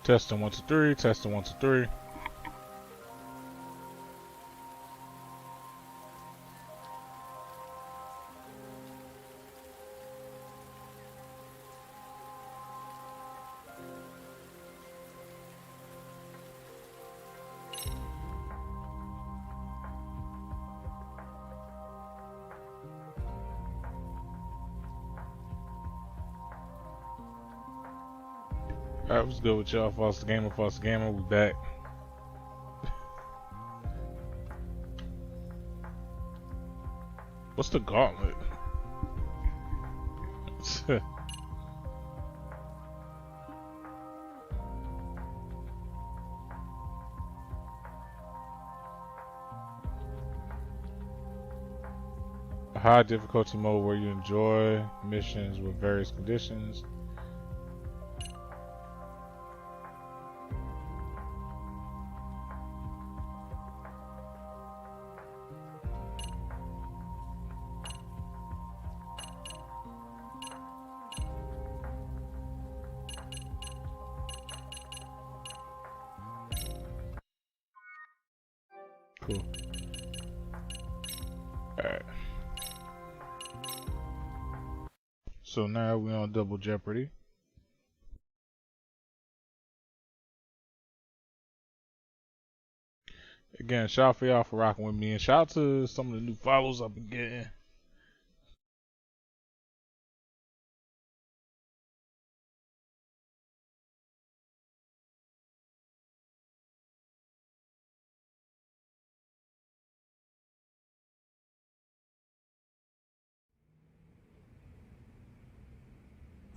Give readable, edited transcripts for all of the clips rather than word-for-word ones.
Testing 1 2 3. Testing 1 2 3. Alright, what's good with y'all? Foster Gamer, we back. What's the gauntlet? A high difficulty mode where you enjoy missions with various conditions. Cool. Alright. So now we're on Double Jeopardy. Again, shout out for y'all for rocking with me, and shout out to some of the new follows I've been getting.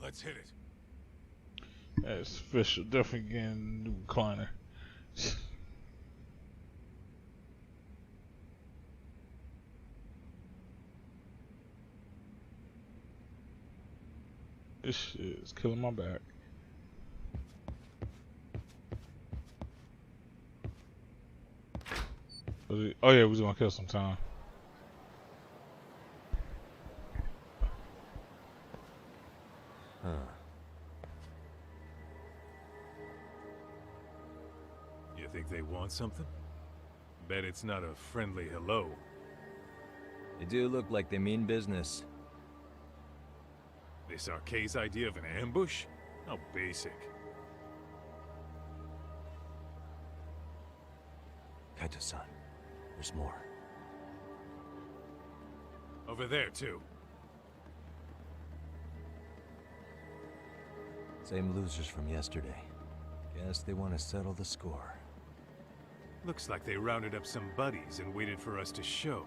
Let's hit it. That's official. Definitely getting a new recliner. This shit is killing my back. Oh yeah, we was gonna kill some time. Huh. You think they want something? Bet it's not a friendly hello. They do look like they mean business. This Arcade's idea of an ambush? How basic. Kaito-san, there's more. Over there, too. Same losers from yesterday. Guess they want to settle the score. Looks like they rounded up some buddies and waited for us to show.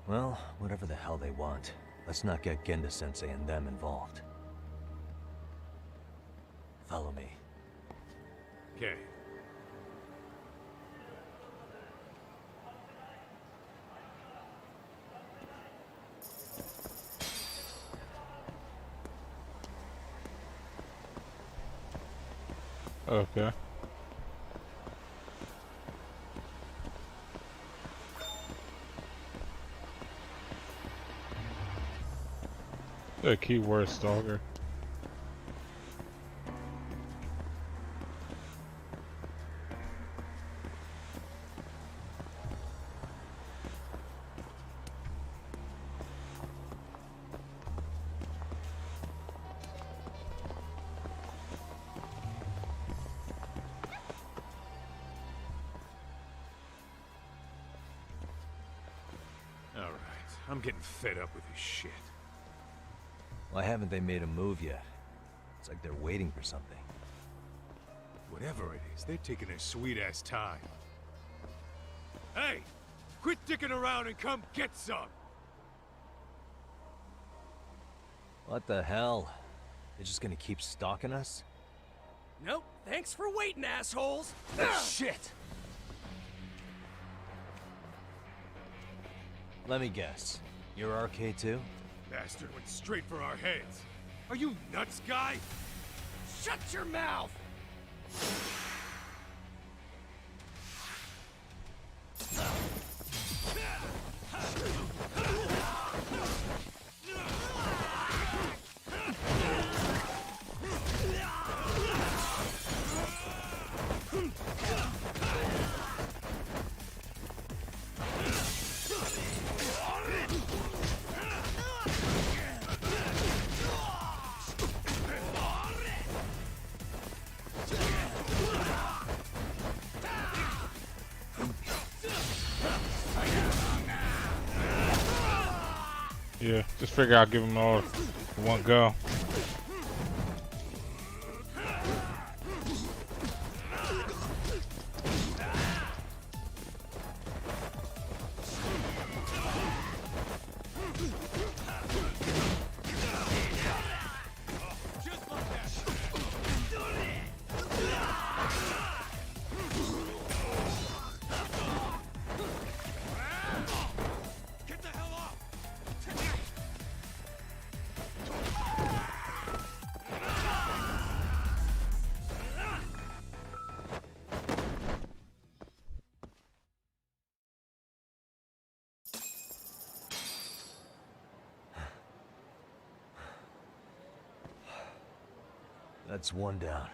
Well, whatever the hell they want, let's not get Genda-sensei and them involved. Follow me. Okay. Okay. The keyword stalker. Alright, I'm getting fed up with this shit. Why haven't they made a move yet? It's like they're waiting for something. Whatever it is, they're taking their sweet-ass time. Hey! Quit dicking around and come get some! What the hell? They're just gonna keep stalking us? Nope, thanks for waiting, assholes! Shit! Let me guess. You're RK too? Bastard went straight for our heads. Are you nuts, guy? Shut your mouth! Yeah, just figure I'll give them all one go. Get the hell off! That's one down.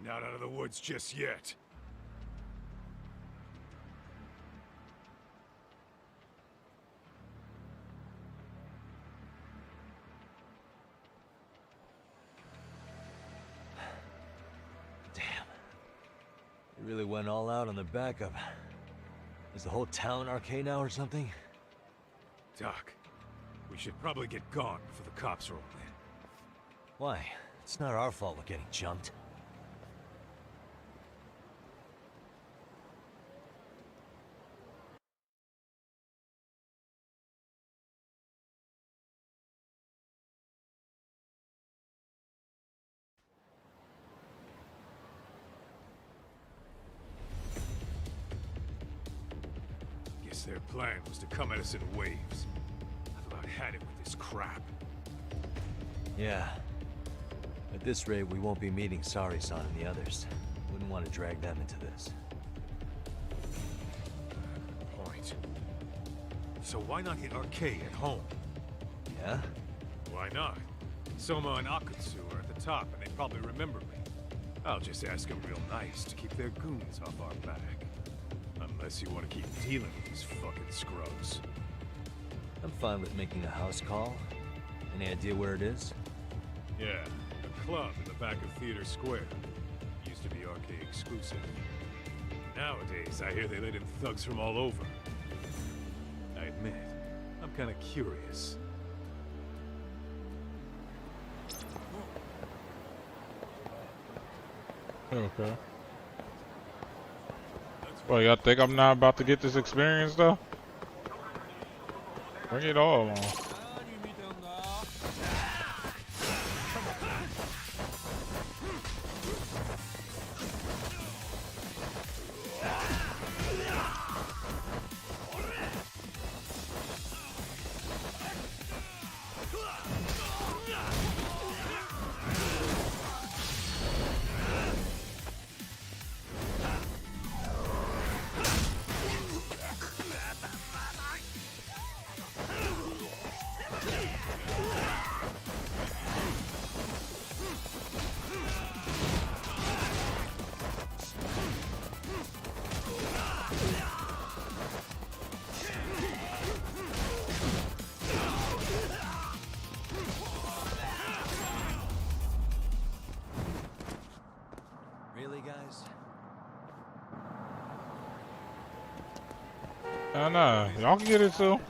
We're not out of the woods just yet. Damn. They really went all out on the backup. Is the whole town arcade now or something? Doc, we should probably get gone before the cops roll in. Why? It's not our fault we're getting jumped. Guess their plan was to come at us in waves. I've about had it with this crap. Yeah. At this rate, we won't be meeting Sari-san and the others. Wouldn't want to drag them into this. Good point. So why not hit Arcade at home? Yeah? Why not? Soma and Akutsu are at the top, and they probably remember me. I'll just ask them real nice to keep their goons off our back. Unless you want to keep dealing with these fucking scrubs. I'm fine with making a house call. Any idea where it is? Yeah, a club in the back of Theater Square. Used to be arcade exclusive. Nowadays, I hear they let in thugs from all over. I admit, I'm kind of curious. Okay. Well, y'all think I'm not about to get this experience though? Bring it all on. Really, guys? Nah, y'all can get it too.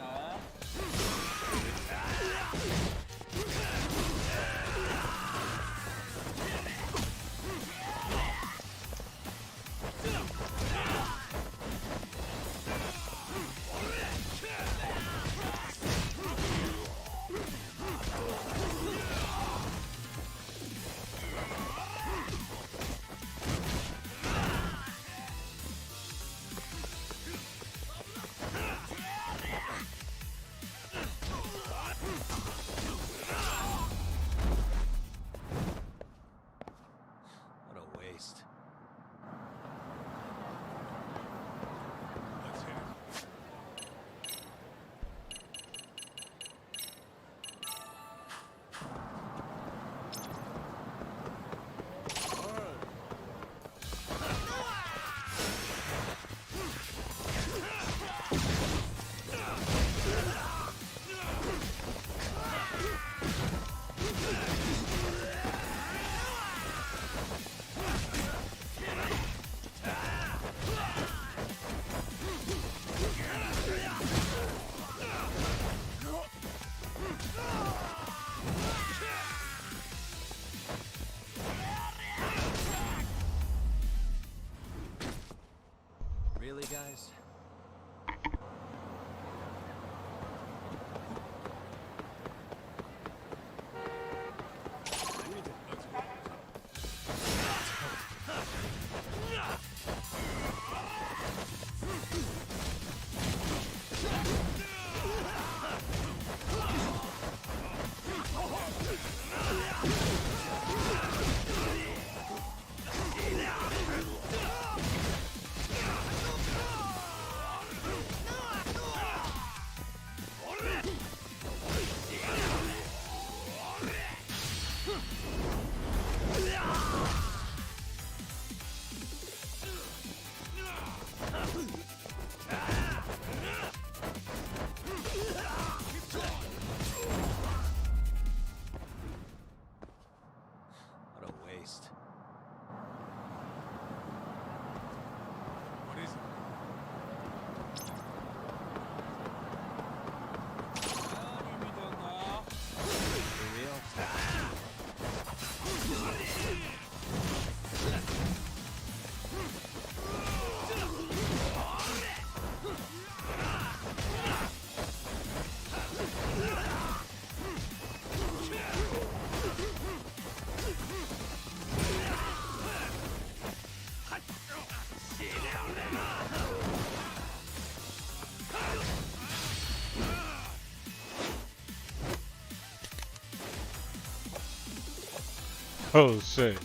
Oh shit.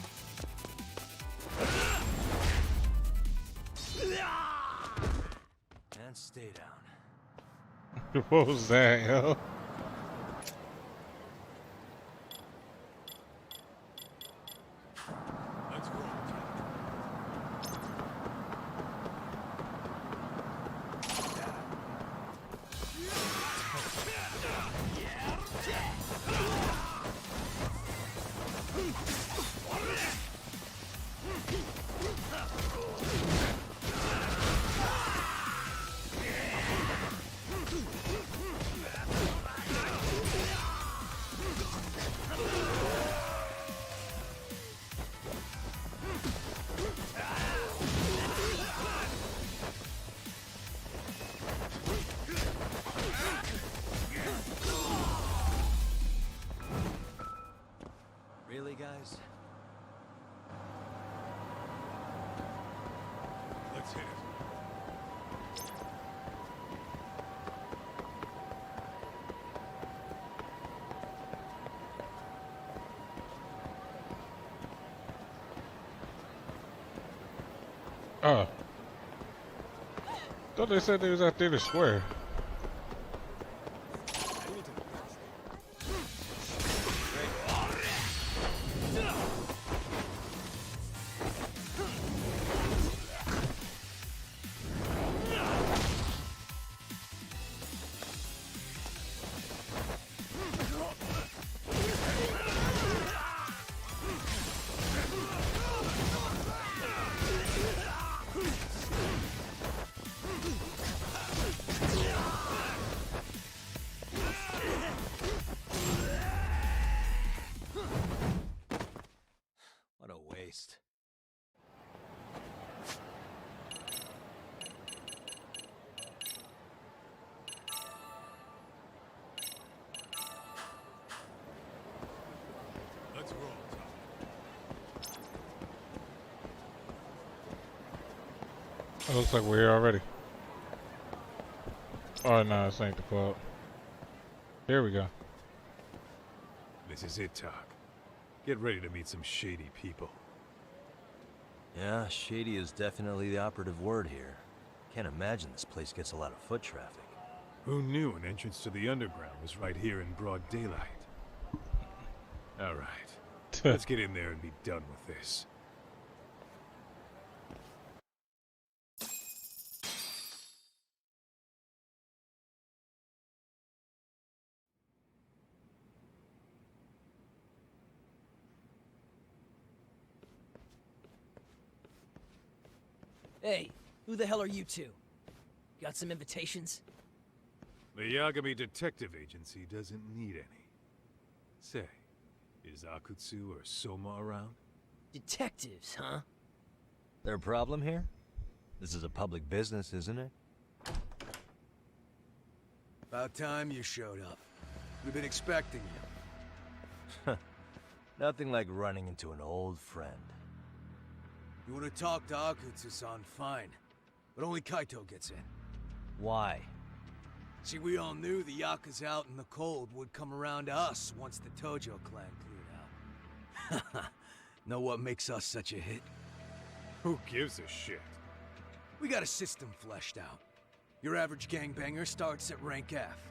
And stay down. What was that, yo? Let's roll. Really, guys? Let's hit it. Oh. Thought they said they was at Theater Square. What a waste. Let's roll. It looks like we're here already. Oh no, this ain't the club. Here we go. This is it, Talk. Get ready to meet some shady people. Yeah, shady is definitely the operative word here. Can't imagine this place gets a lot of foot traffic. Who knew an entrance to the underground was right here in broad daylight? All right, let's get in there and be done with this. Hey, who the hell are you two? Got some invitations? The Yagami Detective Agency doesn't need any. Say, is Akutsu or Soma around? Detectives, huh? There a problem here? This is a public business, isn't it? About time you showed up. We've been expecting you. Nothing like running into an old friend. You want to talk to Akutsu-san, fine. But only Kaito gets in. Why? See, we all knew the Yakuza out in the cold would come around to us once the Tojo clan cleared out. Know what makes us such a hit? Who gives a shit? We got a system fleshed out. Your average gangbanger starts at rank F.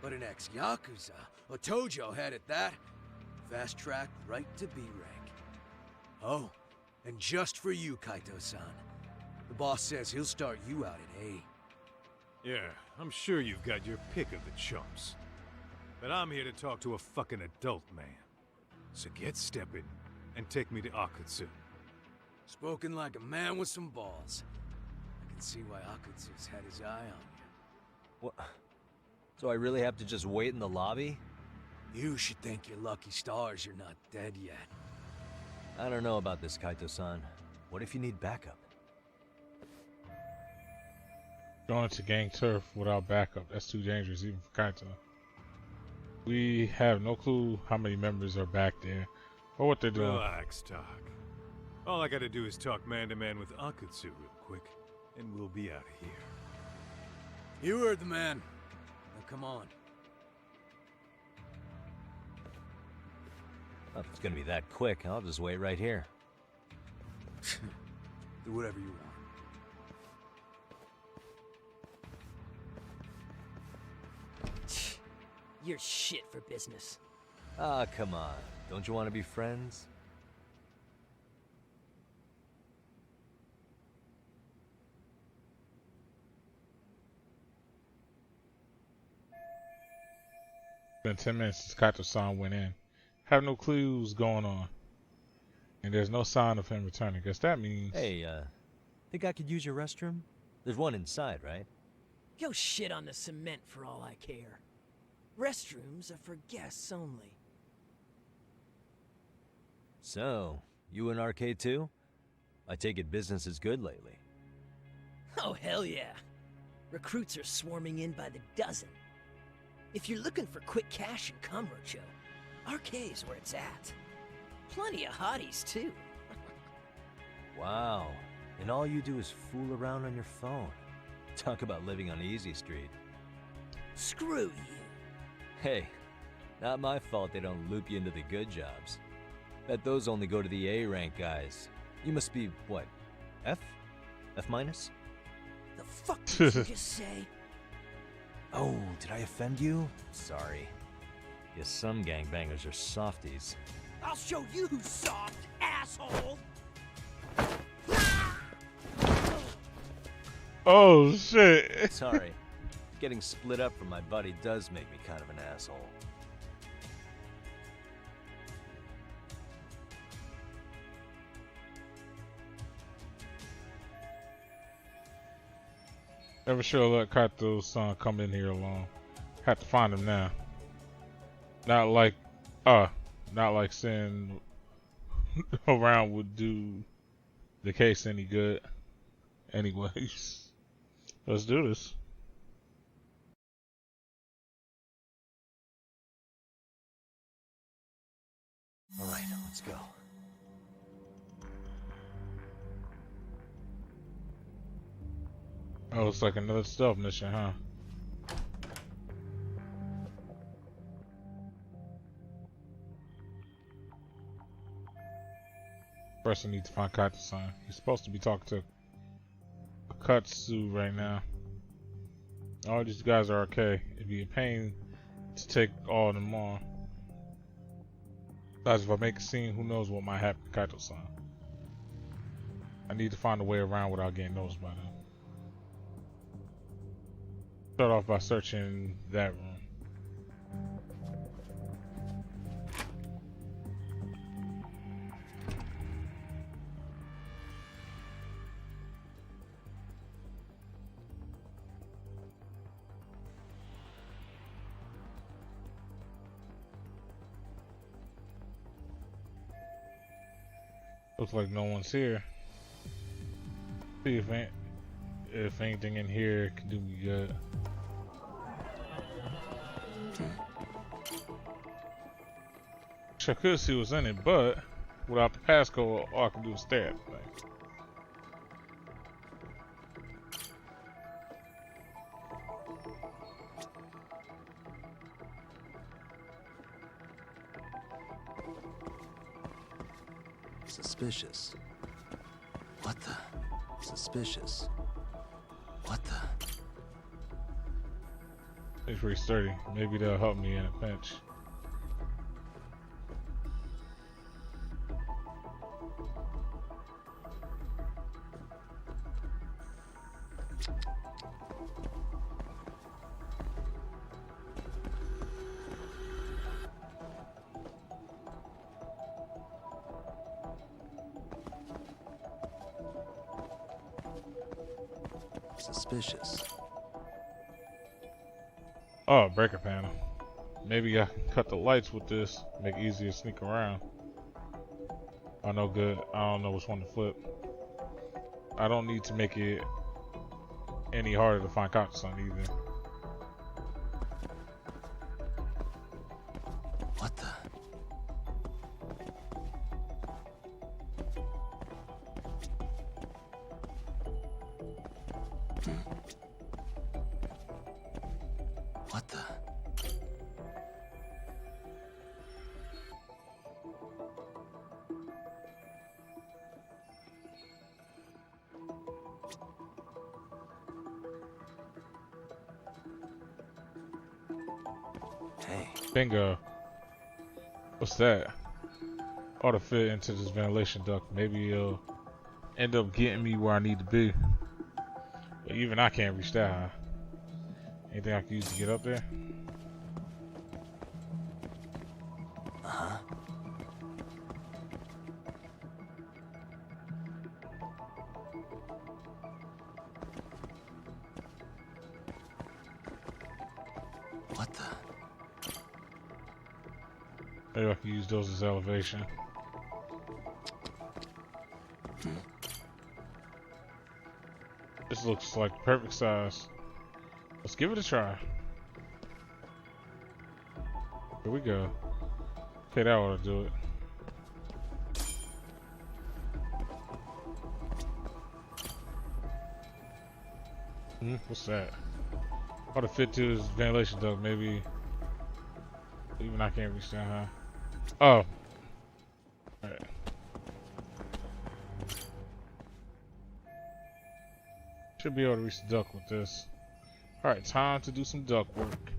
But an ex-Yakuza, a Tojo head at that, fast track right to B rank. Oh, and just for you, Kaito-san. The boss says he'll start you out at A. Yeah, I'm sure you've got your pick of the chumps. But I'm here to talk to a fucking adult man. So get stepping and take me to Akutsu. Spoken like a man with some balls. I can see why Akutsu's had his eye on you. What? So I really have to just wait in the lobby? You should thank your lucky stars you're not dead yet. I don't know about this, Kaito-san. What if you need backup? Going to gang turf without backup, that's too dangerous even for Kaito. We have no clue how many members are back there or what they're doing. Relax, Doc. All I gotta do is talk man-to-man with Akutsu real quick, and we'll be out of here. You heard the man. Now come on. Well, if it's gonna be that quick, I'll just wait right here. Do whatever you want. You're shit for business. Ah, come on. Don't you want to be friends? Been 10 minutes since Kato-san went in. Have no clue what's going on. And there's no sign of him returning. Guess that means... Hey, think I could use your restroom? There's one inside, right? Go shit on the cement for all I care. Restrooms are for guests only. So, you in arcade too? I take it business is good lately. Oh, hell yeah. Recruits are swarming in by the dozen. If you're looking for quick cash and Kamurocho, arcade's where it's at. Plenty of hotties, too. Wow. And all you do is fool around on your phone. Talk about living on Easy Street. Screw you. Hey, not my fault they don't loop you into the good jobs. Bet those only go to the A-rank guys. You must be, what, F? F minus? The fuck did you just say? Oh, did I offend you? Sorry. Guess some gangbangers are softies. I'll show you who's soft, asshole! Oh, shit. Sorry. Getting split up from my buddy does make me kind of an asshole. Never sure let Kato's son come in here alone. Have to find him now. Not like sitting around would do the case any good. Anyways, let's do this. All right, let's go. Oh, it's like another stealth mission, huh? First, I need to find Kato-san. He's supposed to be talking to Katsu right now. All these guys are okay. It'd be a pain to take all of them on. Besides, if I make a scene, who knows what might happen to Kato-san. I need to find a way around without getting noticed by them. Start off by searching that room. Looks like no one's here. See if anything in here can do me good. I could see what's in it, but without the passcode, all I can do is stare at the thing. Suspicious. What the? Suspicious. What the? It's pretty sturdy. Maybe they'll help me in a pinch. Suspicious. Oh, breaker panel. Maybe I can cut the lights with this, make it easier to sneak around. Oh, no good. I don't know which one to flip. I don't need to make it any harder to find Kato-san either. What the? What the? Hey. Bingo. What's that? Ought to fit into this ventilation duct. Maybe it'll end up getting me where I need to be. But even I can't reach that high. Anything I can use to get up there? Uh-huh. What the? Maybe I can use those as elevation. This looks like perfect size. Let's give it a try. Here we go. Okay, that ought to do it. What's that? Ought to fit to this ventilation duct, maybe. Even I can't reach that high. Oh. Alright. Should be able to reach the duct with this. Alright, time to do some duct work.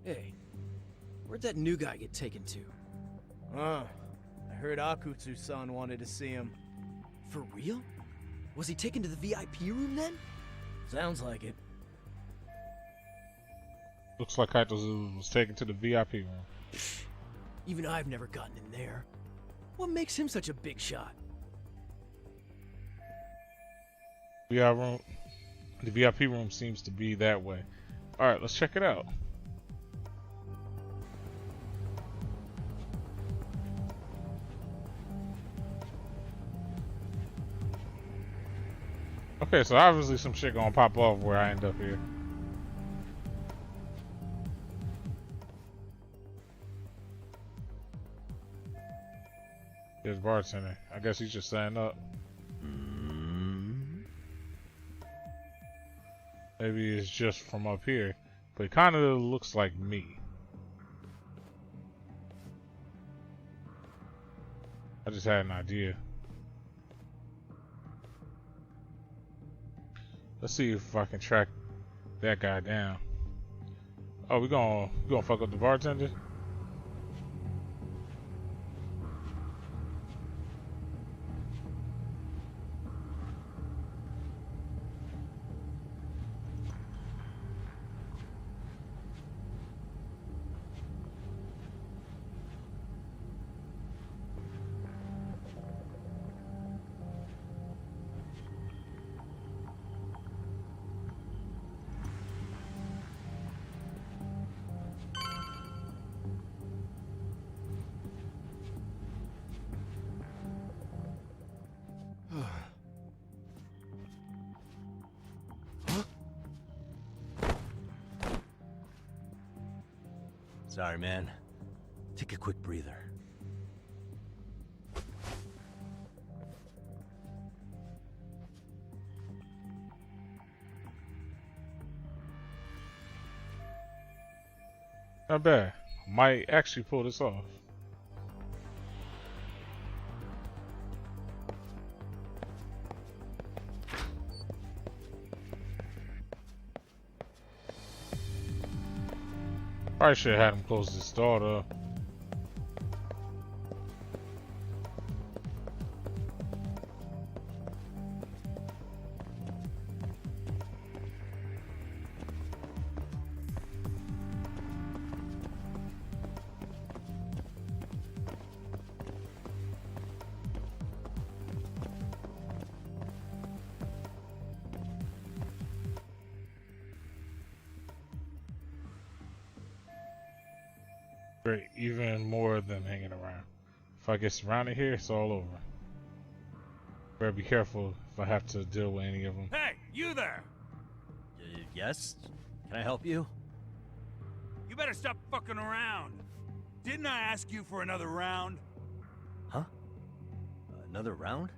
Hey, where'd that new guy get taken to? I heard Akutsu-san wanted to see him. For real? Was he taken to the VIP room then? Sounds like it. Looks like Kaitozu was taken to the VIP room. Even I've never gotten in there. What makes him such a big shot? The VIP room seems to be that way. Alright, let's check it out. Okay, so obviously some shit gonna pop off where I end up here. There's bartender. I guess he's just setting up. Maybe it's just from up here, but it kind of looks like me. I just had an idea. Let's see if I can track that guy down. Oh, we gonna fuck up the bartender? Sorry, man. Take a quick breather. Not bad. Might actually pull this off. Probably should have had him close this door though. Great, even more of them hanging around. If I get surrounded here, it's all over. Better be careful if I have to deal with any of them. Hey, you there! Yes? Can I help you? You better stop fucking around. Didn't I ask you for another round? Huh? Another round?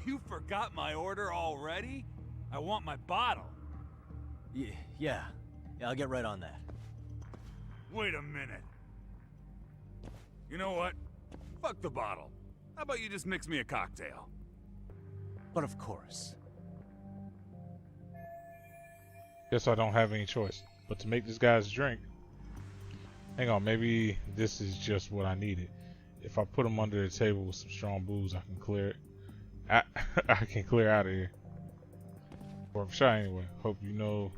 You forgot my order already? I want my bottle. Yeah, I'll get right on that. Wait a minute. You know what? Fuck the bottle. How about you just mix me a cocktail? But of course. Guess I don't have any choice but to make this guy's drink. Hang on, maybe this is just what I needed. If I put him under the table with some strong booze, I can clear it. I can clear out of here. Or I'm shy anyway. Hope you know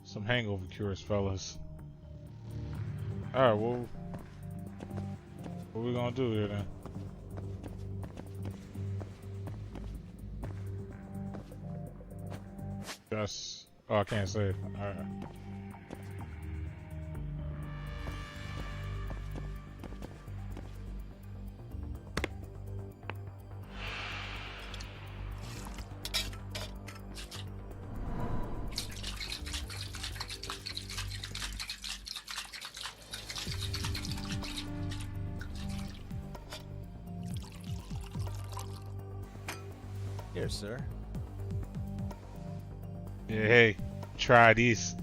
some hangover cures, fellas. Alright, well, what we gonna do here then? Just, oh, I can't save. Alright. Here, sir. Yeah, hey, try these.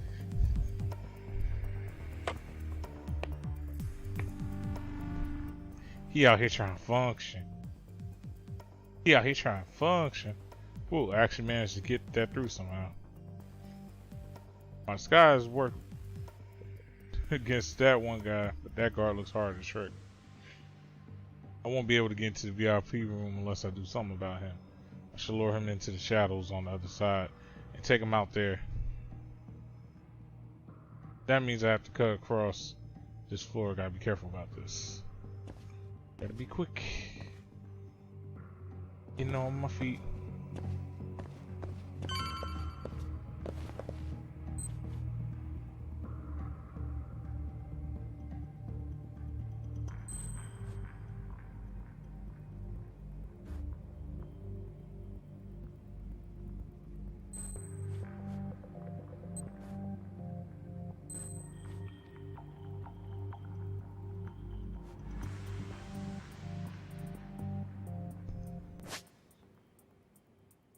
He out here trying to function. Ooh, I actually managed to get that through somehow. My disguise worked against that one guy, but that guard looks hard to trick. I won't be able to get into the VIP room unless I do something about him. I should lure him into the shadows on the other side and take him out there. That means I have to cut across this floor. Gotta be careful about this. Gotta be quick. Getting on my feet.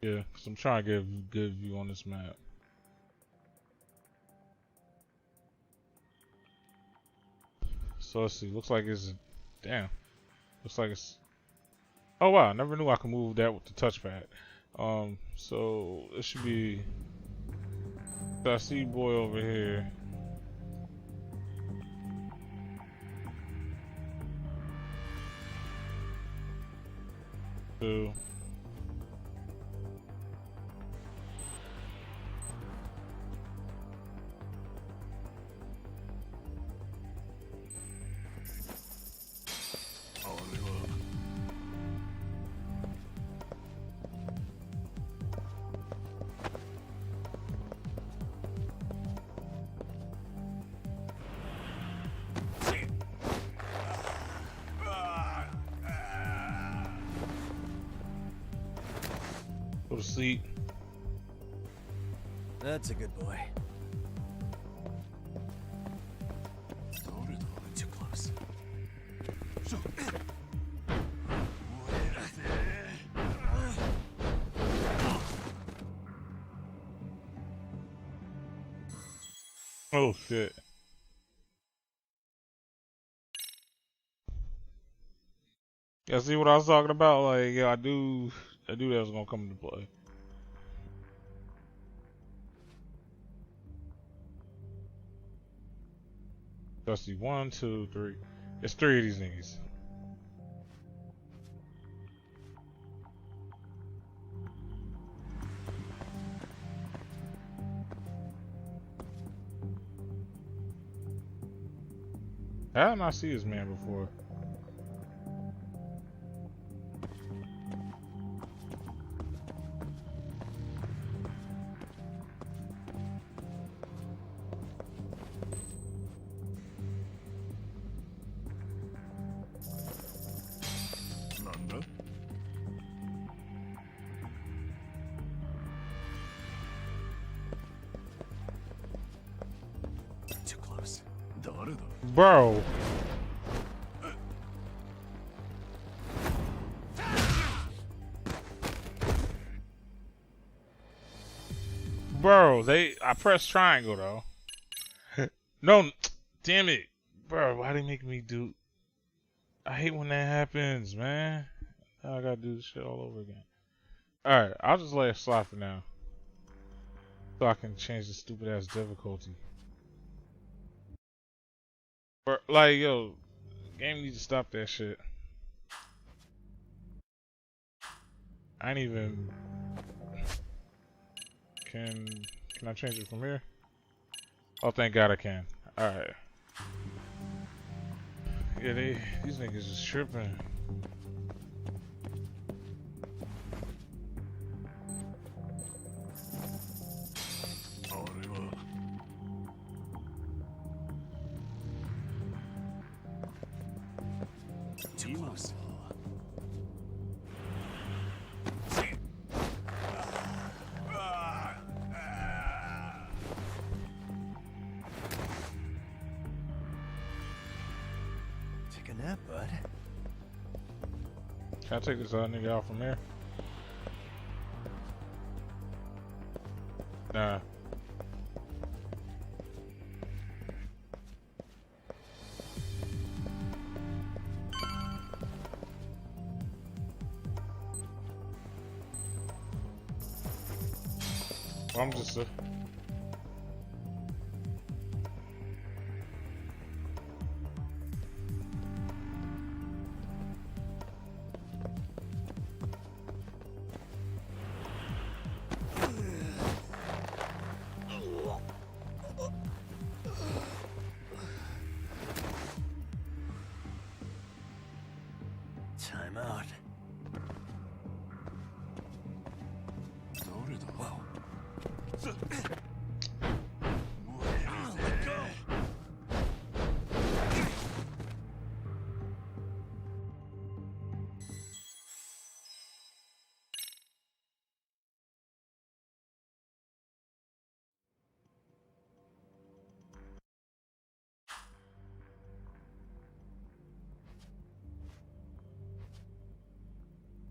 Yeah, because I'm trying to get a good view on this map. So let's see. Looks like it's... Damn. Looks like it's... Oh wow, I never knew I could move that with the touchpad. So it should be... I see boy over here. Two. Go to sleep. That's a good boy. Too close. Oh shit. Yeah, see what I was talking about? Like, yeah, I knew that was gonna come into play. Let's see, 1, 2, 3. It's 3 of these niggas. How did I not see this man before? Too close. Bro. Bro, I pressed triangle though. No, damn it. Bro, why they make me do... I hate when that happens, man. Now I gotta do this shit all over again. Alright, I'll just let it slide for now. So I can change the stupid ass difficulty. Or, like, yo, game needs to stop that shit. I ain't even... Can I change it from here? Oh, thank God I can. Alright. Yeah, these niggas is tripping. Too close. Take a nap, bud. Can I take this other nigga out from here? Nah. I'm just Time out.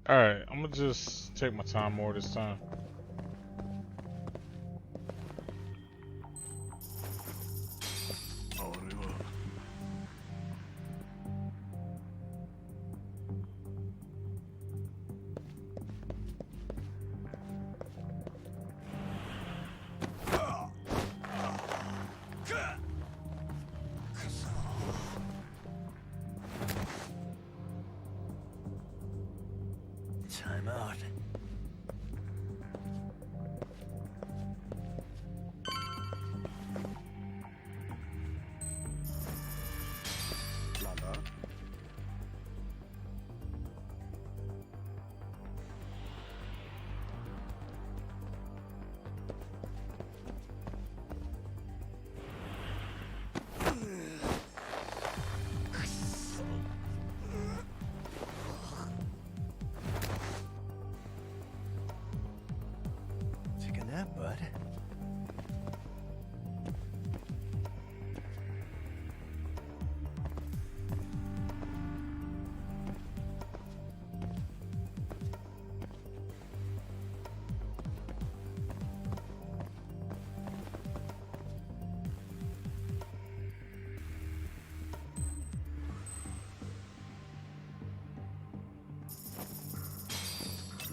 Alright, I'm gonna just take my time more this time. Time out. Take a nap, bud.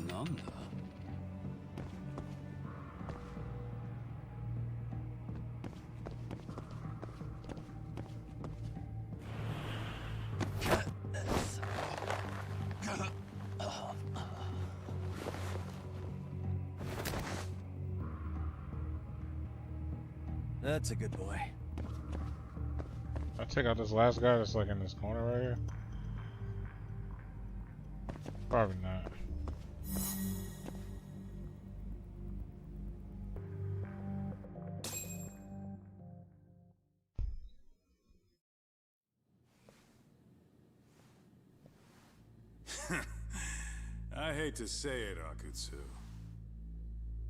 Nanda. That's a good boy. I take out this last guy that's like in this corner right here. Probably not. I hate to say it, Akutsu.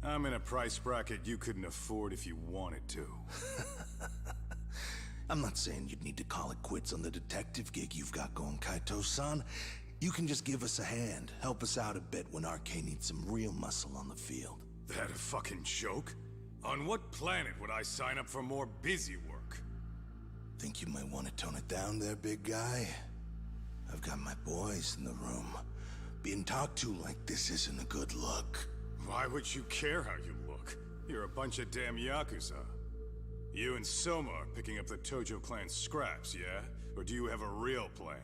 I'm in a price bracket you couldn't afford if you wanted to. I'm not saying you'd need to call it quits on the detective gig you've got going, Kaito-san. You can just give us a hand, help us out a bit when RK needs some real muscle on the field. That a fucking joke? On what planet would I sign up for more busy work? Think you might want to tone it down there, big guy? I've got my boys in the room. Being talked to like this isn't a good look. Why would you care how you look? You're a bunch of damn Yakuza. You and Soma are picking up the Tojo clan's scraps, yeah? Or do you have a real plan?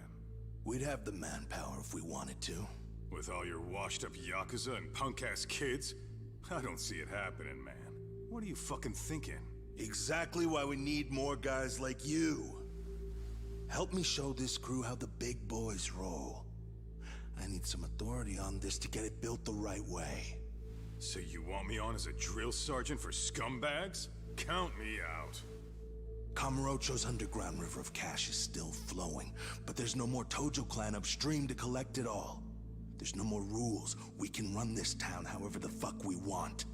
We'd have the manpower if we wanted to. With all your washed-up Yakuza and punk-ass kids? I don't see it happening, man. What are you fucking thinking? Exactly why we need more guys like you. Help me show this crew how the big boys roll. I need some authority on this to get it built the right way. So you want me on as a drill sergeant for scumbags? Count me out. Kamurocho's underground river of cash is still flowing, but there's no more Tojo clan upstream to collect it all. There's no more rules. We can run this town however the fuck we want.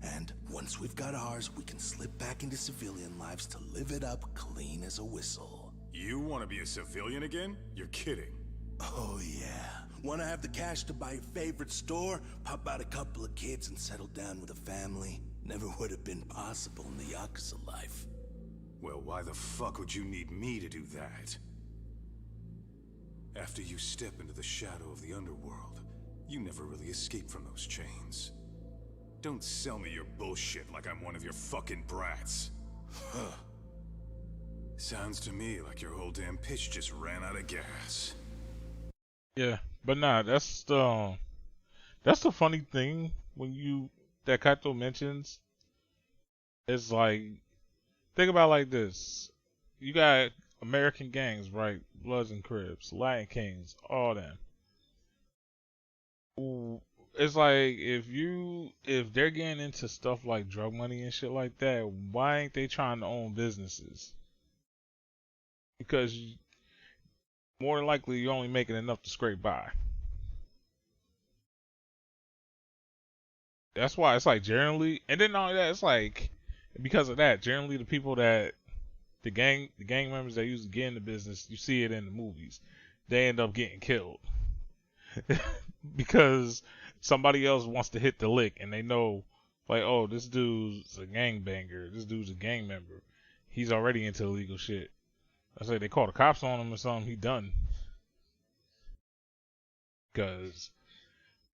And once we've got ours, we can slip back into civilian lives to live it up clean as a whistle. You want to be a civilian again? You're kidding. Oh yeah. Want to have the cash to buy your favorite store, pop out a couple of kids and settle down with a family? Never would have been possible in the Yakuza life. Well, why the fuck would you need me to do that? After you step into the shadow of the underworld, you never really escape from those chains. Don't sell me your bullshit like I'm one of your fucking brats. Huh. Sounds to me like your whole damn pitch just ran out of gas. Yeah, but nah, that's the funny thing that Kaito mentions. It's like, think about it like this. You got American gangs, right? Bloods and Crips, Latin Kings, all them. Ooh, it's like if they're getting into stuff like drug money and shit like that, why ain't they trying to own businesses? Because more than likely you're only making enough to scrape by. That's why it's like generally, and then not only that, it's like because of that, generally the people that the gang members that usually get in the business, you see it in the movies, they end up getting killed because somebody else wants to hit the lick, and they know like, oh, this dude's a gangbanger, this dude's a gang member, he's already into illegal shit. I say they call the cops on him or something, he done. Because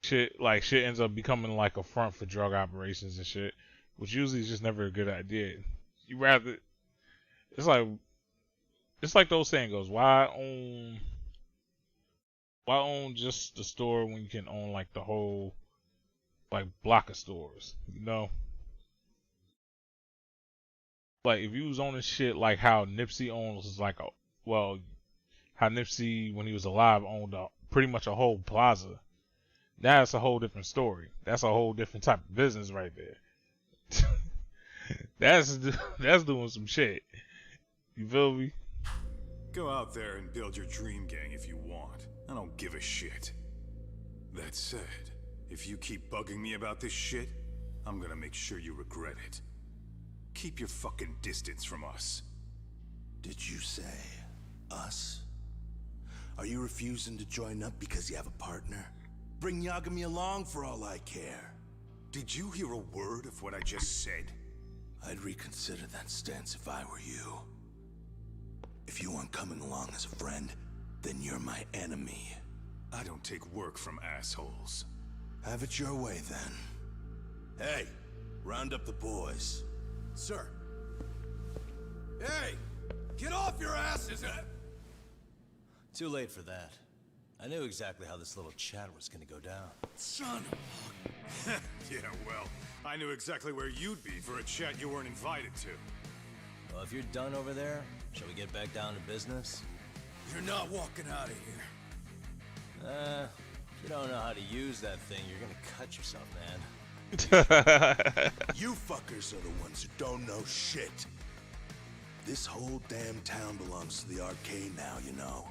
shit ends up becoming like a front for drug operations and shit, which usually is just never a good idea. You rather, it's like the old saying goes, why own just the store when you can own like the whole like block of stores, you know? Like if you was owning shit like how Nipsey owns how Nipsey when he was alive owned pretty much a whole plaza. That's a whole different story. That's a whole different type of business right there. that's doing some shit. You feel me? Go out there and build your dream gang if you want. I don't give a shit. That said, if you keep bugging me about this shit, I'm gonna make sure you regret it. Keep your fucking distance from us. Did you say us? Are you refusing to join up because you have a partner? Bring Yagami along for all I care. Did you hear a word of what I just said? I'd reconsider that stance if I were you. If you aren't coming along as a friend, then you're my enemy. I don't take work from assholes. Have it your way then. Hey, round up the boys. Sir. Hey! Get off your asses! Too late for that. I knew exactly how this little chat was gonna go down. Son of Yeah, well, I knew exactly where you'd be for a chat you weren't invited to. Well, if you're done over there, shall we get back down to business? You're not walking out of here. If you don't know how to use that thing, you're gonna cut yourself, man. You fuckers are the ones who don't know shit. This whole damn town belongs to the arcade now, you know.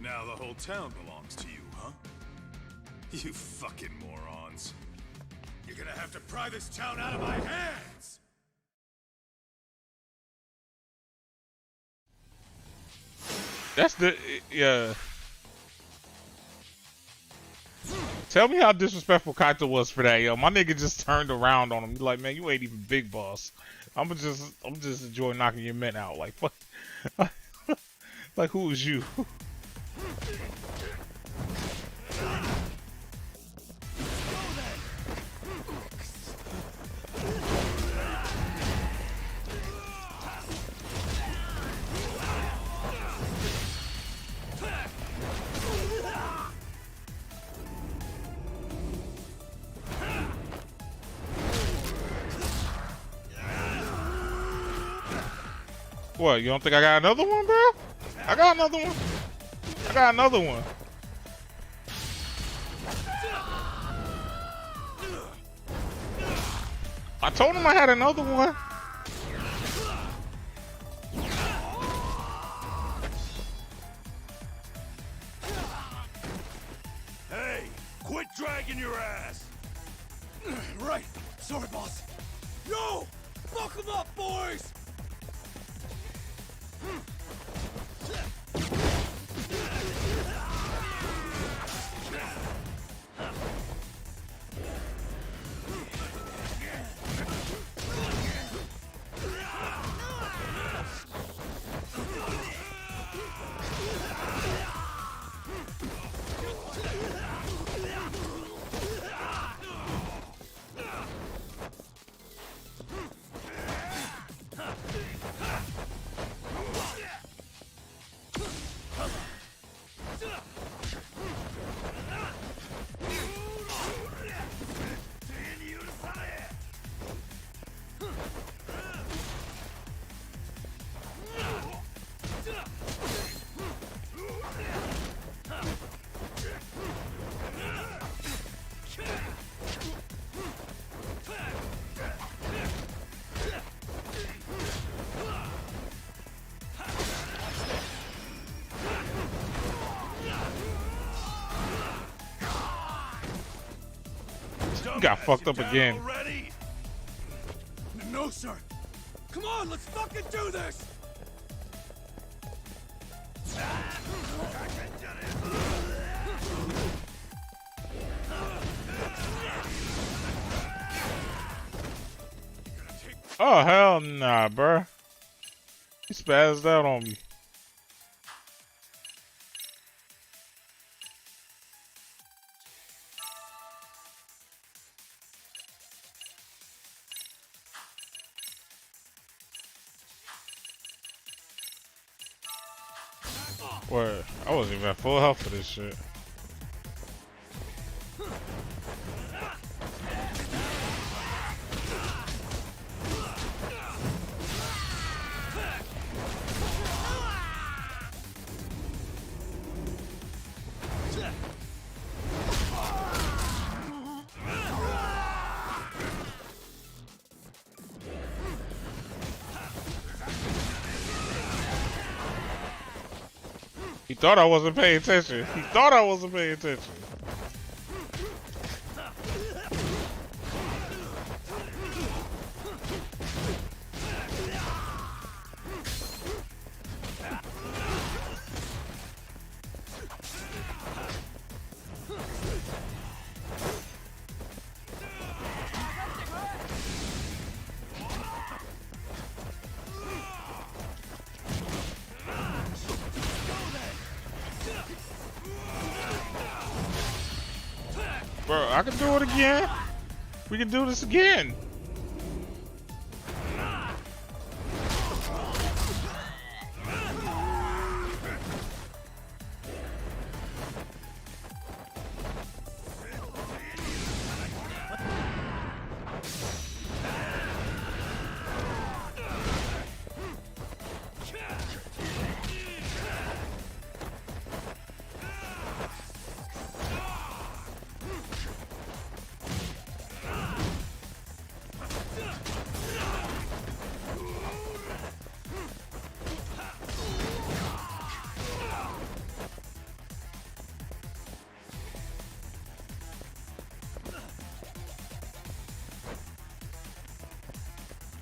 Now the whole town belongs to you, huh? You fucking morons. You're gonna have to pry this town out of my hands! That's the, yeah. Tell me how disrespectful Kaito was for that, yo. My nigga just turned around on him. He's like, man, you ain't even big boss. I'm just enjoy knocking your men out. Like, fuck. Like, who is you? What, you don't think I got another one, bro? I got another one. I got another one. I told him I had another one. Hey, quit dragging your ass. Right. Sorry, boss. No! Fuck them up, boys! You got fucked up again. No, sir. Come on, let's fucking do this! Oh, hell nah, bruh. He spazzed out on me. Word. I wasn't even at full health for this shit. He thought I wasn't paying attention. He thought I wasn't paying attention. Bro, I can do it again. We can do this again.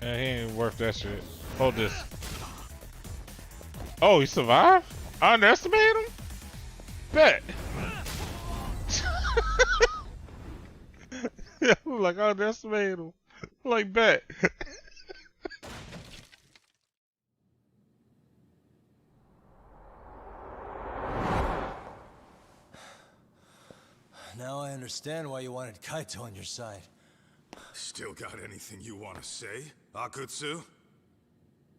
Yeah, he ain't worth that shit. Hold this. Oh, he survived? I underestimated him? Bet. like, I underestimated him. Like, bet. Now I understand why you wanted Kaito on your side. Still got anything you want to say, Akutsu?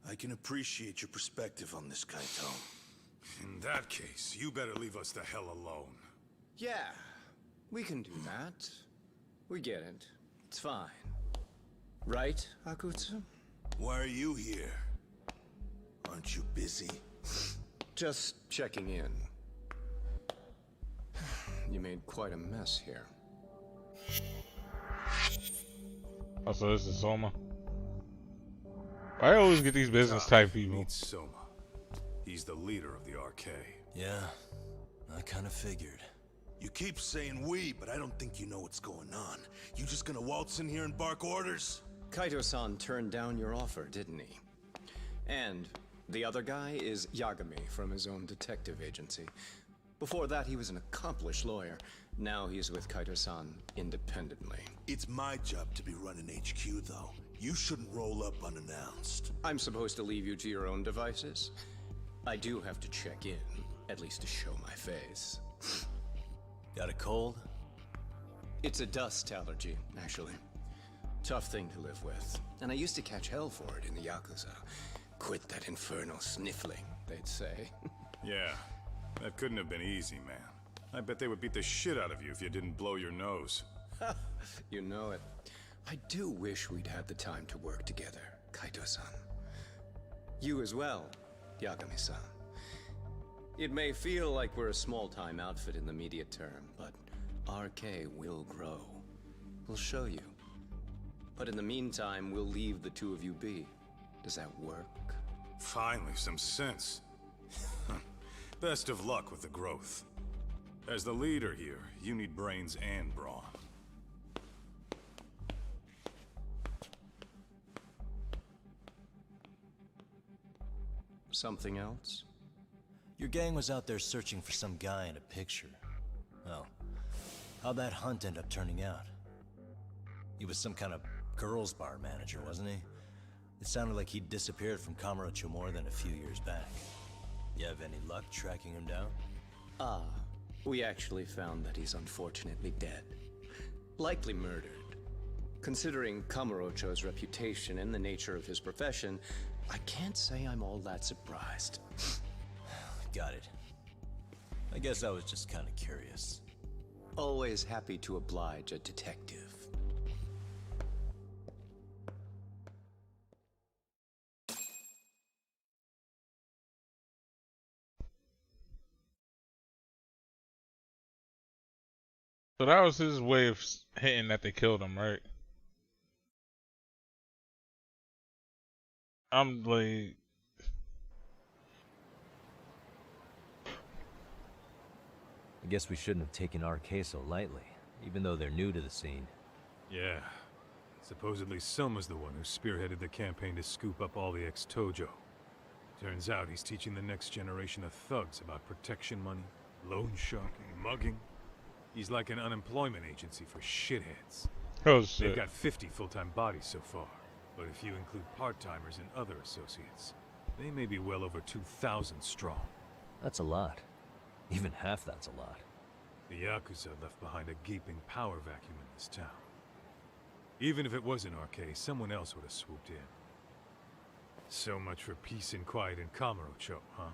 I can appreciate your perspective on this, Kaito. In that case, you better leave us the hell alone. Yeah, we can do that. We get it. It's fine. Right, Akutsu? Why are you here? Aren't you busy? Just checking in. You made quite a mess here. Oh, so this is Soma. I always get these business type people. Meet Soma. He's the leader of the RK. Yeah, I kind of figured. You keep saying we, but I don't think you know what's going on. You just gonna waltz in here and bark orders? Kaito-san turned down your offer, didn't he? And the other guy is Yagami from his own detective agency. Before that, he was an accomplished lawyer. Now he's with Kaito-san independently. It's my job to be running HQ, though. You shouldn't roll up unannounced. I'm supposed to leave you to your own devices? I do have to check in, at least to show my face. Got a cold? It's a dust allergy, actually. Tough thing to live with. And I used to catch hell for it in the Yakuza. Quit that infernal sniffling, they'd say. Yeah, that couldn't have been easy, man. I bet they would beat the shit out of you if you didn't blow your nose. You know it. I do wish we'd had the time to work together, Kaito-san. You as well, Yagami-san. It may feel like we're a small-time outfit in the immediate term, but RK will grow. We'll show you. But in the meantime, we'll leave the two of you be. Does that work? Finally, some sense. Best of luck with the growth. As the leader here, you need brains and brawn. Something else? Your gang was out there searching for some guy in a picture. Oh, how'd that hunt end up turning out? He was some kind of girls' bar manager, wasn't he? It sounded like he'd disappeared from Kamurocho more than a few years back. You have any luck tracking him down? We actually found that he's unfortunately dead. Likely murdered. Considering Kamurocho's reputation and the nature of his profession, I can't say I'm all that surprised. Got it. I guess I was just kind of curious. Always happy to oblige a detective. So that was his way of hinting that they killed him, right? I'm like... I guess we shouldn't have taken RK so lightly, even though they're new to the scene. Yeah. Supposedly Selma's the one who spearheaded the campaign to scoop up all the ex-Tojo. Turns out he's teaching the next generation of thugs about protection money, loan sharking, mugging. He's like an unemployment agency for shitheads. Oh shit. They've got 50 full-time bodies so far, but if you include part-timers and other associates, they may be well over 2,000 strong. That's a lot. Even half that's a lot. The Yakuza left behind a gaping power vacuum in this town. Even if it wasn't RK, someone else would have swooped in. So much for peace and quiet in Kamurocho, huh?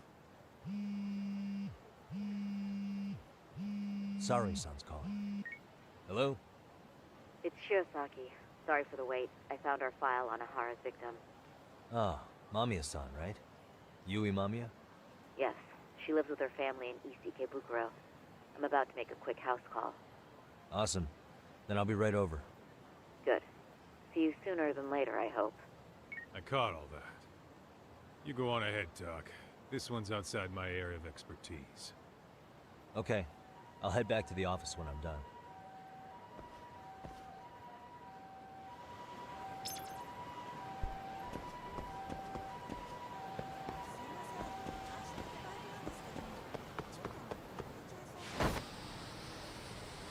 Sorry-san's calling. Hello? It's Shirosaki. Sorry for the wait. I found our file on Ahara's victim. Ah, Mamiya-san, right? Yui Mamiya? Yes, she lives with her family in East Ikebukuro. I'm about to make a quick house call. Awesome. Then I'll be right over. Good. See you sooner than later, I hope. I caught all that. You go on ahead, Doc. This one's outside my area of expertise. Okay. I'll head back to the office when I'm done.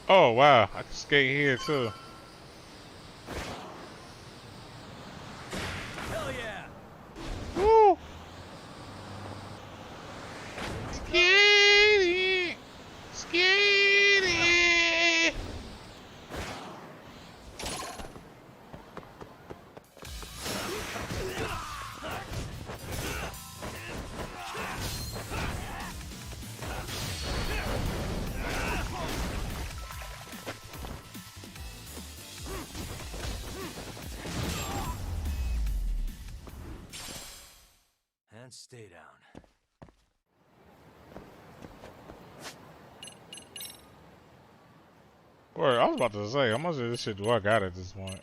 Oh wow, I can skate here too. Stay down. Word, I was about to say, how much of this shit do I got at this point?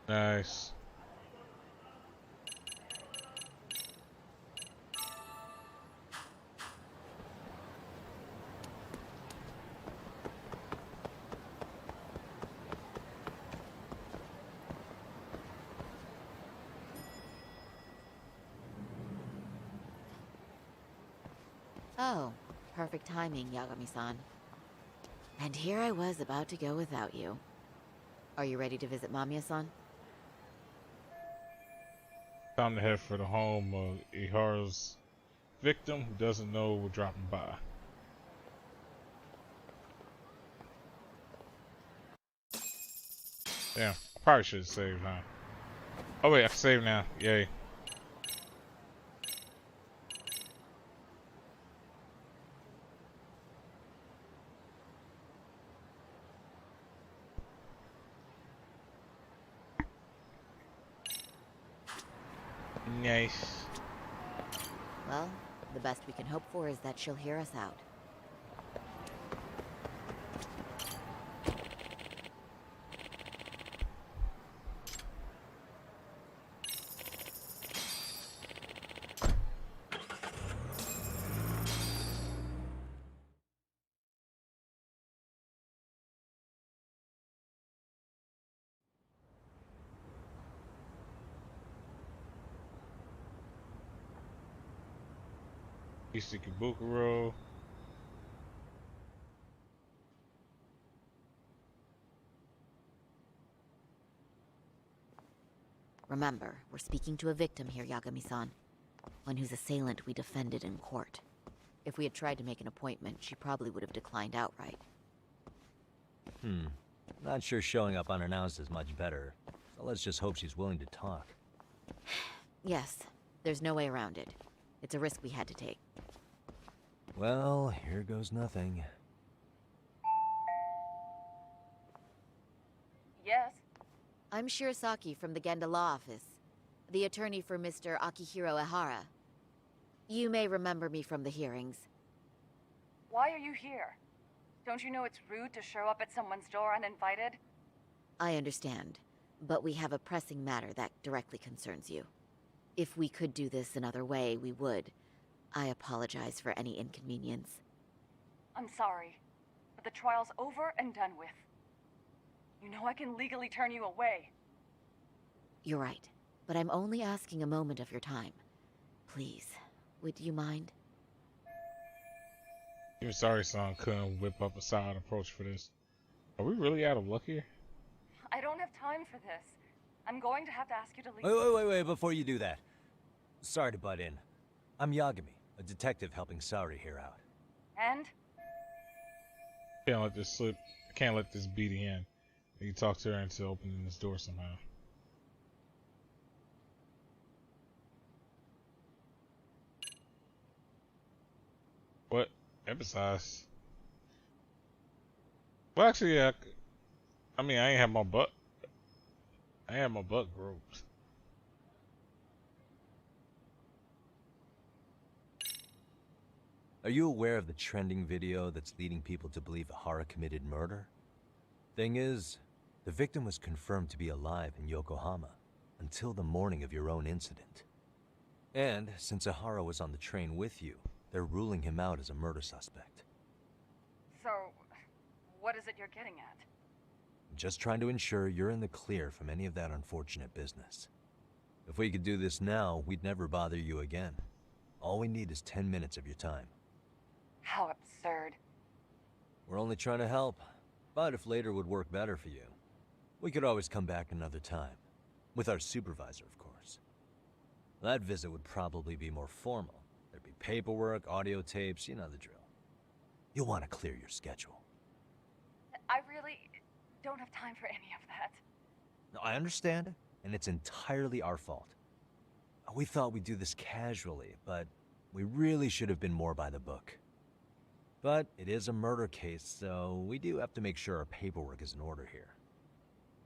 Nice. Oh, perfect timing, Yagami-san. And here I was about to go without you. Are you ready to visit Mamiya-san? Time to head for the home of Ihara's victim who doesn't know we're dropping by. Damn, probably should have saved now. Oh wait, I can save now. Yay. Nice. Well, the best we can hope for is that she'll hear us out. Isshikibukuro. Remember, we're speaking to a victim here, Yagami-san. One whose assailant we defended in court. If we had tried to make an appointment, she probably would have declined outright. Not sure showing up unannounced is much better. So let's just hope she's willing to talk. Yes, there's no way around it. It's a risk we had to take. Well, here goes nothing. Yes? I'm Shirisaki from the Genda Law Office, the attorney for Mr. Akihiro Ehara. You may remember me from the hearings. Why are you here? Don't you know it's rude to show up at someone's door uninvited? I understand, but we have a pressing matter that directly concerns you. If we could do this another way, we would. I apologize for any inconvenience. I'm sorry, but the trial's over and done with. You know I can legally turn you away. You're right, but I'm only asking a moment of your time. Please, would you mind? Even sorry-san couldn't whip up a solid approach for this. Are we really out of luck here? I don't have time for this. I'm going to have to ask you to leave. Wait, before you do that. Sorry to butt in. I'm Yagami, a detective helping Saori here out. And? Can't let this slip. Can't let this be the end. You talk to her into opening this door somehow. What? Emphasize. Well, actually, yeah. I mean, I ain't have my butt. I ain't have my butt groped. Are you aware of the trending video that's leading people to believe Ihara committed murder? Thing is, the victim was confirmed to be alive in Yokohama until the morning of your own incident. And since Ihara was on the train with you, they're ruling him out as a murder suspect. So, what is it you're getting at? Just trying to ensure you're in the clear from any of that unfortunate business. If we could do this now, we'd never bother you again. All we need is 10 minutes of your time. How absurd. We're only trying to help, but if later would work better for you, we could always come back another time. With our supervisor, of course. That visit would probably be more formal. There'd be paperwork, audio tapes, you know the drill. You'll want to clear your schedule. I really don't have time for any of that. No, I understand, and it's entirely our fault. We thought we'd do this casually, but we really should have been more by the book. But it is a murder case, so we do have to make sure our paperwork is in order here.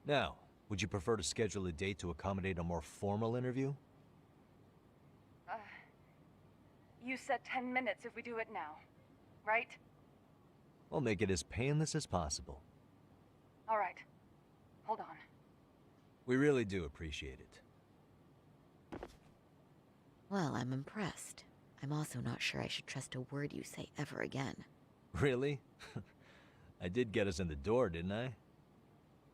Now, would you prefer to schedule a date to accommodate a more formal interview? You said 10 minutes if we do it now, right? We'll make it as painless as possible. All right. Hold on. We really do appreciate it. Well, I'm impressed. I'm also not sure I should trust a word you say ever again. Really? I did get us in the door, didn't I?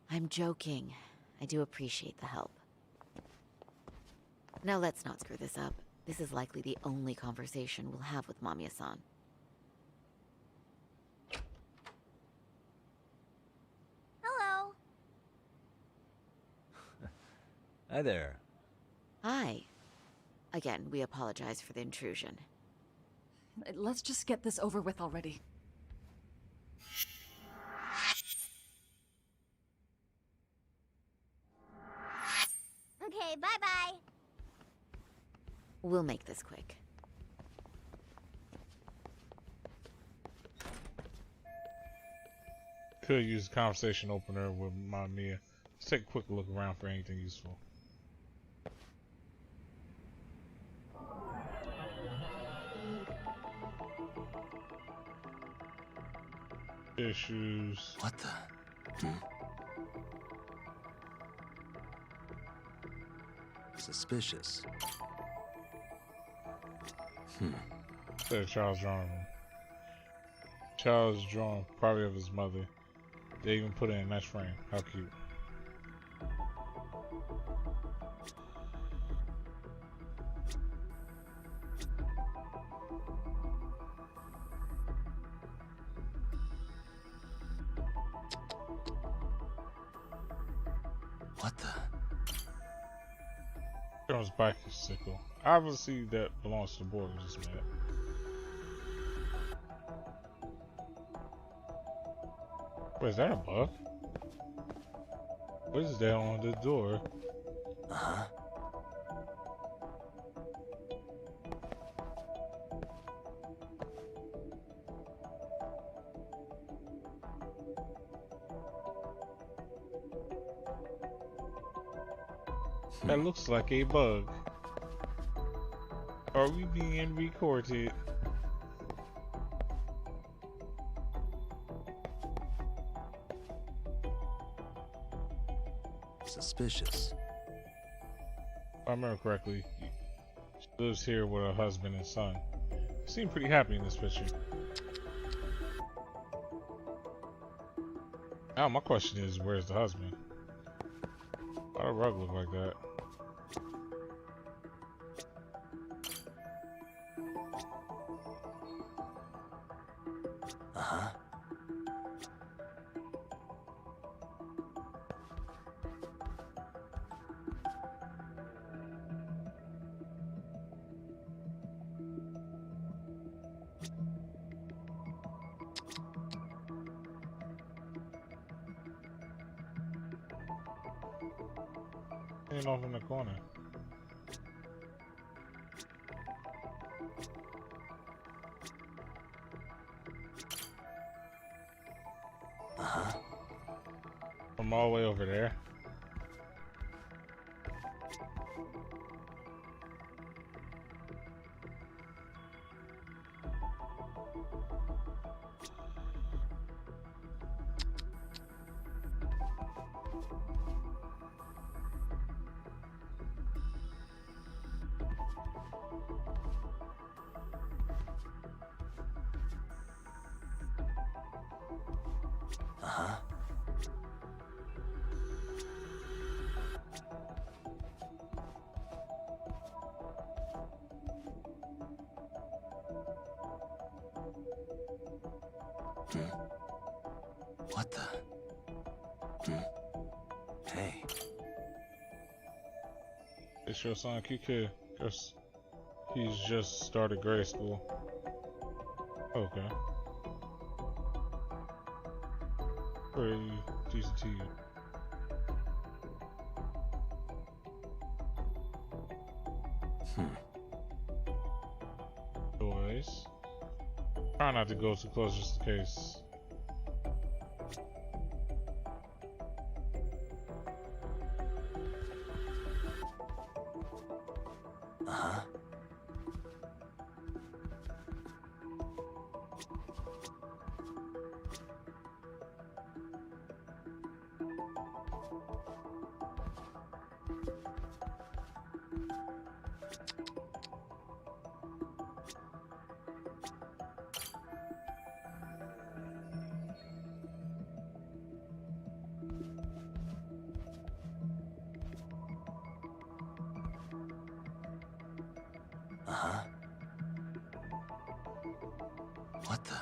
I'm joking. I do appreciate the help. Now let's not screw this up. This is likely the only conversation we'll have with Mamiya-san. Hello. Hi there. Hi. Again, we apologize for the intrusion. Let's just get this over with already. Okay, bye-bye. We'll make this quick. Could use a conversation opener with Mamiya. Let's take a quick look around for anything useful. Issues. What the? Suspicious. There's Charles drawing. Charles drawing probably of his mother. They even put it in a nice frame. How cute. What the? Charles' bicycle. Obviously that belongs to the boy who just met. Wait, is that a bug? What is that on the door? Uh-huh. That looks like a bug. Are we being recorded? Suspicious. If I remember correctly, she lives here with her husband and son. They seem pretty happy in this picture. Now my question is, where's the husband? Why the rug look like that? Uh-huh. Ain't off in the corner. Uh-huh. From all the way over there. Uh-huh. What the? Hey. It's your son QK. Guess he's just started grade school. Okay. Pretty decent to you. Boys. Try not to go too close just in case. Uh-huh. Uh-huh. What the?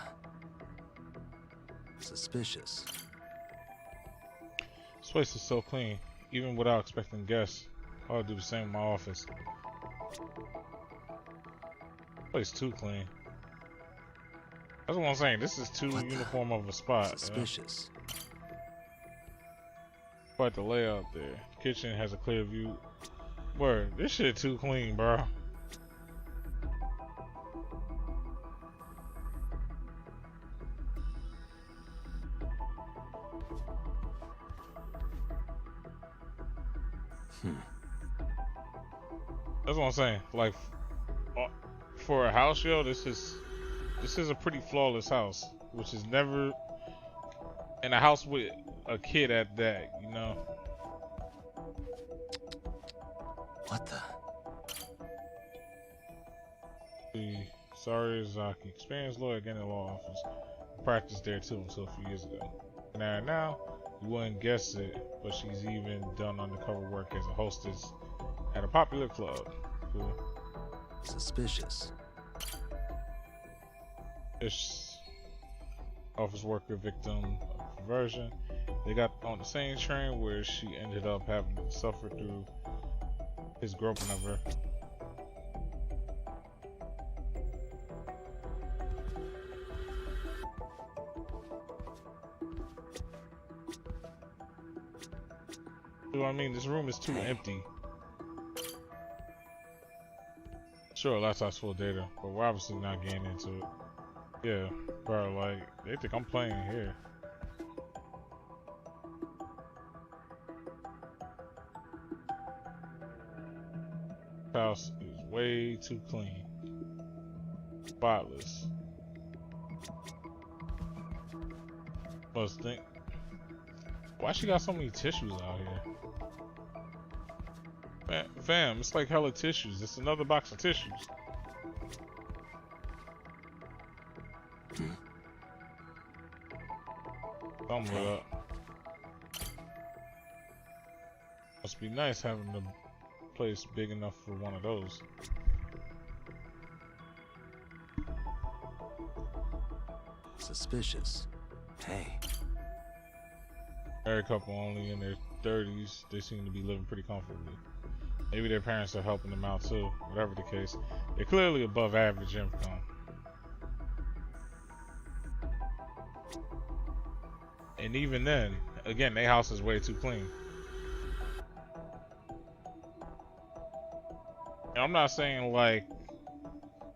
Suspicious. This place is so clean, even without expecting guests. I'll do the same in my office. Place too clean. That's what I'm saying. This is too uniform of a spot. Suspicious. Quite the layout there. Kitchen has a clear view. Word, this shit too clean, bro. That's what I'm saying. Like, for a house show, this is a pretty flawless house, which is never in a house with a kid at that, you know. What the? Sorry, Zaki. Experienced lawyer again in the law office. Practiced there too until a few years ago. Now, you wouldn't guess it, but she's even done undercover work as a hostess at a popular club. Cool. Suspicious. This office worker victim of perversion. They got on the same train where she ended up having to suffer through his groping of her. You know what I mean? This room is too empty. Sure, laptop's full of data, but we're obviously not getting into it. Yeah, bro, like, they think I'm playing here. House is way too clean. Spotless. Must think. Why she got so many tissues out here? Fam, it's like hella tissues. It's another box of tissues. Thumb lit up. Must be nice having the place big enough for one of those. Suspicious. Hey. Married couple only in their 30s. They seem to be living pretty comfortably. Maybe their parents are helping them out too. Whatever the case, they're clearly above average income. And even then, again, their house is way too clean. And I'm not saying like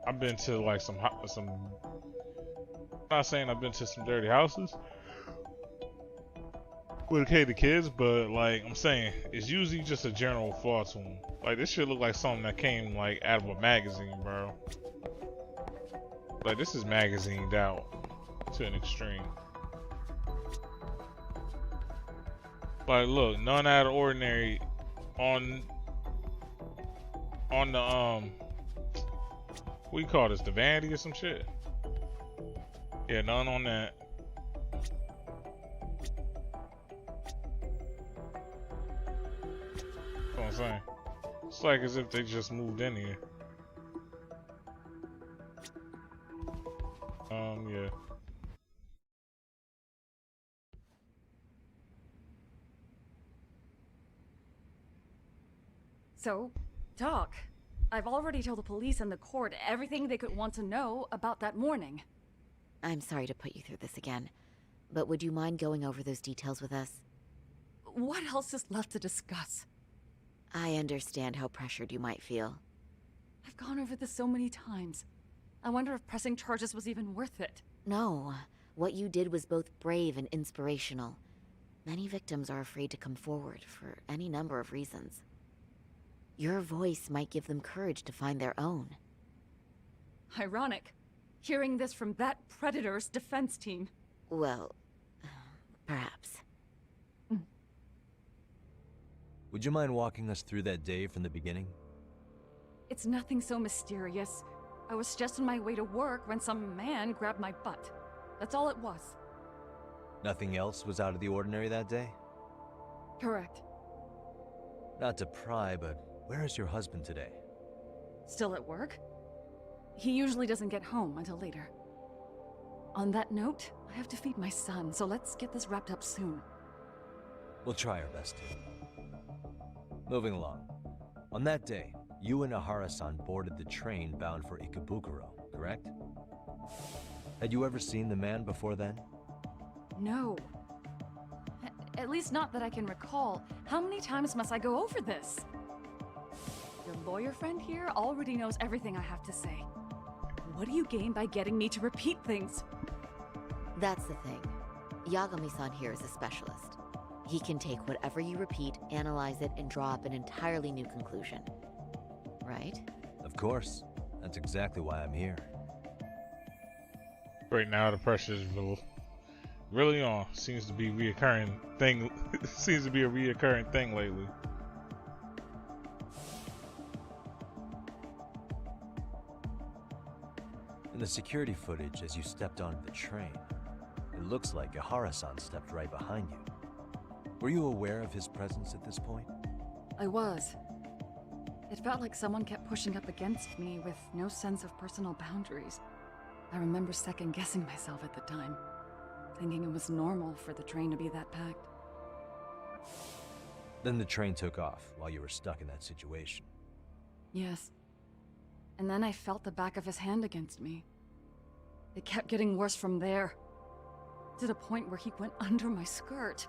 I've been to like some. I'm not saying I've been to some dirty houses with the kids, but like I'm saying, it's usually just a general flaw to them. Like this shit look like something that came like out of a magazine, bro. Like this is magazined out to an extreme. Like look, none out of ordinary on the what do you call this, the vanity or some shit? Yeah, none on that. That's what I'm saying. It's like as if they just moved in here. Yeah. So, talk. I've already told the police and the court everything they could want to know about that morning. I'm sorry to put you through this again, but would you mind going over those details with us? What else is left to discuss? I understand how pressured you might feel. I've gone over this so many times. I wonder if pressing charges was even worth it. No. What you did was both brave and inspirational. Many victims are afraid to come forward for any number of reasons. Your voice might give them courage to find their own. Ironic. Hearing this from that Predator's defense team. Well, perhaps. Would you mind walking us through that day from the beginning? It's nothing so mysterious. I was just on my way to work when some man grabbed my butt. That's all it was. Nothing else was out of the ordinary that day? Correct. Not to pry, but where is your husband today? Still at work? He usually doesn't get home until later. On that note, I have to feed my son, so let's get this wrapped up soon. We'll try our best to. Moving along. On that day, you and Ahara-san boarded the train bound for Ikebukuro, correct? Had you ever seen the man before then? No. At least not that I can recall. How many times must I go over this? Your lawyer friend here already knows everything I have to say. What do you gain by getting me to repeat things? That's the thing. Yagami-san here is a specialist. He can take whatever you repeat, analyze it, and draw up an entirely new conclusion. Right? Of course. That's exactly why I'm here. Right now, the pressure is really on. Seems to be a reoccurring thing. Seems to be a reoccurring thing lately. In the security footage, as you stepped onto the train, it looks like Ahara-san stepped right behind you. Were you aware of his presence at this point? I was. It felt like someone kept pushing up against me with no sense of personal boundaries. I remember second-guessing myself at the time, thinking it was normal for the train to be that packed. Then the train took off while you were stuck in that situation. Yes. And then I felt the back of his hand against me. It kept getting worse from there, to the point where he went under my skirt.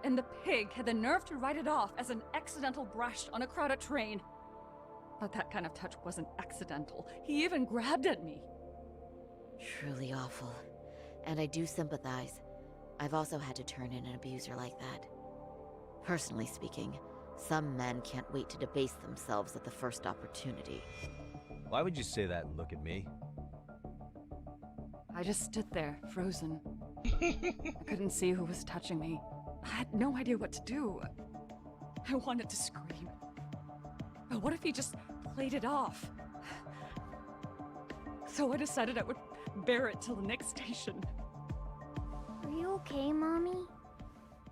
And the pig had the nerve to write it off as an accidental brush on a crowded train. But that kind of touch wasn't accidental. He even grabbed at me. Truly awful. And I do sympathize. I've also had to turn in an abuser like that. Personally speaking, some men can't wait to debase themselves at the first opportunity. Why would you say that and look at me? I just stood there, frozen. I couldn't see who was touching me. I had no idea what to do. I wanted to scream. But what if he just played it off? So I decided I would bear it till the next station. Are you okay, Mommy?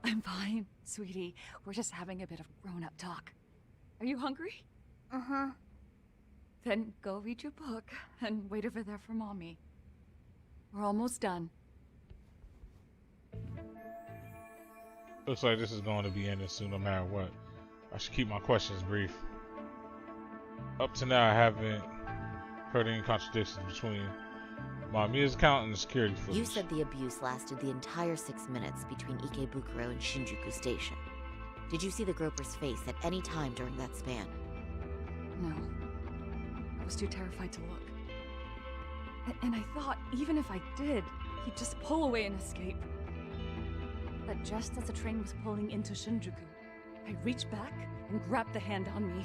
I'm fine, sweetie. We're just having a bit of grown-up talk. Are you hungry? Uh-huh. Then go read your book and wait over there for Mommy. We're almost done. Looks like this is going to be ending soon no matter what. I should keep my questions brief. Up to now, I haven't heard any contradictions between Mamiya's account and the security footage. You said the abuse lasted the entire 6 minutes between Ikebukuro and Shinjuku Station. Did you see the groper's face at any time during that span? No. I was too terrified to look. And I thought, even if I did, he'd just pull away and escape. But just as the train was pulling into Shinjuku, I reached back and grabbed the hand on me.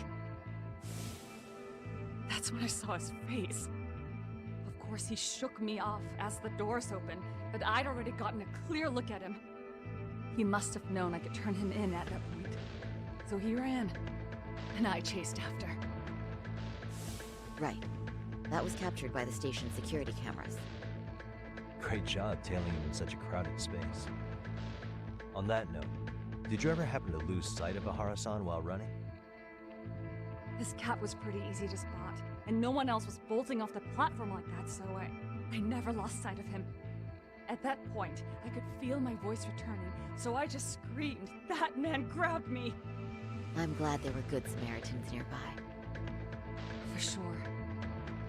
That's when I saw his face. Of course, he shook me off as the doors opened, but I'd already gotten a clear look at him. He must have known I could turn him in at that point. So he ran, and I chased after. Right. That was captured by the station's security cameras. Great job tailing him in such a crowded space. On that note, did you ever happen to lose sight of Ahara-san while running? His cat was pretty easy to spot, and no one else was bolting off the platform like that, so I never lost sight of him. At that point, I could feel my voice returning, so I just screamed, "That man grabbed me!" I'm glad there were good Samaritans nearby. For sure.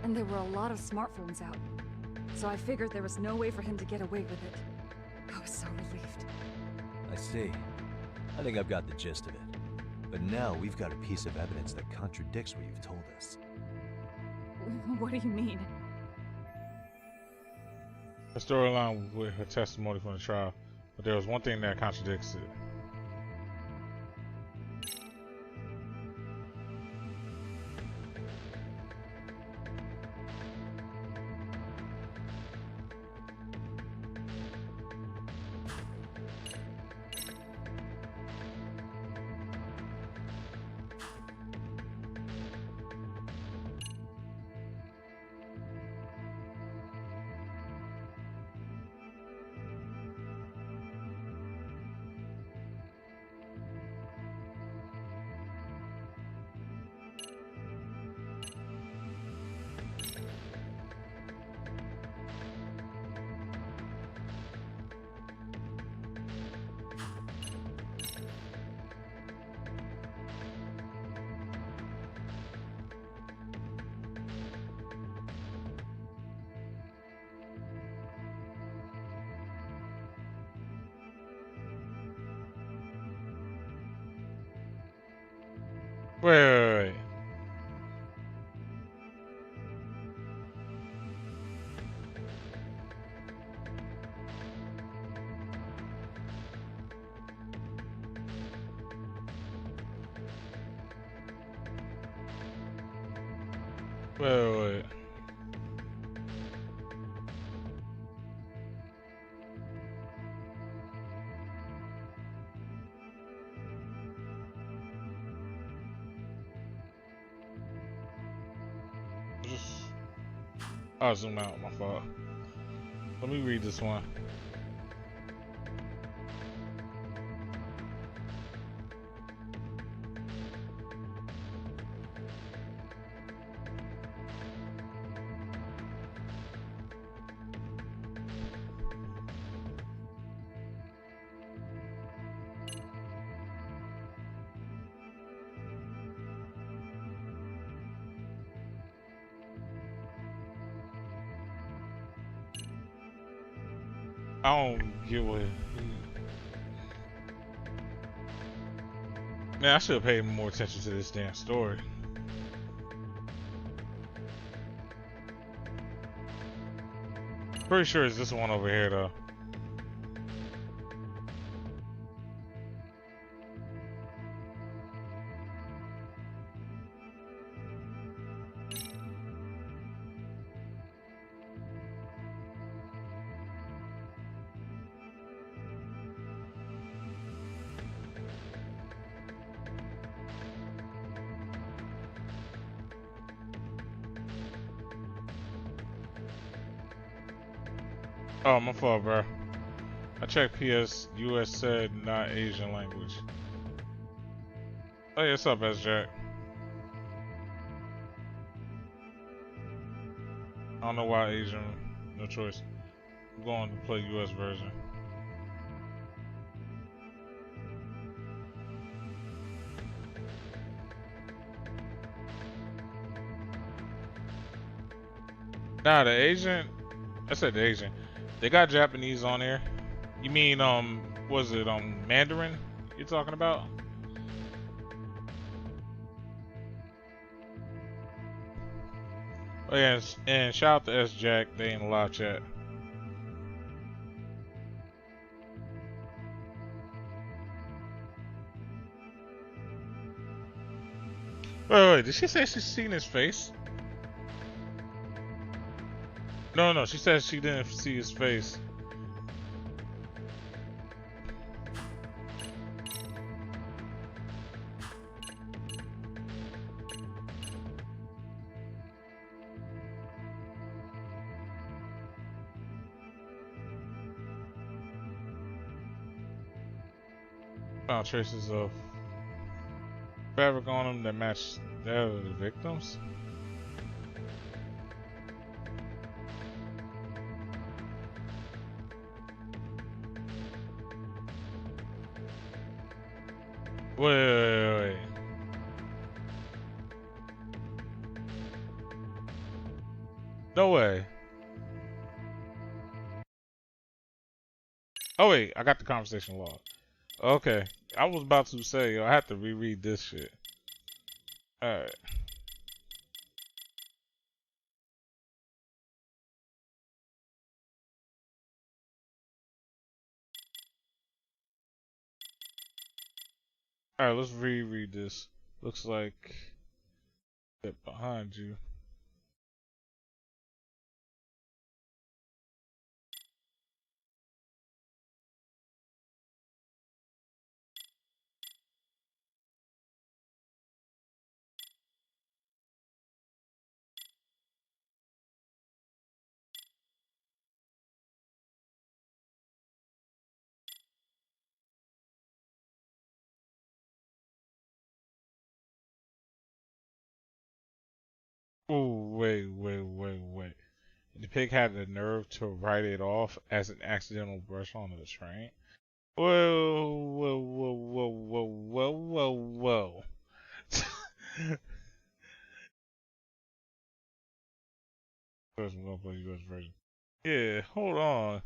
And there were a lot of smartphones out, so I figured there was no way for him to get away with it. I was so relieved. I see. I think I've got the gist of it. But now we've got a piece of evidence that contradicts what you've told us. What do you mean? The storyline with her testimony from the trial, but there was one thing that contradicts it. Wait. Wait. I'll zoom out, my fault. Let me read this one. I don't get what Man, I should have paid more attention to this damn story. Pretty sure it's this one over here though. Oh, my fault, bro. I checked PS. US said not Asian language. Oh, yeah, what's up, S-Jack? I don't know why Asian. No choice. I'm going to play US version. Nah, the Asian. I said the Asian. They got Japanese on there. You mean, was it, Mandarin you're talking about? Oh yeah, and shout out to S-Jack, they in the live chat. Wait, did she say she's seen his face? No, she said she didn't see his face. Found traces of fabric on them that match that of the victims. Wait. No way. Oh wait, I got the conversation log. Okay, I was about to say, yo, I have to reread this shit. Alright. All right, let's reread this. Looks like that behind you. Oh, wait. The pig had the nerve to write it off as an accidental brush on the train. Whoa. First, we're gonna play US version. Yeah, hold on.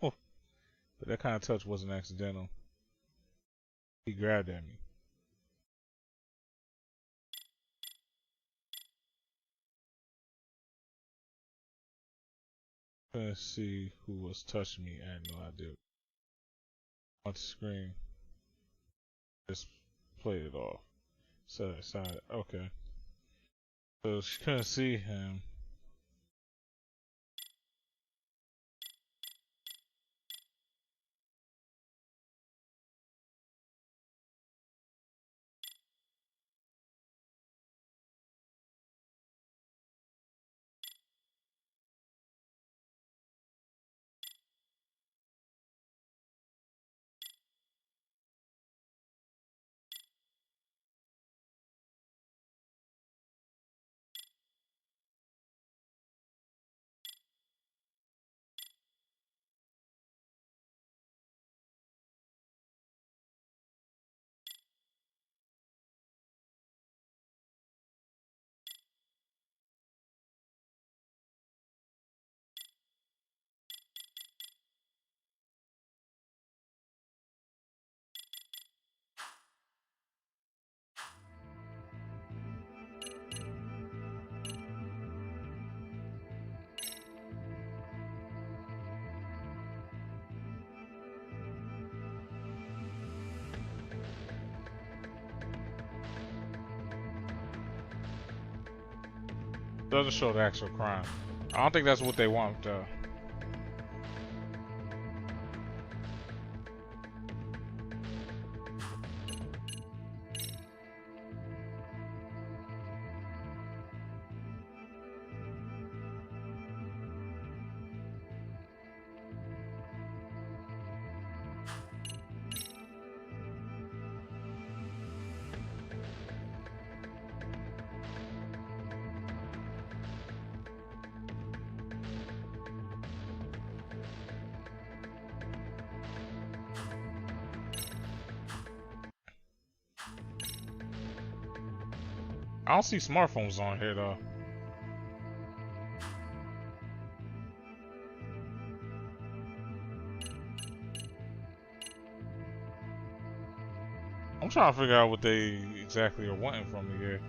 But that kind of touch wasn't accidental. He grabbed at me. Let's see who was touching me. I had no idea. On the screen, just played it off. Side. Okay. So she couldn't see him. Doesn't show the actual crime. I don't think that's what they want, though. I don't see smartphones on here, though. I'm trying to figure out what they exactly are wanting from me here.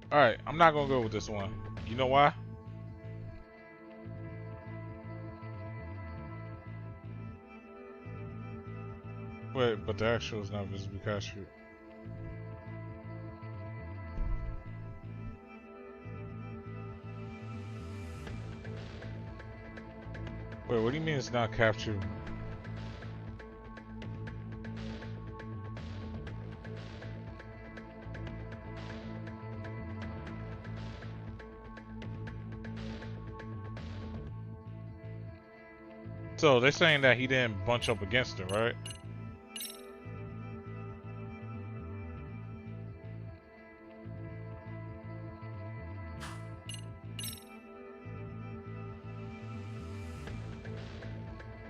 Alright, I'm not gonna go with this one. You know why? Wait, but the actual is not visibly captured. Wait, what do you mean it's not captured? So they're saying that he didn't bunch up against her, right?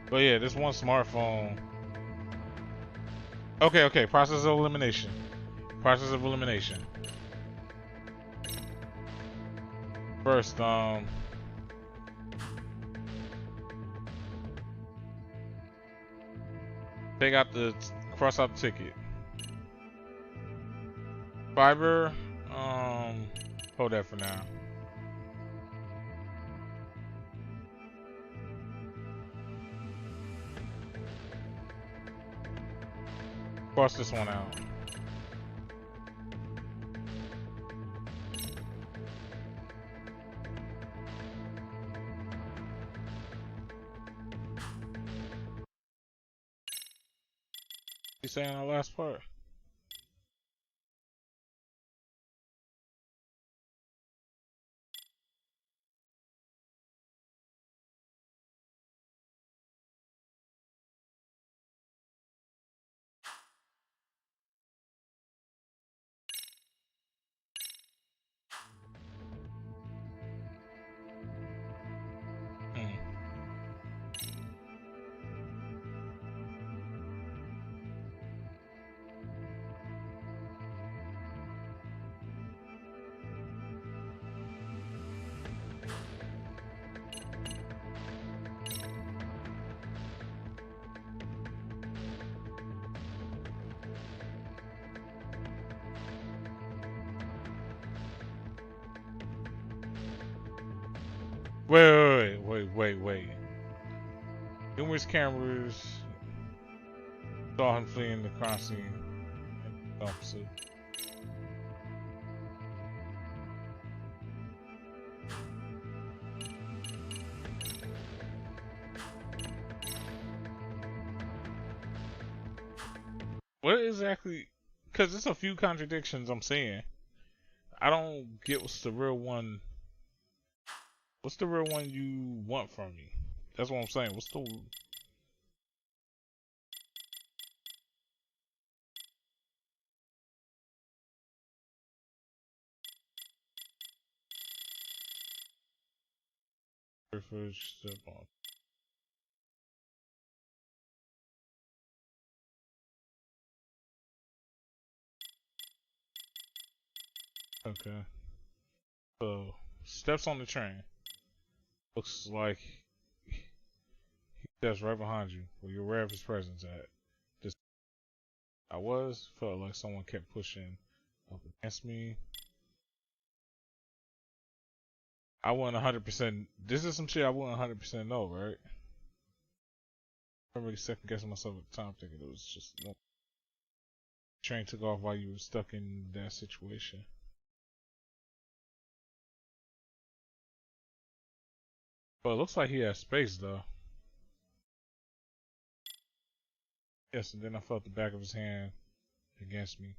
But yeah, this one smartphone. Okay, okay. Process of elimination. Process of elimination. First, take out the cross out the ticket. Fiber, hold that for now. Cross this one out. You saying our last part? Wait. Numerous cameras saw him fleeing the crime scene. Opposite. What exactly? Because there's a few contradictions I'm seeing. I don't get what's the real one. What's the real one you want from me? That's what I'm saying. What's the... First step on. Okay. So, steps on the train. Looks like he steps right behind you, where you're aware of his presence at. Just, felt like someone kept pushing up against me. I wouldn't 100%. This is some shit I wouldn't 100% know, right? I remember second guessing myself at the time, thinking it was just no. Train took off while you were stuck in that situation. But it looks like he has space though. Yes, and then I felt the back of his hand against me.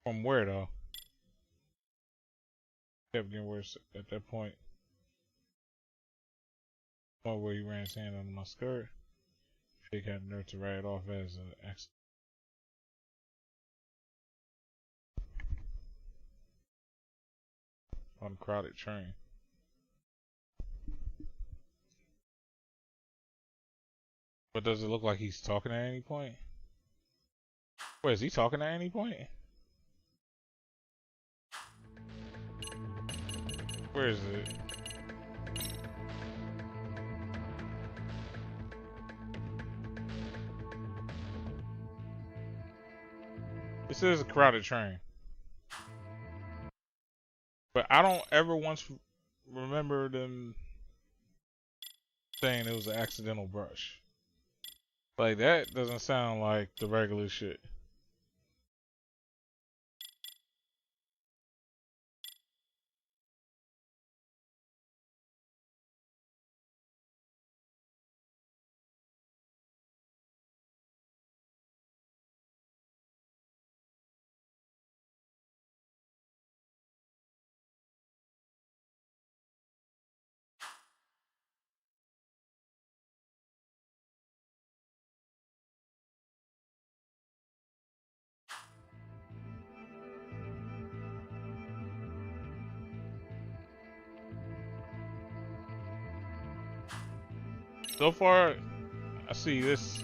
From where though? Kept getting worse at that point. Where he ran his hand under my skirt. Jake had the nerve to write it off as an accident. On a crowded train. But does it look like he's talking at any point? Wait, is he talking at any point? Where is it? This is a crowded train. But I don't ever once remember them saying it was an accidental brush. Like, that doesn't sound like the regular shit. So far, I see this.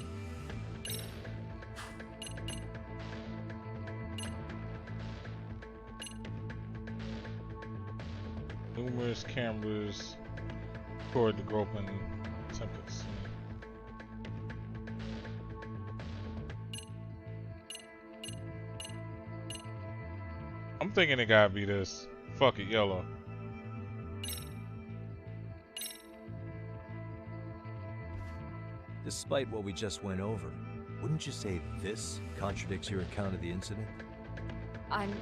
Numerous cameras record the groping attempts. I'm thinking it gotta be this. Fuck it, yellow. Despite what we just went over, wouldn't you say this contradicts your account of the incident? I'm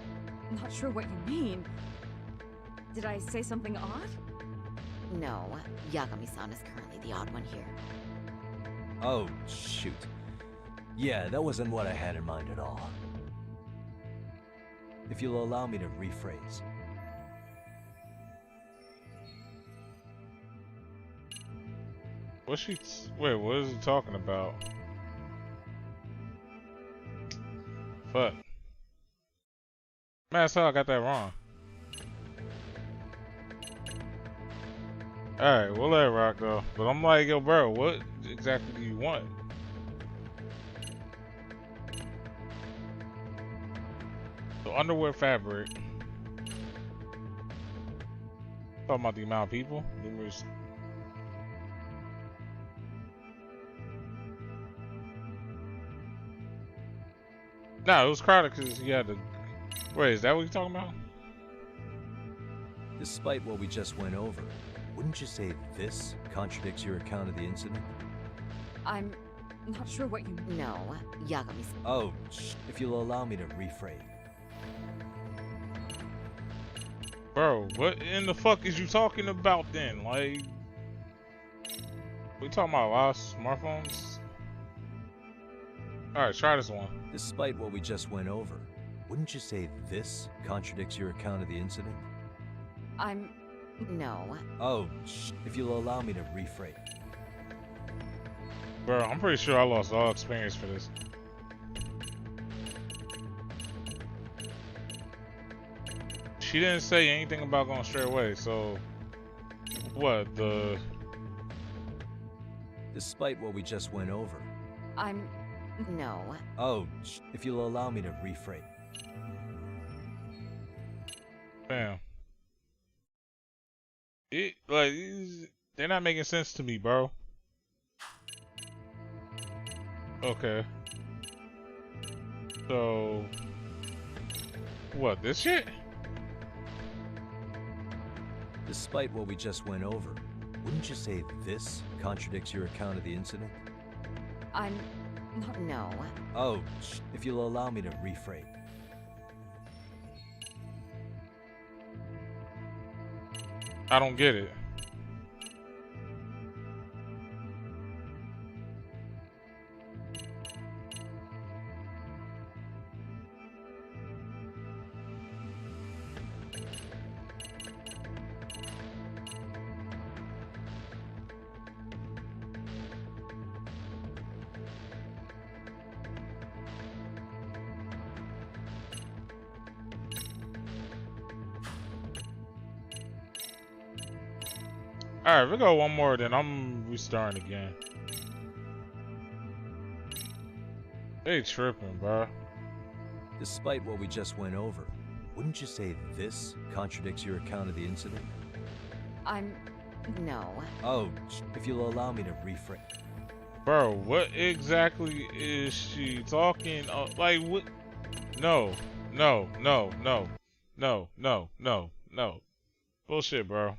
not sure what you mean. Did I say something odd? No, Yagami-san is currently the odd one here. Oh, shoot. Yeah, that wasn't what I had in mind at all. If you'll allow me to rephrase. What's she? Wait, what is he talking about? Fuck. Man, that's how I got that wrong. Alright, we'll let it rock though. But I'm like, yo, bro, what exactly do you want? So, underwear fabric. Talking about the amount of people. Numerous. No, it was crowded because he had to. Wait, is that what you're talking about? Despite what we just went over, wouldn't you say this contradicts your account of the incident? I'm not sure what you mean. No, Yagami-san. Oh, if you'll allow me to rephrase. Bro, what in the fuck is you talking about then? Like, we talking about a lot of smartphones? Alright, try this one. Despite what we just went over, wouldn't you say this contradicts your account of the incident? I'm... No. Oh, if you'll allow me to rephrase. Bro, I'm pretty sure I lost all experience for this. She didn't say anything about going straight away, so... What, the... Despite what we just went over. I'm... No. Oh, if you'll allow me to rephrase. Damn. Like, they're not making sense to me, bro. Okay. So... What, this shit? Despite what we just went over, wouldn't you say this contradicts your account of the incident? I'm... No. Oh, if you'll allow me to rephrase. I don't get it. Alright, we go one more, then I'm restarting again. They tripping, bro. Despite what we just went over, wouldn't you say this contradicts your account of the incident? I'm... No. Oh, if you'll allow me to rephrase. Bro, what exactly is she talking? Like, what? No, no, no, no, no, no, no, no. Bullshit, bro.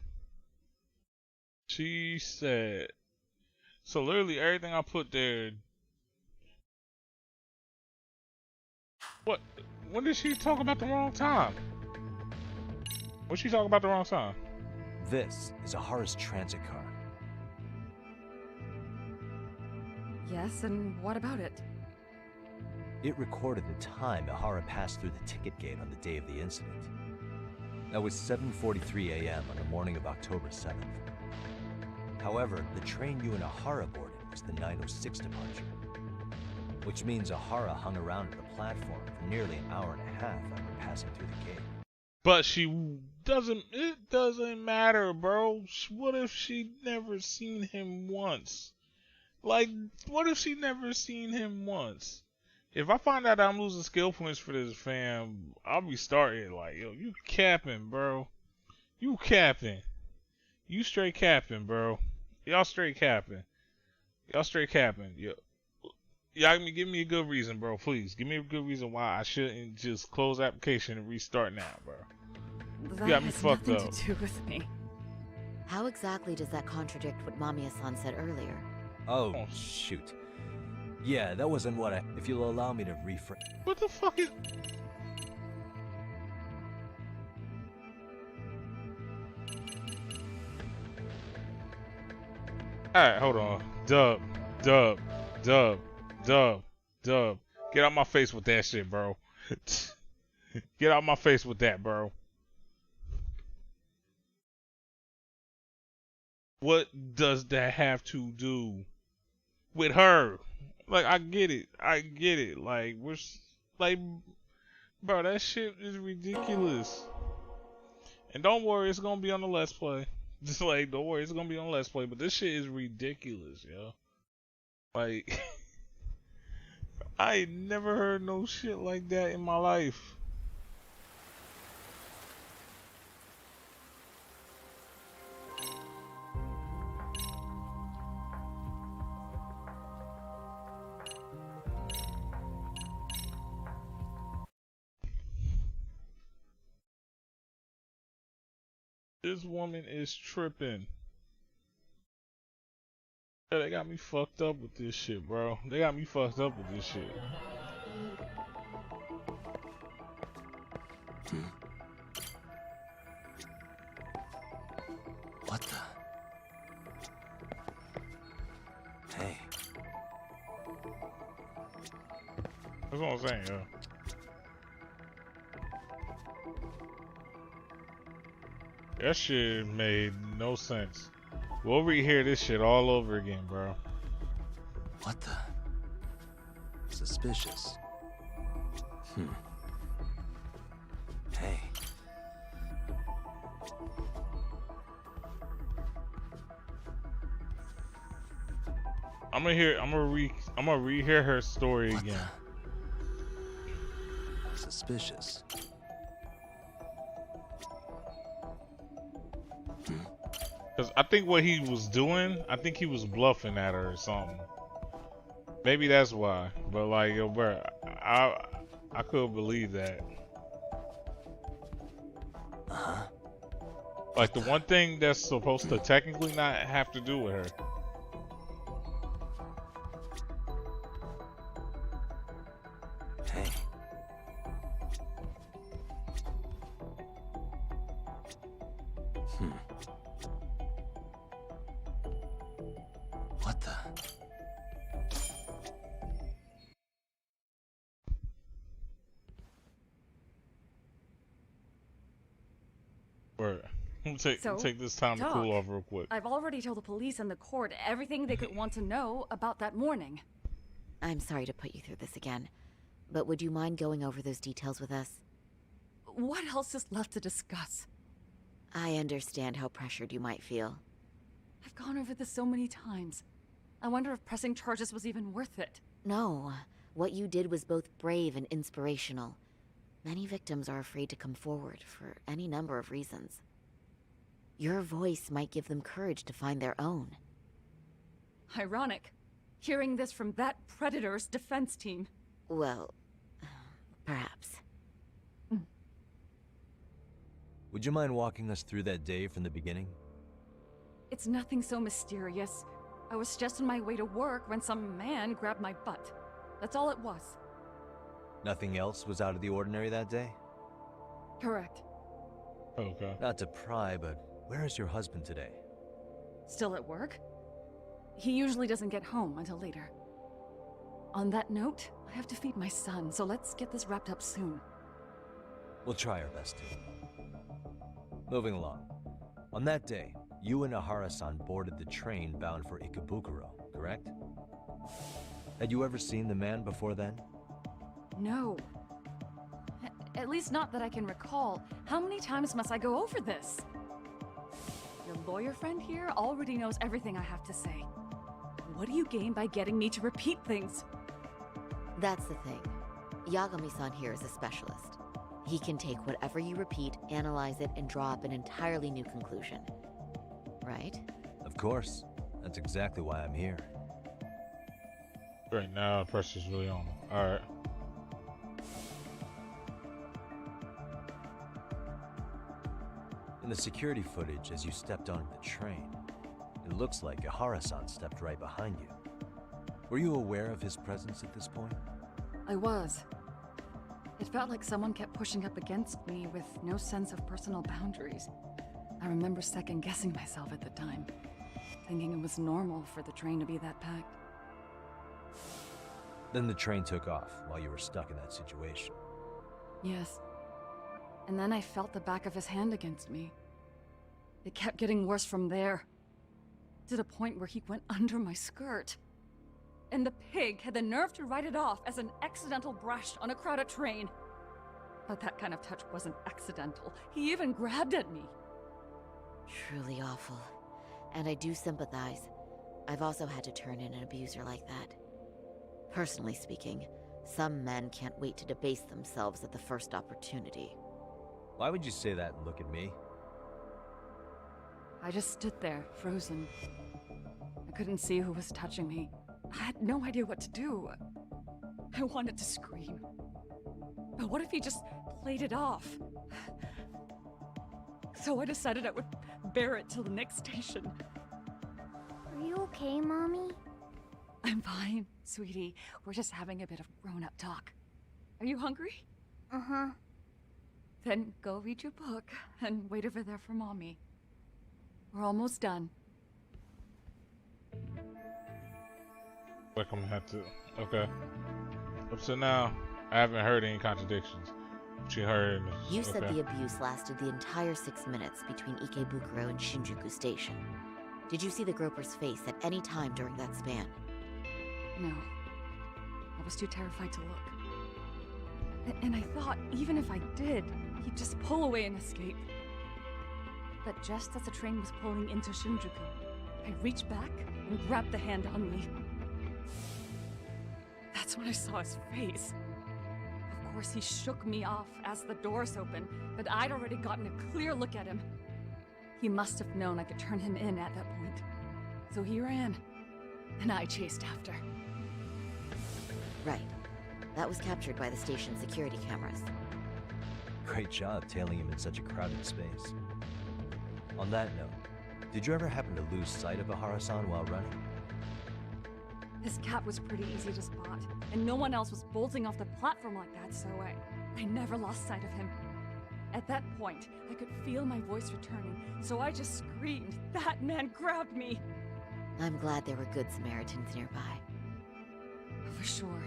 She said. So literally everything I put there. What? When did she talk about the wrong time? When she talk about the wrong time? This is Ahara's transit car. Yes, and what about it? It recorded the time Ahara passed through the ticket gate on the day of the incident. That was 7:43 a.m. on the morning of October 7th. However, the train you and Ahara boarded was the 9:06 departure, which means Ahara hung around at the platform for nearly an hour and a half after passing through the gate. But she doesn't. It doesn't matter, bro. What if she never seen him once? Like, what if she never seen him once? If I find out I'm losing skill points for this, fam, I'll be starting like, yo, you capping, bro. You capping. You straight capping, bro. Y'all straight capping. Y'all straight capping. Y'all give me a good reason, bro. Please, give me a good reason why I shouldn't just close the application and restart now, bro. That You got me has fucked nothing up. to do with me. How exactly does that contradict what Mamiya-san said earlier? Oh, shoot. Yeah, that wasn't what I... If you'll allow me to rephrase... What the fuck is... Alright, hold on. Dub. Get out my face with that shit, bro. Get out my face with that, bro. What does that have to do with her? Like, I get it. Like, like, bro, that shit is ridiculous. And don't worry, it's gonna be on the Let's Play. Just like, don't worry, it's gonna be on Let's Play. But this shit is ridiculous, yo. Like, I ain't never heard no shit like that in my life. This woman is tripping. Yeah, they got me fucked up with this shit, bro. They got me fucked up with this shit. What the... Hey. That's what I'm saying, yo. That shit made no sense. We'll rehear this shit all over again, bro. What the... Suspicious. Hey. I'm gonna rehear her story again. Suspicious. Cause I think what he was doing, I think he was bluffing at her or something. Maybe that's why. But like, yo, bro, I couldn't believe that. Like the one thing that's supposed to technically not have to do with her. Hey. What the... Word. Take this time to cool off real quick. I've already told the police and the court everything they could want to know about that morning. I'm sorry to put you through this again, but would you mind going over those details with us? What else is left to discuss? I understand how pressured you might feel. I've gone over this so many times. I wonder if pressing charges was even worth it. No, what you did was both brave and inspirational. Many victims are afraid to come forward for any number of reasons. Your voice might give them courage to find their own. Ironic, hearing this from that Predator's defense team. Well, Perhaps. Would you mind walking us through that day from the beginning? It's nothing so mysterious. I was just on my way to work when some man grabbed my butt. That's all it was. Nothing else was out of the ordinary that day? Correct. Okay. Not to pry, but where is your husband today? Still at work? He usually doesn't get home until later. On that note, I have to feed my son, so let's get this wrapped up soon. We'll try our best to. Moving along. On that day, you and Ahara-san boarded the train bound for Ikebukuro, correct? Had you ever seen the man before then? No. At least not that I can recall. How many times must I go over this? Your lawyer friend here already knows everything I have to say. What do you gain by getting me to repeat things? That's the thing. Yagami-san here is a specialist. He can take whatever you repeat, analyze it, and draw up an entirely new conclusion. Right? Of course. That's exactly why I'm here. Right now, the pressure's really on. Alright. In the security footage as you stepped onto the train, it looks like Ahara-san stepped right behind you. Were you aware of his presence at this point? I was. It felt like someone kept pushing up against me with no sense of personal boundaries. I remember second-guessing myself at the time, thinking it was normal for the train to be that packed. Then the train took off while you were stuck in that situation. Yes. And then I felt the back of his hand against me. It kept getting worse from there, to the point where he went under my skirt. And the pig had the nerve to write it off as an accidental brush on a crowded train. But that kind of touch wasn't accidental. He even grabbed at me. Truly awful. And I do sympathize. I've also had to turn in an abuser like that. Personally speaking, some men can't wait to debase themselves at the first opportunity. Why would you say that and look at me? I just stood there, frozen. I couldn't see who was touching me. I had no idea what to do. I wanted to scream. But what if he just played it off? So I decided I would bear it till the next station. Are you okay, Mommy? I'm fine, sweetie. We're just having a bit of grown-up talk. Are you hungry? Uh-huh. Then go read your book and wait over there for Mommy. We're almost done. Like I'm gonna have to. Okay. Up to now, I haven't heard any contradictions. She heard. You said the abuse lasted the entire 6 minutes between Ikebukuro and Shinjuku Station. Did you see the groper's face at any time during that span? No. I was too terrified to look. And I thought, even if I did, he'd just pull away and escape. But just as the train was pulling into Shinjuku, I reached back and grabbed the hand on me. That's when I saw his face. Of course, he shook me off as the doors opened, but I'd already gotten a clear look at him. He must have known I could turn him in at that point. So he ran, and I chased after. Right. That was captured by the station's security cameras. Great job tailing him in such a crowded space. On that note, did you ever happen to lose sight of Ahara-san while running? His cap was pretty easy to spot, and no one else was bolting off the platform like that, so I never lost sight of him. At that point, I could feel my voice returning, so I just screamed, "That man grabbed me!" I'm glad there were good Samaritans nearby. For sure.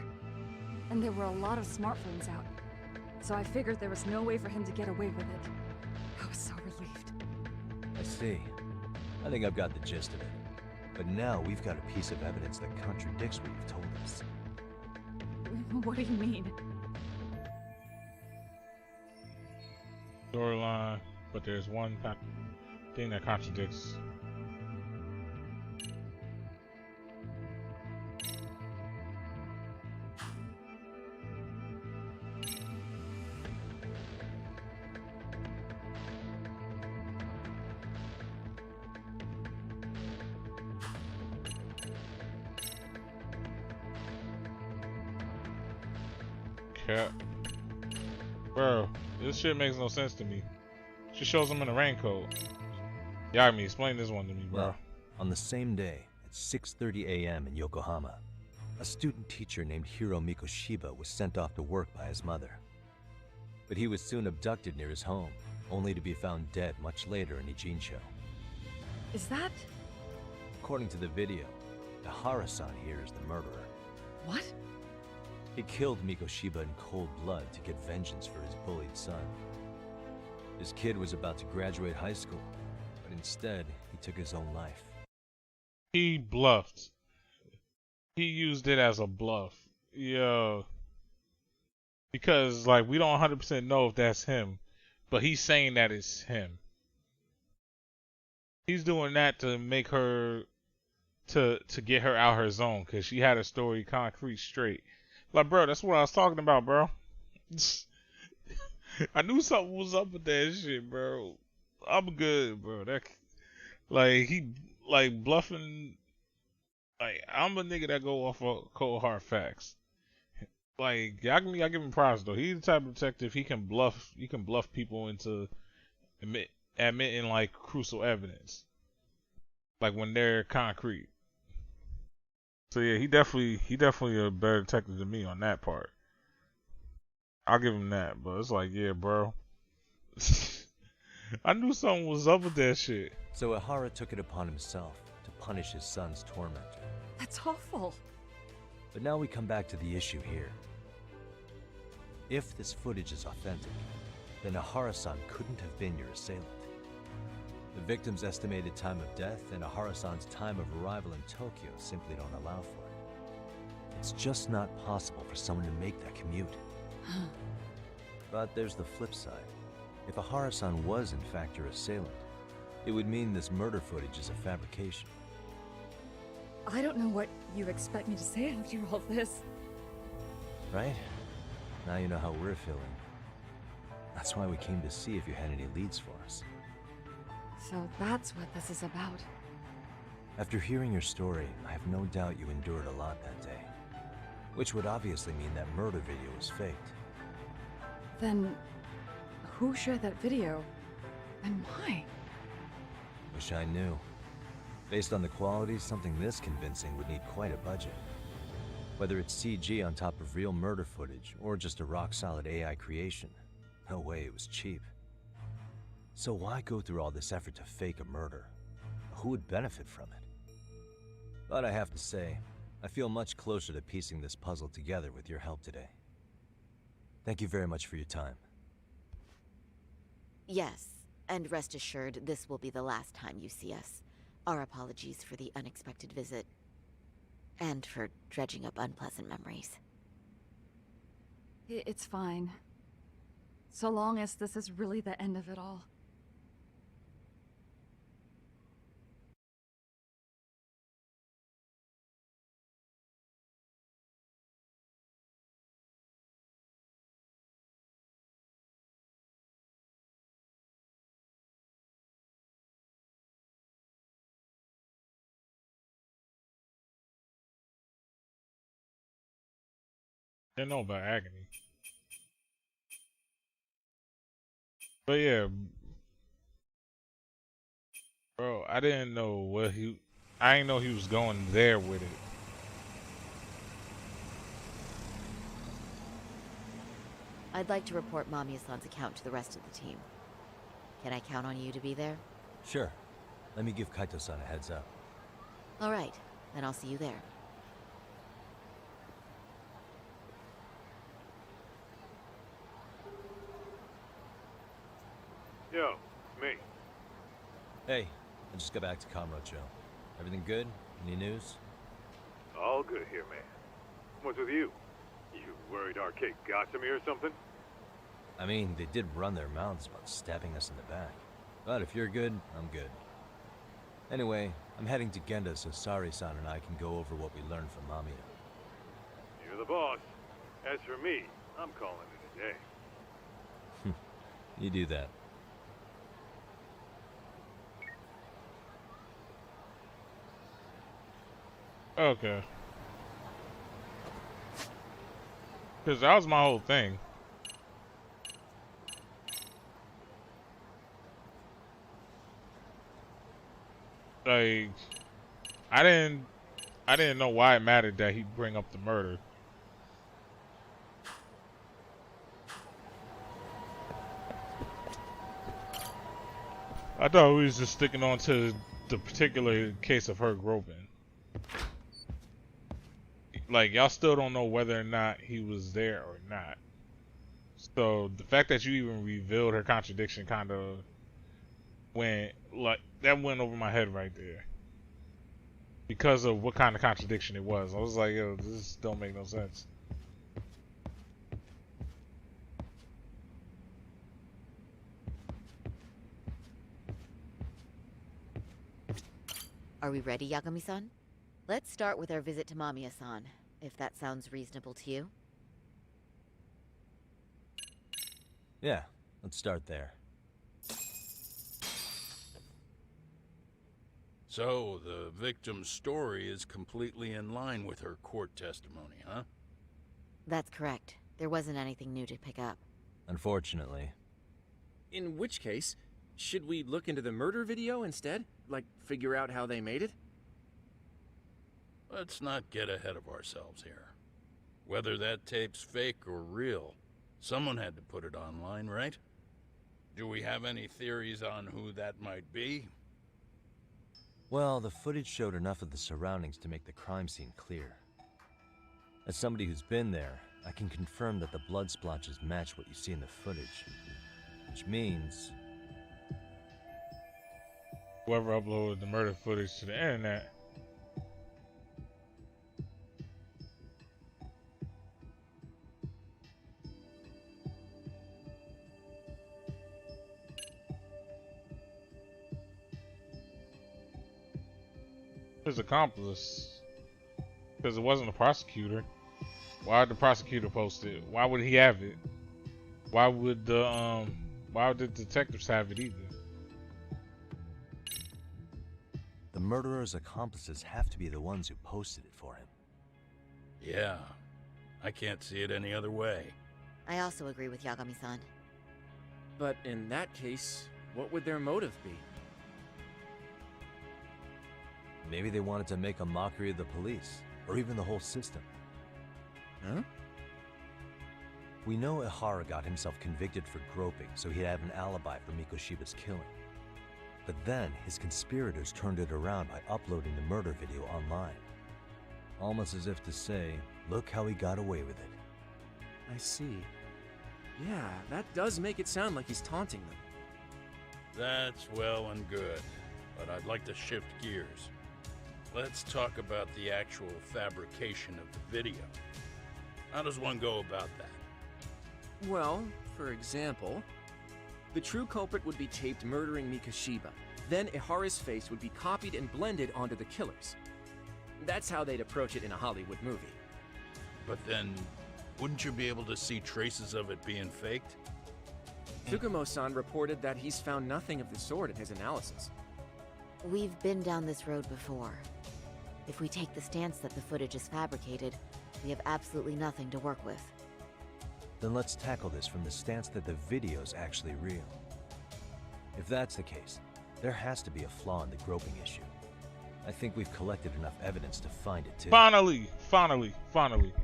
And there were a lot of smartphones out, so I figured there was no way for him to get away with it. I was so relieved. I see. I think I've got the gist of it. But now we've got a piece of evidence that contradicts what you've told us. What do you mean? Storyline, but there's one thing that contradicts. Cap. Bro, this shit makes no sense to me. She shows him in a raincoat. Yagami, explain this one to me, bro. Well, on the same day, at 6:30 a.m. in Yokohama, a student teacher named Hiro Mikoshiba was sent off to work by his mother. But he was soon abducted near his home, only to be found dead much later in Ijincho. Is that... According to the video, the Hara-san here is the murderer. What? He killed Mikoshiba in cold blood to get vengeance for his bullied son. His kid was about to graduate high school, but instead, he took his own life. He bluffed. He used it as a bluff. Yo. Because, like, we don't 100% know if that's him, but he's saying that it's him. He's doing that to make her, to get her out her zone, because she had a story concrete straight. Like, bro, that's what I was talking about, bro. I knew something was up with that shit, bro. I'm good, bro. That, like, he, like, bluffing. Like, I'm a nigga that go off of cold hard facts. Like, I give him props though. He's the type of detective he can bluff. You can bluff people into admitting like crucial evidence, like when they're concrete. So yeah, he definitely a better detective than me on that part. I'll give him that. But it's like, yeah, bro. I knew something was up with that shit. So Ihara took it upon himself to punish his son's tormentor. That's awful. But now we come back to the issue here. If this footage is authentic, then Ihara-san couldn't have been your assailant. The victim's estimated time of death and Ihara-san's time of arrival in Tokyo simply don't allow for it. It's just not possible for someone to make that commute. But there's the flip side. If Ihara-san was in fact your assailant, it would mean this murder footage is a fabrication. I don't know what you expect me to say after all this. Right? Now you know how we're feeling. That's why we came to see if you had any leads for us. So that's what this is about. After hearing your story, I have no doubt you endured a lot that day. Which would obviously mean that murder video was faked. Then, who shared that video? And why? Wish I knew. Based on the quality, something this convincing would need quite a budget. Whether it's CG on top of real murder footage, or just a rock-solid AI creation, no way it was cheap. So why go through all this effort to fake a murder? Who would benefit from it? But I have to say, I feel much closer to piecing this puzzle together with your help today. Thank you very much for your time. Yes, and rest assured, this will be the last time you see us. Our apologies for the unexpected visit. And for dredging up unpleasant memories. It's fine. So long as this is really the end of it all. Didn't know about agony. But yeah, bro, I didn't know what I didn't know he was going there with it. I'd like to report Mamiya-san's account to the rest of the team. Can I count on you to be there? Sure. Let me give Kaito-san a heads up. All right, then I'll see you there. Yo, me. Hey, I just got back to Kamurocho. Everything good? Any news? All good here, man. What's with you? You worried Arcade got to me or something? I mean, they did run their mouths about stabbing us in the back. But if you're good, I'm good. Anyway, I'm heading to Genda so Sari-san and I can go over what we learned from Mamiya. You're the boss. As for me, I'm calling it a day. You do that. Okay. Because that was my whole thing. Like, I didn't know why it mattered that he bring up the murder. I thought we was just sticking on to the particular case of her groping. Like, y'all still don't know whether or not he was there or not. So the fact that you even revealed her contradiction kind of went, like, that went over my head right there. Because of what kind of contradiction it was. I was like, yo, this don't make no sense. Are we ready, Yagami-san? Let's start with our visit to Mamiya-san, if that sounds reasonable to you. Yeah, let's start there. So, the victim's story is completely in line with her court testimony, huh? That's correct. There wasn't anything new to pick up. Unfortunately. In which case, should we look into the murder video instead? Like, figure out how they made it? Let's not get ahead of ourselves here. Whether that tape's fake or real, someone had to put it online, right? Do we have any theories on who that might be? Well, the footage showed enough of the surroundings to make the crime scene clear. As somebody who's been there, I can confirm that the blood splotches match what you see in the footage. Which means... whoever uploaded the murder footage to the internet his accomplice, because it wasn't a prosecutor. Why did the prosecutor post it? Why would he have it? Why would the detectives have it either? the murderer's accomplices have to be the ones who posted it for him. Yeah, I can't see it any other way. I also agree with Yagami-san. But in that case, what would their motive be? Maybe they wanted to make a mockery of the police, or even the whole system. Huh? We know Ihara got himself convicted for groping, so he'd have an alibi for Mikoshiba's killing. But then, his conspirators turned it around by uploading the murder video online. Almost as if to say, look how he got away with it. I see. Yeah, that does make it sound like he's taunting them. That's well and good, but I'd like to shift gears. Let's talk about the actual fabrication of the video. How does one go about that? Well, for example, the true culprit would be taped murdering Mikoshiba. Then Ihara's face would be copied and blended onto the killers. That's how they'd approach it in a Hollywood movie. But then, wouldn't you be able to see traces of it being faked? Tsukumo-san reported that he's found nothing of the sort in his analysis. We've been down this road before. If we take the stance that the footage is fabricated, we have absolutely nothing to work with. Then let's tackle this from the stance that the video's actually real. If that's the case, there has to be a flaw in the groping issue. I think we've collected enough evidence to find it too. Finally!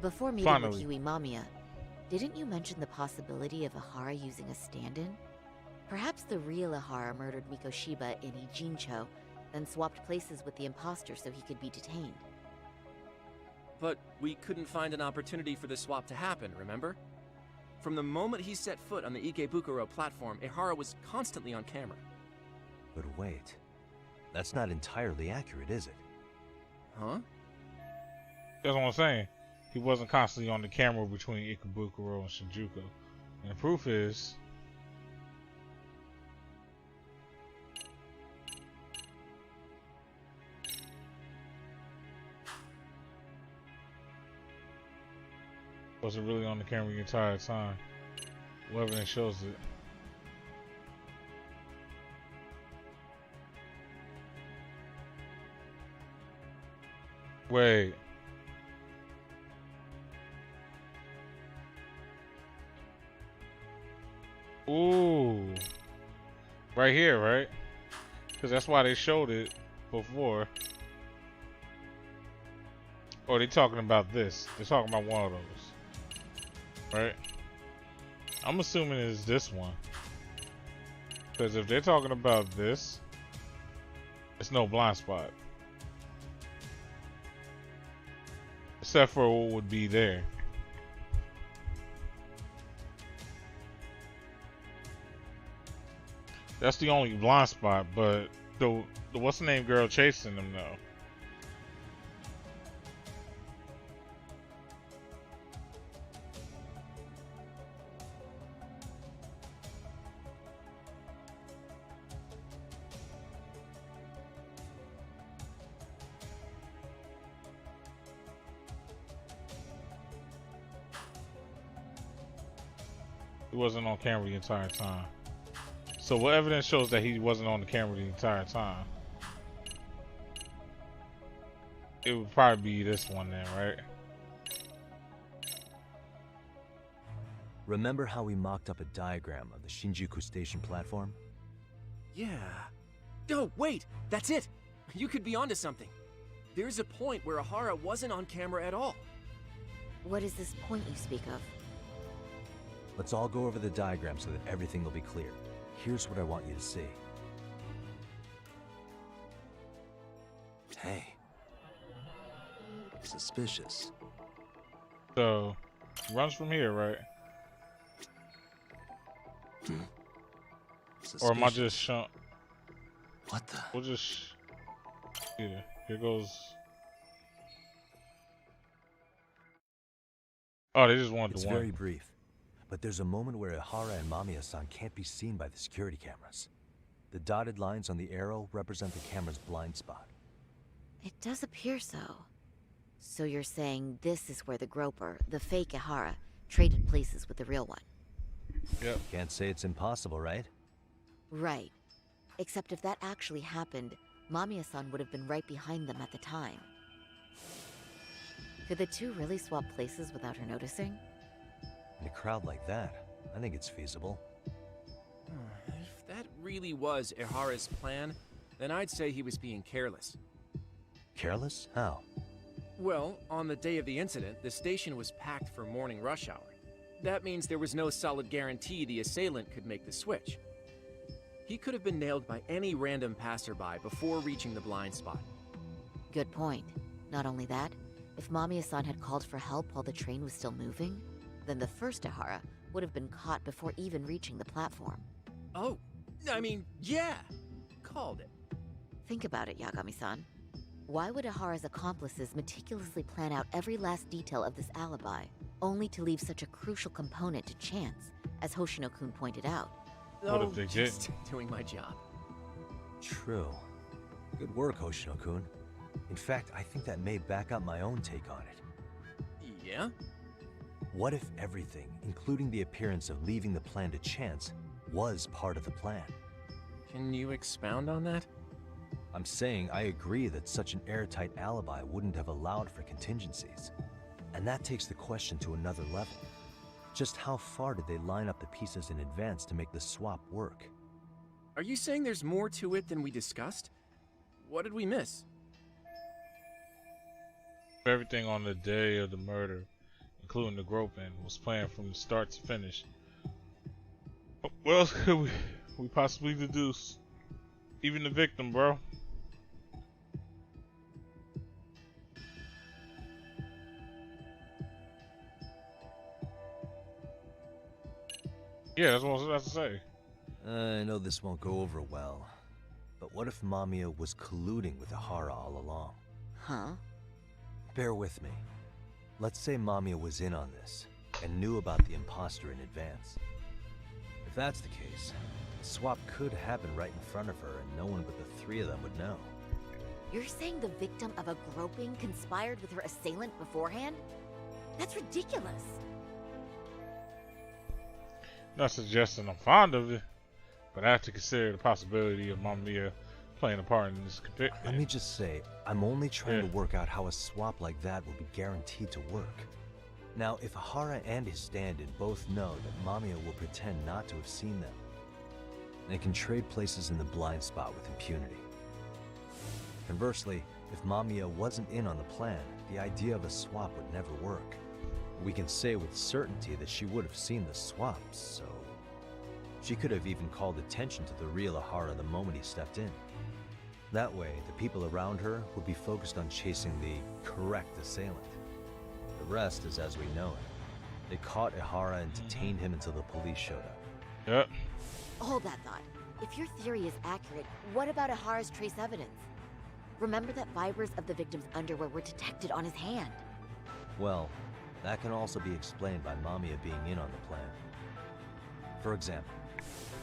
Before meeting with Yui Mamiya, didn't you mention the possibility of Ihara using a stand-in? Perhaps the real Ihara murdered Mikoshiba in Ijincho, then swapped places with the imposter so he could be detained. But we couldn't find an opportunity for the swap to happen, remember? From the moment he set foot on the Ikebukuro platform, Ihara was constantly on camera. But wait, that's not entirely accurate, is it? Huh? That's what I'm saying. He wasn't constantly on the camera between Ikebukuro and Shinjuku. And the proof is... wasn't really on the camera the entire time. Well, evidence shows it. Wait. Ooh. Right here, right? Because that's why they showed it before. Or are they talking about this? They're talking about one of those. Right? I'm assuming it's this one. Because if they're talking about this, it's no blind spot. Except for what would be there. That's the only blind spot, but the what's the name girl chasing them though? He wasn't on camera the entire time. So what evidence shows that he wasn't on the camera the entire time? It would probably be this one then, right? Remember how we mocked up a diagram of the Shinjuku station platform? Yeah. Oh, wait! That's it! You could be onto something. There's a point where Ahara wasn't on camera at all. What is this point you speak of? Let's all go over the diagram so that everything will be clear. Here's what I want you to see. Hey. Suspicious. So, runs from here, right? Or am I just showing? What the? We'll just... Yeah, here goes... Oh, they just wanted It's to warn. very brief, but there's a moment where Ihara and Mamiya-san can't be seen by the security cameras. The dotted lines on the arrow represent the camera's blind spot. It does appear so. So you're saying this is where the groper, the fake Ihara, traded places with the real one? Yep. Can't say it's impossible, right? Right. Except if that actually happened, Mamiya-san would have been right behind them at the time. Could the two really swap places without her noticing? In a crowd like that, I think it's feasible. If that really was Ihara's plan, then I'd say he was being careless. Careless? How? Well, on the day of the incident, the station was packed for morning rush hour. That means there was no solid guarantee the assailant could make the switch. He could have been nailed by any random passerby before reaching the blind spot. Good point. Not only that, if Mamiya-san had called for help while the train was still moving, then the first Ihara would have been caught before even reaching the platform. Oh, I mean, yeah! Called it. Think about it, Yagami-san. Why would Ihara's accomplices meticulously plan out every last detail of this alibi, only to leave such a crucial component to chance, as Hoshino-kun pointed out? What if they just doing my job. True. Good work, Hoshino-kun. In fact, I think that may back up my own take on it. Yeah? What if everything, including the appearance of leaving the plan to chance, was part of the plan? Can you expound on that? I'm saying I agree that such an airtight alibi wouldn't have allowed for contingencies. And that takes the question to another level. Just how far did they line up the pieces in advance to make the swap work? Are you saying there's more to it than we discussed? What did we miss? Everything on the day of the murder, including the groping, was planned from start to finish. What else could we possibly deduce? Even the victim, bro. Yeah, that's what I was about to say. I know this won't go over well, but what if Mamiya was colluding with Ihara all along? Huh? Bear with me. Let's say Mamiya was in on this, and knew about the imposter in advance. If that's the case, the swap could happen right in front of her, and no one but the three of them would know. You're saying the victim of a groping conspired with her assailant beforehand? That's ridiculous. Not suggesting I'm fond of it, but I have to consider the possibility of Mamiya playing a part in this conviction. Let me just say, I'm only trying to work out how a swap like that would be guaranteed to work. Now, if Ihara and his stand-in both know that Mamiya will pretend not to have seen them, they can trade places in the blind spot with impunity. Conversely, if Mamiya wasn't in on the plan, the idea of a swap would never work. We can say with certainty that she would have seen the swap, so... She could have even called attention to the real Ahara the moment he stepped in. That way, the people around her would be focused on chasing the correct assailant. The rest is as we know it. They caught Ahara and detained him until the police showed up. Yep. Hold that thought. If your theory is accurate, what about Ahara's trace evidence? Remember that fibers of the victim's underwear were detected on his hand. Well, that can also be explained by Mamiya being in on the plan. For example,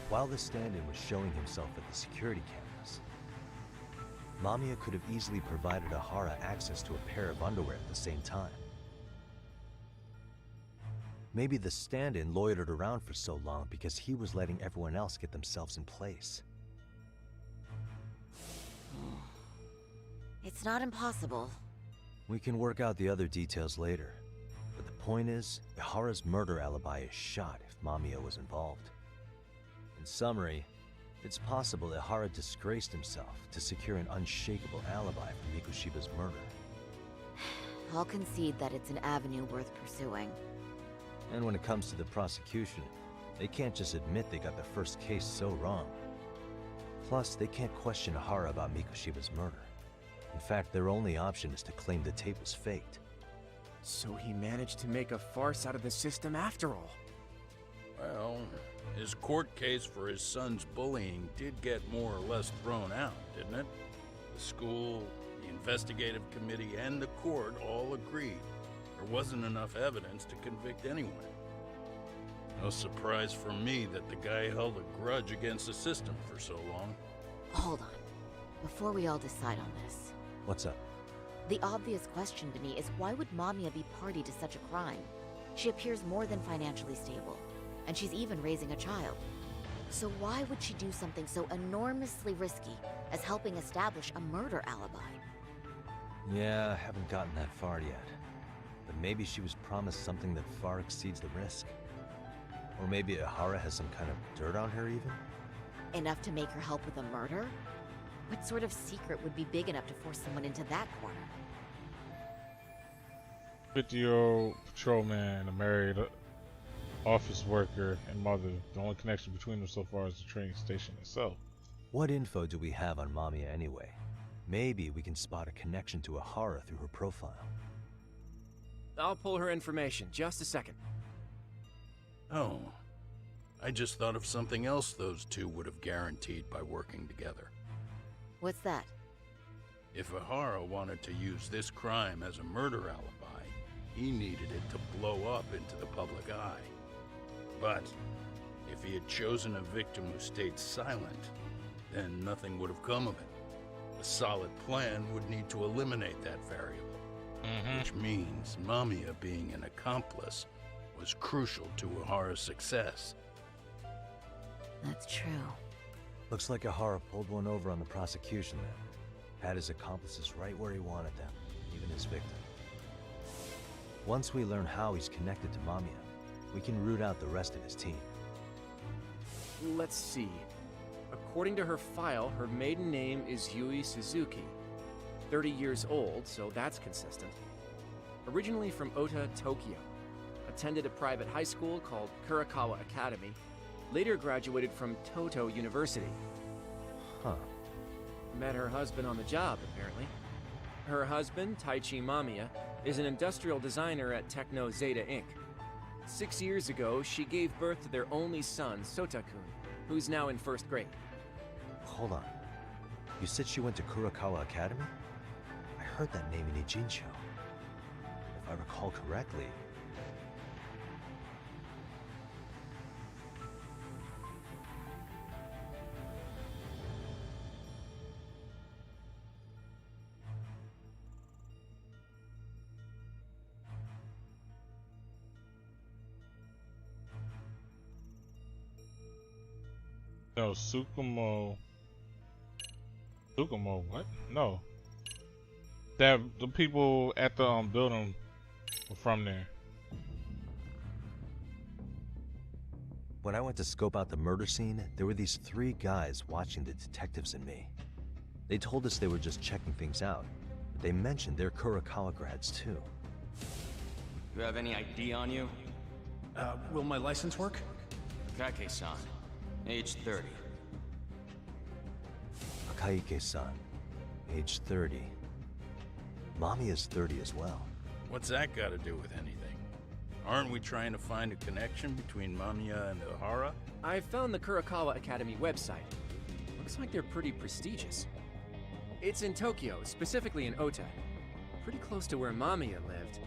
while the stand-in was showing himself at the security cameras, Mamiya could have easily provided Ahara access to a pair of underwear at the same time. Maybe the stand-in loitered around for so long because he was letting everyone else get themselves in place. It's not impossible. We can work out the other details later. But the point is, Ihara's murder alibi is shot if Mamiya was involved. In summary, it's possible Ihara disgraced himself to secure an unshakable alibi for Mikushiba's murder. I'll concede that it's an avenue worth pursuing. And when it comes to the prosecution, they can't just admit they got the first case so wrong. Plus, they can't question Ihara about Mikushiba's murder. In fact, their only option is to claim the tape was faked. So he managed to make a farce out of the system after all. Well, his court case for his son's bullying did get more or less thrown out, didn't it? The school, the investigative committee, and the court all agreed there wasn't enough evidence to convict anyone. No surprise for me that the guy held a grudge against the system for so long. Hold on. Before we all decide on this. What's up? The obvious question to me is why would Mamiya be party to such a crime? She appears more than financially stable, and she's even raising a child. So why would she do something so enormously risky as helping establish a murder alibi? Yeah, I haven't gotten that far yet. But maybe she was promised something that far exceeds the risk. Or maybe Ihara has some kind of dirt on her even? Enough to make her help with a murder? What sort of secret would be big enough to force someone into that corner? 50-year-old patrolman, a married office worker, and mother. The only connection between them so far is the train station itself. What info do we have on Mamiya anyway? Maybe we can spot a connection to Ihara through her profile. I'll pull her information. Just a second. Oh, I just thought of something else those two would have guaranteed by working together. What's that? If Ihara wanted to use this crime as a murder alibi, he needed it to blow up into the public eye. But if he had chosen a victim who stayed silent, then nothing would have come of it. A solid plan would need to eliminate that variable, which means Mamiya being an accomplice was crucial to Ihara's success. That's true. Looks like Ihara pulled one over on the prosecution then. Had his accomplices right where he wanted them, even his victim. Once we learn how he's connected to Mamiya, we can root out the rest of his team. Let's see. According to her file, her maiden name is Yui Suzuki. 30 years old, so that's consistent. Originally from Ota, Tokyo. Attended a private high school called Kurakawa Academy. Later graduated from Toto University. Huh. Met her husband on the job, apparently. Her husband, Taichi Mamiya, is an industrial designer at Techno Zeta Inc. 6 years ago, she gave birth to their only son, Sota-kun, who's now in first grade. Hold on. You said she went to Kurakawa Academy? I heard that name in Ijincho. If I recall correctly... No, Tsukumo. Tsukumo, what? No. That the people at the building were from there. When I went to scope out the murder scene, there were these 3 guys watching the detectives and me. They told us they were just checking things out, but they mentioned they're Kurokawa grads too. You have any ID on you? Will my license work? Kake-san, age 30. Akaike-san, age 30. Mommy is 30 as well. What's that got to do with anything? Aren't we trying to find a connection between Mamiya and Ihara? I found the Kurokawa Academy website. Looks like they're pretty prestigious. It's in Tokyo, specifically in Ota. Pretty close to where Mamiya lived.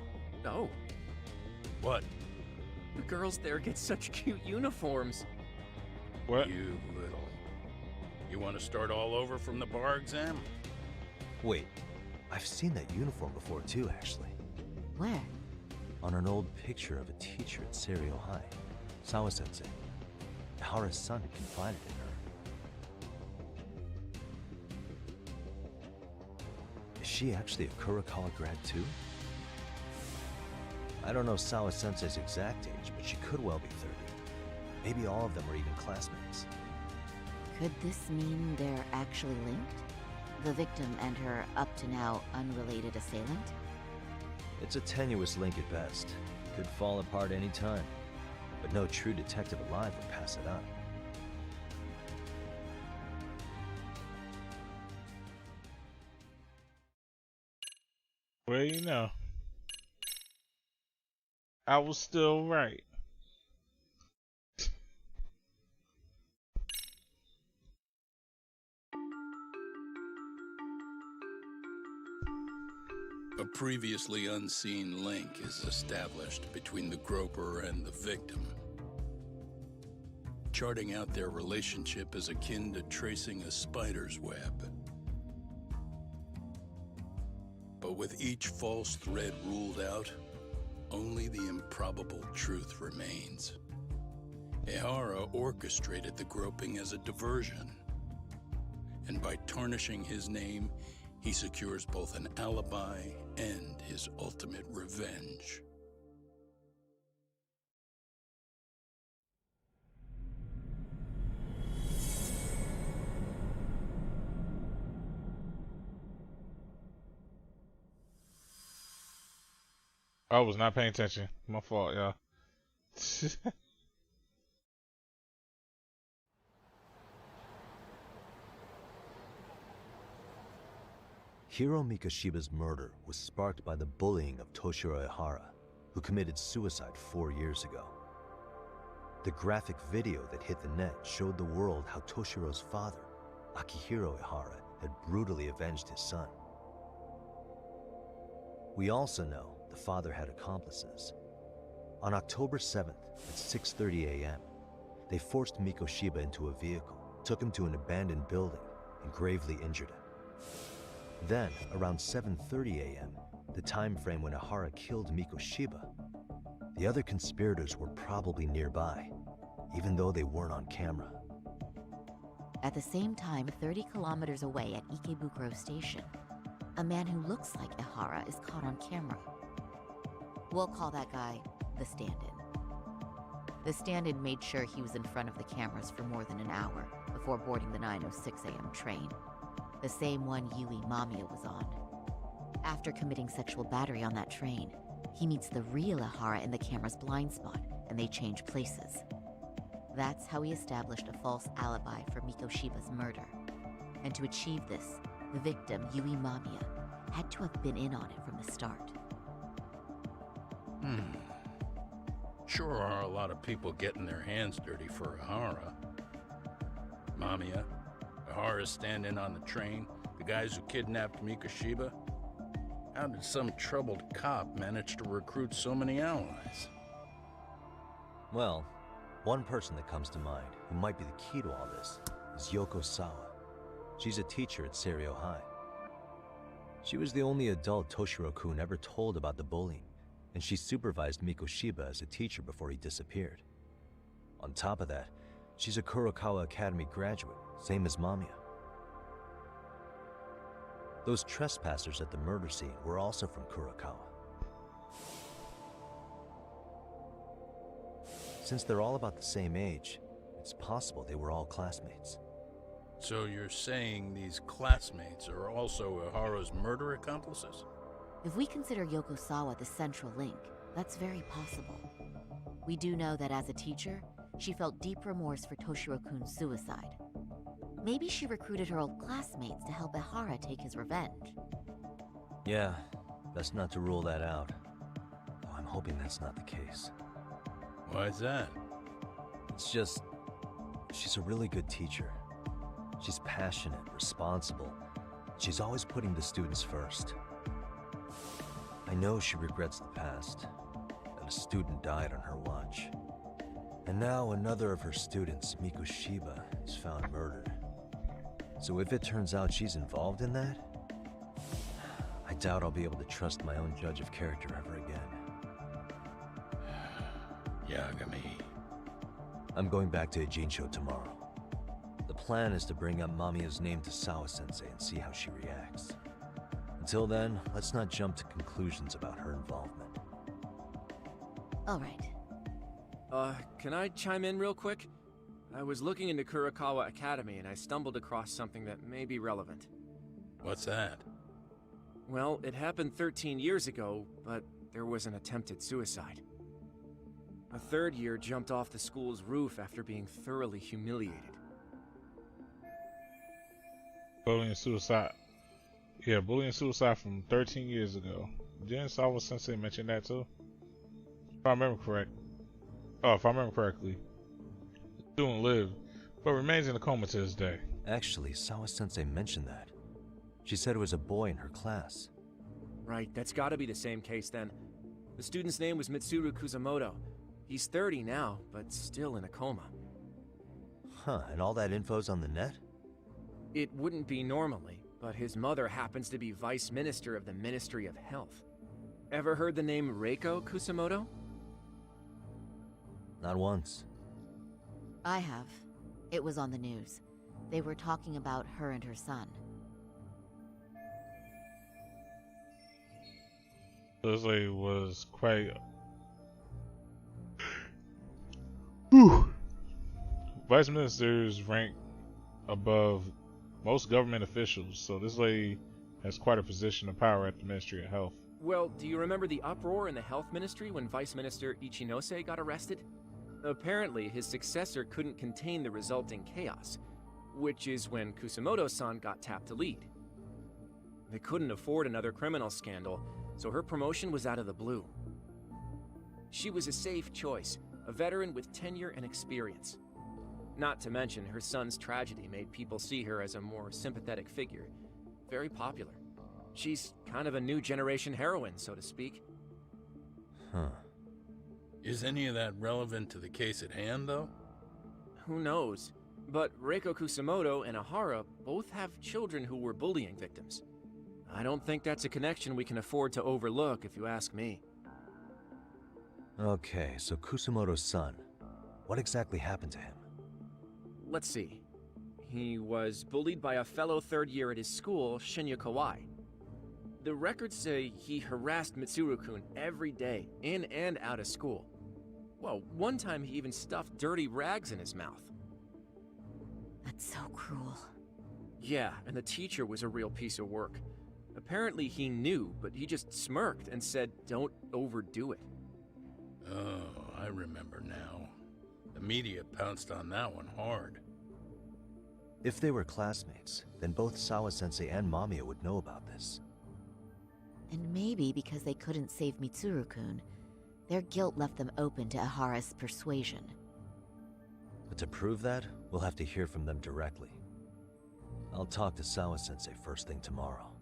Oh. What? The girls there get such cute uniforms. What? You little... You want to start all over from the bar exam? Wait, I've seen that uniform before too, actually. Where? On an old picture of a teacher at Seiryo High, Sawa-sensei. Ihara's son had confided in her. Is she actually a Kurokawa grad too? I don't know Sawa-sensei's exact age, but she could well be 30. Maybe all of them are even classmates. Could this mean they're actually linked? The victim and her up-to-now unrelated assailant? It's a tenuous link at best. Could fall apart any time. But no true detective alive would pass it up. Well, you know, I was still right. A previously unseen link is established between the groper and the victim. Charting out their relationship is akin to tracing a spider's web. But with each false thread ruled out, only the improbable truth remains. Ihara orchestrated the groping as a diversion, and by tarnishing his name, he secures both an alibi and his ultimate revenge. I was not paying attention. My fault, y'all. Hiro Mikoshiba's murder was sparked by the bullying of Toshiro Ihara, who committed suicide 4 years ago. The graphic video that hit the net showed the world how Toshiro's father, Akihiro Ihara, had brutally avenged his son. We also know the father had accomplices. On October 7th at 6:30 a.m., they forced Mikoshiba into a vehicle, took him to an abandoned building, and gravely injured him. Then, around 7:30 a.m., the time frame when Ihara killed Mikoshiba, the other conspirators were probably nearby, even though they weren't on camera. At the same time, 30 kilometers away at Ikebukuro Station, a man who looks like Ihara is caught on camera. We'll call that guy the stand-in. The stand-in made sure he was in front of the cameras for more than an hour before boarding the 9:06 a.m. train, the same one Yui Mamiya was on. After committing sexual battery on that train, he meets the real Ihara in the camera's blind spot, and they change places. That's how he established a false alibi for Mikoshiba's murder. And to achieve this, the victim, Yui Mamiya, had to have been in on it from the start. Sure are a lot of people getting their hands dirty for Ihara. Mamiya, Ihara's stand-in on the train, the guys who kidnapped Mikoshiba. How did some troubled cop manage to recruit so many allies? Well, one person that comes to mind who might be the key to all this is Yoko Sawa. She's a teacher at Seiryo High. She was the only adult Toshiro-kun ever told about the bullying, and she supervised Mikoshiba as a teacher before he disappeared. On top of that, she's a Kurokawa Academy graduate, same as Mamiya. Those trespassers at the murder scene were also from Kurokawa. Since they're all about the same age, it's possible they were all classmates. So you're saying these classmates are also Ihara's murder accomplices? If we consider Yokosawa the central link, that's very possible. We do know that as a teacher, she felt deep remorse for Toshiro-kun's suicide. Maybe she recruited her old classmates to help Ihara take his revenge. Yeah, best not to rule that out. Though I'm hoping that's not the case. Why's that? It's just, she's a really good teacher. She's passionate, responsible. She's always putting the students first. I know she regrets the past, that a student died on her watch. And now another of her students, Mikushiba, is found murdered. So if it turns out she's involved in that, I doubt I'll be able to trust my own judge of character ever again. Yagami. I'm going back to Ijincho tomorrow. The plan is to bring up Mamiya's name to Sawa-sensei and see how she reacts. Until then, let's not jump to conclusions about her involvement. All right. Can I chime in real quick? I was looking into Kurakawa Academy and I stumbled across something that may be relevant. What's that? Well, it happened 13 years ago, but there was an attempted suicide. A third year jumped off the school's roof after being thoroughly humiliated. Bullying and suicide. Yeah, bullying and suicide from 13 years ago. Didn't Sawa-sensei mention that too? If I remember correctly. The student lived, but remains in a coma to this day. Actually, Sawa-sensei mentioned that. She said it was a boy in her class. Right, that's gotta be the same case then. The student's name was Mitsuru Kusamoto. He's 30 now, but still in a coma. Huh, and all that info's on the net? It wouldn't be normally, but his mother happens to be Vice Minister of the Ministry of Health. Ever heard the name Reiko Kusamoto? Not once. I have. It was on the news. They were talking about her and her son. This lady was quite... Vice ministers rank above most government officials, so this lady has quite a position of power at the Ministry of Health. Well, do you remember the uproar in the health ministry when Vice Minister Ichinose got arrested? Apparently, his successor couldn't contain the resulting chaos, which is when Kusamoto-san got tapped to lead. They couldn't afford another criminal scandal, so her promotion was out of the blue. She was a safe choice, a veteran with tenure and experience. Not to mention, her son's tragedy made people see her as a more sympathetic figure. Very popular. She's kind of a new generation heroine, so to speak. Huh. Is any of that relevant to the case at hand, though? Who knows? But Reiko Kusamoto and Ihara both have children who were bullying victims. I don't think that's a connection we can afford to overlook, if you ask me. Okay, so Kusamoto's son. What exactly happened to him? Let's see. He was bullied by a fellow third year at his school, Shinya Kawai. The records say he harassed Mitsuru-kun every day, in and out of school. Well, one time he even stuffed dirty rags in his mouth. That's so cruel. Yeah, and the teacher was a real piece of work. Apparently he knew, but he just smirked and said, "Don't overdo it." Oh, I remember now. The media pounced on that one hard. If they were classmates, then both Sawa-sensei and Mamiya would know about this. And maybe because they couldn't save Mitsuru-kun, their guilt left them open to Ihara's persuasion. But to prove that, we'll have to hear from them directly. I'll talk to Sawa-sensei first thing tomorrow.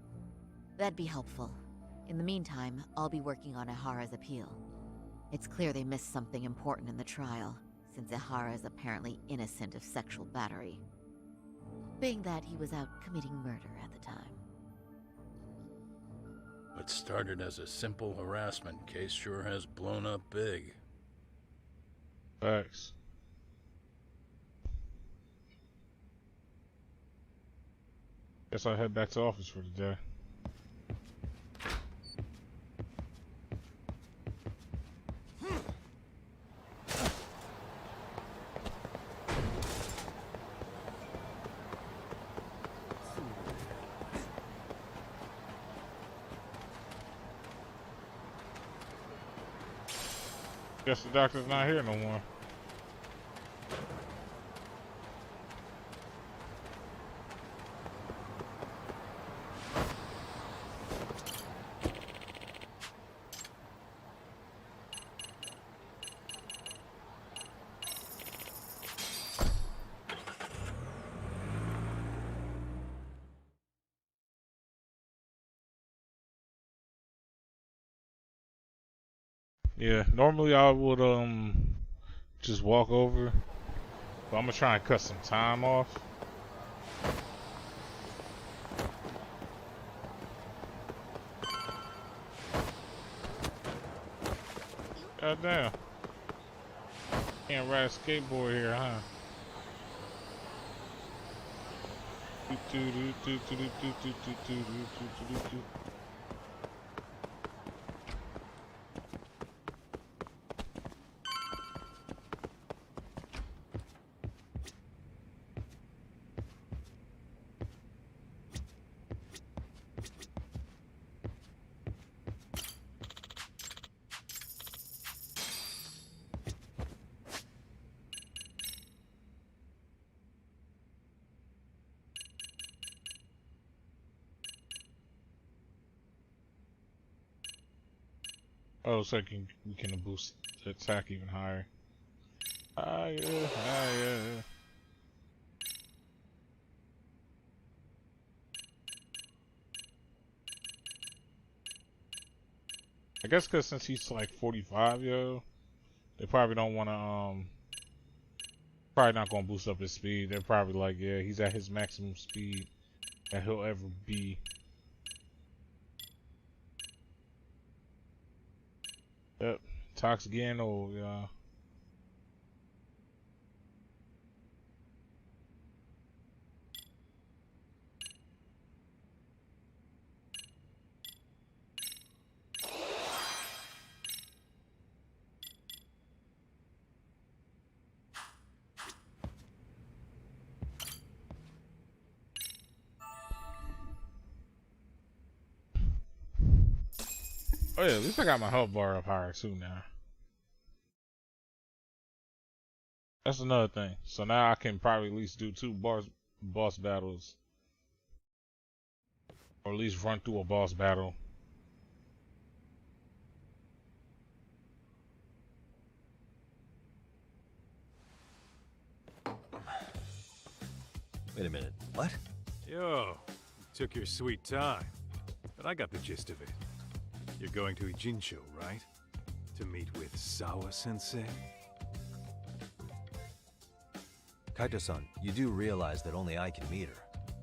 That'd be helpful. In the meantime, I'll be working on Ihara's appeal. It's clear they missed something important in the trial, since Ihara is apparently innocent of sexual battery. Being that he was out committing murder at the time. What started as a simple harassment case sure has blown up big. Facts. Guess I'll head back to office for the day. Guess the doctor's not here no more. Yeah, normally I would just walk over, but I'm gonna try and cut some time off. God damn. Can't ride a skateboard here, huh? Oh, so we can boost the attack even higher. Higher, higher. I guess because since he's like 45, yo, they probably don't want to, probably not going to boost up his speed. They're probably like, yeah, he's at his maximum speed that he'll ever be. Yep, Tox getting old, y'all. Oh yeah, at least I got my health bar up higher too now. That's another thing. So now I can probably at least do 2 boss battles. Or at least run through a boss battle. Wait a minute. What? Yo, you took your sweet time. But I got the gist of it. You're going to Ijincho, right? To meet with Sawa-sensei? Kaito-san, you do realize that only I can meet her.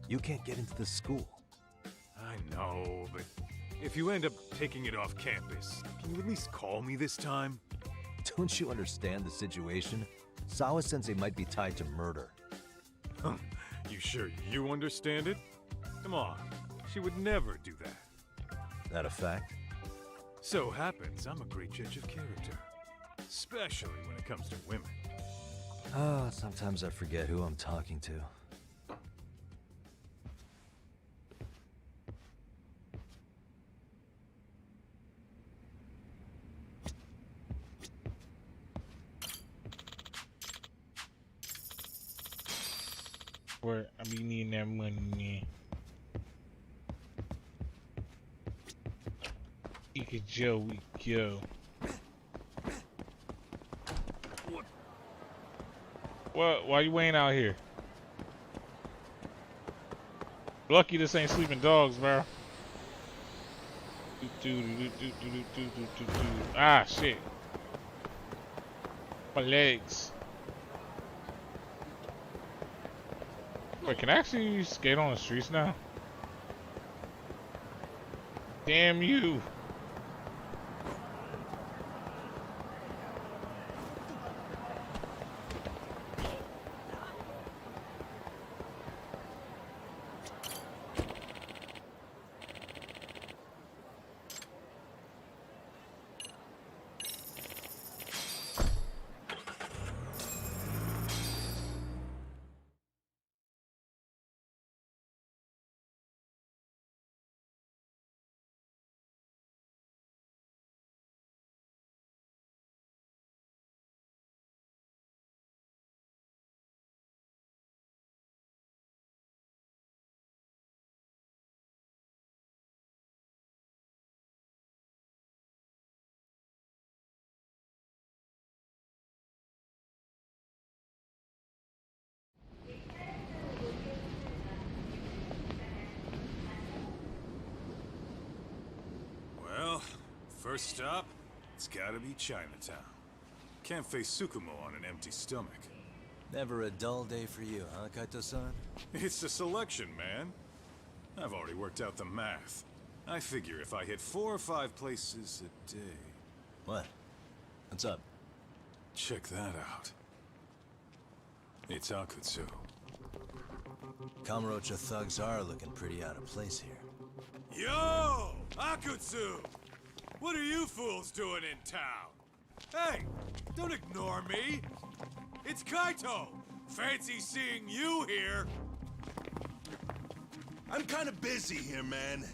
You can't get into the school. I know, but if you end up taking it off campus, can you at least call me this time? Don't you understand the situation? Sawa-sensei might be tied to murder. You sure you understand it? Come on, she would never do that. That a fact? So happens I'm a great judge of character. Especially when it comes to women. Ah, sometimes I forget who I'm talking to. Where I be needing that money. Joey, yo. What? Why you weighing out here? Lucky this ain't sleeping dogs, bro. Ah, shit. My legs. Wait, can I actually skate on the streets now? Damn you. First stop, it's gotta be Chinatown. Can't face Tsukumo on an empty stomach. Never a dull day for you, huh, Kaito-san? It's a selection, man. I've already worked out the math. I figure if I hit 4 or 5 places a day... What? What's up? Check that out. It's Akutsu. Kamurocho thugs are looking pretty out of place here. Yo! Akutsu! What are you fools doing in town? Hey! Don't ignore me! It's Kaito! Fancy seeing you here! I'm kinda busy here, man.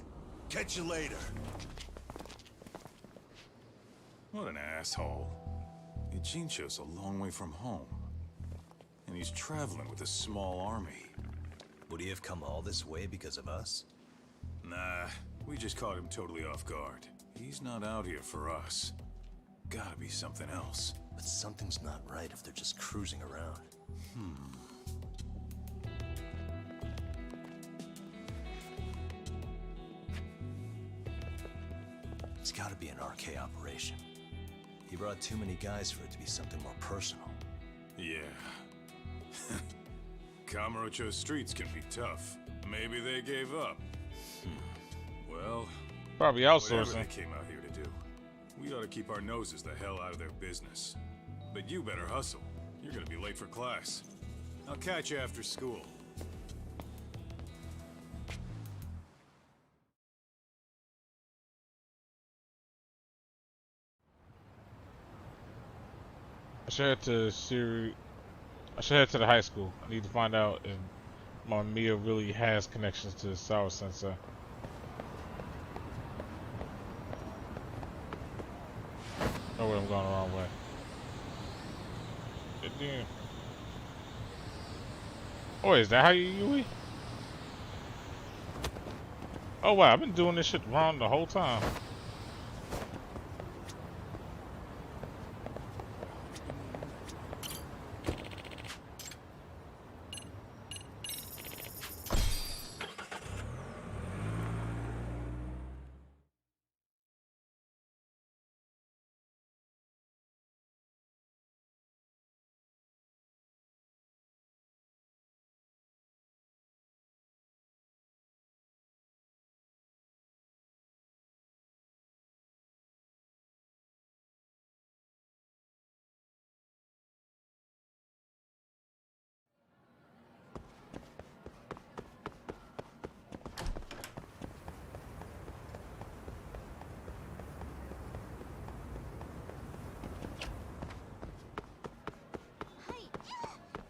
Catch you later. What an asshole. Ijincho's a long way from home. And he's traveling with a small army. Would he have come all this way because of us? Nah, we just caught him totally off guard. He's not out here for us. Gotta be something else. But something's not right if they're just cruising around. It's gotta be an RK operation. He brought too many guys for it to be something more personal. Yeah. Kamurocho streets can be tough. Maybe they gave up. Well, probably whatever outsourcing. they came out here to do, we ought to keep our noses the hell out of their business. But you better hustle. You're gonna be late for class. I'll catch you after school. I should head to Siri. I should head to the high school. I need to find out if my Mia really has connections to Sawa Sensei. No way I'm going the wrong way. Damn. Oh, is that how you Yui? Oh wow, I've been doing this shit wrong the whole time.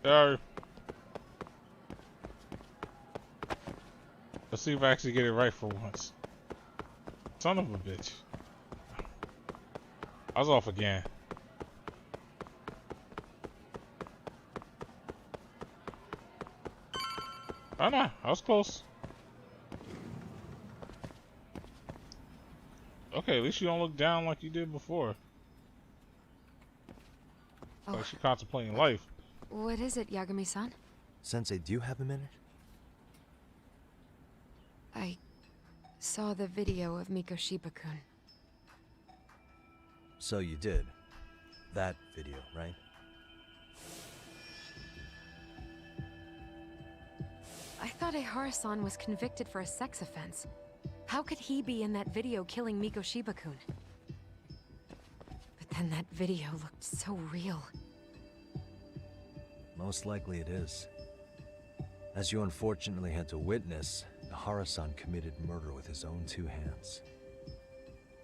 Sorry. Let's see if I actually get it right for once. Son of a bitch. I was off again. Oh no, I was close. Okay, at least you don't look down like you did before. Oh. Like you're contemplating life. What is it, Yagami-san? Sensei, do you have a minute? I saw the video of Mikoshiba-kun. So you did. That video, right? I thought Ehara-san was convicted for a sex offense. How could he be in that video killing Mikoshiba-kun? But then that video looked so real. Most likely it is. As you unfortunately had to witness, Ehara-san committed murder with his own 2 hands.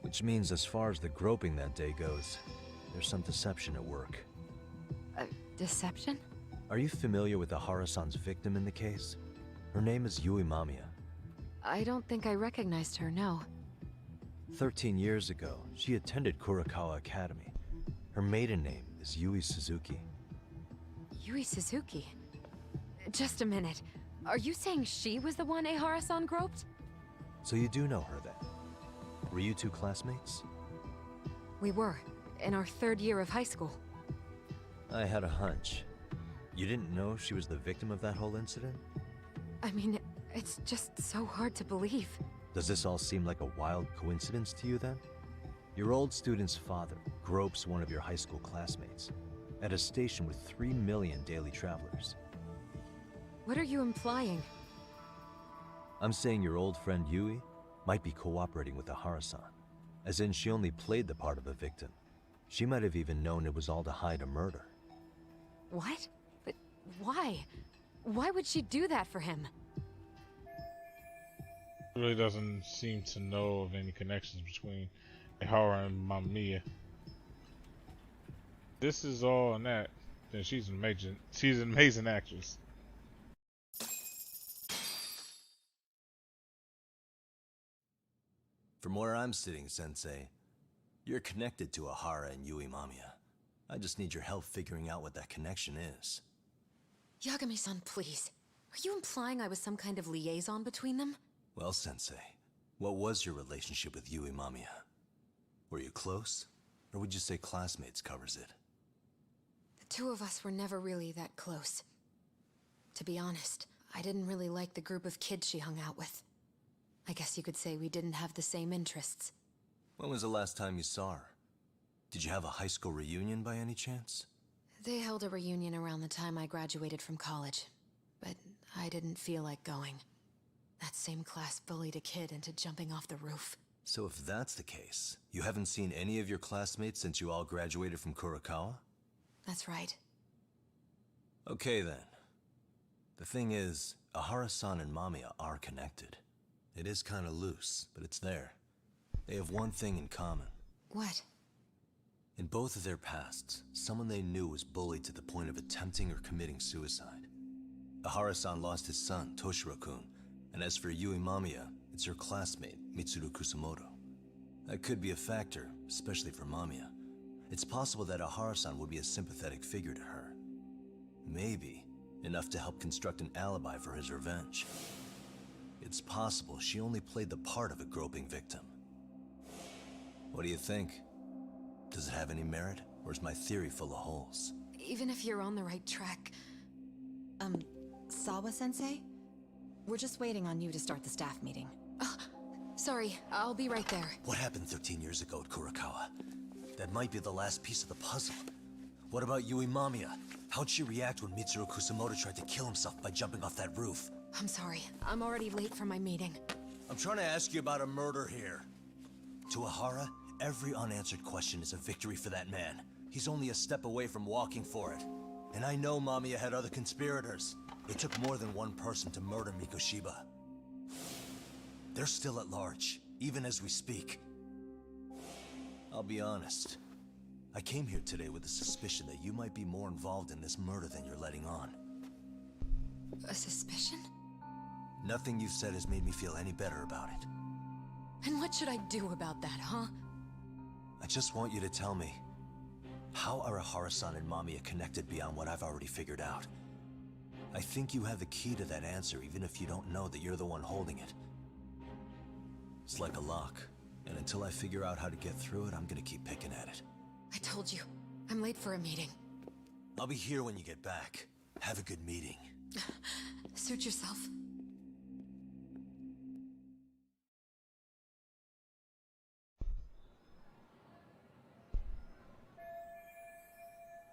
Which means as far as the groping that day goes, there's some deception at work. Deception? Are you familiar with Ehara-san's victim in the case? Her name is Yui Mamiya. I don't think I recognized her, no. 13 years ago, she attended Kurakawa Academy. Her maiden name is Yui Suzuki. Yui Suzuki? Just a minute. Are you saying she was the one Ehara-san groped? So you do know her then? Were you 2 classmates? We were, in our 3rd year of high school. I had a hunch. You didn't know she was the victim of that whole incident? I mean, it's just so hard to believe. Does this all seem like a wild coincidence to you then? Your old student's father gropes one of your high school classmates at a station with 3 million daily travelers. What are you implying? I'm saying your old friend Yui might be cooperating with Ahara-san, as in she only played the part of a victim. She might have even known it was all to hide a murder. What? But why? Why would she do that for him? Really doesn't seem to know of any connections between Ihara and Mamiya. This is all in that. Then she's an amazing actress. From where I'm sitting, Sensei, you're connected to Ahara and Yui Mamiya. I just need your help figuring out what that connection is. Yagami-san, please. Are you implying I was some kind of liaison between them? Well, Sensei, what was your relationship with Yui Mamiya? Were you close? Or would you say classmates covers it? The two of us were never really that close. To be honest, I didn't really like the group of kids she hung out with. I guess you could say we didn't have the same interests. When was the last time you saw her? Did you have a high school reunion by any chance? They held a reunion around the time I graduated from college, but I didn't feel like going. That same class bullied a kid into jumping off the roof. So if that's the case, you haven't seen any of your classmates since you all graduated from Kurokawa? That's right. Okay then. The thing is, Ahara-san and Mamiya are connected. It is kinda loose, but it's there. They have one thing in common. What? In both of their pasts, someone they knew was bullied to the point of attempting or committing suicide. Ahara-san lost his son, Toshiro-kun, and as for Yui Mamiya, it's her classmate, Mitsuru Kusamoto. That could be a factor, especially for Mamiya. It's possible that Ahara-san would be a sympathetic figure to her. Maybe enough to help construct an alibi for his revenge. It's possible she only played the part of a groping victim. What do you think? Does it have any merit, or is my theory full of holes? Even if you're on the right track... Sawa-sensei? We're just waiting on you to start the staff meeting. Sorry, I'll be right there. What happened 13 years ago at Kurokawa? That might be the last piece of the puzzle. What about Yui Mamiya? How'd she react when Mitsuru Kusamoto tried to kill himself by jumping off that roof? I'm sorry, I'm already late for my meeting. I'm trying to ask you about a murder here. To Ahara, every unanswered question is a victory for that man. He's only a step away from walking for it. And I know Mamiya had other conspirators. It took more than one person to murder Mikoshiba. They're still at large, even as we speak. I'll be honest. I came here today with the suspicion that you might be more involved in this murder than you're letting on. A suspicion? Nothing you've said has made me feel any better about it. And what should I do about that, huh? I just want you to tell me, how are Ahara-san and Mamiya connected beyond what I've already figured out? I think you have the key to that answer, even if you don't know that you're the one holding it. It's like a lock, and until I figure out how to get through it, I'm gonna keep picking at it. I told you, I'm late for a meeting. I'll be here when you get back. Have a good meeting. Suit yourself.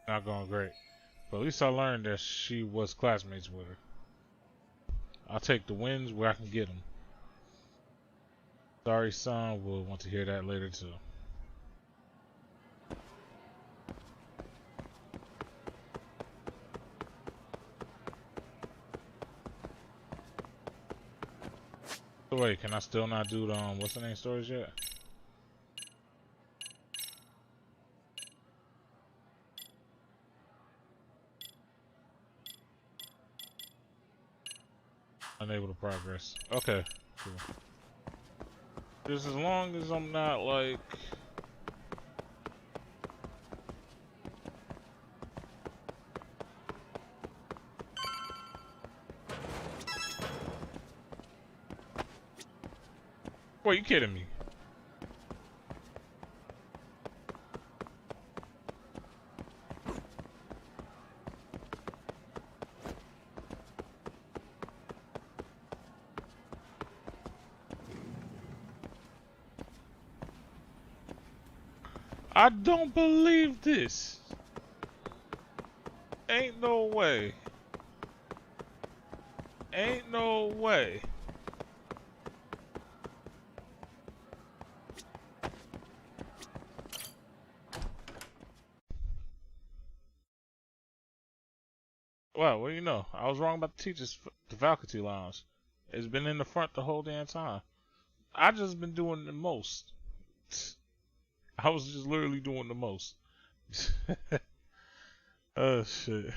Not going great. But at least I learned that she was classmates with her. I'll take the wins where I can get them. Sorry, son. We'll want to hear that later, too. So wait, can I still not do the, what's the name stories yet? Unable to progress. Okay, cool. Just as long as I'm not like... Wait, you kidding me? I don't believe this. Ain't no way. Ain't no way. Well, what do you know? I was wrong about the teachers, the faculty lounge. It's been in the front the whole damn time. I just been doing the most. I was just literally doing the most. Oh shit.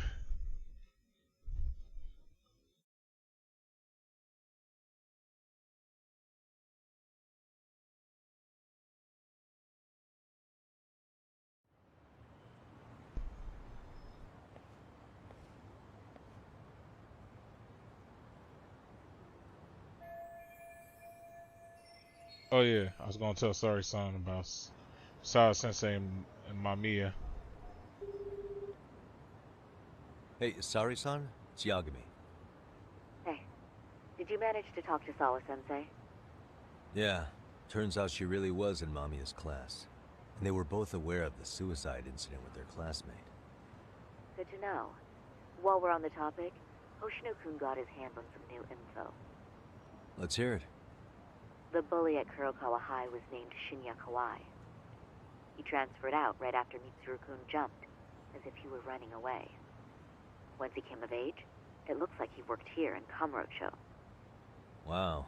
Oh yeah, I was gonna tell Sorry Son about Sara Sensei and Mamiya. Hey, Sari-san? It's Yagami. Hey, did you manage to talk to Sawa-sensei? Yeah, turns out she really was in Mamiya's class. And they were both aware of the suicide incident with their classmate. Good to know. While we're on the topic, Hoshino-kun got his hands on some new info. Let's hear it. The bully at Kurokawa High was named Shinya Kawai. He transferred out right after Mitsuru-kun jumped, as if he were running away. Once he came of age, it looks like he worked here in Kamurocho. Wow,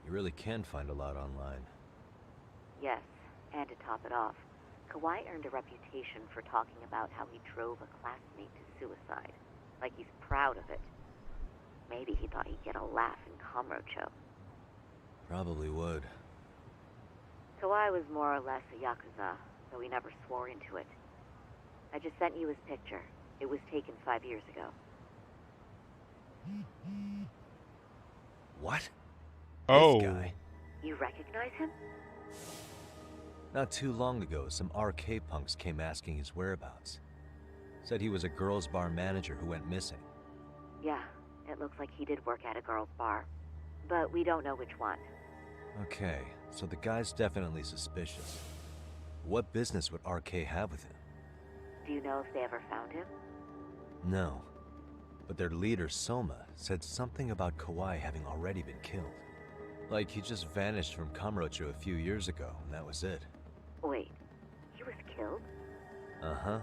you really can find a lot online. Yes, and to top it off, Kawai earned a reputation for talking about how he drove a classmate to suicide, like he's proud of it. Maybe he thought he'd get a laugh in Kamurocho. Probably would. Kawai was more or less a Yakuza, though he never swore into it. I just sent you his picture. It was taken 5 years ago. What? Oh. This guy. You recognize him? Not too long ago, some RK punks came asking his whereabouts. Said he was a girls' bar manager who went missing. Yeah, it looks like he did work at a girls' bar. But we don't know which one. Okay, so the guy's definitely suspicious. What business would RK have with him? Do you know if they ever found him? No. But their leader, Soma, said something about Kawai having already been killed. Like he just vanished from Kamurocho a few years ago, and that was it. Wait, he was killed? Uh-huh.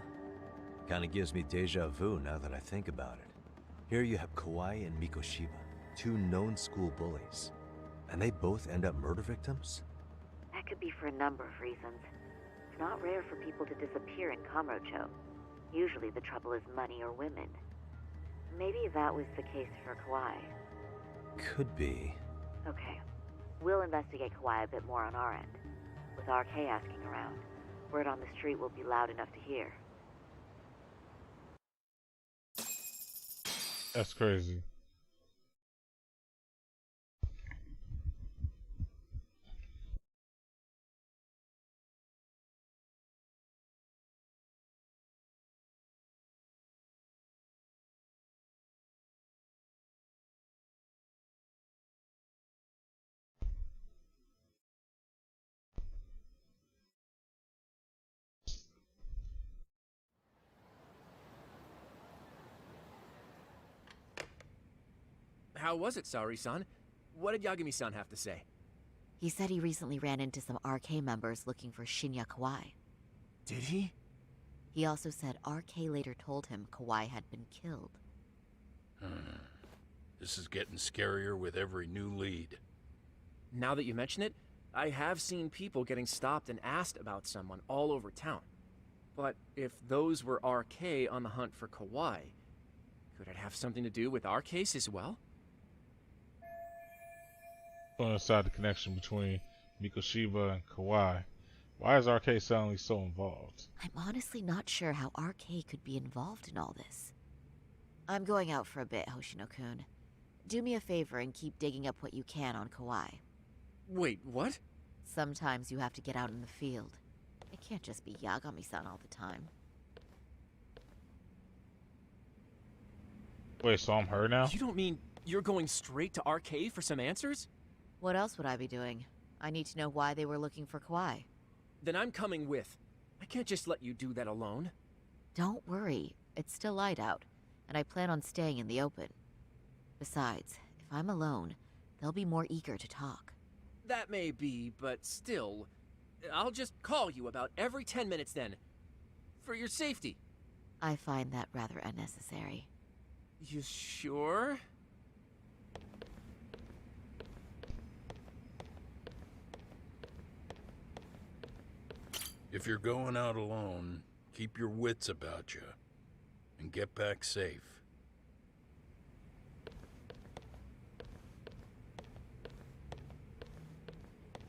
Kinda gives me deja vu now that I think about it. Here you have Kawai and Mikoshiba, two known school bullies. And they both end up murder victims? That could be for a number of reasons. It's not rare for people to disappear in Kamurocho. Usually the trouble is money or women. Maybe that was the case for Kawai. Could be. Okay. We'll investigate Kawai a bit more on our end. With RK asking around, word on the street will be loud enough to hear. That's crazy. How was it, Saori-san? What did Yagami-san have to say? He said he recently ran into some RK members looking for Shinya Kawai. Did he? He also said RK later told him Kawai had been killed. This is getting scarier with every new lead. Now that you mention it, I have seen people getting stopped and asked about someone all over town. But if those were RK on the hunt for Kawai, could it have something to do with our case as well? On the side, the connection between Mikoshiba and Kawai. Why is RK suddenly so involved? I'm honestly not sure how RK could be involved in all this. I'm going out for a bit, Hoshino-kun. Do me a favor and keep digging up what you can on Kawai. Wait, what? Sometimes you have to get out in the field. It can't just be Yagami-san all the time. Wait, so I'm her now? You don't mean you're going straight to RK for some answers? What else would I be doing? I need to know why they were looking for Kawai. Then I'm coming with. I can't just let you do that alone. Don't worry, it's still light out, and I plan on staying in the open. Besides, if I'm alone, they'll be more eager to talk. That may be, but still, I'll just call you about every 10 minutes then. For your safety. I find that rather unnecessary. You sure? If you're going out alone, keep your wits about you, and get back safe.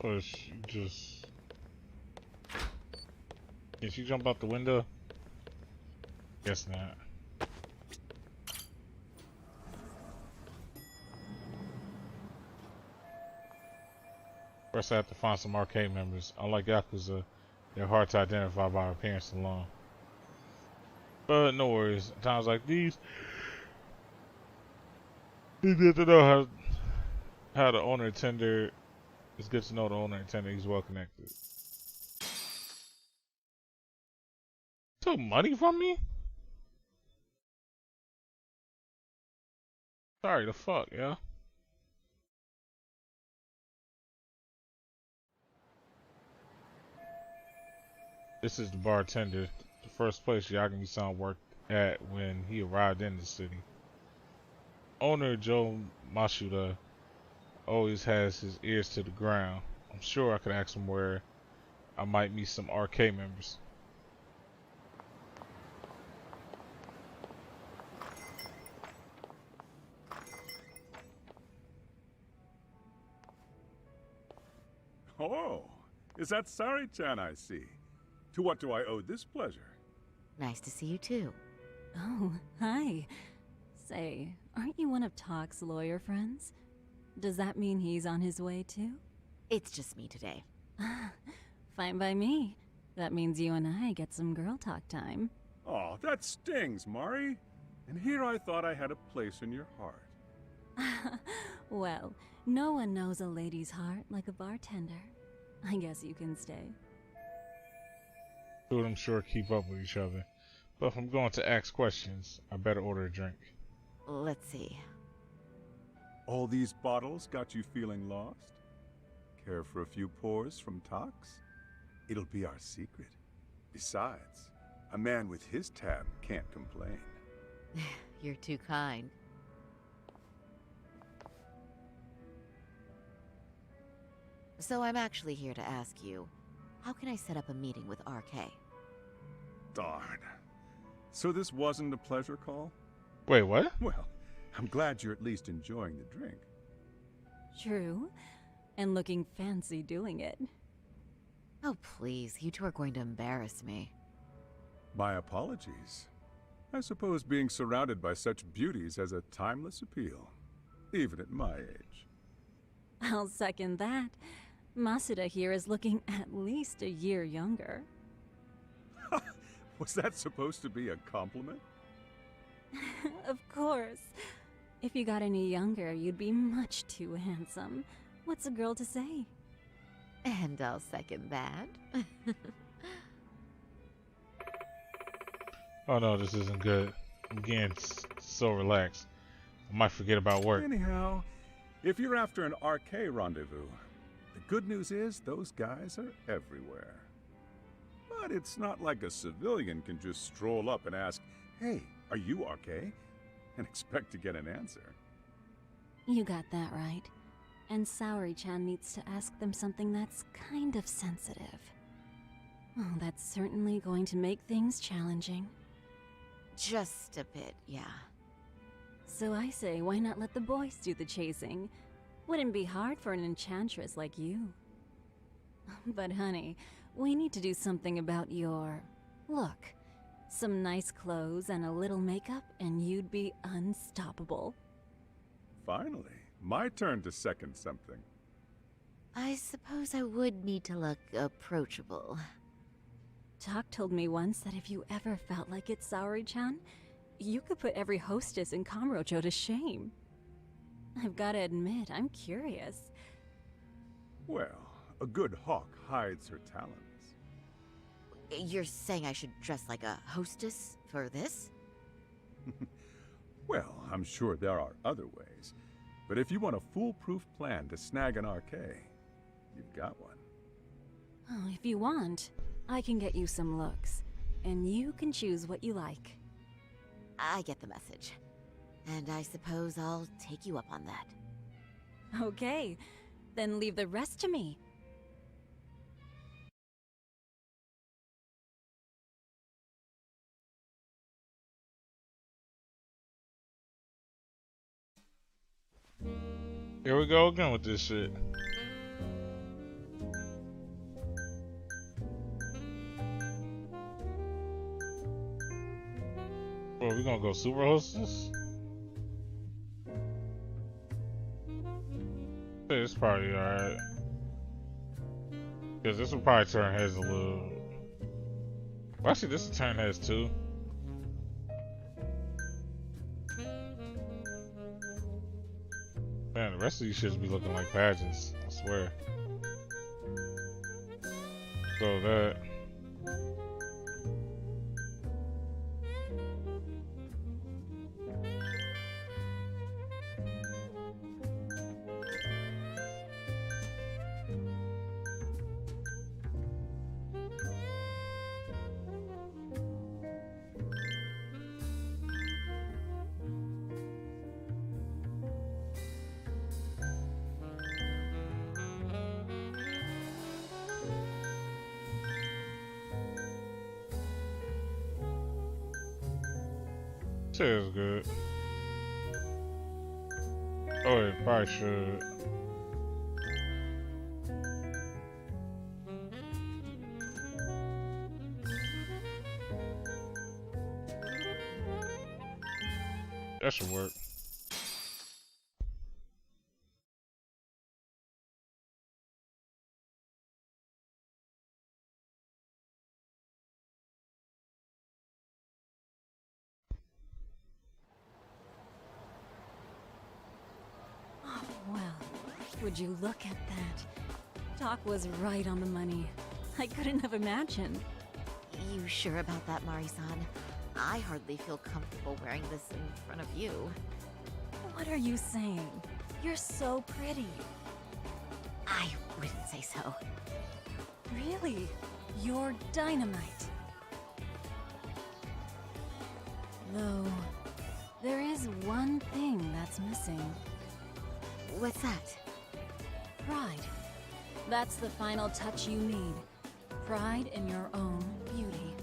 Or she just... Can she jump out the window? Guess not. First I have to find some arcade members. Unlike Yakuza, they're hard to identify by appearance alone. But no worries. At times like these, you get to know how the owner attender. It's good to know the owner attender. He's well connected. Took money from me? Sorry, the fuck, yeah. This is the bartender, the first place Yagami-san worked at when he arrived in the city. Owner Joe Masuda always has his ears to the ground. I'm sure I could ask him where I might meet some arcade members. Oh, is that Sari-chan I see? To what do I owe this pleasure? Nice to see you too. Oh, hi. Say, aren't you one of Talk's lawyer friends? Does that mean he's on his way too? It's just me today. Fine by me. That means you and I get some girl talk time. Oh, that stings, Mari. And here I thought I had a place in your heart. Well, no one knows a lady's heart like a bartender. I guess you can stay. Two of them sure keep up with each other. But if I'm going to ask questions, I better order a drink. Let's see. All these bottles got you feeling lost? Care for a few pours from Tox? It'll be our secret. Besides, a man with his tab can't complain. You're too kind. So I'm actually here to ask you, how can I set up a meeting with RK? Darn. So this wasn't a pleasure call? Wait, what? Well, I'm glad you're at least enjoying the drink. True. And looking fancy doing it. Oh, please. You two are going to embarrass me. My apologies. I suppose being surrounded by such beauties has a timeless appeal, even at my age. I'll second that. Masuda here is looking at least a year younger. Was that supposed to be a compliment? Of course. If you got any younger, you'd be much too handsome. What's a girl to say? And I'll second that. Oh no, this isn't good. I'm getting so relaxed. I might forget about work. Anyhow, if you're after an RK rendezvous, the good news is those guys are everywhere. But it's not like a civilian can just stroll up and ask, "Hey, are you RK?" and expect to get an answer. You got that right. And Saori-chan needs to ask them something that's kind of sensitive. Oh, that's certainly going to make things challenging. Just a bit, yeah. So I say, why not let the boys do the chasing? Wouldn't be hard for an enchantress like you. But honey, we need to do something about your look. Some nice clothes and a little makeup, and you'd be unstoppable. Finally, my turn to second something. I suppose I would need to look approachable. Talk told me once that if you ever felt like it, Saori-chan, you could put every hostess in Kamurocho to shame. I've gotta admit, I'm curious. Well, a good hawk hides her talons. You're saying I should dress like a hostess for this? Well, I'm sure there are other ways. But if you want a foolproof plan to snag an RK, you've got one. Oh, if you want, I can get you some looks. And you can choose what you like. I get the message. And I suppose I'll take you up on that. Okay, then leave the rest to me. Here we go again with this shit. Bro, we gonna go super hostess? This probably alright. Because this will probably turn heads a little. Well, actually, this will turn heads too. Man, the rest of these shits be looking like pageants, I swear. So that. Shit is good. Oh, it probably should. That should work. Well, would you look at that? Doc was right on the money. I couldn't have imagined. You sure about that, Mari-san? I hardly feel comfortable wearing this in front of you. What are you saying? You're so pretty. I wouldn't say so. Really? You're dynamite. Though, there is one thing that's missing. What's that? Pride. That's the final touch you need. Pride in your own beauty.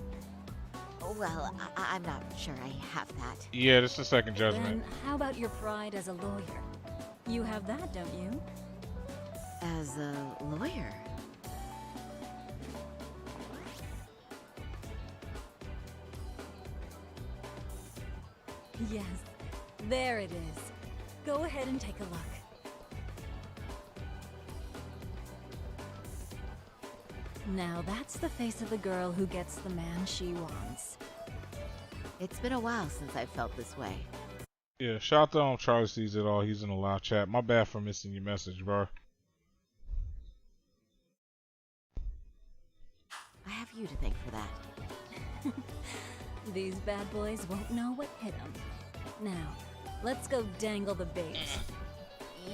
Well, I'm not sure I have that. Yeah, this is the second Judgment. Then how about your pride as a lawyer? You have that, don't you? As a lawyer? Yes, there it is. Go ahead and take a look. Now that's the face of the girl who gets the man she wants. It's been a while since I've felt this way. Yeah, shout out to Charlie sees it all. He's in the live chat. My bad for missing your message, bro. I have you to thank for that. These bad boys won't know what hit them. Now, let's go dangle the bait.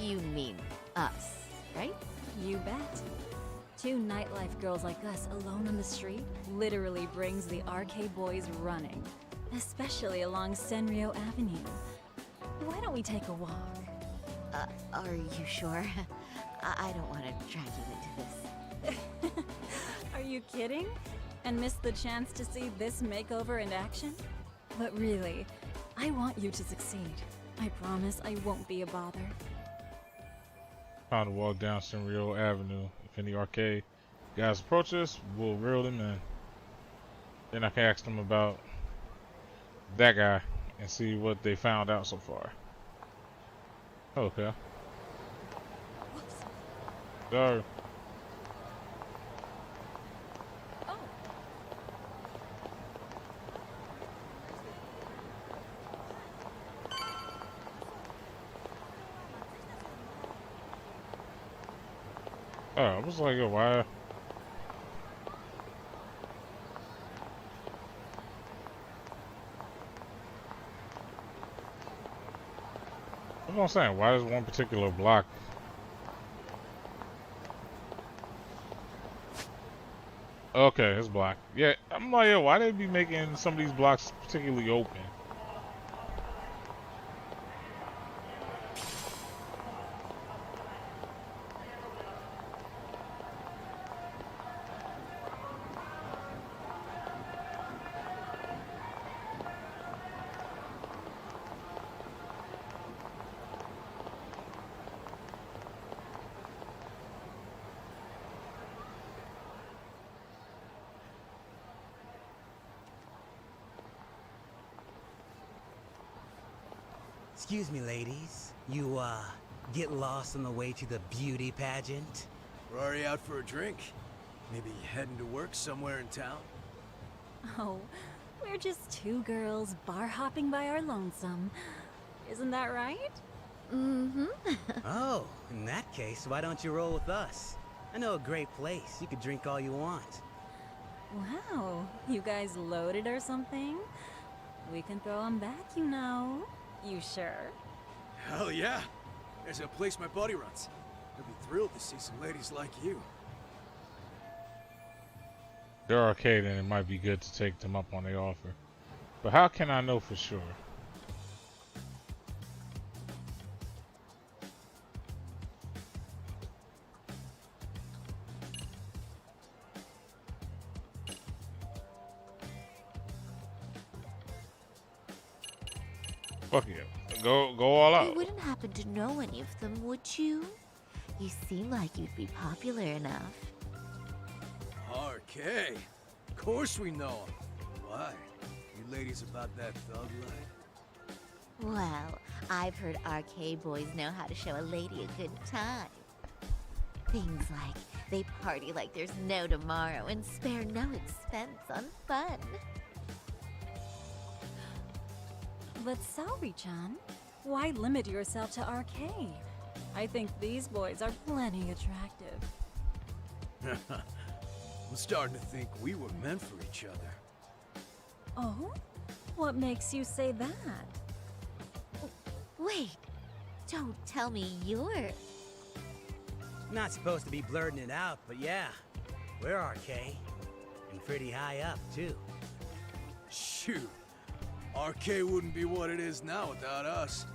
You mean us, right? You bet. Two nightlife girls like us alone on the street literally brings the RK boys running. Especially along Senryo Avenue. Why don't we take a walk? Are you sure? I don't want to drag you into this. Are you kidding? And miss the chance to see this makeover in action? But really, I want you to succeed. I promise I won't be a bother. Time to walk down Senryo Avenue. If any arcade guys approach us, we'll reel them in. Then I can ask them about that guy and see what they found out so far. Okay. Sorry. Oh, I was like, yo, why? That's what I'm saying. Why does one particular block? Okay, it's blocked. Yeah, I'm like, yo, why they be making some of these blocks particularly open? Excuse me, ladies. You, get lost on the way to the beauty pageant? We're already out for a drink. Maybe heading to work somewhere in town? Oh, we're just two girls bar hopping by our lonesome. Isn't that right? Mm-hmm. Oh, in that case, why don't you roll with us? I know a great place. You could drink all you want. Wow, you guys loaded or something? We can throw them back, you know. You sure? Hell yeah! There's a place my buddy runs. He'll be thrilled to see some ladies like you. They're arcade and it might be good to take them up on the offer. But how can I know for sure? Fuck yeah. Go all out. You wouldn't happen to know any of them, would you? You seem like you'd be popular enough. RK? Of course we know him. Why? You ladies about that thug life? Well, I've heard arcade boys know how to show a lady a good time. Things like they party like there's no tomorrow and spare no expense on fun. But Saori-chan, why limit yourself to arcade? I think these boys are plenty attractive. I'm starting to think we were meant for each other. Oh? What makes you say that? Wait, don't tell me you're... Not supposed to be blurting it out, but yeah, we're RK. And pretty high up, too. Shoot. RK wouldn't be what it is now without us.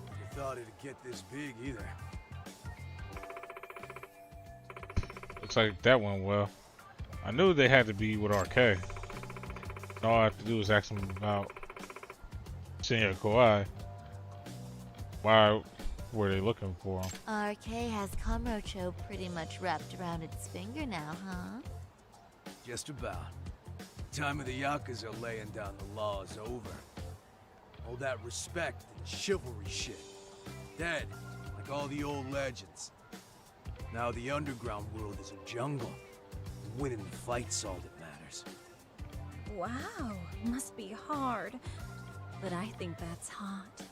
Never thought it'd get this big either. Looks like that went well. I knew they had to be with RK. All I have to do is ask them about Senior Kawhi. Why were they looking for him? RK has Kamurocho pretty much wrapped around its finger now, huh? Just about. Time of the Yakuza laying down the law is over. All that respect and chivalry shit. Dead, like all the old legends. Now the underground world is a jungle. Winning the fight's all that matters. Wow, must be hard. But I think that's hot.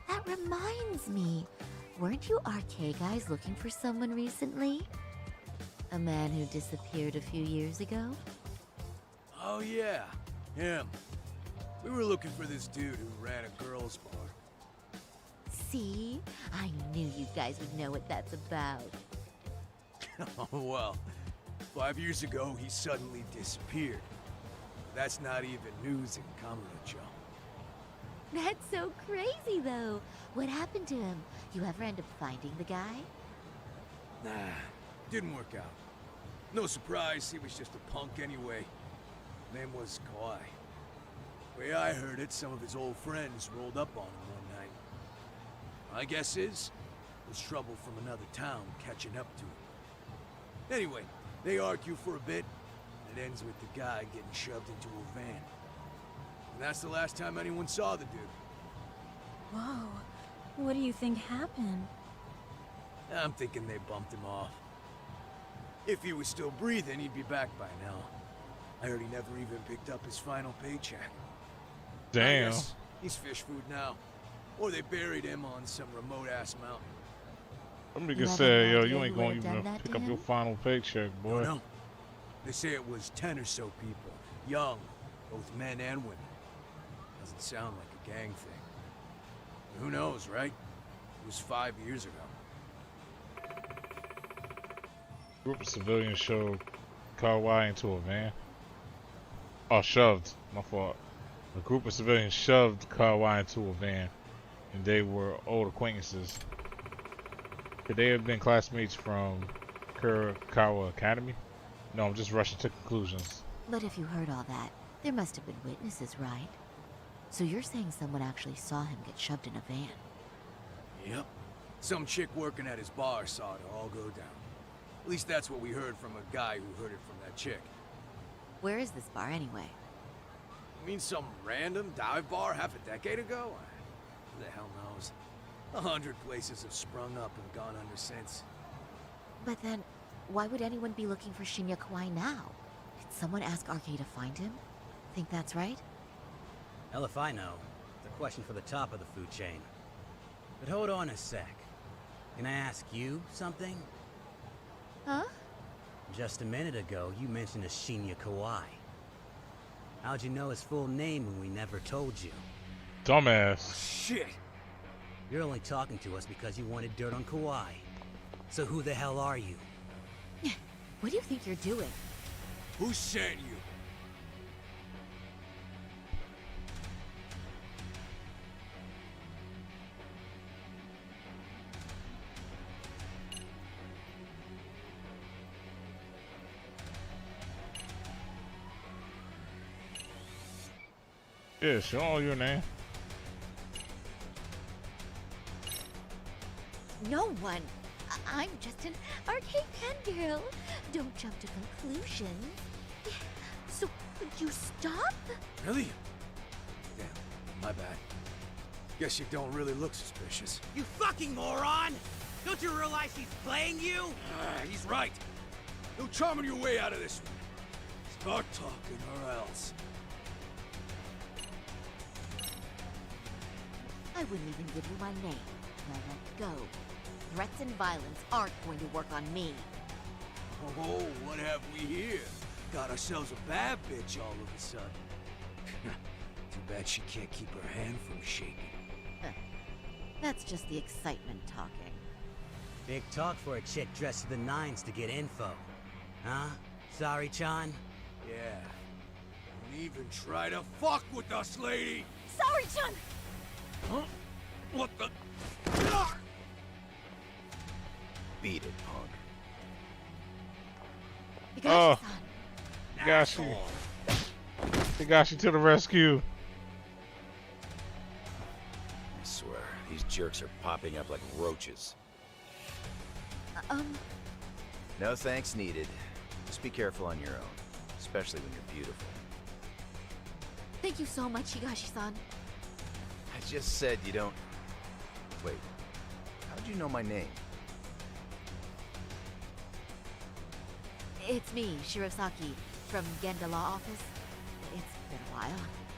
That reminds me. Weren't you RK guys looking for someone recently? A man who disappeared a few years ago? Oh yeah, him. We were looking for this dude who ran a girls' bar. See? I knew you guys would know what that's about. Oh well, 5 years ago he suddenly disappeared. That's not even news in Kamurocho. That's so crazy though. What happened to him? You ever end up finding the guy? Nah, didn't work out. No surprise, he was just a punk anyway. Name was Kawhi. Way I heard it, some of his old friends rolled up on him one night. My guess is, it was trouble from another town catching up to him. Anyway, they argue for a bit, and it ends with the guy getting shoved into a van. And that's the last time anyone saw the dude. Whoa, what do you think happened? I'm thinking they bumped him off. If he was still breathing, he'd be back by now. I heard he never even picked up his final paycheck. Damn. I guess he's fish food now. Or they buried him on some remote-ass mountain. Somebody could say, yo, you ain't going to even pick up your final paycheck, boy. No. They say it was 10 or so people. Young, both men and women. Doesn't sound like a gang thing. Who knows, right? It was 5 years ago. A group of civilians shoved Kawhi into a van. Oh, shoved. My fault. A group of civilians shoved Kawhi into a van, and they were old acquaintances. Could they have been classmates from Kurokawa Academy? No, I'm just rushing to conclusions. But if you heard all that, there must have been witnesses, right? So you're saying someone actually saw him get shoved in a van? Yep. Some chick working at his bar saw it all go down. At least that's what we heard from a guy who heard it from that chick. Where is this bar anyway? You mean some random dive bar half a decade ago? Who the hell knows? 100 places have sprung up and gone under since. But then, why would anyone be looking for Shinya Kawai now? Did someone ask RK to find him? Think that's right? Hell if I know. It's a question for the top of the food chain. But hold on a sec. Can I ask you something? Huh? Just a minute ago, you mentioned a Shinya Kawai. How'd you know his full name when we never told you? Dumbass. Shit! You're only talking to us because you wanted dirt on Kawhi. So who the hell are you? What do you think you're doing? Who sent you? Yeah, show all your name. No one. I'm just an arcade fangirl. Don't jump to conclusions. So, would you stop? Really? Damn, my bad. Guess you don't really look suspicious. You fucking moron! Don't you realize he's playing you? He's right. No charming your way out of this one. Start talking or else. I wouldn't even give you my name. Now let go. Threats and violence aren't going to work on me. Oh, what have we here? Got ourselves a bad bitch all of a sudden. Too bad she can't keep her hand from shaking. That's just the excitement talking. Big talk for a chick dressed to the nines to get info. Huh? Sorry, Chan? Yeah. Don't even try to fuck with us, lady! Sorry, Chan! Huh? What the? Beat it, punk. Higashi. Higashi to the rescue. I swear, these jerks are popping up like roaches. No thanks needed. Just be careful on your own, especially when you're beautiful. Thank you so much, Higashi-san. I just said you don't... Wait, how'd you know my name? It's me, Shirosaki, from Genda Law Office. It's been a while.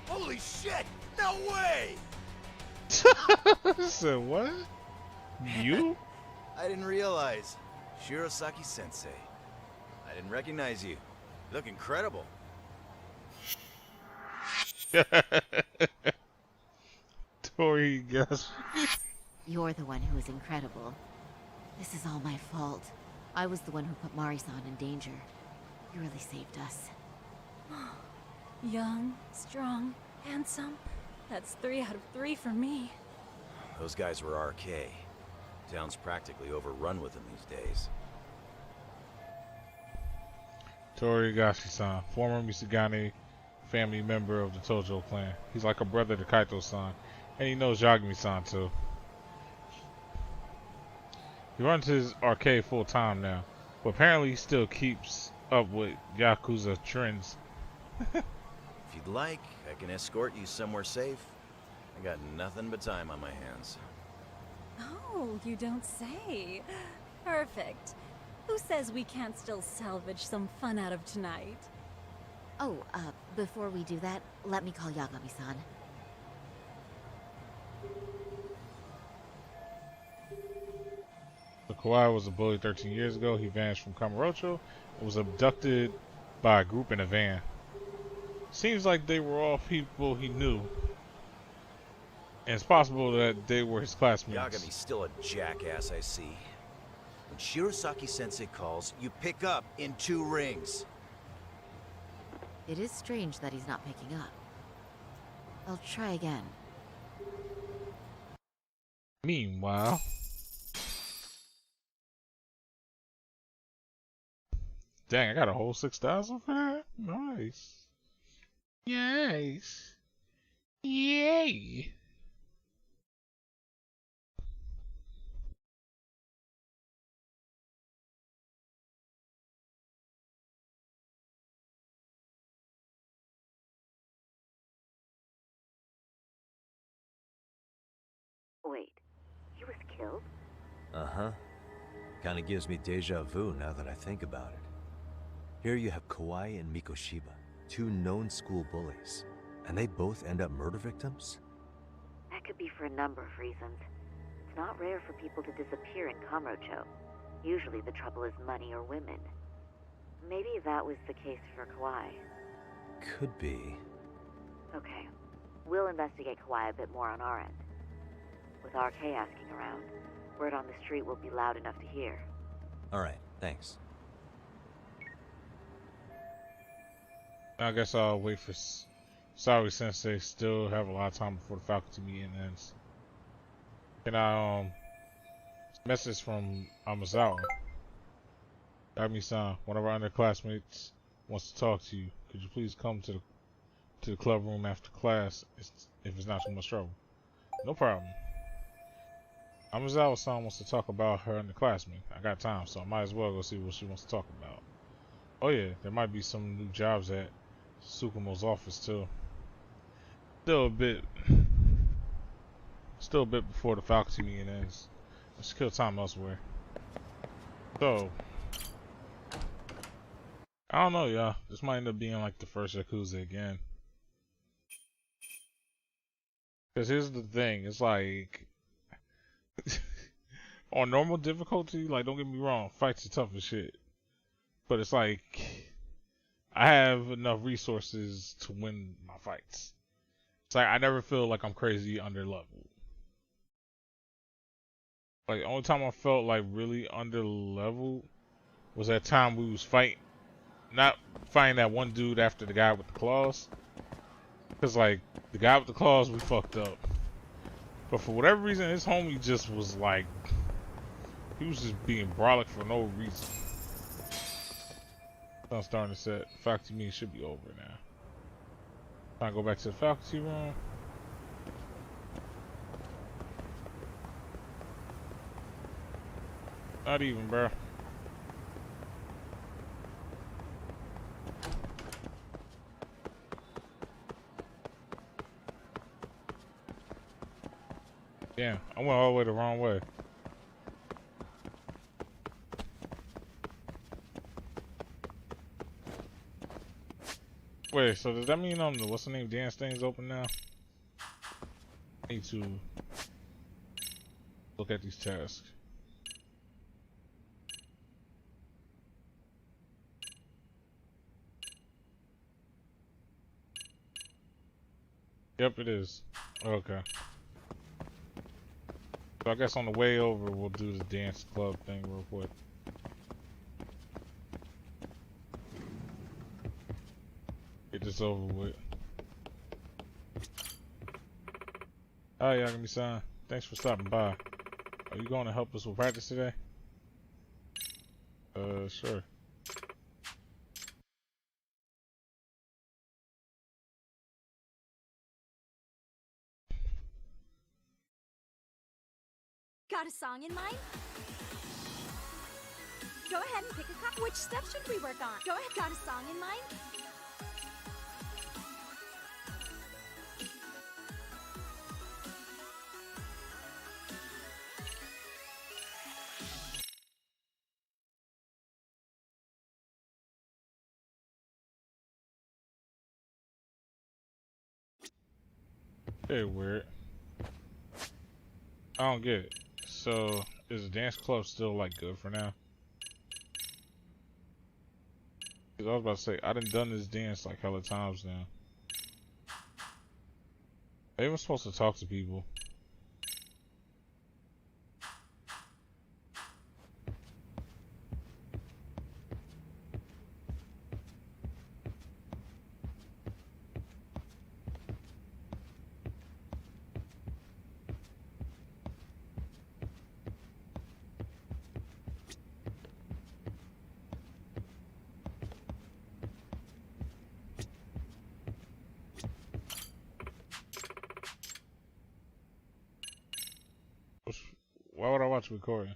Holy shit! No way! So what? You? I didn't realize. Shirosaki-sensei. I didn't recognize you. You look incredible. Tori, guess. You're the one who is incredible. This is all my fault. I was the one who put Mari-san in danger. You really saved us. Young, strong, handsome. That's 3 out of 3 for me. Those guys were RK. Town's practically overrun with them these days. Tori Higashi-san, former Misugane family member of the Tojo clan. He's like a brother to Kaito-san, and he knows Yagami-san too. He runs his arcade full time now, but apparently he still keeps up with Yakuza trends. If you'd like, I can escort you somewhere safe. I got nothing but time on my hands. Oh, you don't say. Perfect. Who says we can't still salvage some fun out of tonight? Oh, before we do that, let me call Yagami-san. Kawhi was a bully 13 years ago. He vanished from Kamurocho and was abducted by a group in a van. Seems like they were all people he knew. And it's possible that they were his classmates. Yagami's still a jackass, I see. When Shirosaki-sensei calls, you pick up in 2 rings. It is strange that he's not picking up. I'll try again. Meanwhile, dang, I got a whole 6,000 for that? Nice. Yes. Yay. Wait, he was killed? Uh-huh. Kinda gives me deja vu now that I think about it. Here you have Kawai and Mikoshiba, 2 known school bullies, and they both end up murder victims? That could be for a number of reasons. It's not rare for people to disappear in Kamurocho. Usually the trouble is money or women. Maybe that was the case for Kawai. Could be. Okay, we'll investigate Kawai a bit more on our end. With RK asking around, word on the street will be loud enough to hear. Alright, thanks. I guess I'll wait for Sorry Sensei. Still have a lot of time before the faculty meeting ends. Can I message from Amazawa? Yagami-san, one of our underclassmates wants to talk to you. Could you please come to the club room after class if it's not too much trouble? No problem. Amazawa-san wants to talk about her underclassmate. I got time, so I might as well go see what she wants to talk about. Oh yeah, there might be some new jobs at Tsukumo's office too. Still a bit before the faculty meeting ends. Let's kill time elsewhere. So, I don't know, y'all. This might end up being like the first Yakuza again. Because here's the thing, it's like on normal difficulty, like don't get me wrong, fights are tough as shit. But it's like I have enough resources to win my fights. It's like I never feel like I'm crazy under level. Like the only time I felt like really under level was that time we was not fighting that one dude after the guy with the claws. Cause like the guy with the claws we fucked up. But for whatever reason his homie just was like, he was just being brolic for no reason. I'm starting to set. Faculty meeting should be over now. Time to go back to the faculty room. Not even, bro. Damn, I went all the way the wrong way. Wait, so does that mean the what's the name dance thing's open now? I need to look at these tasks. Yep, it is. Okay. So I guess on the way over we'll do the dance club thing real quick. Get this over with. Hi, Yagami-san. Thanks for stopping by. Are you going to help us with practice today? Sure. Got a song in mind? Go ahead and pick a cop. Which step should we work on? Go ahead. Got a song in mind? Very weird. I don't get it. So, is the dance club still like good for now? Cause I was about to say, I done this dance like hella times now. They were supposed to talk to people. Why would I watch a recording?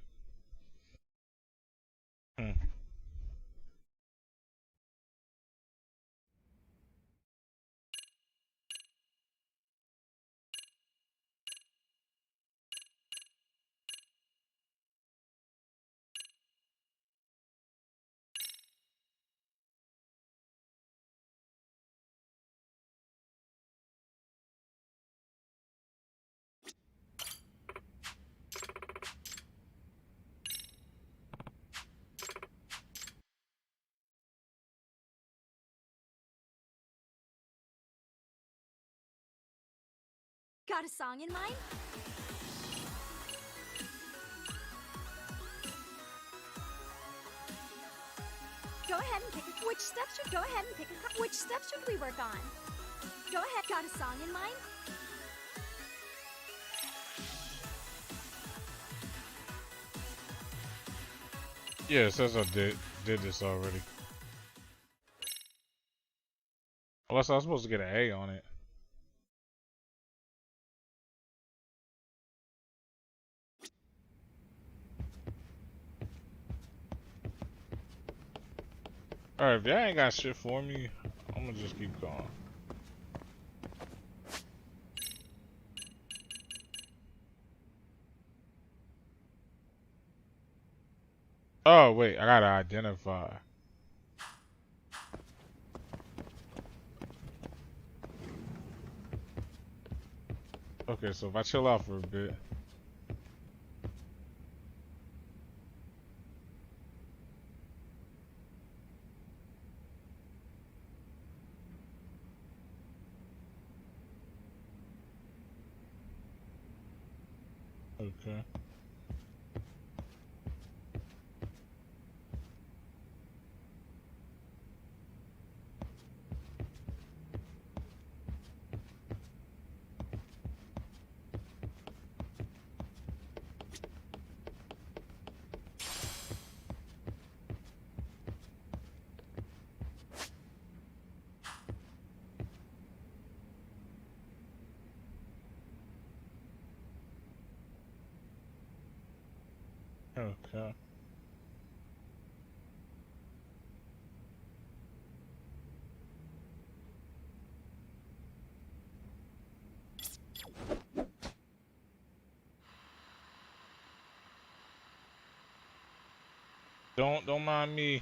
Got a song in mind? Go ahead and pick a... Which steps should... Go ahead and pick a... Which steps should we work on? Go ahead. Got a song in mind? Yeah, it says I did this already. Unless I was supposed to get an A on it. Alright, if y'all ain't got shit for me, I'm gonna just keep going. Oh, wait, I gotta identify. Okay, so if I chill out for a bit. Okay. Okay. Don't mind me.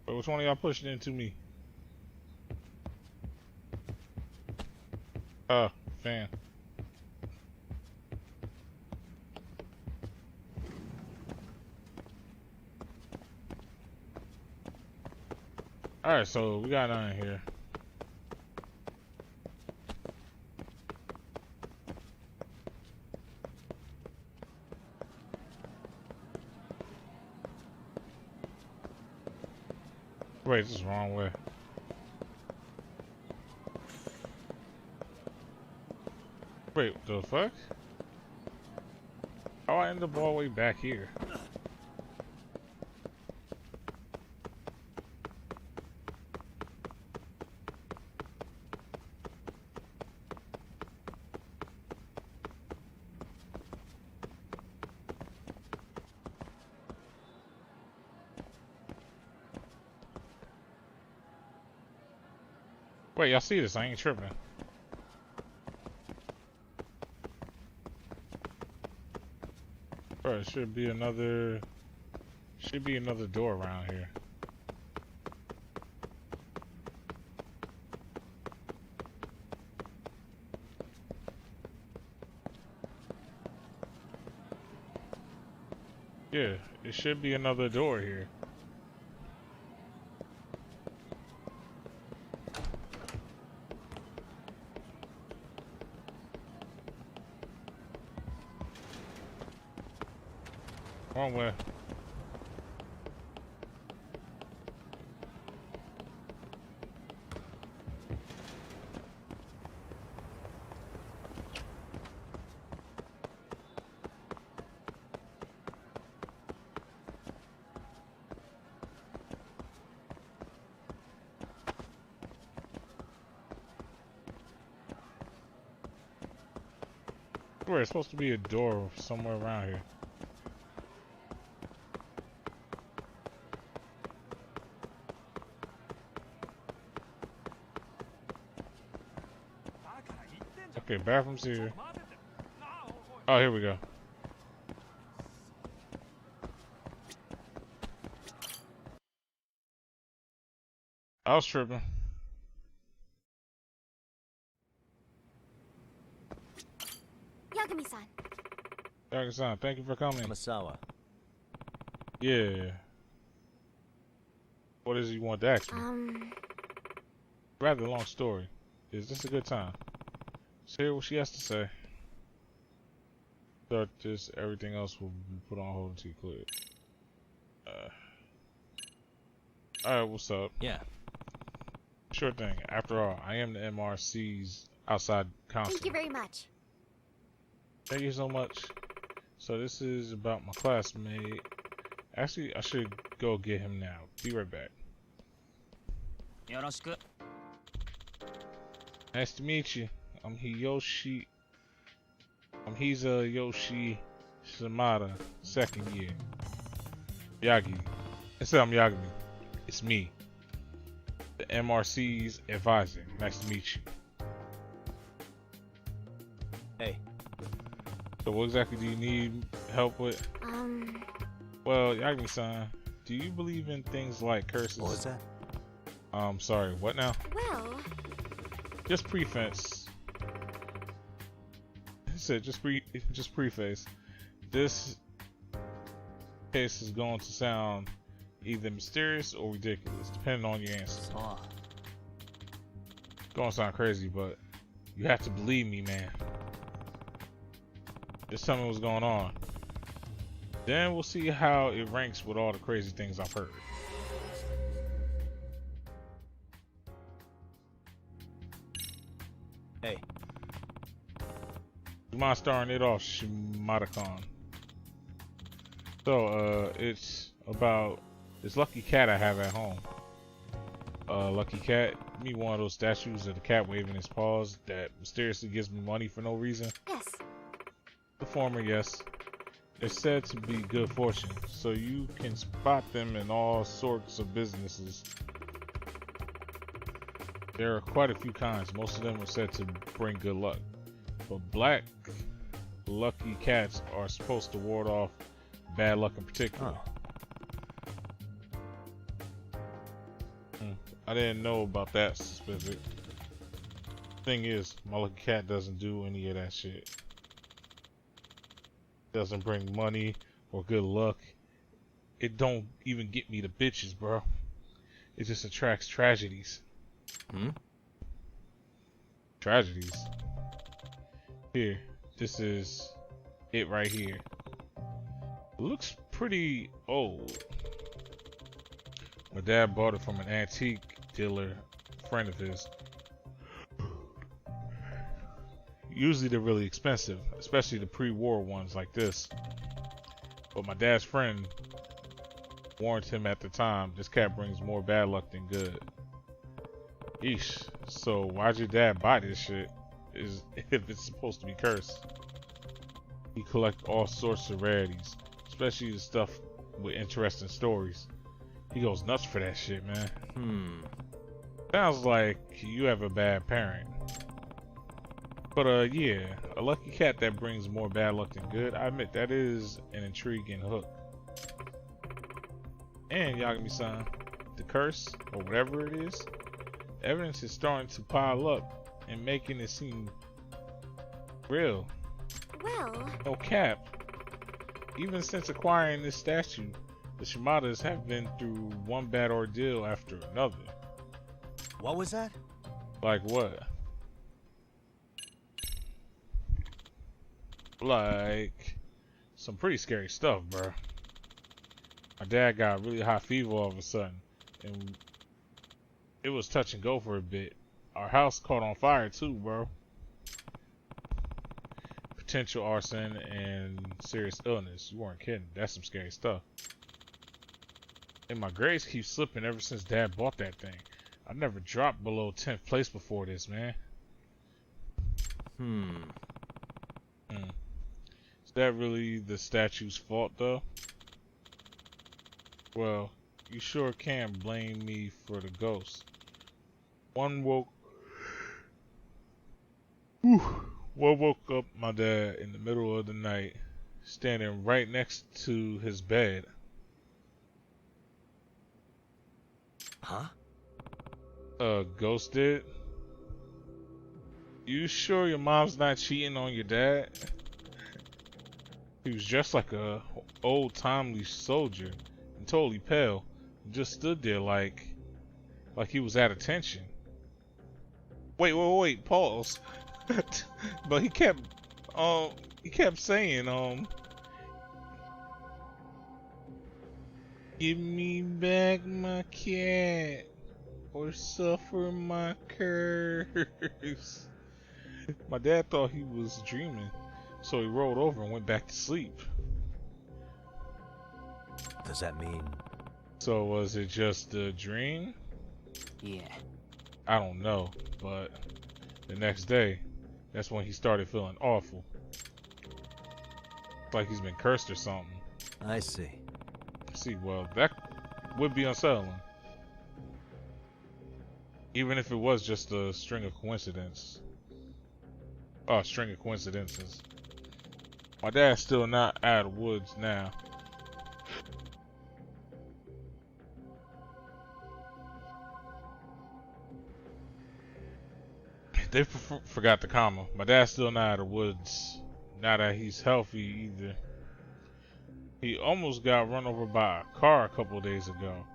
Wait, which one of y'all pushing into me? Oh, fan. Alright, so we got none here. Wait, this is the wrong way. Wait, the fuck? How I end up all the way back here? Wait, y'all see this? I ain't tripping. Bro, it should be another door around here. Yeah, it should be another door here. Wrong way. Where it's supposed to be a door somewhere around here. Okay, bathroom's here. Oh, here we go. I was tripping. Yagami-san. Yagami-san, thank you for coming. Masawa. Yeah. What is it you want to ask me? Rather long story. Is this a good time? Let's hear what she has to say. Start this. Everything else will be put on hold until you clear it. Alright, what's up? Yeah. Sure thing. After all, I am the MRC's outside counsel. Thank you very much. Thank you so much. So this is about my classmate. Actually, I should go get him now. Be right back. Yoroshiku. Nice to meet you. I'm Hiyoshi. I'm Hiza Yoshi Shimada, second year. Yagi. Instead, I'm Yagami. It's me, the MRC's advisor. Nice to meet you. Hey. So what exactly do you need help with? Well, Yagami-san, do you believe in things like curses? What was that? Sorry, what now? Well... Just preface. I said just preface. This case is going to sound either mysterious or ridiculous, depending on your answer. Gonna sound crazy, but you have to believe me, man. Just tell me what's going on. Then we'll see how it ranks with all the crazy things I've heard. Hey. You mind starting it off, Shimada-kun? So, it's about this lucky cat I have at home. Lucky cat, me one of those statues of the cat waving his paws that mysteriously gives me money for no reason. Yes. The former, yes. They're said to be good fortune, so you can spot them in all sorts of businesses. There are quite a few kinds. Most of them are said to bring good luck. But black lucky cats are supposed to ward off bad luck in particular. I didn't know about that specific. Thing is, my lucky cat doesn't do any of that shit. Doesn't bring money or good luck. It don't even get me the bitches, bro. It just attracts tragedies. Tragedies. Here, this is it right here. It looks pretty old. My dad bought it from an antique dealer, friend of his. Usually they're really expensive, especially the pre-war ones like this. But my dad's friend warned him at the time, this cat brings more bad luck than good. Eesh. So why'd your dad buy this shit? If it's supposed to be cursed. He collects all sorts of rarities, especially the stuff with interesting stories. He goes nuts for that shit, man. Sounds like you have a bad parent. But yeah, a lucky cat that brings more bad luck than good. I admit that is an intriguing hook. And Yagami-san, the curse, or whatever it is, the evidence is starting to pile up and making it seem real. Well... No cap. Even since acquiring this statue, the Shimadas have been through one bad ordeal after another. What was that? Like what? Like some pretty scary stuff, bro. My dad got really high fever all of a sudden, and it was touch and go for a bit. Our house caught on fire too, bro. Potential arson and serious illness. You weren't kidding. That's some scary stuff. And my grades keep slipping ever since Dad bought that thing. I never dropped below 10th place before this, man. Is that really the statue's fault, though? Well, you sure can blame me for the ghost. One woke up my dad in the middle of the night, standing right next to his bed. Huh? Ghost did? You sure your mom's not cheating on your dad? He was dressed like a old-timey soldier and totally pale, and just stood there like he was at attention. Wait, pause. But he kept saying, give me back my cat or suffer my curse. My dad thought he was dreaming, so he rolled over and went back to sleep. Does that mean? So was it just a dream? Yeah. I don't know, but the next day, that's when he started feeling awful. Like he's been cursed or something. I see. Well, that would be unsettling. Even if it was just a string of coincidences. My dad's still not out of the woods now. They forgot the comma. My dad's still not out of the woods. Now that he's healthy either. He almost got run over by a car a couple days ago.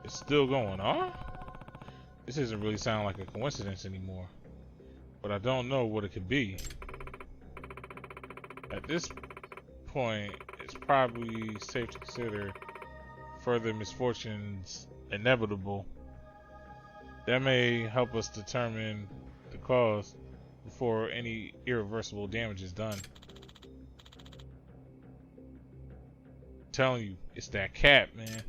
It's still going on? This doesn't really sound like a coincidence anymore. But I don't know what it could be. At this point, it's probably safe to consider further misfortunes inevitable. That may help us determine the cause before any irreversible damage is done. I'm telling you, it's that cat, man.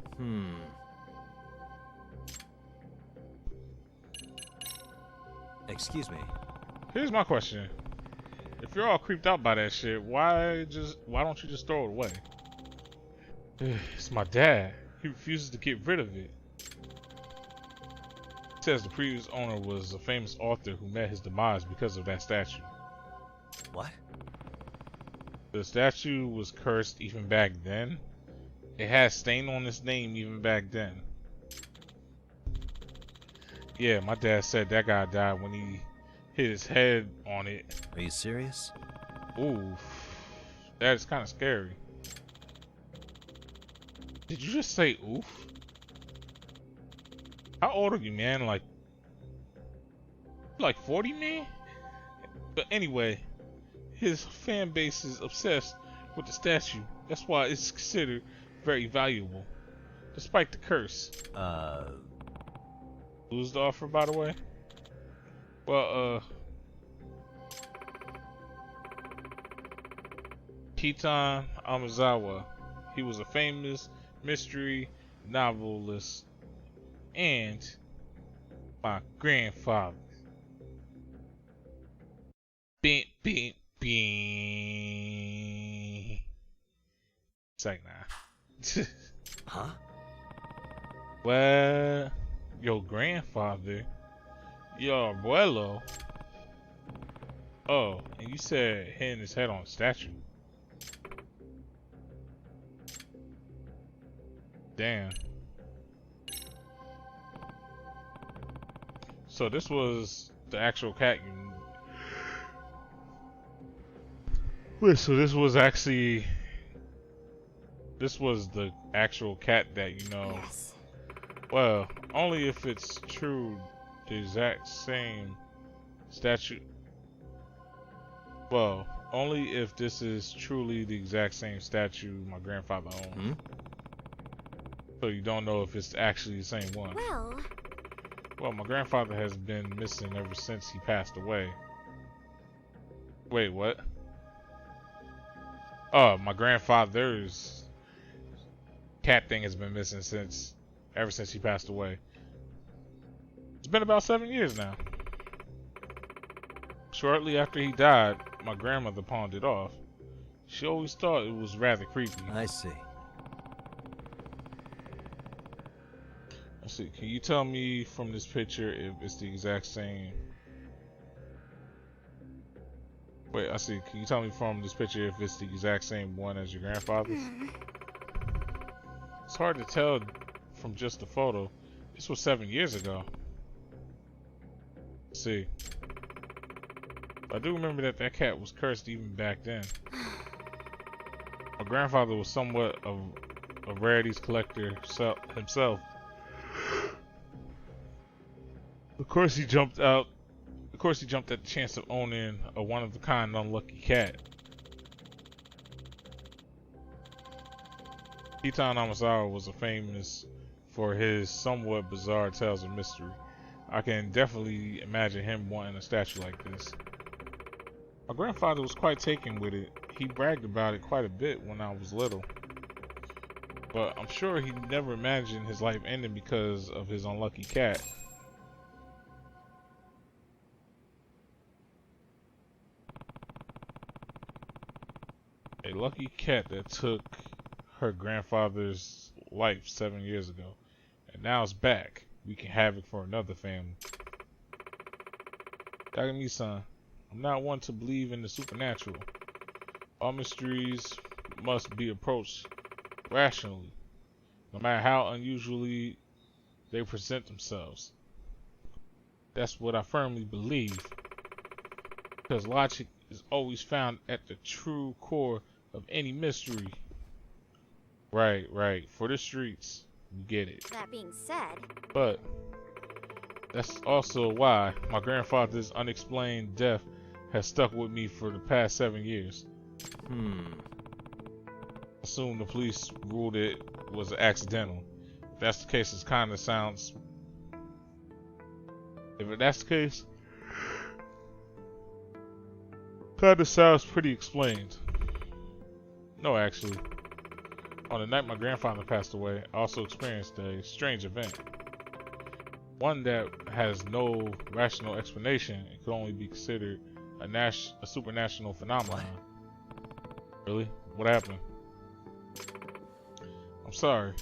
Excuse me. Here's my question. If you're all creeped out by that shit, why don't you just throw it away? It's my dad. He refuses to get rid of it. He says the previous owner was a famous author who met his demise because of that statue. What? The statue was cursed even back then. It had stain on its name even back then. Yeah, my dad said that guy died when he hit his head on it. Are you serious? Ooh, that is kind of scary. Did you just say oof? How old are you, man? Like 40, man? But anyway, his fan base is obsessed with the statue. That's why it's considered very valuable, despite the curse. Who's the offer, by the way? Well, Kitan Amazawa. He was a famous mystery novelist and my grandfather. Beep, beep, beep. Second now. Huh? Well, your grandfather, your abuelo. Oh, and you said hitting his head on a statue. Damn. So this was the actual cat you... Wait, so this was actually... This was the actual cat that, you know... Yes. Well, only if it's true the exact same statue... Well, only if this is truly the exact same statue my grandfather owned. So you don't know if it's actually the same one. Well, my grandfather has been missing ever since he passed away. Wait, what? Oh, my grandfather's cat thing has been missing ever since he passed away. It's been about 7 years now. Shortly after he died, my grandmother pawned it off. She always thought it was rather creepy. I see. Let's see, can you tell me from this picture if it's the exact same? Wait, I see. Can you tell me from this picture if it's the exact same one as your grandfather's? It's hard to tell from just the photo. This was 7 years ago. Let's see. I do remember that that cat was cursed even back then. My grandfather was somewhat of a rarities collector himself. Of course, he jumped at the chance of owning a one-of-a-kind unlucky cat. Kitan Amazawa was famous for his somewhat bizarre tales of mystery. I can definitely imagine him wanting a statue like this. My grandfather was quite taken with it. He bragged about it quite a bit when I was little. But I'm sure he never imagined his life ending because of his unlucky cat. A lucky cat that took her grandfather's life 7 years ago. And now it's back. We can have it for another family. Yagami-san, I'm not one to believe in the supernatural. All mysteries must be approached rationally, no matter how unusually they present themselves. That's what I firmly believe, because logic is always found at the true core of any mystery. Right, for the streets, you get it. That being said... But that's also why my grandfather's unexplained death has stuck with me for the past 7 years. Assume the police ruled it was accidental. If that's the case, it kind of sounds... If that's the case, kind of sounds pretty explained. No, actually. On the night my grandfather passed away, I also experienced a strange event. One that has no rational explanation and could only be considered a supernatural phenomenon. Really? What happened? I'm sorry.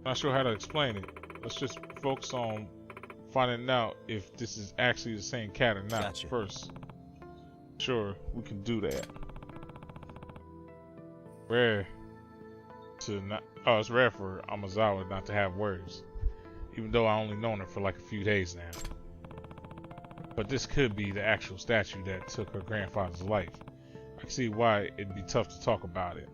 Not sure how to explain it. Let's just focus on finding out if this is actually the same cat or not first. Sure, we can do that. Rare to not... Oh, it's rare for Amazawa not to have words. Even though I only known her for like a few days now. But this could be the actual statue that took her grandfather's life. I can see why it'd be tough to talk about it.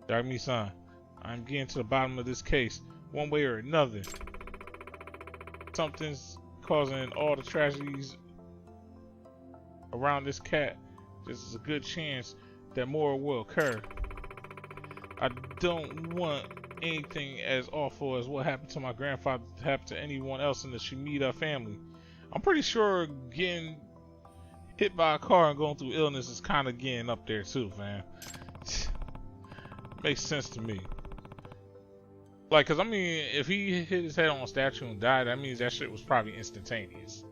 Yagami-san, I'm getting to the bottom of this case, one way or another. Something's causing all the tragedies around this cat. There's a good chance that more will occur. I don't want anything as awful as what happened to my grandfather to happen to anyone else in the Shimida family. I'm pretty sure getting hit by a car and going through illness is kind of getting up there too, man. Makes sense to me. Like, cause I mean, if he hit his head on a statue and died, that means that shit was probably instantaneous.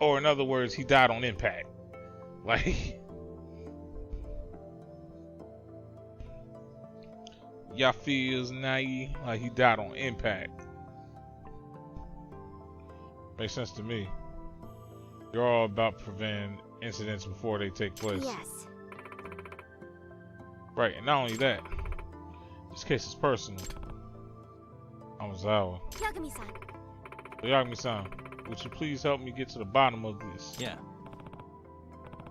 Or in other words, he died on impact. Like, y'all feels naive, like he died on impact. Makes sense to me. You're all about preventing incidents before they take place. Yes. Right, and not only that, this case is personal. Amazawa. Yagami-san. Yagami-san, would you please help me get to the bottom of this? Yeah.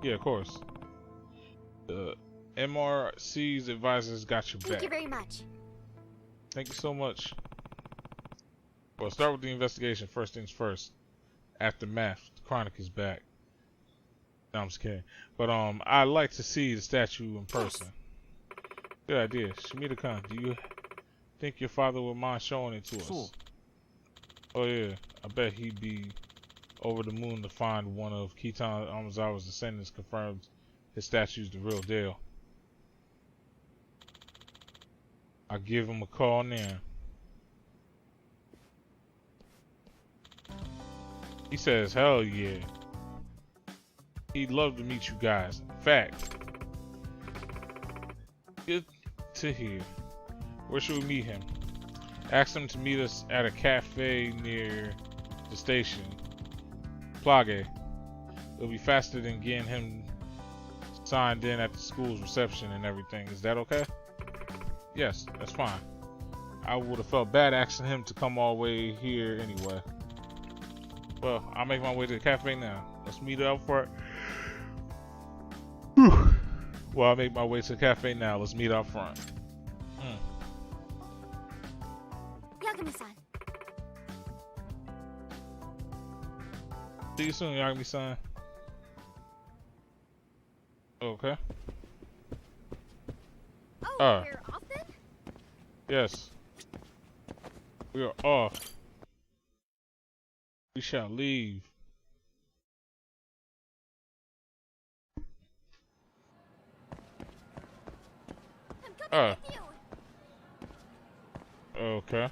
Yeah, of course. The MRC's advisors got your back. Thank you very much. Thank you so much. Well, start with the investigation. First things first. Aftermath. The Chronic is back. No, I'm just kidding. But I'd like to see the statue in person. Good idea. Shimida-kun, do you think your father would mind showing it to us? Oh yeah, I bet he'd be over the moon to find one of Kitan Amazawa's descendants confirms his statue's the real deal. I'll give him a call now. He says, hell yeah. He'd love to meet you guys. In fact, good to hear. Where should we meet him? Ask him to meet us at a cafe near the station. Plage. It'll be faster than getting him signed in at the school's reception and everything. Is that okay? Yes, that's fine. I would have felt bad asking him to come all the way here anyway. Well, I'll make my way to the cafe now. Let's meet up for it. Well, I'll make my way to the cafe now. Let's meet up front. Yagami-san. See you soon, Yagami-san. Okay. Oh, we're off then? Yes. We are off. We shall leave. I'm coming with you. Okay.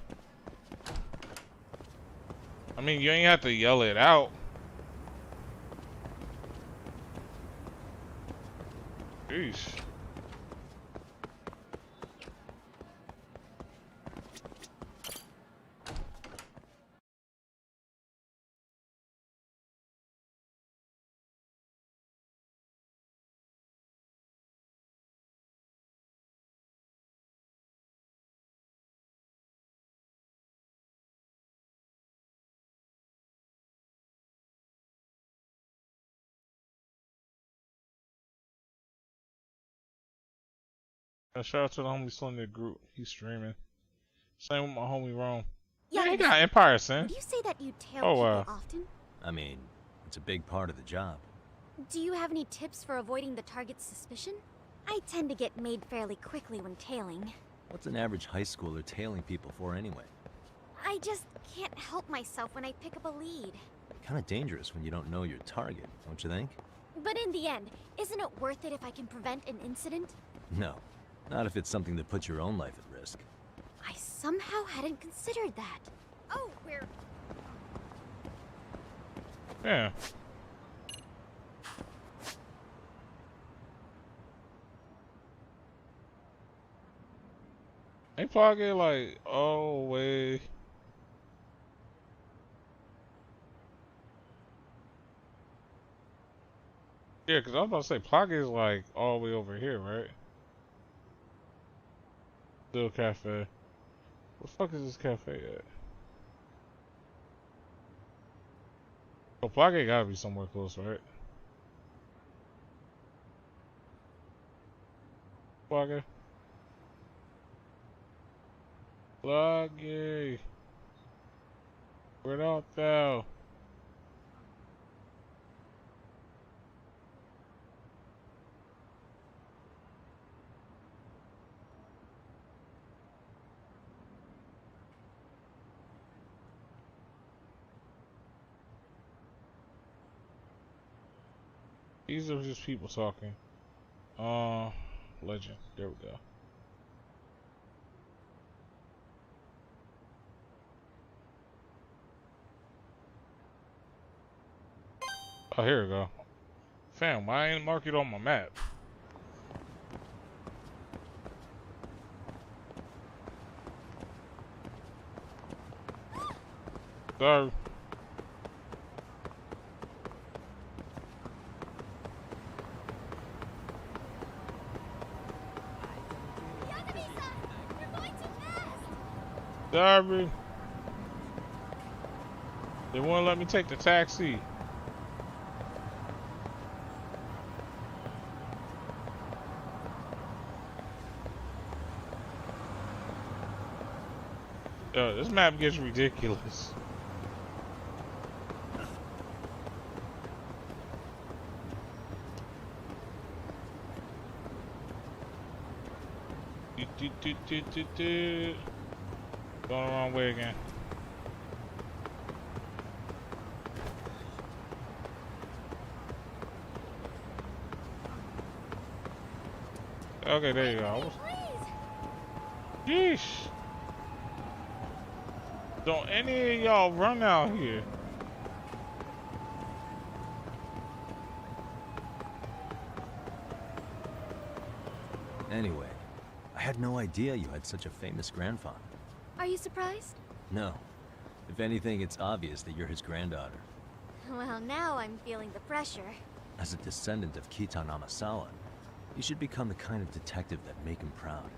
I mean, you ain't have to yell it out. Jeez. Shout out to the homie Slender group. He's streaming. Same with my homie Rome. Yeah, he got Empire Sin. Would you say that you tail people often? I mean, it's a big part of the job. Do you have any tips for avoiding the target's suspicion? I tend to get made fairly quickly when tailing. What's an average high schooler tailing people for anyway? I just can't help myself when I pick up a lead. Kind of dangerous when you don't know your target, don't you think? But in the end, isn't it worth it if I can prevent an incident? No. Not if it's something that puts your own life at risk. I somehow hadn't considered that. Oh, we're... Yeah. Ain't Plage like all the way... Yeah, because I was about to say Plage is like all the way over here, right? Still cafe. Where the fuck is this cafe at? Oh, Plage gotta be somewhere close, right? Plage. Plage. Where art thou? These are just people talking. Legend. There we go. Oh, here we go. Fam, why ain't mark it on my map? Sorry. Sorry. They won't let me take the taxi. This map gets ridiculous. Going the wrong way again. Okay, there you go. Yeesh. Don't any of y'all run out here. Anyway, I had no idea you had such a famous grandfather. Are you surprised? No. If anything, it's obvious that you're his granddaughter. Well, now I'm feeling the pressure. As a descendant of Kitan Amasawa, you should become the kind of detective that make him proud.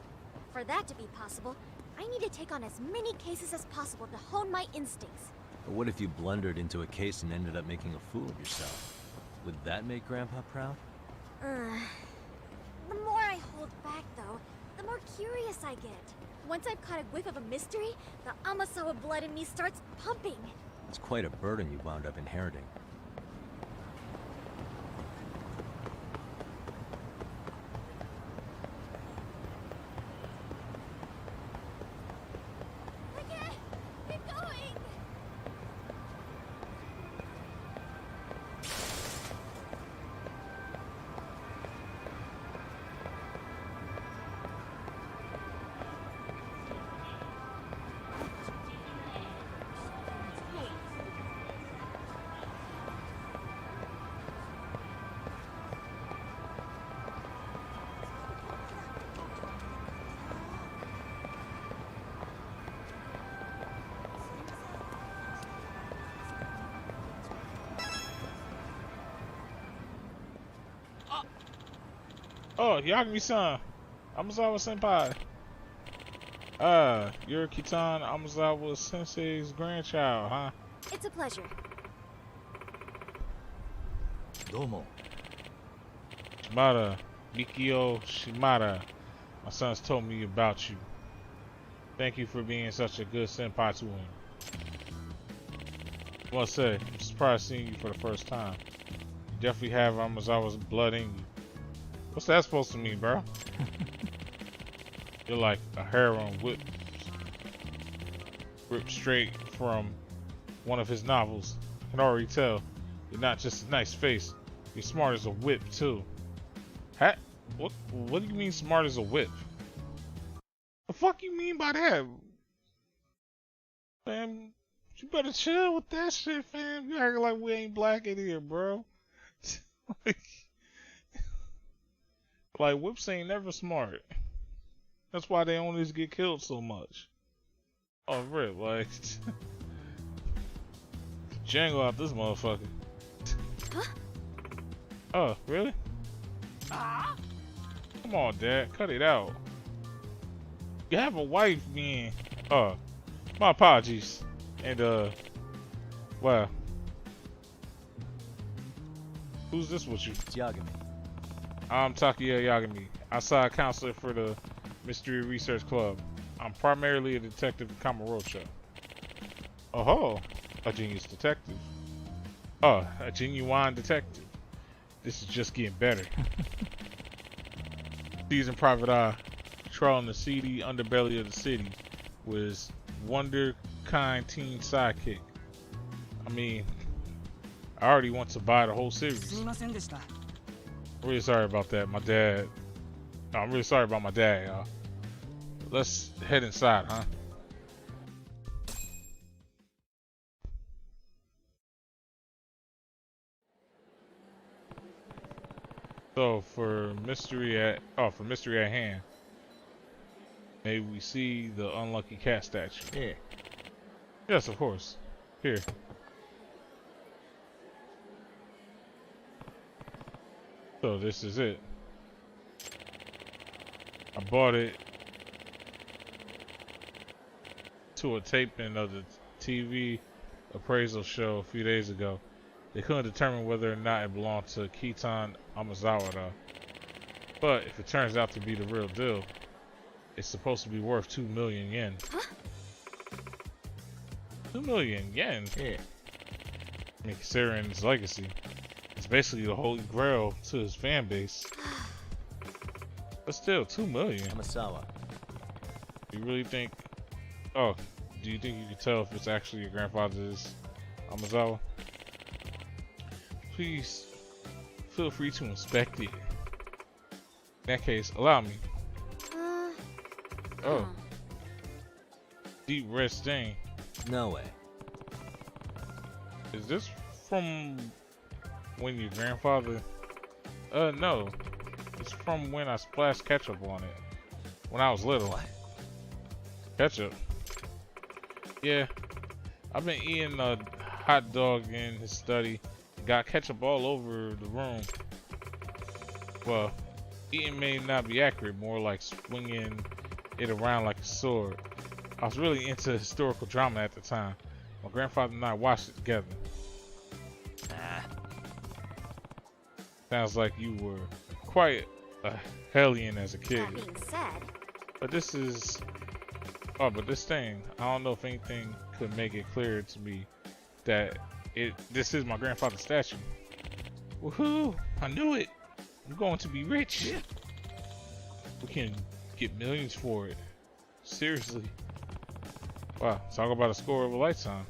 For that to be possible, I need to take on as many cases as possible to hone my instincts. But what if you blundered into a case and ended up making a fool of yourself? Would that make Grandpa proud? The more I hold back, though, the more curious I get. Once I've caught a whiff of a mystery, the Amasawa blood in me starts pumping. It's quite a burden you wound up inheriting. Keep going! Oh, Yagami-san. Amazawa senpai. You're Kitan Amazawa sensei's grandchild, huh? It's a pleasure. Domo. Shimada. Mikio Shimada. My son's told me about you. Thank you for being such a good senpai to him. I must say, I'm surprised seeing you for the first time. You definitely have Amazawa's blood in you. What's that supposed to mean, bro? You're like a heroin ripped straight from one of his novels. I can already tell. You're not just a nice face. You're smart as a whip, too. What do you mean smart as a whip? The fuck you mean by that? Fam, you better chill with that shit, fam. You acting like we ain't black in here, bro. Like, whips ain't never smart. That's why they always get killed so much. Oh, rip, like... Django out this motherfucker. Huh? Oh, really? Come on, Dad. Cut it out. You have a wife, man. Oh, my apologies. And, wow. Who's this with you? It's Yagami. I'm Takuya Yagami, outside counselor for the Mystery Research Club. I'm primarily a detective in Kamurocho. Oh, a genius detective. Oh, a genuine detective. This is just getting better. Seasoned private eye, trawling the seedy underbelly of the city with his wonder-kind teen sidekick. I mean, I already want to buy the whole series. I'm really sorry about that, my dad. No, I'm really sorry about my dad, y'all. Let's head inside, huh? So for mystery at hand, may we see the unlucky cat statue? Here. Yes, of course. Here. So this is it. I bought it to a taping of the TV appraisal show a few days ago. They couldn't determine whether or not it belonged to Kitan Amazawa though. But if it turns out to be the real deal, it's supposed to be worth 2 million yen. Huh? 2 million yen? Yeah. I mean, considering his legacy, it's basically the holy grail to his fan base. But still, 2 million. Amasawa. You really think... Oh, do you think you can tell if it's actually your grandfather's Amazawa? Please, feel free to inspect it. In that case, allow me. Oh. Deep red stain. No way. Is this from when your grandfather... no. It's from when I splashed ketchup on it. When I was little. What? Ketchup. Yeah. I've been eating a hot dog in his study. Got ketchup all over the room. Well, eating may not be accurate, more like swinging it around like a sword. I was really into historical drama at the time. My grandfather and I watched it together. Nah. Sounds like you were quite a hellion as a kid. That being said... But this is... Oh, but this thing, I don't know if anything could make it clear to me that this is my grandfather's statue. Woohoo! I knew it! I'm going to be rich! Yeah. We can get millions for it. Seriously. Wow, talk about a score of a lifetime.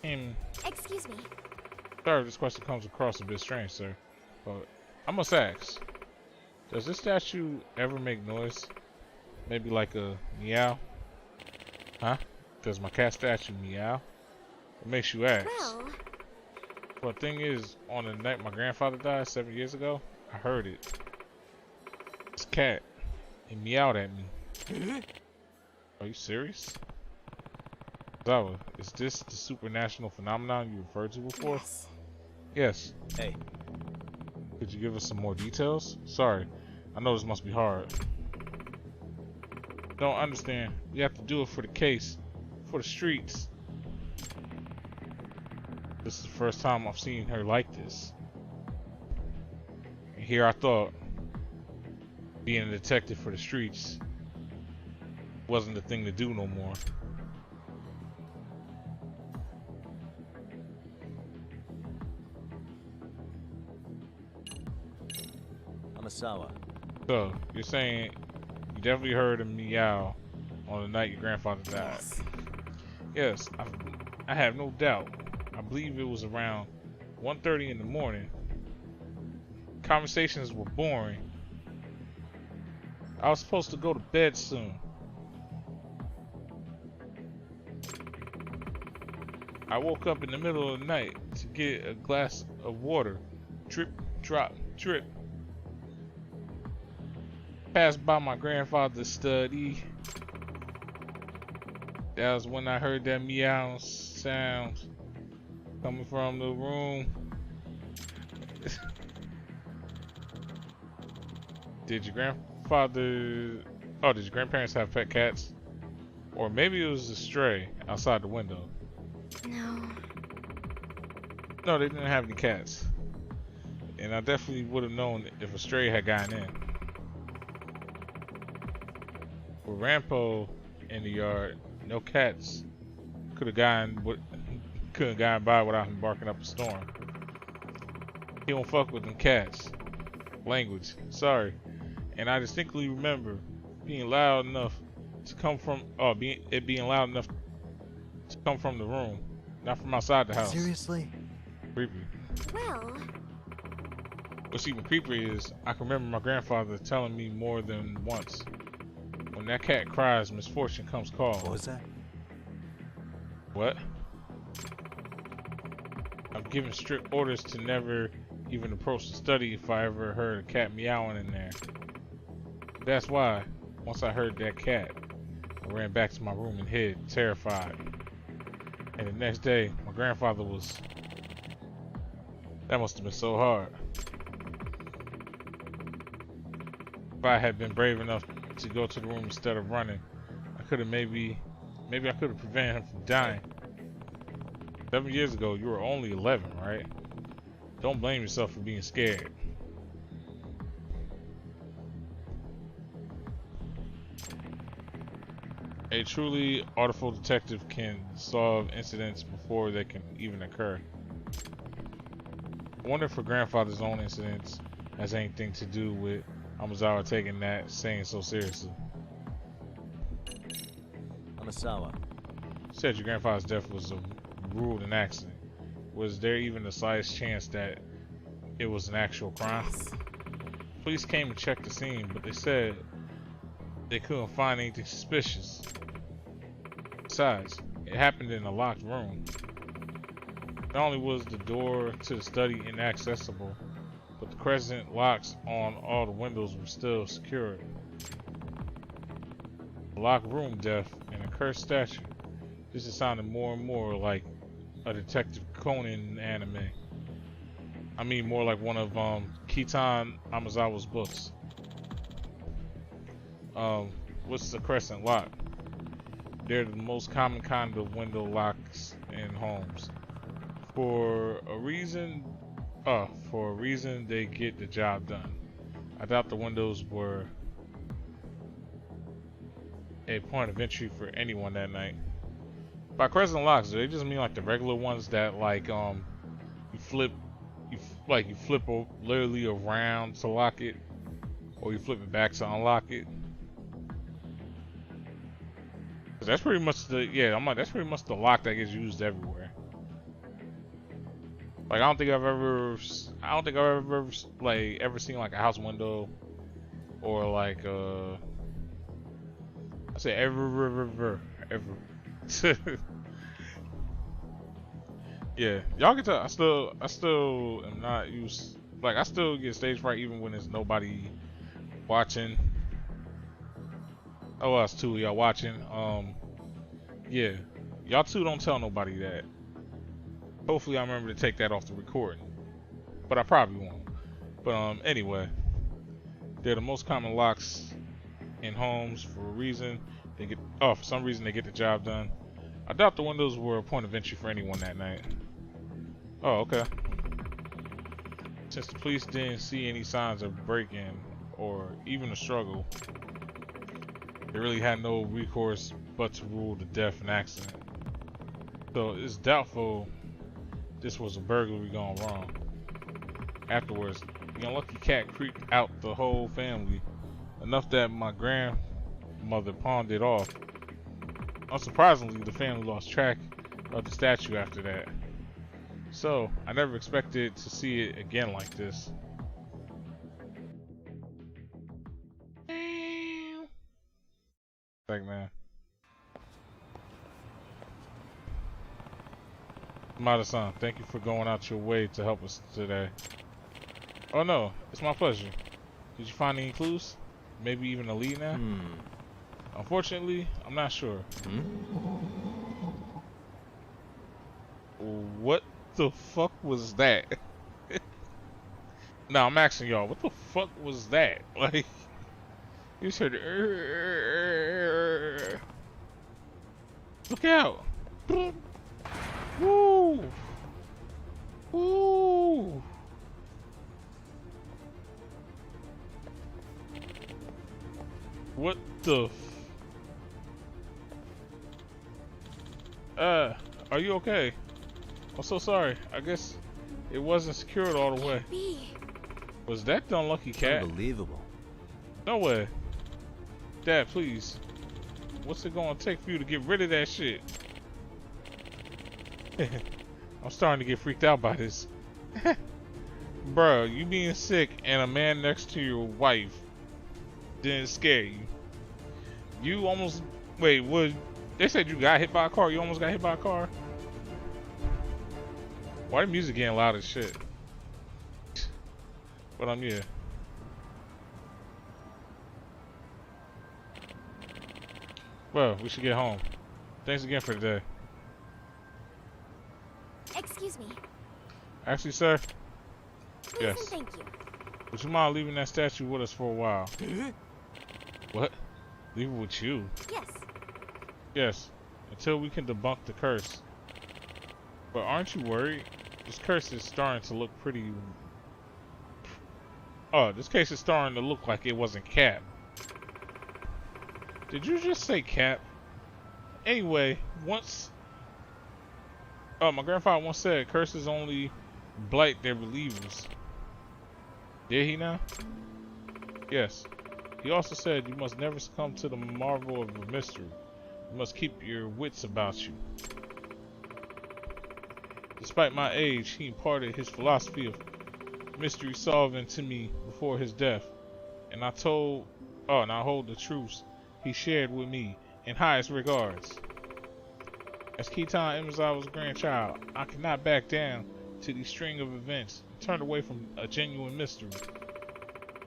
Excuse me. Sorry if this question comes across a bit strange, sir. But I must ask, does this statue ever make noise? Maybe like a meow? Huh? Does my cat statue meow? What makes you ask? Well, the thing is, on the night my grandfather died 7 years ago, I heard it. This cat, it meowed at me. Are you serious? Zawa, is this the supernatural phenomenon you referred to before? Yes. Yes. Hey. Could you give us some more details? Sorry, I know this must be hard. Don't understand. We have to do it for the case. For the streets. This is the first time I've seen her like this. And here I thought being a detective for the streets wasn't the thing to do no more. Amasawa. So, you're saying you definitely heard a meow on the night your grandfather died? Yes, I have no doubt. I believe it was around 1:30 in the morning. Conversations were boring. I was supposed to go to bed soon. I woke up in the middle of the night to get a glass of water. Drip, drop, drip. Passed by my grandfather's study. That was when I heard that meow sound coming from the room. Did your grandparents have pet cats? Or maybe it was a stray outside the window. No, they didn't have any cats. And I definitely would have known if a stray had gotten in. With Rampo in the yard, no cats could have gotten by without him barking up a storm. He don't fuck with them cats. Language, sorry. And I distinctly remember being loud enough to come from being loud enough to come from the room, not from outside the house. Seriously? Creepy. Well, What's even creepier is I can remember my grandfather telling me more than once, when that cat cries, misfortune comes calling. What was that? What? I'm given strict orders to never even approach the study if I ever heard a cat meowing in there. That's why, once I heard that cat, I ran back to my room and hid, terrified. And the next day, my grandfather was... That must have been so hard. If I had been brave enough to go to the room instead of running, I could have maybe Maybe I could have prevented him from dying. 7 years ago, you were only 11, right? Don't blame yourself for being scared. A truly artful detective can solve incidents before they can even occur. I wonder if her grandfather's own incidents has anything to do with Amazawa taking that saying so seriously. Amasawa. Said your grandfather's death was ruled an accident. Was there even the slightest chance that it was an actual crime? Police came and checked the scene, but they said they couldn't find anything suspicious. Besides, it happened in a locked room. Not only was the door to the study inaccessible, but the crescent locks on all the windows were still secured. A locked room, death, and a cursed statue. This is sounding more and more like a Detective Conan anime. I mean, more like one of Kitan Amazawa's books. What's the crescent lock? They're the most common kind of window locks in homes. For a reason they get the job done. I doubt the windows were a point of entry for anyone that night. By crescent locks, do they just mean like the regular ones that like you flip literally around to lock it, or you flip it back to unlock it? Cause that's pretty much that's pretty much the lock that gets used everywhere. Like I don't think I've ever like ever seen like a house window or like I say ever. Yeah, y'all can tell I still am not used, like I still get stage fright even when there's nobody watching. Oh, us two y'all watching. Yeah, y'all two don't tell nobody that. Hopefully I remember to take that off the recording, but I probably won't. But anyway, they're the most common locks in homes for a reason. For some reason they get the job done. I doubt the windows were a point of entry for anyone that night. Oh, okay. Since the police didn't see any signs of break-in or even a struggle, they really had no recourse but to rule the death an accident. So it's doubtful this was a burglary gone wrong. Afterwards, the unlucky cat creeped out the whole family, enough that my grandmother pawned it off. Unsurprisingly, the family lost track of the statue after that. So, I never expected to see it again like this. Thank man. Mada-san, thank you for going out your way to help us today. Oh no, it's my pleasure. Did you find any clues? Maybe even a lead now? Unfortunately, I'm not sure. What the fuck was that? No, I'm asking y'all, what the fuck was that? Like, you just heard look out! Woo! Woo! What the are you okay? I'm so sorry. I guess it wasn't secured all the way. Was that the unlucky cat? Unbelievable. No way. Dad, please. What's it gonna take for you to get rid of that shit? I'm starting to get freaked out by this. Bruh, you being sick and a man next to your wife didn't scare you. You almost... Wait, what? They said you got hit by a car? You almost got hit by a car? Why the music getting loud as shit? But yeah. Well, we should get home. Thanks again for today. Excuse me. Actually, sir? Please Yes. and thank you. Would you mind leaving that statue with us for a while? What? Leave it with you? Yes. Yes. until we can debunk the curse. But aren't you worried? This curse is starting to look pretty... Oh, this case is starting to look like it wasn't Cap. Did you just say Cap? Anyway, once... Oh, my grandfather once said curses only blight their believers. Did he now? Yes. He also said you must never succumb to the marvel of a mystery. You must keep your wits about you. Despite my age, he imparted his philosophy of mystery solving to me before his death, and I hold the truths he shared with me in highest regards. As Kitan Imizawa's grandchild, I cannot back down to the string of events and turn away from a genuine mystery.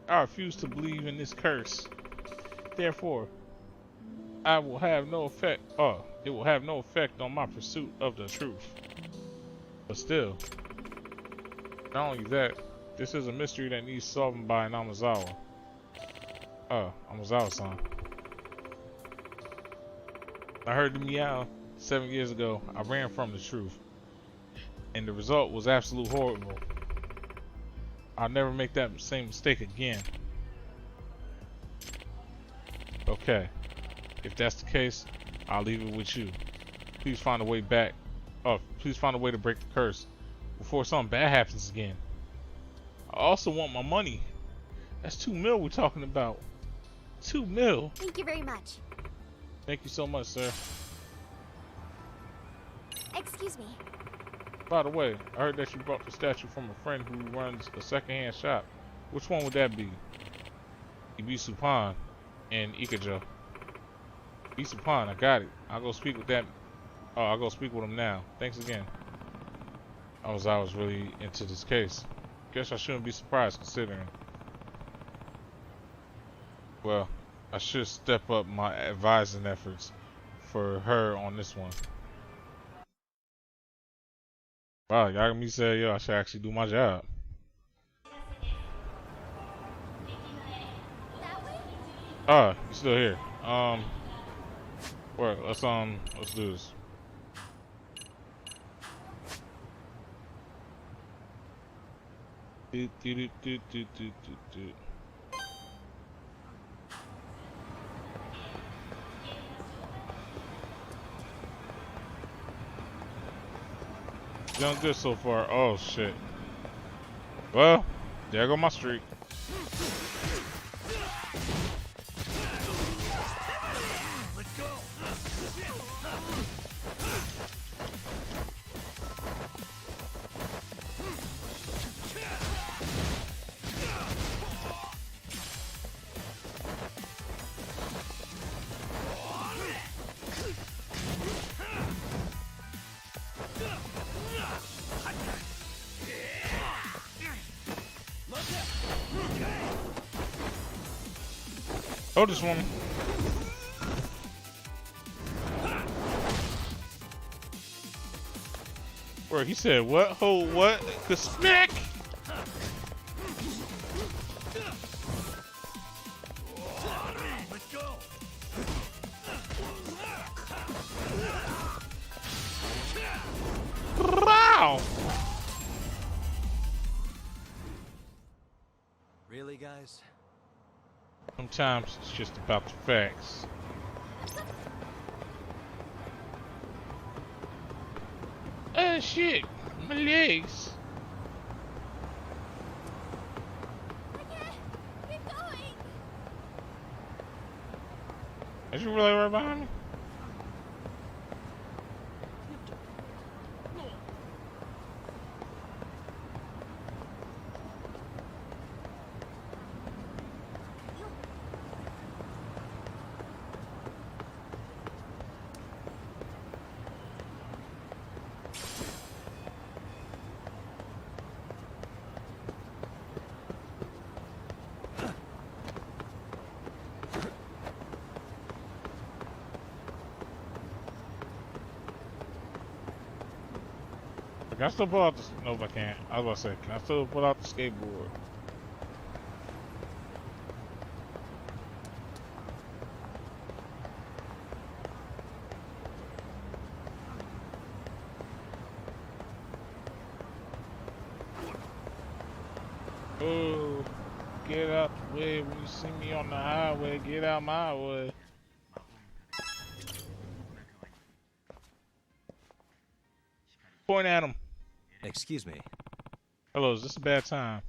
I refuse to believe in this curse. Therefore, it will have no effect on my pursuit of the truth. But still, not only that, this is a mystery that needs solving by an Amazawa. Amazawa-san. I heard the meow 7 years ago. I ran from the truth, and the result was absolutely horrible. I'll never make that same mistake again. Okay, if that's the case, I'll leave it with you. Please find a way back. Please find a way to break the curse before something bad happens again. I also want my money. That's 2 mil we're talking about. 2 mil. Thank you very much. Thank you so much, sir. Excuse me. By the way, I heard that you bought the statue from a friend who runs a secondhand shop. Which one would that be? Ibisupan and Ikajo. Ibisupan, I got it. I'll go speak with that. Oh, I'll go speak with him now. Thanks again. I was really into this case. Guess I shouldn't be surprised considering. Well, I should step up my advising efforts for her on this one. Wow, y'all got me say, yo, I should actually do my job. You still here? Well, let's do this. Done good so far. Oh shit. Well, there go my streak. Let's go. Oh, this one. Where he said what? Hold what? The smack. Let's go. Wow. Really, guys? Sometimes it's just about the facts. Oh shit, my legs. Keep going. Is you really right behind me? Can I still pull out the... No, I can't. I was about to say, can I still pull out the skateboard? Oh, get out the way when you see me on the highway. Get out my way. Point at him. Excuse me. Hello, is this a bad time?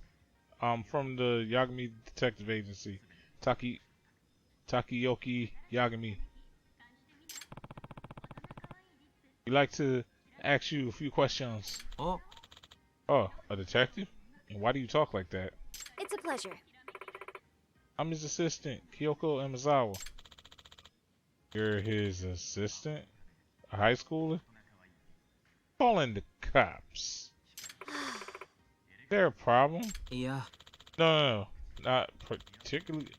I'm from the Yagami Detective Agency. Takiyoki Yagami. We'd like to ask you a few questions. Oh. Oh, a detective? And why do you talk like that? It's a pleasure. I'm his assistant, Kyoko Emizawa. You're his assistant? A high schooler? Call in the cops. Is there a problem? Yeah. No, not particularly.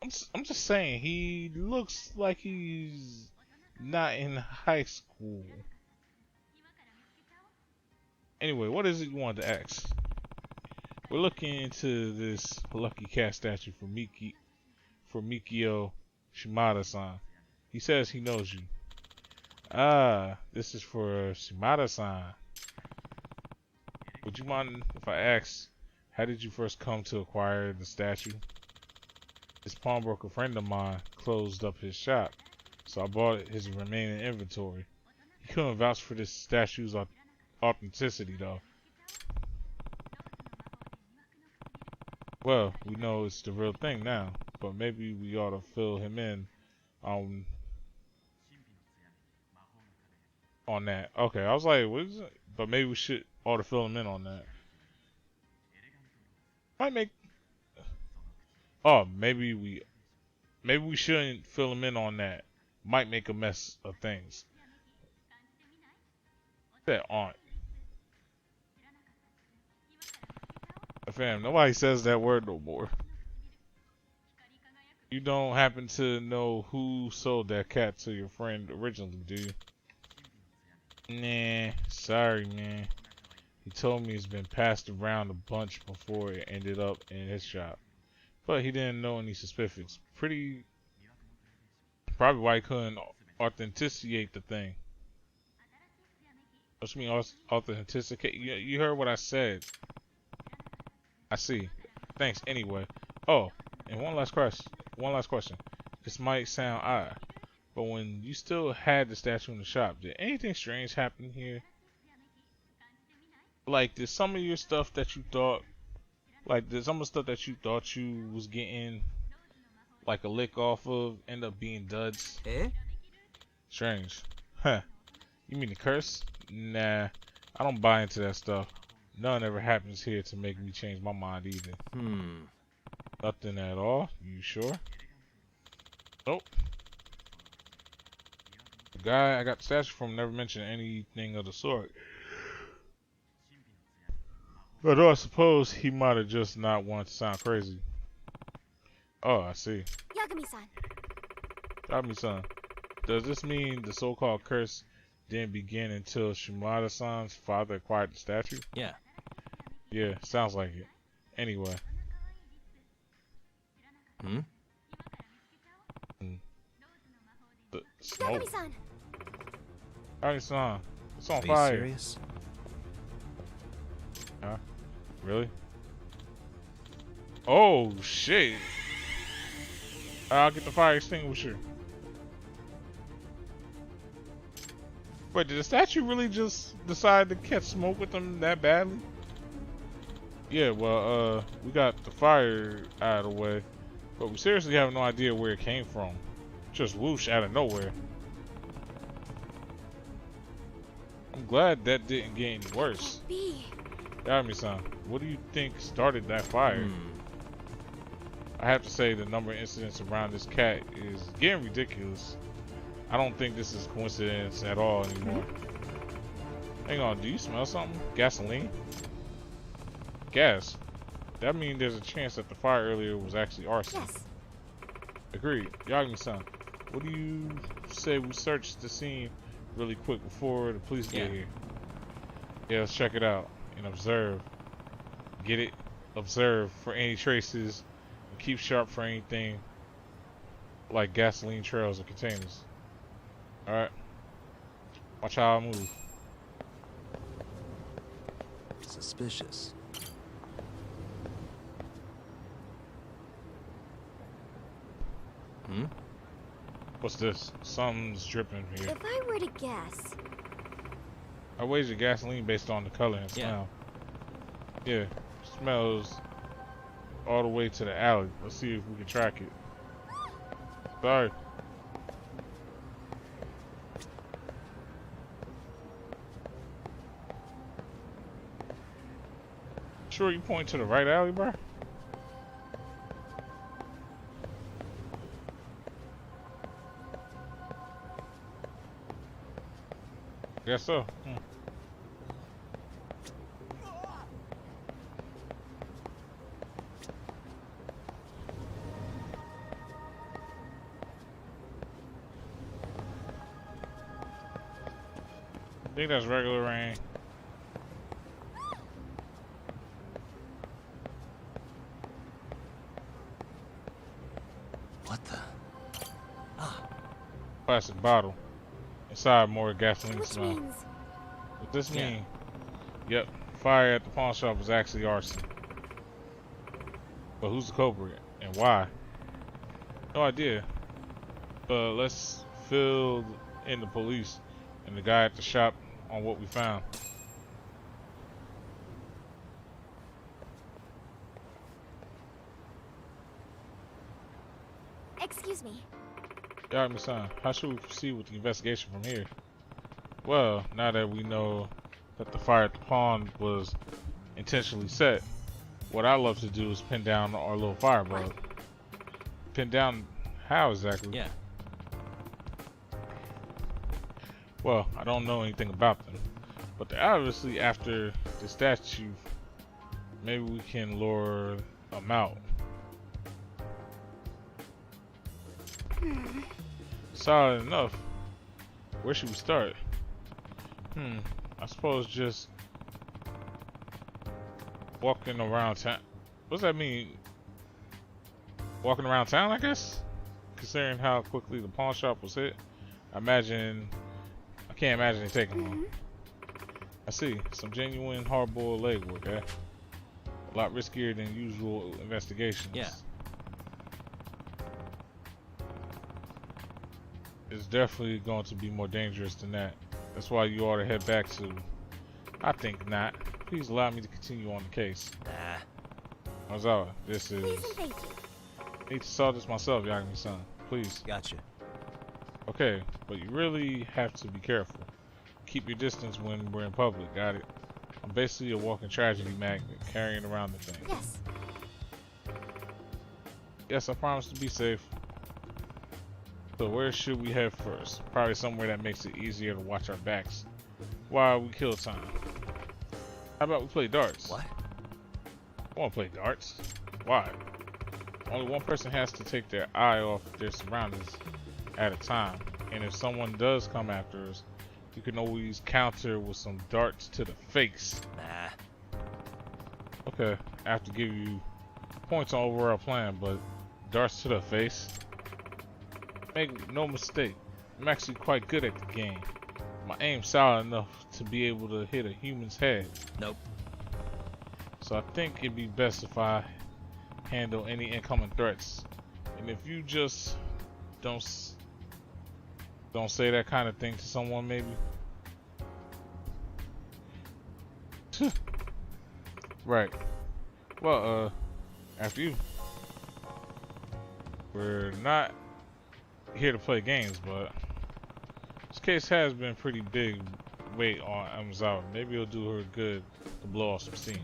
I'm just saying, he looks like he's not in high school. Anyway, what is it you wanted to ask? We're looking into this Lucky Cat statue for Mikio Shimada-san. He says he knows you. Ah, this is for Shimada-san. Would you mind if I ask, how did you first come to acquire the statue? This pawnbroker friend of mine closed up his shop, so I bought his remaining inventory. He couldn't vouch for this statue's authenticity, though. Well, we know it's the real thing now, but maybe we ought to fill him in on that. Okay, I was like, what is it? But maybe we ought to fill him in on that. Might make. Oh, maybe we shouldn't fill him in on that. Might make a mess of things. That aren't. Fam, nobody says that word no more. You don't happen to know who sold that cat to your friend originally, do you? Nah, sorry, man. He told me it's been passed around a bunch before it ended up in his shop. But he didn't know any specifics. Probably why he couldn't authenticate the thing. What you mean authenticate? You heard what I said. I see. Thanks anyway. Oh, and one last question. This might sound odd, but when you still had the statue in the shop, did anything strange happen here? Like, did some of your stuff that you thought, you was getting like a lick off of end up being duds? Eh? Strange. Huh. You mean the curse? Nah, I don't buy into that stuff. None ever happens here to make me change my mind either. Nothing at all? You sure? Nope. The guy I got the statue from never mentioned anything of the sort. Although I suppose he might have just not wanted to sound crazy. Oh, I see. Yagami-san. Yagami-san. Does this mean the so-called curse didn't begin until Shimada-san's father acquired the statue? Yeah. Yeah, sounds like it. Anyway. The smoke. Yagami-san. Yagami-san. It's on Are fire. you serious? Huh? Really? Oh, shit. I'll get the fire extinguisher. Wait, did the statue really just decide to catch smoke with them that badly? Yeah, well, we got the fire out of the way, but we seriously have no idea where it came from. Just whoosh out of nowhere. I'm glad that didn't get any worse. Yagami-san, what do you think started that fire? I have to say the number of incidents around this cat is getting ridiculous. I don't think this is coincidence at all anymore. Hang on, do you smell something? Gasoline? Gas? That means there's a chance that the fire earlier was actually arson. Yes. Agreed. Yagami-san, what do you say we search the scene really quick before the police get here? Yeah, let's check it out and observe. Get it? Observe for any traces and keep sharp for anything like gasoline trails or containers. Alright. Watch how I move. It's a suspicious. Hmm? What's this? Something's dripping here. If I were to guess, I wager gasoline based on the color and smell. Yeah, smells all the way to the alley. Let's see if we can track it. Sorry. Sure you point to the right alley, bro? Guess so. I think that's regular rain. What the? Plastic bottle. Inside more gasoline which smell. means What this mean? Yep, fire at the pawn shop was actually arson. But who's the culprit and why? No idea. But let's fill in the police and the guy at the shop on what we found. excuse me. Yagami-san, how should we proceed with the investigation from here? Well, now that we know that the fire at the pond was intentionally set, what I love to do is pin down our little firebug. Pin down how exactly? Yeah. Well, I don't know anything about them, but they're obviously after the statue. Maybe we can lure them out. Solid enough. Where should we start? I suppose just walking around town. What does that mean? Walking around town, I guess? Considering how quickly the pawn shop was hit, I can't imagine it taking long. I see. Some genuine hard-boiled legwork, eh? A lot riskier than usual investigations. Yeah. It's definitely going to be more dangerous than that. That's why you ought to head back to... I think not. Please allow me to continue on the case. Nah. Ozawa, this is... Please and thank you. I need to solve this myself, Yagami-san. Please. Gotcha. Okay, but you really have to be careful. Keep your distance when we're in public, got it? I'm basically a walking tragedy magnet, carrying around the thing. Yes. Yes, I promise to be safe. So where should we head first? Probably somewhere that makes it easier to watch our backs while we kill time. How about we play darts? What? I want to play darts. Why? Only one person has to take their eye off their surroundings at a time. And if someone does come after us, you can always counter with some darts to the face. Nah. Okay, I have to give you points on overall plan, but darts to the face? Make no mistake, I'm actually quite good at the game. My aim's solid enough to be able to hit a human's head. Nope. So I think it'd be best if I handle any incoming threats. And if you just don't say that kind of thing to someone, maybe. Right. Well, after you. We're not here to play games, but this case has been pretty big weight on Amazawa. Maybe it'll do her good to blow off some steam.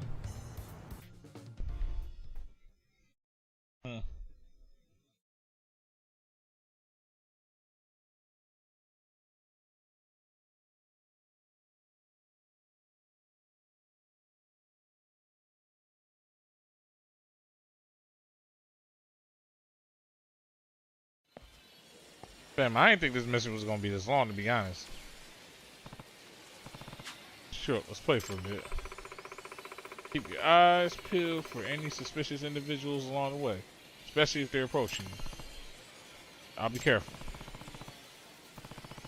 Damn, I didn't think this mission was gonna be this long, to be honest. Sure, let's play for a bit. Keep your eyes peeled for any suspicious individuals along the way, especially if they're approaching you. I'll be careful.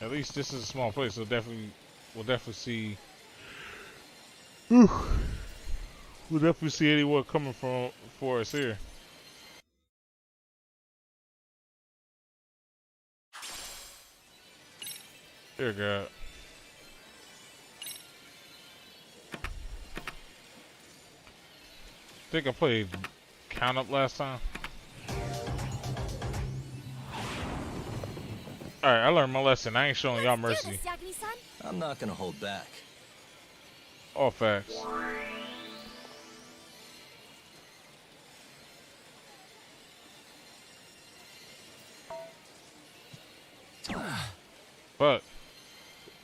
At least this is a small place, so we'll definitely see We'll definitely see anyone coming for us here. Dear God. Think I played Count Up last time. Alright, I learned my lesson. I ain't showing y'all mercy. I'm not gonna hold back. All facts. But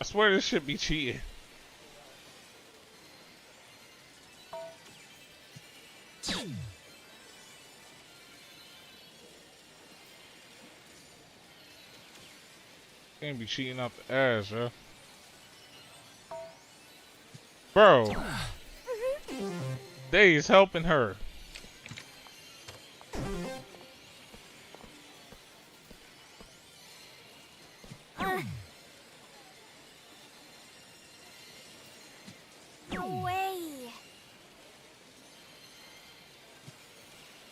I swear this should be cheating. Can't be cheating out the ass, bro. Bro, Dave's helping her. No way.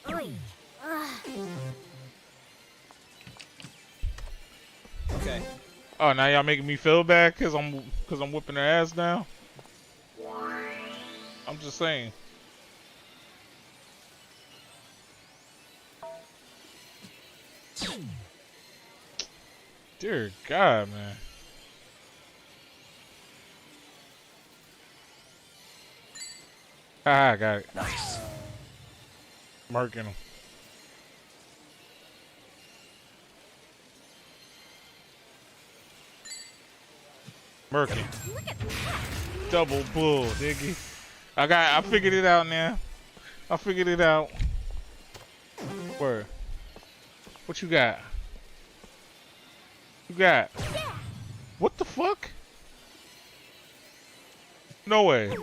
Oi. Okay. Oh, now y'all making me feel bad cause I'm whipping her ass now. I'm just saying. Dear God, man. Ah, I got it. Nice. Marking him. Murky. Double bull, diggy. I figured it out now. I figured it out. Word. What you got? You got? What the fuck? No way.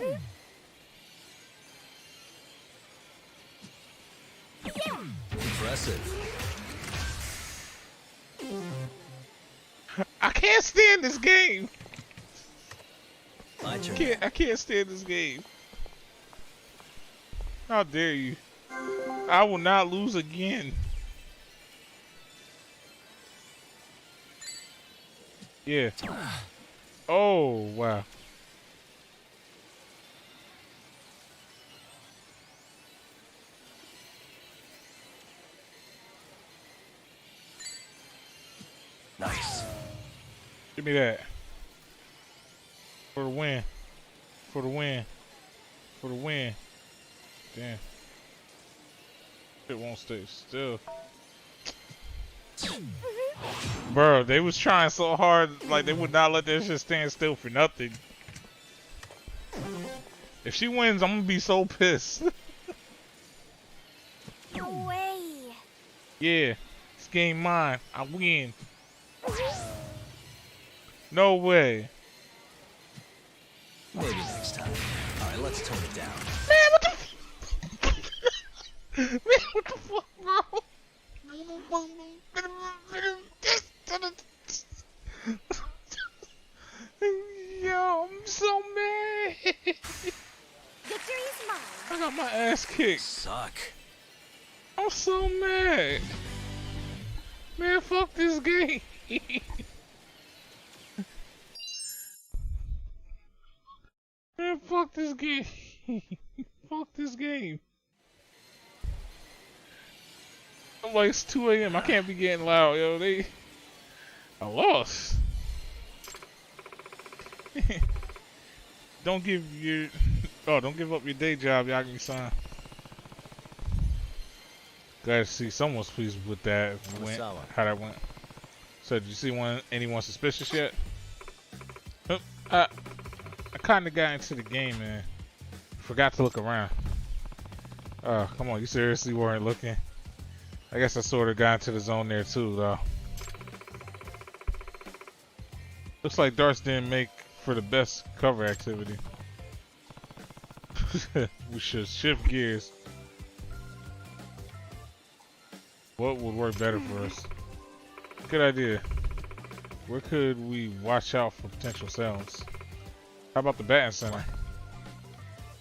Impressive. I can't stand this game. My turn. I can't stand this game. How dare you? I will not lose again. Yeah. Oh, wow. Nice. Give me that. For the win. For the win. For the win. Damn. It won't stay still. Bro, they was trying so hard, like they would not let that shit stand still for nothing. If she wins, I'm gonna be so pissed. No way. Yeah, this game mine. I win. No way. Maybe next time. Alright, let's tone it down. Man, what the Man, what the fuck, bro? Yo, I'm so mad. Victory's mine. I got my ass kicked. Suck. I'm so mad. Man, fuck this game. Man, fuck this game. Fuck this game. I'm like, it's 2 a.m. I can't be getting loud, yo. I lost. Don't give up your day job, Yagi-san. Glad to see someone's pleased with that. How that went. So, did you see anyone suspicious yet? I kind of got into the game, man. Forgot to look around. Oh, come on, you seriously weren't looking? I guess I sort of got into the zone there too, though. Looks like darts didn't make for the best cover activity. We should shift gears. What would work better for us? Good idea. Where could we watch out for potential sounds? How about the batting center?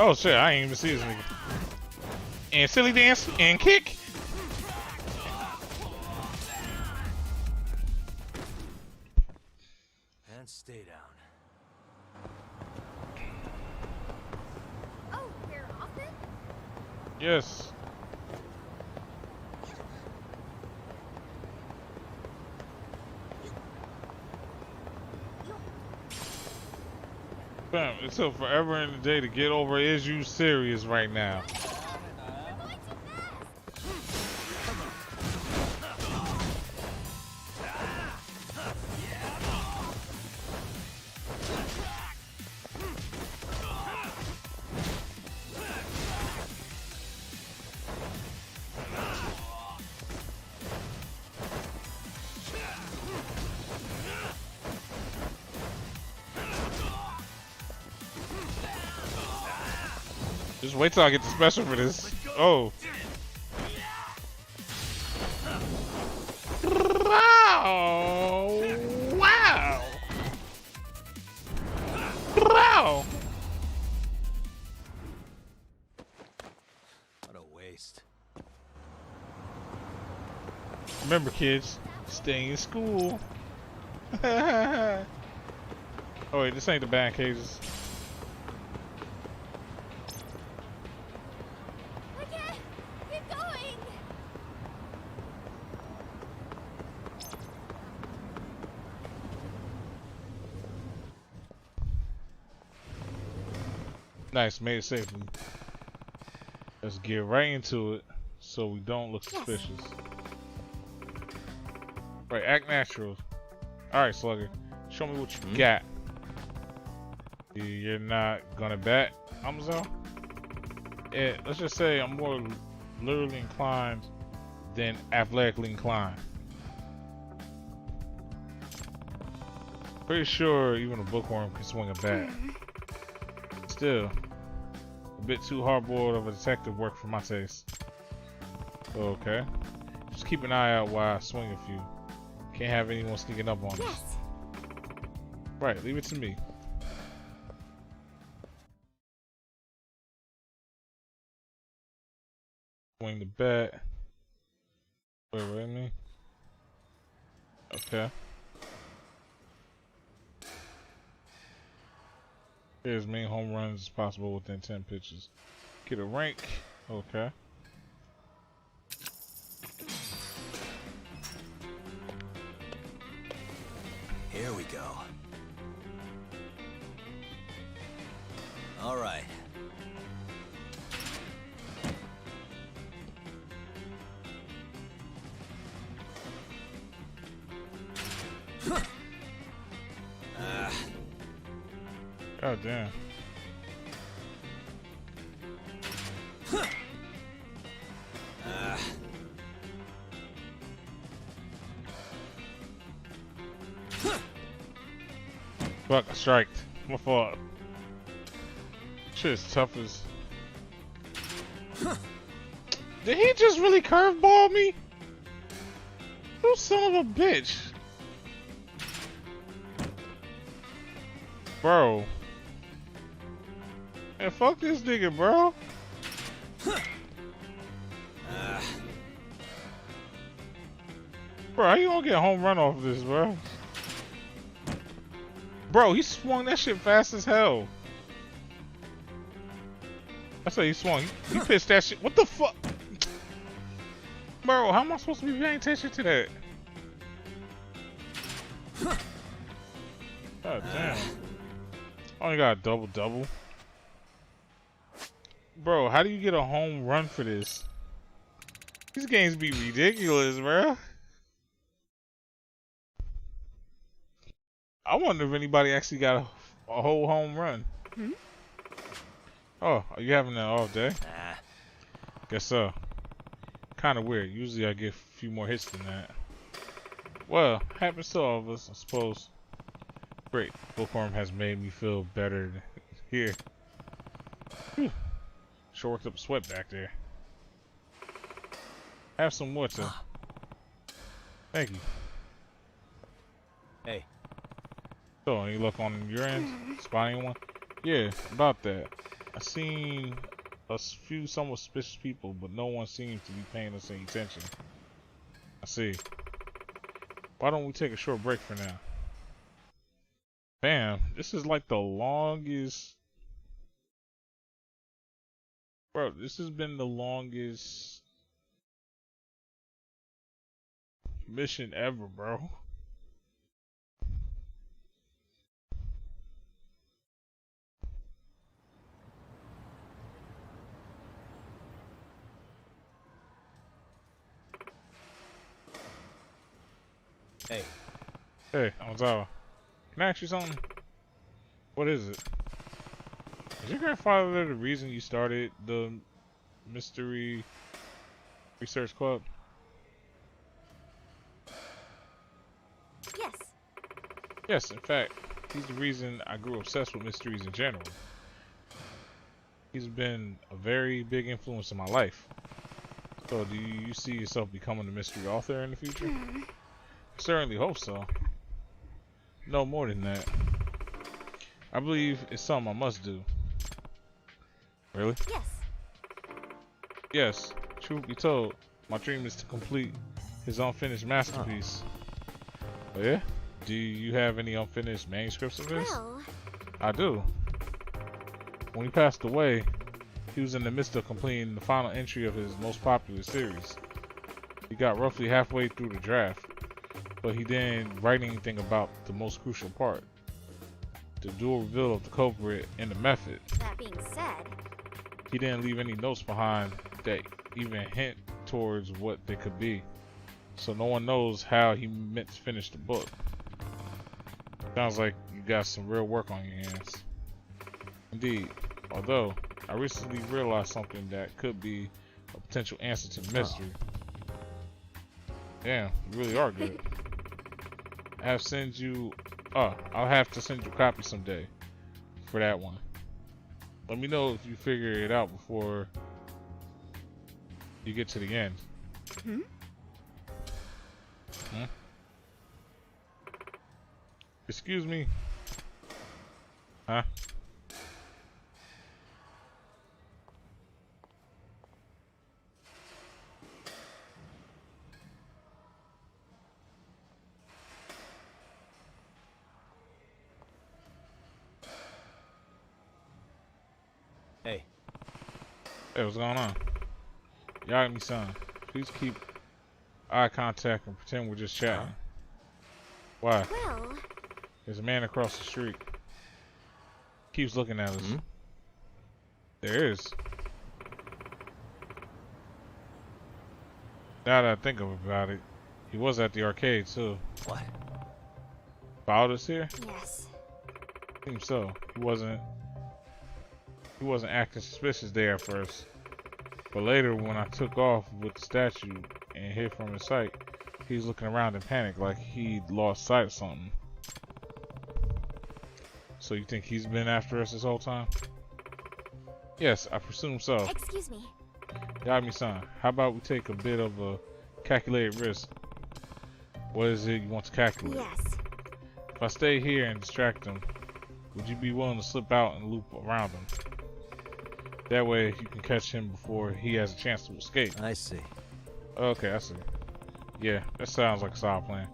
Oh shit, I ain't even see this nigga. And silly dance and kick. And stay down. Oh, we're off it? Yes. Fam, it took forever in the day to get over is you serious right now? Just wait till I get the special for this. Oh. Wow. Wow. Wow. What a waste. Remember, kids, stay in school. Oh wait, this ain't the bad cages. Keep going! Nice, made it safely. Let's get right into it so we don't look suspicious. Right, act natural. Alright, Slugger. Show me what you got. You're not gonna bet, Amzo? Yeah, let's just say I'm more literally inclined than athletically inclined. Pretty sure even a bookworm can swing a bat. Still, a bit too hard-boiled of a detective work for my taste. Okay. Just keep an eye out while I swing a few. Can't have anyone sneaking up on us. Right, leave it to me. Swing the bat. Wait a minute. Okay. Get as many home runs as possible within 10 pitches. Get a rank. Okay. Here we go. All right. God damn. Fuck, I striked. My fault. Shit is tough as. Did he just really curveball me? You son of a bitch. Bro. Man, fuck this nigga, bro. Bro, how you gonna get a home run off of this, bro? Bro, he swung that shit fast as hell. That's how he swung. He pitched that shit. What the fuck? Bro, how am I supposed to be paying attention to that? God damn. I only got a double-double. Bro, how do you get a home run for this? These games be ridiculous, bro. I wonder if anybody actually got a whole home run. Oh, are you having an off day? Nah. Guess so. Kind of weird. Usually I get a few more hits than that. Well, happens to all of us, I suppose. Great. Bookworm has made me feel better here. Whew. Sure worked up a sweat back there. Have some water. Thank you. Hey. So, any luck on your end? Spot anyone? Yeah, about that. I seen a few somewhat suspicious people, but no one seems to be paying us any attention. I see. Why don't we take a short break for now? Bam, this is like the longest... Bro, this has been the longest mission ever, bro. Hey. Hey, Ozawa. Can I ask you something? What is it? Is your grandfather the reason you started the Mystery Research Club? Yes. Yes, in fact, he's the reason I grew obsessed with mysteries in general. He's been a very big influence in my life. So, do you see yourself becoming a mystery author in the future? I certainly hope so. No more than that. I believe it's something I must do. Really? Yes. Yes. Truth be told, my dream is to complete his unfinished masterpiece. Oh yeah? Do you have any unfinished manuscripts of this? Well... I do. When he passed away, he was in the midst of completing the final entry of his most popular series. He got roughly halfway through the draft, but he didn't write anything about the most crucial part. The dual reveal of the culprit and the method. That being said... He didn't leave any notes behind that even hint towards what they could be. So no one knows how he meant to finish the book. Sounds like you got some real work on your hands. Indeed. Although, I recently realized something that could be a potential answer to the mystery. Damn, you really are good. I'll have to send you a copy someday for that one. Let me know if you figure it out before you get to the end. Hmm? Hmm? Excuse me? Huh? Hey. Hey, what's going on? Yagami-san, please keep eye contact and pretend we're just chatting. Why? Well... There's a man across the street. Keeps looking at us. Hmm? There is. Now that I think about it, he was at the arcade too. What? Followed us here? Yes. Seems so. He wasn't acting suspicious there at first. But later, when I took off with the statue and hid from his sight, he was looking around in panic like he'd lost sight of something. So you think he's been after us this whole time? Yes, I presume so. Excuse me. Yagami-san, how about we take a bit of a calculated risk? What is it you want to calculate? Yes. If I stay here and distract him, would you be willing to slip out and loop around him? That way you can catch him before he has a chance to escape. I see. Okay, I see. Yeah, that sounds like a solid plan.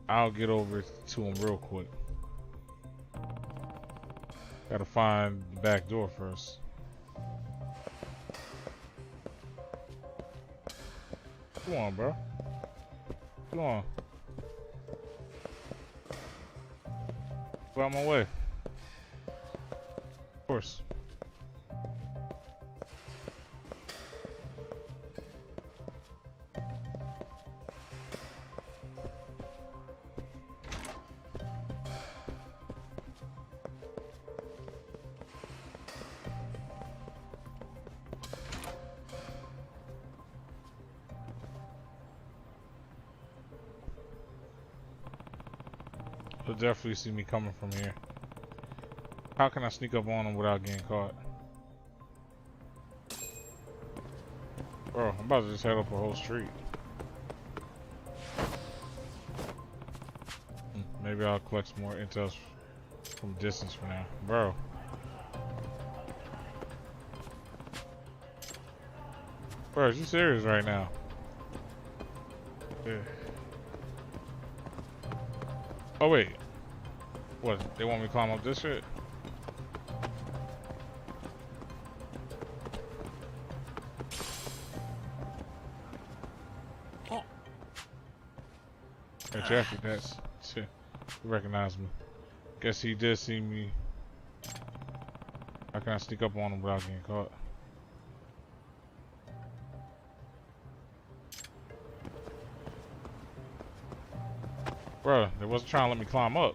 I'll get over to him real quick. Gotta find the back door first. Come on, bro. Come on. Go out my way. Of course. He'll definitely see me coming from here. How can I sneak up on him without getting caught? Bro, I'm about to just head up a whole street. Maybe I'll collect some more intel from distance for now. Bro. Bro, you serious right now? Yeah. Oh wait. What? They want me to climb up this shit? Oh. Hey, Jeffrey, that's... He recognized me. Guess he did see me. How can I sneak up on him without getting caught? Bro, they wasn't trying to let me climb up.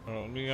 Let me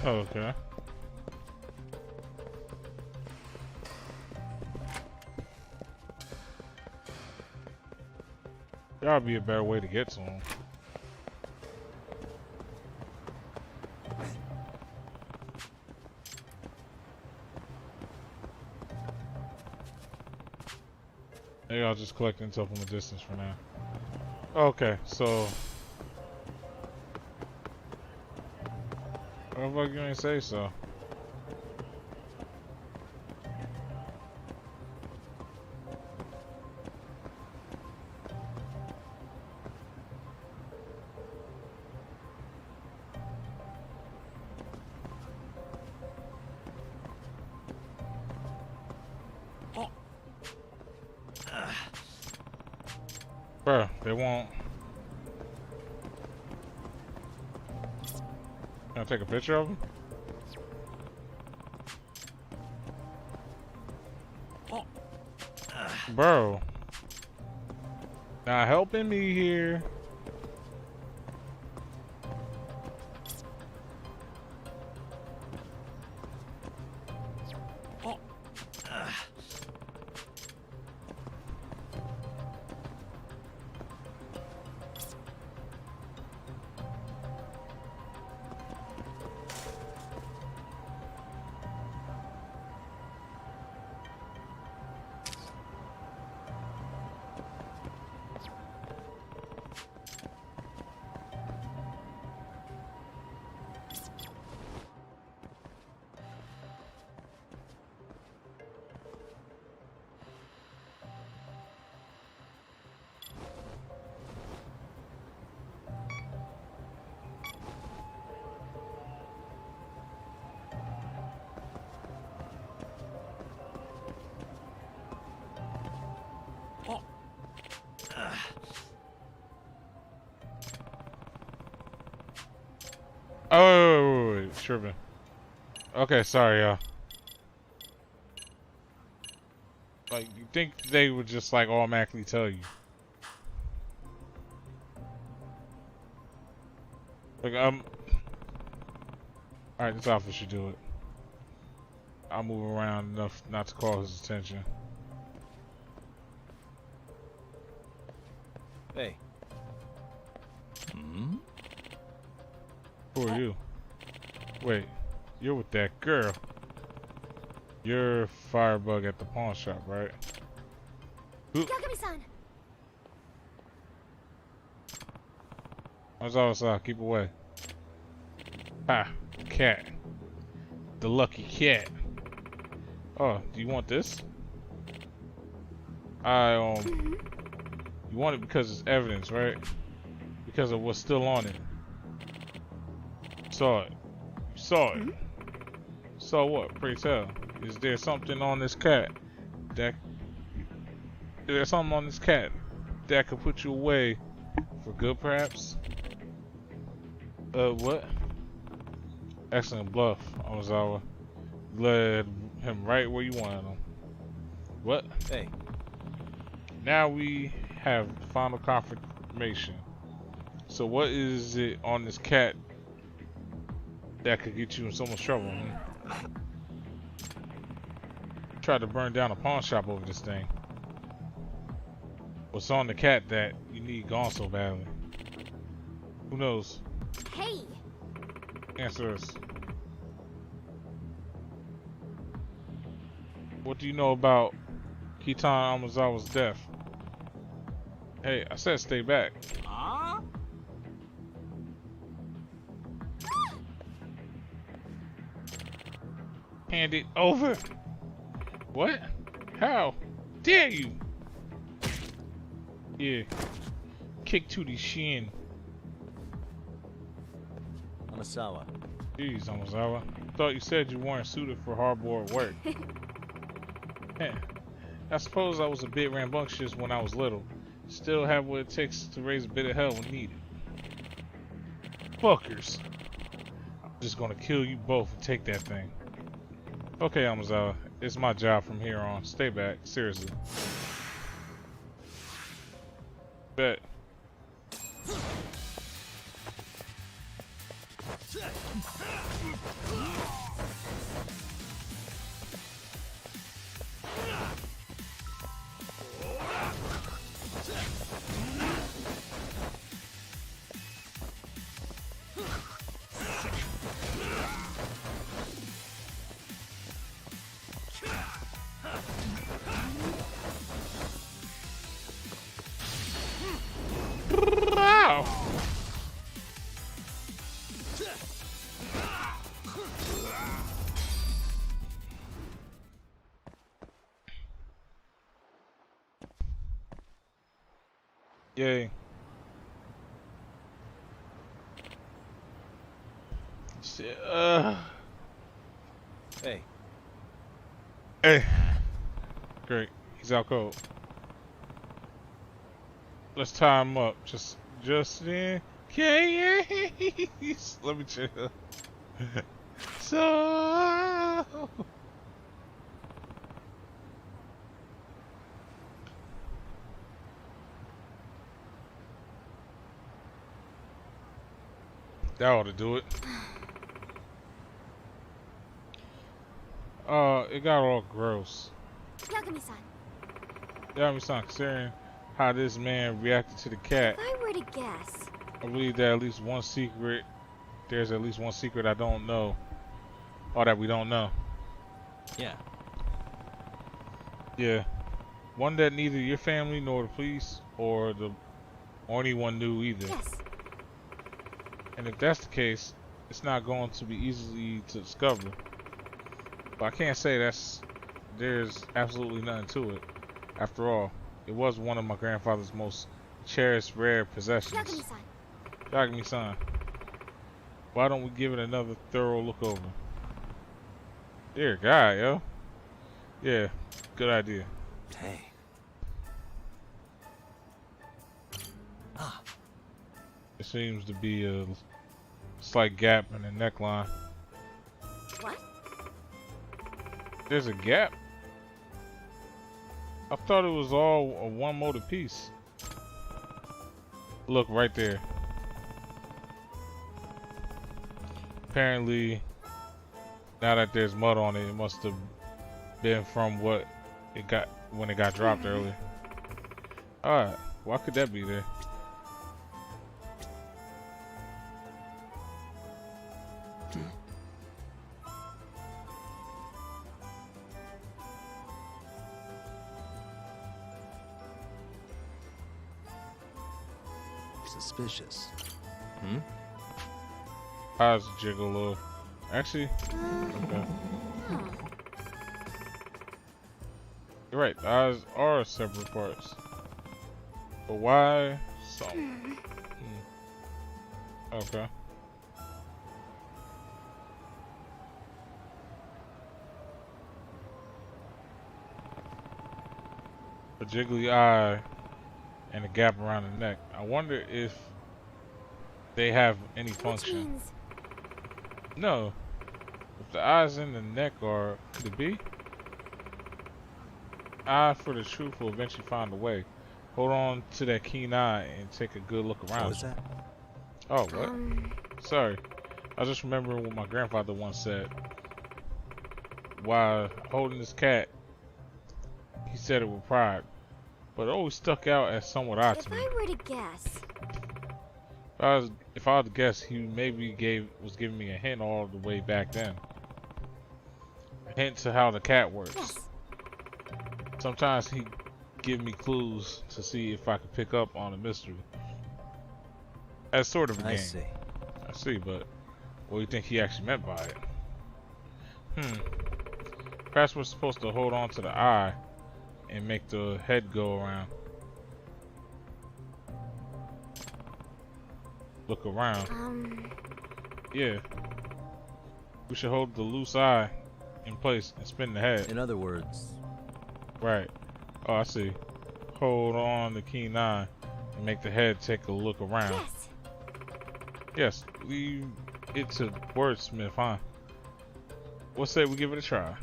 okay. There'll be a better way to get to him. Maybe I'll just collect intel from a distance for now. Okay, so... What the fuck you ain't say so? Bro, they won't. Can I take a picture of them? Bro. Not helping me here. Oh, wait, tripping. Okay, sorry, y'all. Like, you think they would just, like, automatically tell you. Like, alright, this outfit should do it. I'll move around enough not to call his attention. Hey. Hmm? Who are you? Wait, you're with that girl. You're Firebug at the pawn shop, right? Yagami-san! Ozawa-san, keep away. Ah, cat. The lucky cat. Oh, do you want this? You want it because it's evidence, right? Because of what's still on it. Saw it. You saw it. Saw what? Pray tell. Is there something on this cat that There's something on this cat that could put you away for good, perhaps? What? Excellent bluff, Amazawa. Led him right where you wanted him. What? Hey. Now we have final confirmation. So what is it on this cat that could get you in so much trouble? Tried to burn down a pawn shop over this thing. What's on the cat that you need gone so badly? Who knows? Hey! Answer us. What do you know about Kitan Amazawa's death? Hey, I said stay back. Huh? Hand it over. What? How? Dare you? Yeah. Kick to the shin. Amasawa. Jeez, Amazawa. Thought you said you weren't suited for hardboard work. I suppose I was a bit rambunctious when I was little. Still have what it takes to raise a bit of hell when needed. Fuckers. I'm just gonna kill you both and take that thing. Okay, Amazawa. It's my job from here on. Stay back. Seriously. Bet. Yay. Shit, Hey. Hey. Great. He's out cold. Let's tie him up. Just in case. Let me chill. So. That ought to do it. It got all gross. Yagami-san. Yagami-san, considering how this man reacted to the cat, If I were to guess... I believe that there's at least one secret I don't know. Or that we don't know. Yeah. Yeah. One that neither your family nor the police or anyone knew either. Yes. And if that's the case, it's not going to be easy to discover. But I can't say there's absolutely nothing to it. After all, it was one of my grandfather's most cherished rare possessions. Yagami-san. Yagami-san. Why don't we give it another thorough look over? Dear God, yo. Yeah, good idea. Hey. There seems to be a slight gap in the neckline. What? There's a gap? I thought it was all a one molded piece. Look right there. Apparently, now that there's mud on it, it must have been from what it got when it got dropped earlier. Alright, why could that be there? Suspicious. Eyes jiggle a little. Actually, okay. You're right, the eyes are separate parts. But why so? Okay. a jiggly eye, and a gap around the neck. I wonder if they have any function. No. If the eyes in the neck are, could it be? Eye for the truth will eventually find a way. Hold on to that keen eye and take a good look around. What was that? Oh, what? Sorry. I was just remembering what my grandfather once said. While holding this cat, he said it with pride, but it always stuck out as somewhat odd to me. If I were to guess... If I had to guess, he maybe was giving me a hint all the way back then. A hint to how the cat works. Yes. Sometimes he'd give me clues to see if I could pick up on a mystery. As sort of a game. I see, but what do you think he actually meant by it? Perhaps we're supposed to hold on to the eye and make the head go around. Look around. Yeah. We should hold the loose eye in place and spin the head. In other words... Right. Oh, I see. Hold on the keen eye and make the head take a look around. Yes. Yes. Leave it to wordsmith, huh? What say we give it a try?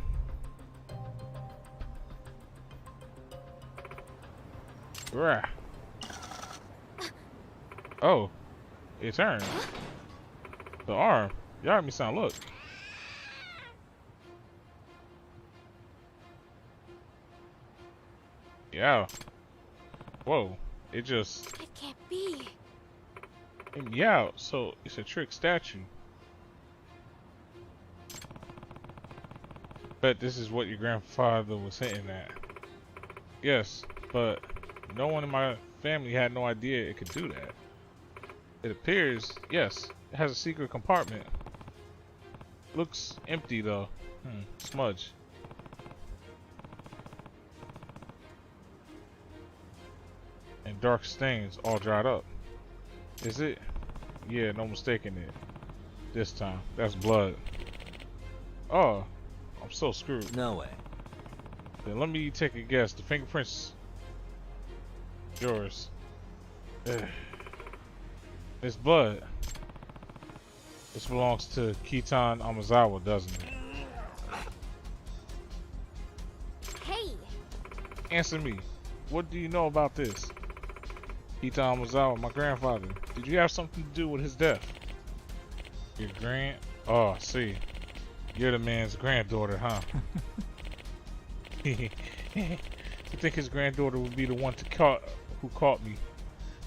Rah. Oh. It turned. The arm. Y'all heard me sound, look. Yeah. Whoa. It just... It can't be. Yeah, so it's a trick statue. Bet this is what your grandfather was hinting at. Yes, but no one in my family had no idea it could do that. It appears, yes, it has a secret compartment. Looks empty though. Smudge. And dark stains all dried up. Is it? Yeah, no mistaking it. This time. That's blood. Oh, I'm so screwed. No way. Then let me take a guess. The fingerprints... yours. It's blood. This belongs to Kitan Amazawa, doesn't it? Hey! Answer me. What do you know about this? Kitan Amazawa, my grandfather. Did you have something to do with his death? Your Oh, I see. You're the man's granddaughter, huh? You think his granddaughter would be the one who caught me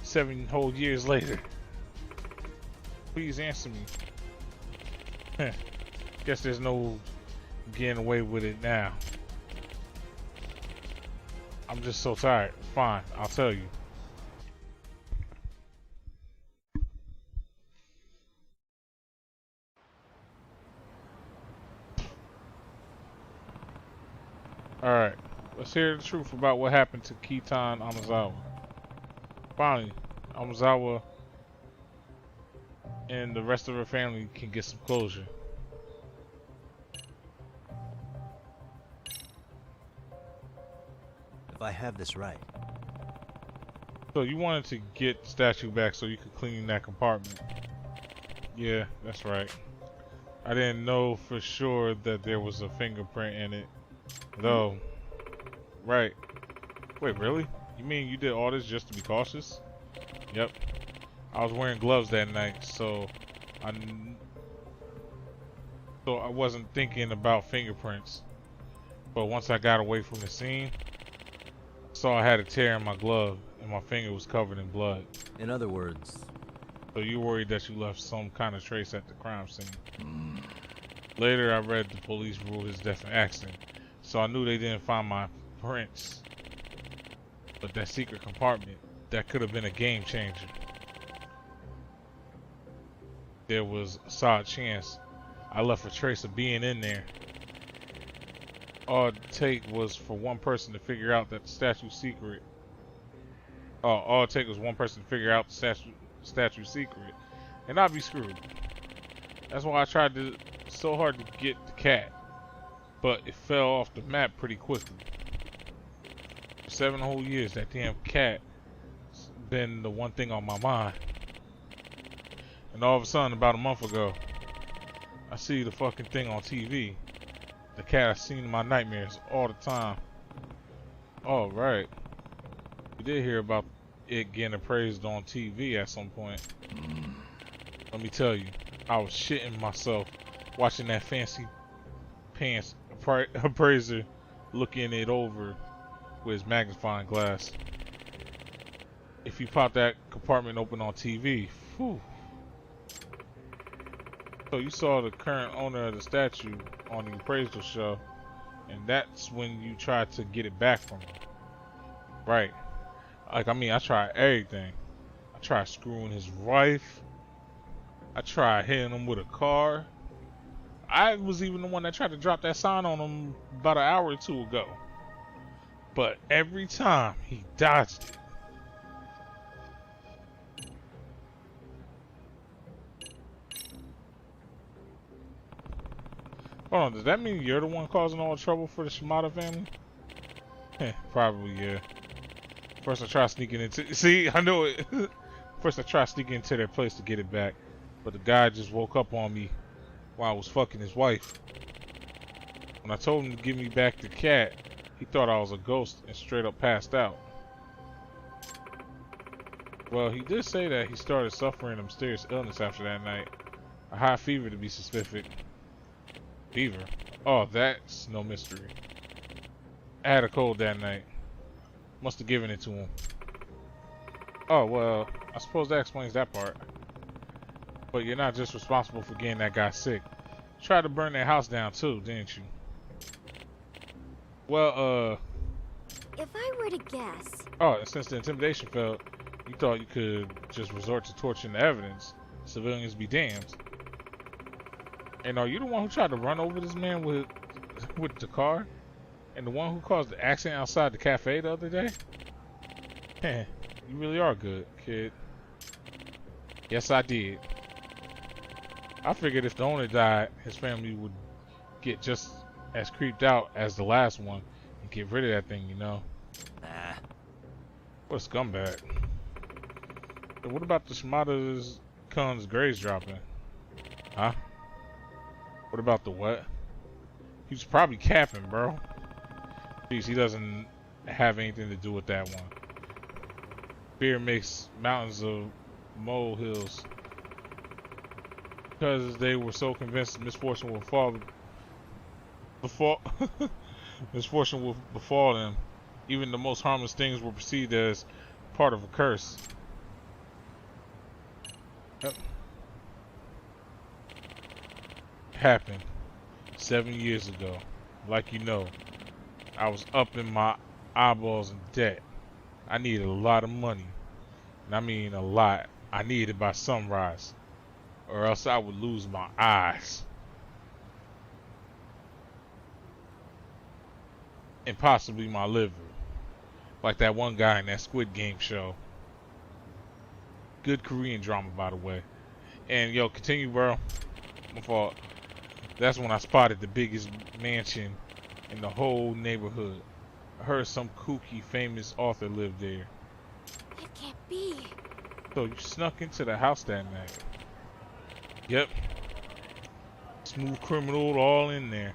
7 whole years later? Please answer me. Guess there's no getting away with it now. I'm just so tired. Fine, I'll tell you. Alright, let's hear the truth about what happened to Kitan Amazawa. Finally, Amazawa and the rest of her family can get some closure. If I have this right. So you wanted to get the statue back so you could clean that compartment. Yeah, that's right. I didn't know for sure that there was a fingerprint in it. Though. Right. Wait, really? You mean you did all this just to be cautious? Yep. I was wearing gloves that night, so I wasn't thinking about fingerprints. But once I got away from the scene, I saw I had a tear in my glove and my finger was covered in blood. In other words... So you worried that you left some kind of trace at the crime scene. Later I read the police ruled his death an accident, so I knew they didn't find my prints. But that secret compartment, that could have been a game changer. There was a solid chance I left a trace of being in there. All it take was for one person to figure out that the statue's secret. All it take was one person to figure out the statue's secret, and I'd be screwed. That's why I tried so hard to get the cat, but it fell off the map pretty quickly. The 7 whole years, that damn cat been the one thing on my mind. And all of a sudden, about a month ago, I see the fucking thing on TV. The cat I've seen in my nightmares all the time. Oh, right. You did hear about it getting appraised on TV at some point. Let me tell you, I was shitting myself watching that fancy pants appraiser looking it over with his magnifying glass. If you pop that compartment open on TV, whew. So you saw the current owner of the statue on the appraisal show, and that's when you tried to get it back from him. Right. Like, I mean, I tried everything. I tried screwing his wife. I tried hitting him with a car. I was even the one that tried to drop that sign on him about an hour or two ago. But every time, he dodged it. Hold on, does that mean you're the one causing all the trouble for the Shimada family? Probably, yeah. First I tried sneaking into... See, I knew it. First I tried sneaking into their place to get it back. But the guy just woke up on me while I was fucking his wife. When I told him to give me back the cat, he thought I was a ghost and straight up passed out. Well, he did say that he started suffering a mysterious illness after that night. A high fever, to be specific. Fever? Oh, that's no mystery. I had a cold that night. Must have given it to him. Oh, well, I suppose that explains that part. But you're not just responsible for getting that guy sick. You tried to burn that house down too, didn't you? Well, If I were to guess... Oh, and since the intimidation failed, you thought you could just resort to torching the evidence. Civilians be damned. And are you the one who tried to run over this man with the car? And the one who caused the accident outside the cafe the other day? You really are good, kid. Yes, I did. I figured if the owner died, his family would get just as creeped out as the last one and get rid of that thing, you know? Nah. What a scumbag. And what about the Shimada's Kun's graves dropping? Huh? What about the what? He was probably capping, bro. Jeez, he doesn't have anything to do with that one. Fear makes mountains of molehills. Because they were so convinced misfortune will misfortune will befall them. Even the most harmless things were perceived as part of a curse. Yep. Happened 7 years ago. Like you know, I was up in my eyeballs in debt. I needed a lot of money. And I mean a lot. I needed it by sunrise. Or else I would lose my eyes. And possibly my liver. Like that one guy in that Squid Game show. Good Korean drama, by the way. And yo, continue, bro. My fault. That's when I spotted the biggest mansion in the whole neighborhood. I heard some kooky famous author lived there. It can't be. So you snuck into the house that night. Yep. Smooth criminal all in there.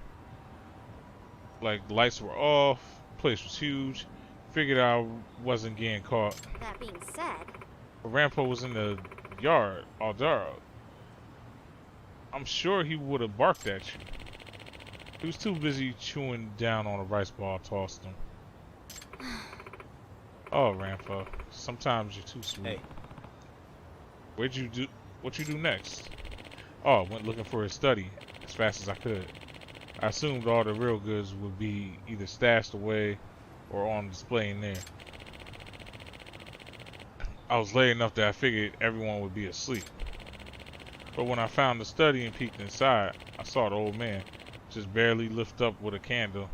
Like, the lights were off, place was huge. Figured I wasn't getting caught. That being said... Rampo was in the yard, all dark. I'm sure he would have barked at you. He was too busy chewing down on a rice ball I tossed him. Oh, Rampo. Sometimes you're too sweet. Hey. What you do next? Oh, I went looking for his study as fast as I could. I assumed all the real goods would be either stashed away or on display in there. I was late enough that I figured everyone would be asleep. But when I found the study and peeked inside, I saw the old man just barely lift up with a candle.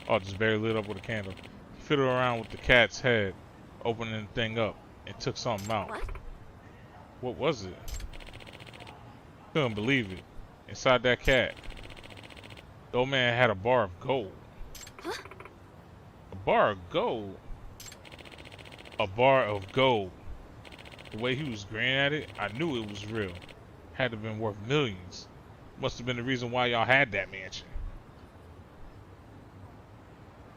Oh, just barely lit up with a candle. He fiddled around with the cat's head, opening the thing up, and took something out. What was it? Couldn't believe it. Inside that cat, the old man had a bar of gold. Huh? bar of gold. A bar of gold. The way he was grinning at it, I knew it was real. Had to have been worth millions. Must have been the reason why y'all had that mansion.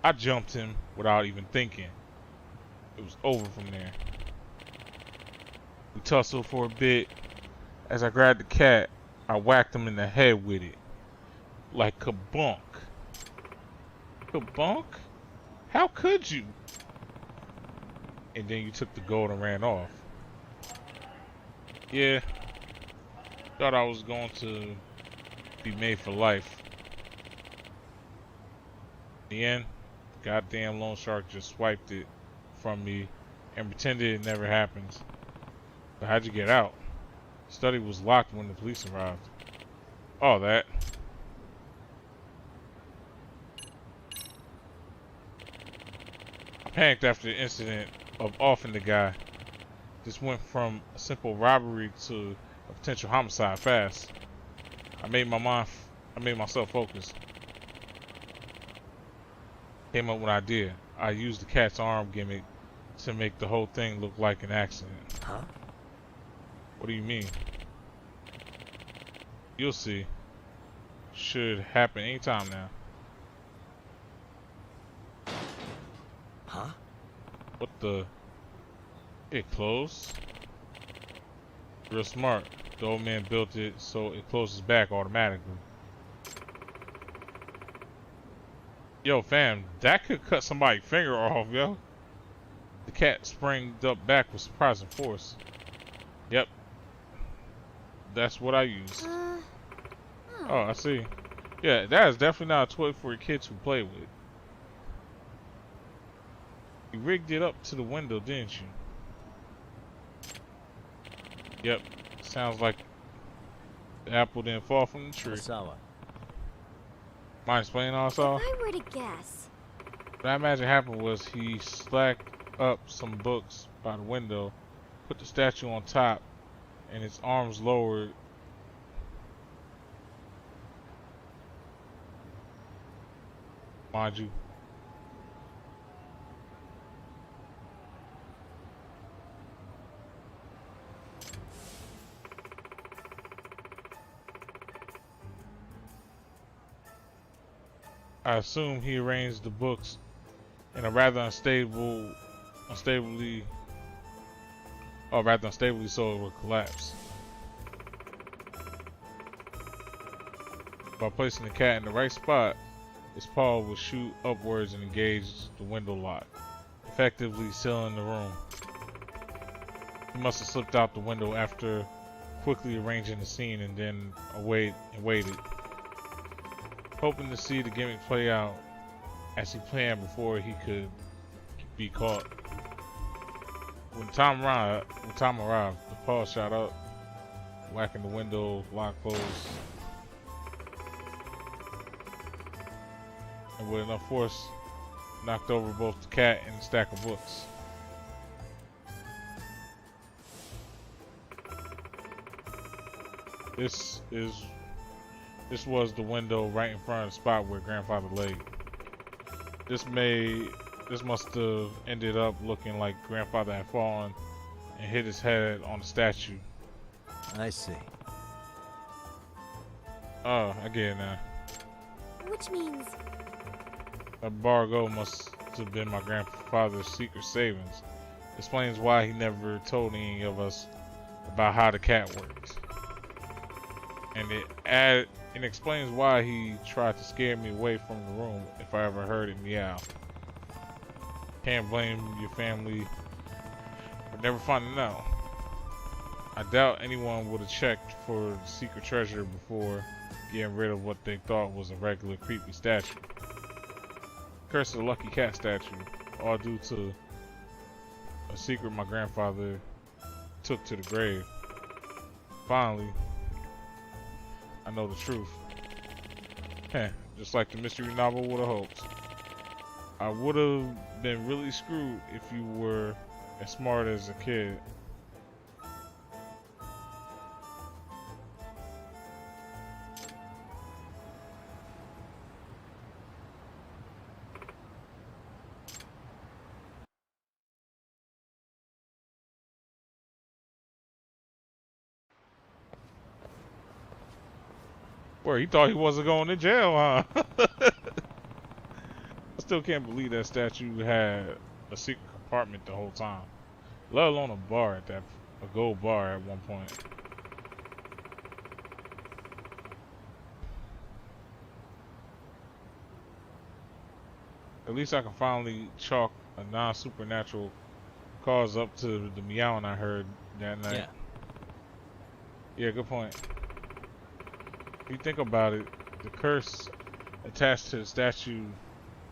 I jumped him without even thinking. It was over from there. We tussled for a bit. As I grabbed the cat, I whacked him in the head with it. Like kabunk. Kabunk? How could you? And then you took the gold and ran off. Yeah. Thought I was going to be made for life. In the end, the goddamn loan shark just swiped it from me and pretended it never happened. But how'd you get out? The study was locked when the police arrived. All that. I panicked after the incident of offing the guy. This went from a simple robbery to a potential homicide fast. I made myself focus. Came up with an idea. I used the cat's arm gimmick to make the whole thing look like an accident. Huh? What do you mean? You'll see. Should happen anytime now. Huh? What the? It closed? Real smart. The old man built it so it closes back automatically. Yo, fam, that could cut somebody's finger off, yo. The cat sprang up back with surprising force. Yep. That's what I used. Oh, I see. Yeah, that is definitely not a toy for kids to play with. You rigged it up to the window, didn't you? Yep. Sounds like the apple didn't fall from the tree. Sawa. Mind explaining also? If I were to guess. What I imagine happened was he slacked up some books by the window, put the statue on top, and its arms lowered. Mind you. I assume he arranged the books in a rather unstably so it would collapse. By placing the cat in the right spot, its paw would shoot upwards and engage the window lock, effectively sealing the room. He must have slipped out the window after quickly arranging the scene and then waited, hoping to see the gimmick play out as he planned before he could be caught. When time arrived, the paw shot up, whacking the window lock closed. And with enough force, knocked over both the cat and the stack of books. This was the window right in front of the spot where Grandfather laid. This must have ended up looking like Grandfather had fallen and hit his head on the statue. I see. Oh, I get it now. Which means... That bar of gold must have been my grandfather's secret savings. Explains why he never told any of us about how the cat works. And it explains why he tried to scare me away from the room if I ever heard it meow. Can't blame your family for never finding out. I doubt anyone would have checked for the secret treasure before getting rid of what they thought was a regular creepy statue. Curse of the Lucky Cat statue, all due to a secret my grandfather took to the grave. Finally, I know the truth. Heh, just like the mystery novel would have hoped. I would have been really screwed if you were as smart as a kid. Where he thought he wasn't going to jail, huh? I still can't believe that statue had a secret compartment the whole time. Let alone a bar at that, a gold bar at one point. At least I can finally chalk a non-supernatural cause up to the meowing I heard that night. Yeah, good point. If you think about it, the curse attached to the statue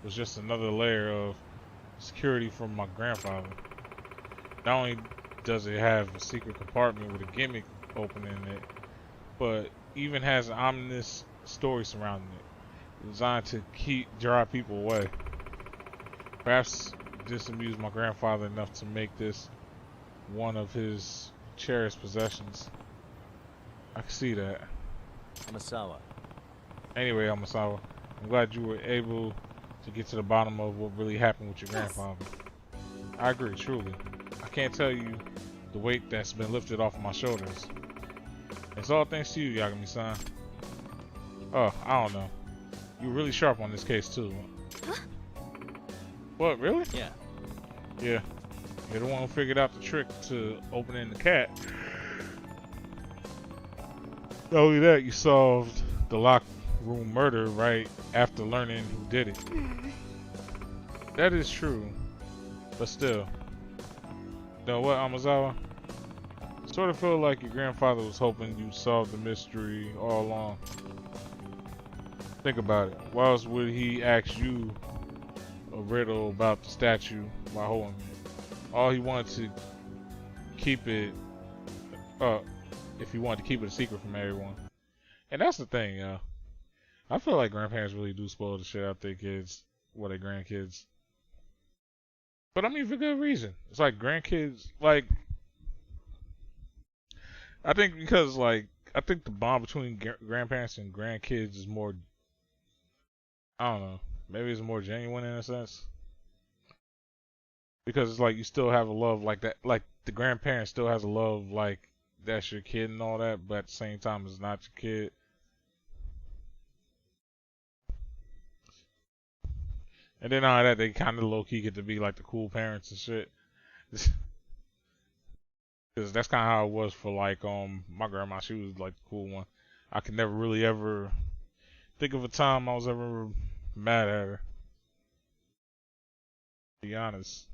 was just another layer of security from my grandfather. Not only does it have a secret compartment with a gimmick opening it, but even has an ominous story surrounding it, designed to drive people away. Perhaps this amused my grandfather enough to make this one of his cherished possessions. I can see that. Amasawa. Anyway, Amasawa, I'm glad you were able to get to the bottom of what really happened with your grandfather. I agree, truly. I can't tell you the weight that's been lifted off of my shoulders. It's all thanks to you, Yagami-san. Oh, I don't know. You're really sharp on this case, too. Huh? What, really? Yeah. Yeah. You're the one who figured out the trick to opening the cat. Not only that, you solved the locked room murder right after learning who did it. That is true. But still. You know what, Amazawa? Sort of feel like your grandfather was hoping you'd solve the mystery all along. Think about it. Why else would he ask you a riddle about the statue while holding it? All he wanted to keep it if he wanted to keep it a secret from everyone. And that's the thing, yo. I feel like grandparents really do spoil the shit out their kids, or their grandkids. But I mean, for good reason. It's like grandkids, like, I think because, like, I think the bond between grandparents and grandkids is more, I don't know, maybe it's more genuine in a sense. Because it's like you still have a love like that, like the grandparent still has a love like that's your kid and all that, but at the same time it's not your kid. And then all that, they kind of low key get to be like the cool parents and shit. Because that's kind of how it was for like my grandma. She was like the cool one. I could never really ever think of a time I was ever mad at her. To be honest.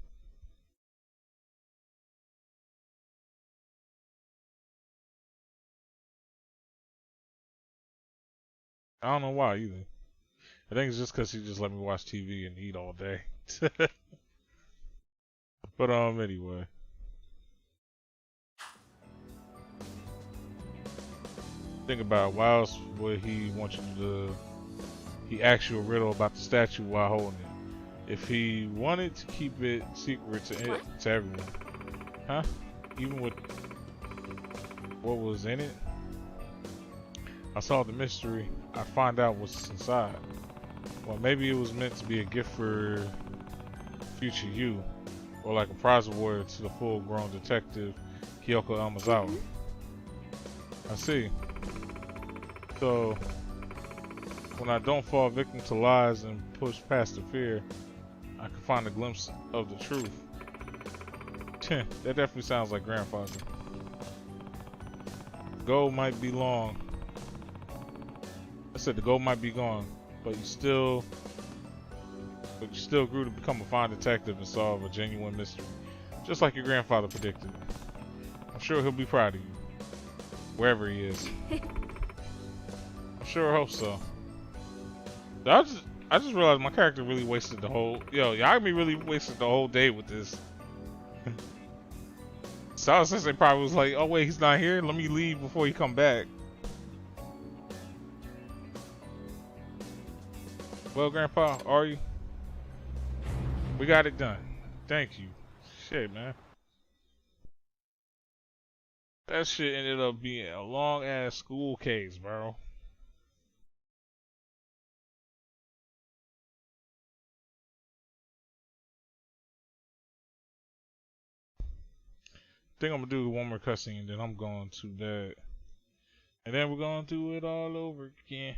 I don't know why either. I think it's just because she just let me watch TV and eat all day. But anyway. Think about it. Why else would he want you to? He asked you a riddle about the statue while holding it. If he wanted to keep it secret to everyone, huh? Even with what was in it, I solved the mystery. I find out what's inside. Well, maybe it was meant to be a gift for future you, or like a prize award to the full-grown detective Kyoko Amazawa. I see. So, when I don't fall victim to lies and push past the fear, I can find a glimpse of the truth. That definitely sounds like grandfather. The goal might be long. I said the goal might be gone, but you still grew to become a fine detective and solve a genuine mystery, just like your grandfather predicted. I'm sure he'll be proud of you, wherever he is. Sure hope so. I just realized my character really wasted the whole Yagami really wasted the whole day with this. Sao Sensei probably was like, oh wait, he's not here, let me leave before he come back. Well, Grandpa, are you? We got it done. Thank you. Shit, man. That shit ended up being a long ass school case, bro. I think I'm gonna do one more cutscene and then I'm going to bed. And then we're gonna do it all over again.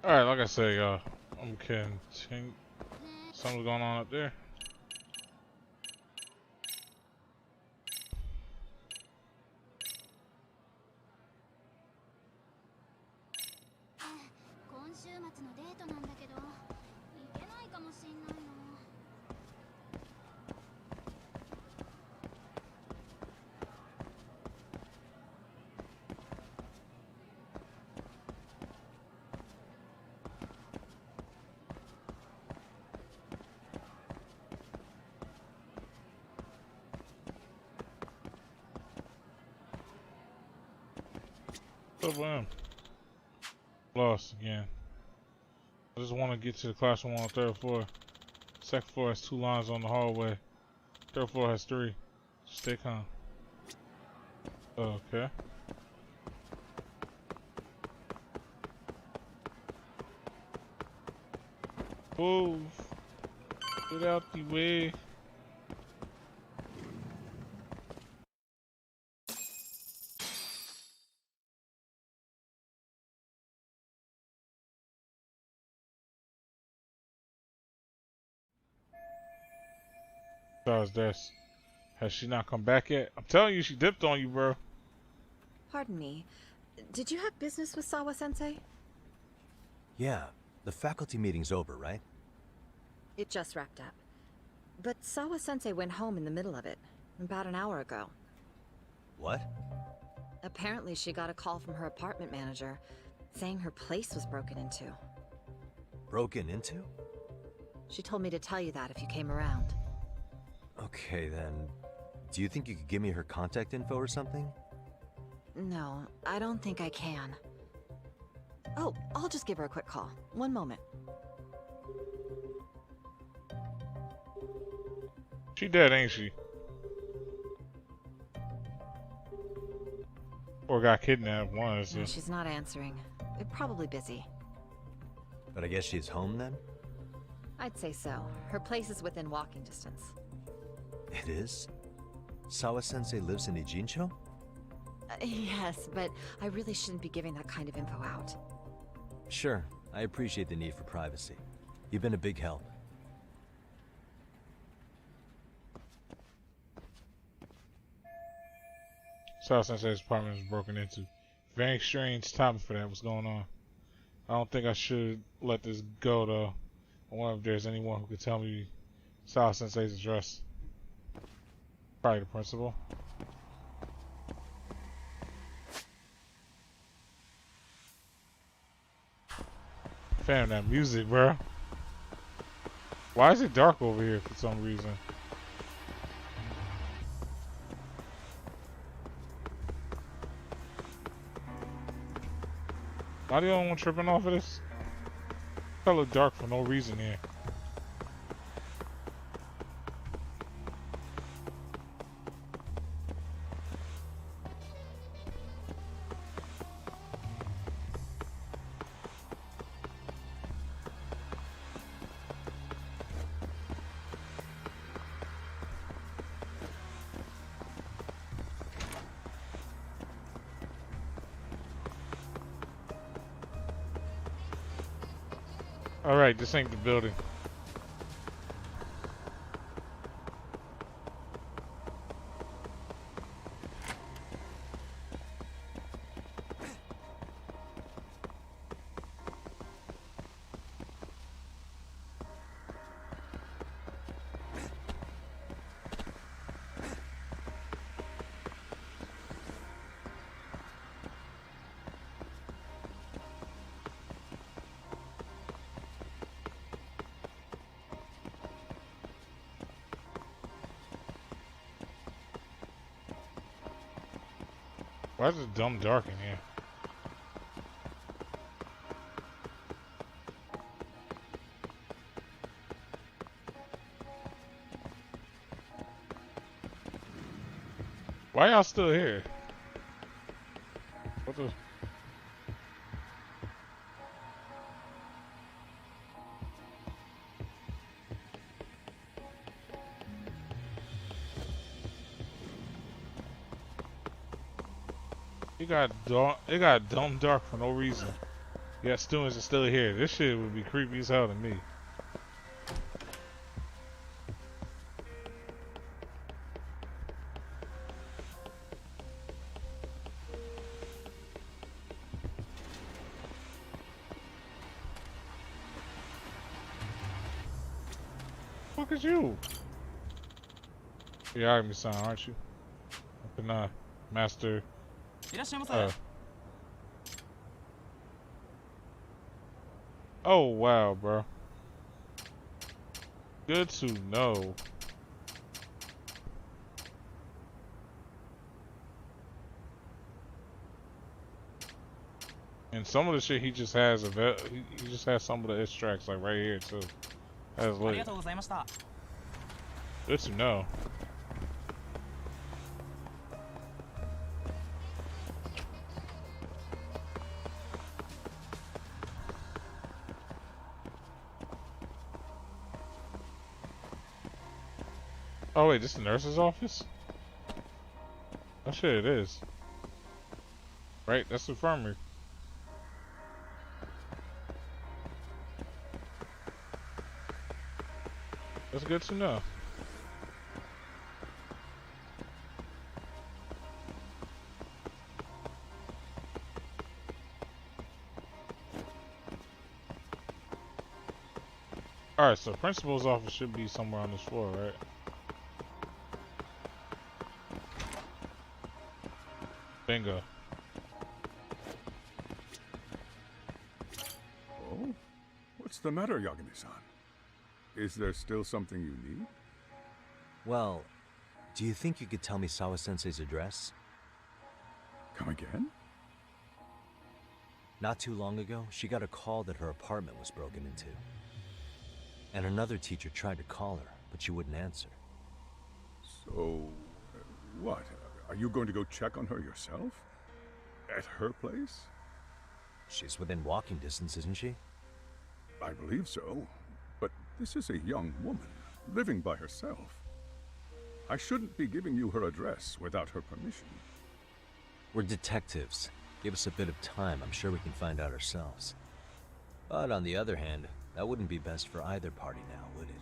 Alright, like I said, y'all, I'm continuing. Something's going on up there. What's up with him? Lost again. I just want to get to the classroom on the third floor. Second floor has 2 lines on the hallway. Third floor has 3. Stay calm. Okay. Move. Get out the way. Besides this, has she not come back yet? I'm telling you, she dipped on you, bro. Pardon me. Did you have business with Sawa-sensei? Yeah, the faculty meeting's over, right? It just wrapped up. But Sawa-sensei went home in the middle of it, about an hour ago. What? Apparently she got a call from her apartment manager, saying her place was broken into. Broken into? She told me to tell you that if you came around. Okay, then. Do you think you could give me her contact info or something? No, I don't think I can. Oh, I'll just give her a quick call. One moment. She dead, ain't she? Or got kidnapped, one is No, it? she's not answering. They're probably busy. But I guess she's home then? I'd say so. Her place is within walking distance. It is? Sawa-sensei lives in Ijincho? Yes, but I really shouldn't be giving that kind of info out. Sure, I appreciate the need for privacy. You've been a big help. Sawa Sensei's apartment was broken into. Very strange timing for that. What's going on? I don't think I should let this go though. I wonder if there's anyone who could tell me Sawa Sensei's address. Probably the principal. Fam, that music, bro. Why is it dark over here for some reason? Why the only one tripping off of this? It look dark for no reason here. Alright, this ain't the building. Why is it dumb dark in here? Why y'all still here? What the? It got dumb dark for no reason. Yet students are still here. This shit would be creepy as hell to me. Fuck is you? You're Agami-san, aren't you? Up in Master. Oh wow, bro. Good to know. And some of the shit he just has he just has some of the extracts like right here too. That's lit. Good to know. Oh wait, this is the nurse's office? Oh shit, it is. Right, that's the infirmary. That's good to know. Alright, so principal's office should be somewhere on this floor, right? Bingo. Oh? What's the matter, Yagami-san? Is there still something you need? Well, do you think you could tell me Sawa-sensei's address? Come again? Not too long ago, she got a call that her apartment was broken into. And another teacher tried to call her, but she wouldn't answer. So, what? Are you going to go check on her yourself? At her place? She's within walking distance, isn't she? I believe so. But this is a young woman, living by herself. I shouldn't be giving you her address without her permission. We're detectives. Give us a bit of time, I'm sure we can find out ourselves. But on the other hand, that wouldn't be best for either party now, would it?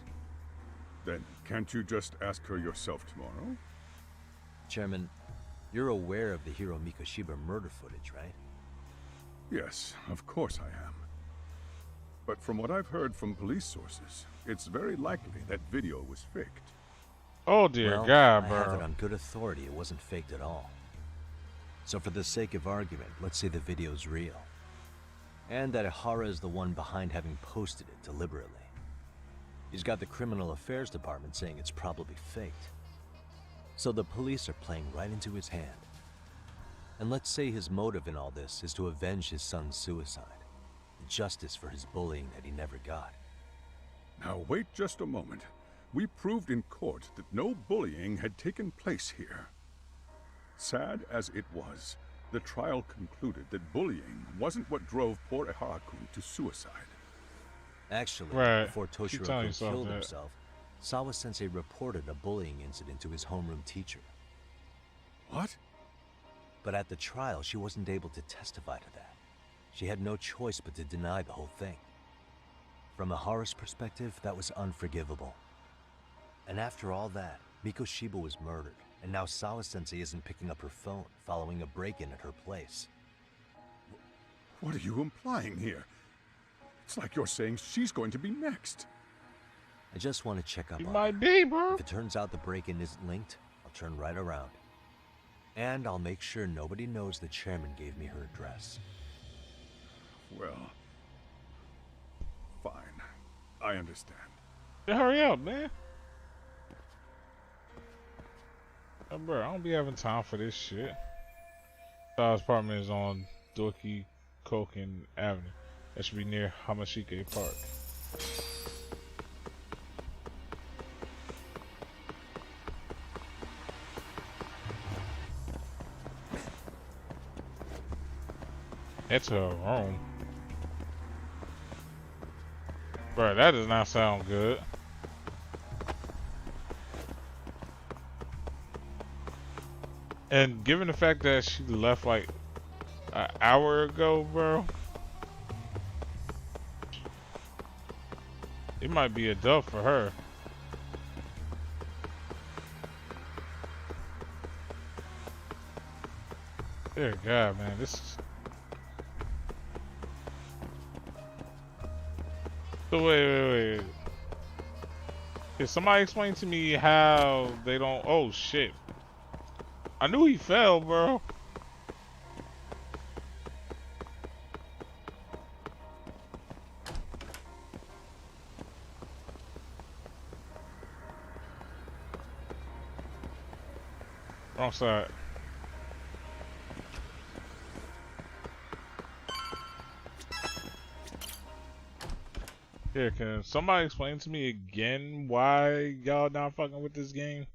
Then can't you just ask her yourself tomorrow? Chairman, you're aware of the Hiro Mikoshiba murder footage, right? Yes, of course I am. But from what I've heard from police sources, it's very likely that video was faked. Oh dear well, God, I bro. have it on good authority it wasn't faked at all. So for the sake of argument, let's say the video's real. And that Ihara is the one behind having posted it deliberately. He's got the Criminal Affairs Department saying it's probably faked. So the police are playing right into his hand. And let's say his motive in all this is to avenge his son's suicide. Justice for his bullying that he never got. Now wait just a moment. We proved in court that no bullying had taken place here. Sad as it was, the trial concluded that bullying wasn't what drove poor Ihara-kun to suicide. Actually, right. Before Toshiro-kun killed himself, Sawa-sensei reported a bullying incident to his homeroom teacher. What? But at the trial, she wasn't able to testify to that. She had no choice but to deny the whole thing. From Ihara's perspective, that was unforgivable. And after all that, Mikoshiba was murdered, and now Sawa-sensei isn't picking up her phone following a break-in at her place. What are you implying here? It's like you're saying she's going to be next. I just want to check up on her. Might be, bro. If it turns out the break-in isn't linked, I'll turn right around. And I'll make sure nobody knows the chairman gave me her address. Well, fine. I understand. Yeah, hurry up, man. Oh, bro, I don't be having time for this shit. Styles' apartment is on Doki Koken Avenue. That should be near Hamashike Park. It's her room. Bro, that does not sound good. And given the fact that she left like an hour ago, bro, it might be a dub for her. Dear God, man, this is... So wait. Can somebody explain to me how they don't... Oh, shit. I knew he fell, bro. Wrong side. Here, can somebody explain to me again why y'all not fucking with this game?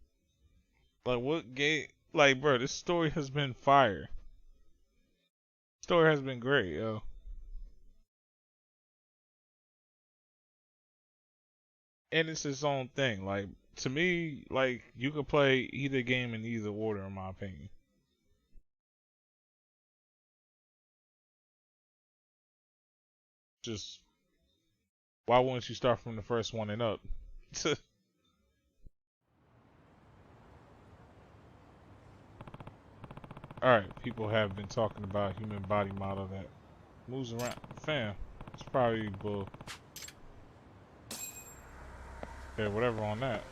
Like, what game? Like, bro, this story has been fire. Story has been great, yo. And it's its own thing. Like, to me, like, you could play either game in either order, in my opinion. Just, why wouldn't you start from the first one and up? Alright, people have been talking about a human body model that moves around. Fam, it's probably bull. Okay, whatever on that.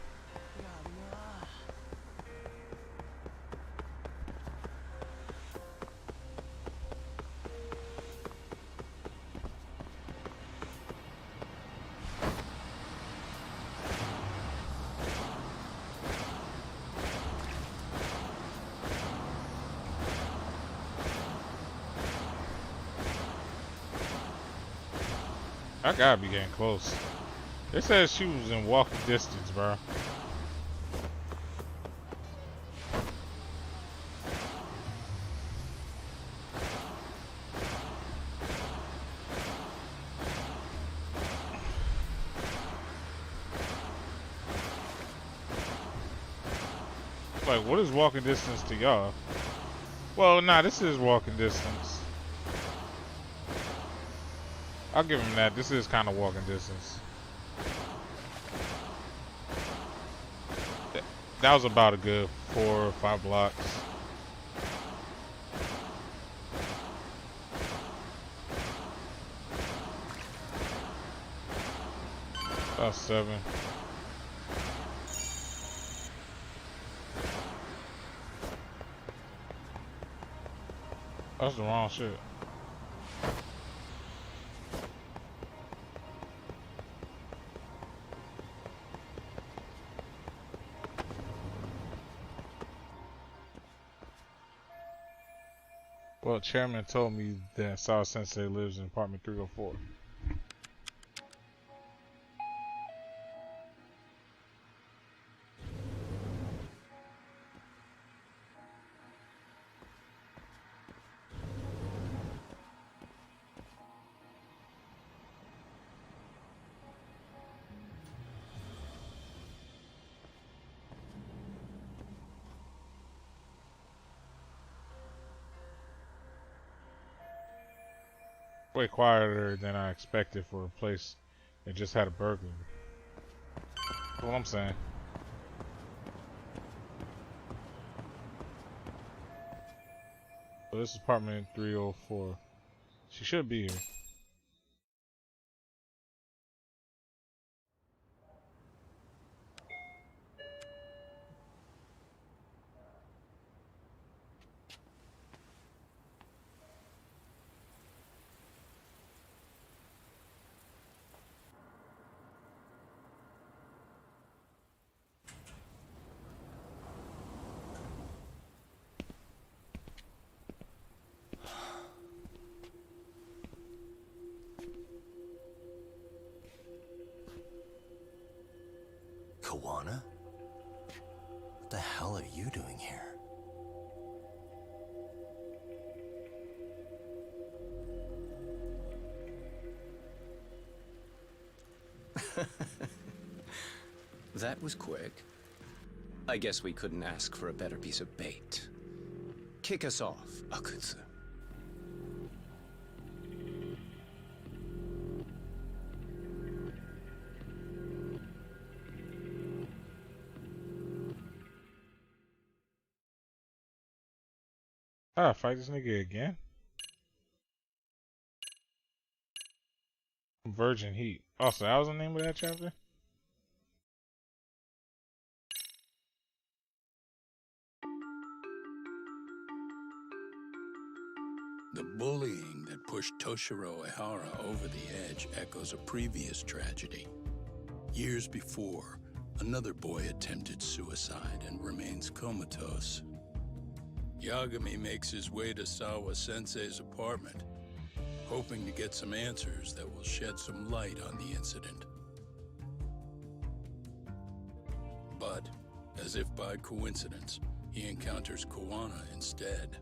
I gotta be getting close. It says she was in walking distance, bro. Like, what is walking distance to y'all? Well, nah, this is walking distance. I'll give him that. This is kind of walking distance. That was about a good 4 or 5 blocks. About 7. That's the wrong shit. Well, Chairman told me that Sao Sensei lives in apartment 304. Way quieter than I expected for a place that just had a burglary. That's what I'm saying. So this is apartment 304. She should be here. Kawana? What the hell are you doing here? That was quick. I guess we couldn't ask for a better piece of bait. Kick us off, Akutsu. Ah, fight this nigga again? Virgin Heat. Oh, so that was the name of that chapter? The bullying that pushed Toshiro Ehara over the edge echoes a previous tragedy. Years before, another boy attempted suicide and remains comatose. Yagami makes his way to Sawa-sensei's apartment, hoping to get some answers that will shed some light on the incident. But, as if by coincidence, he encounters Kawana instead.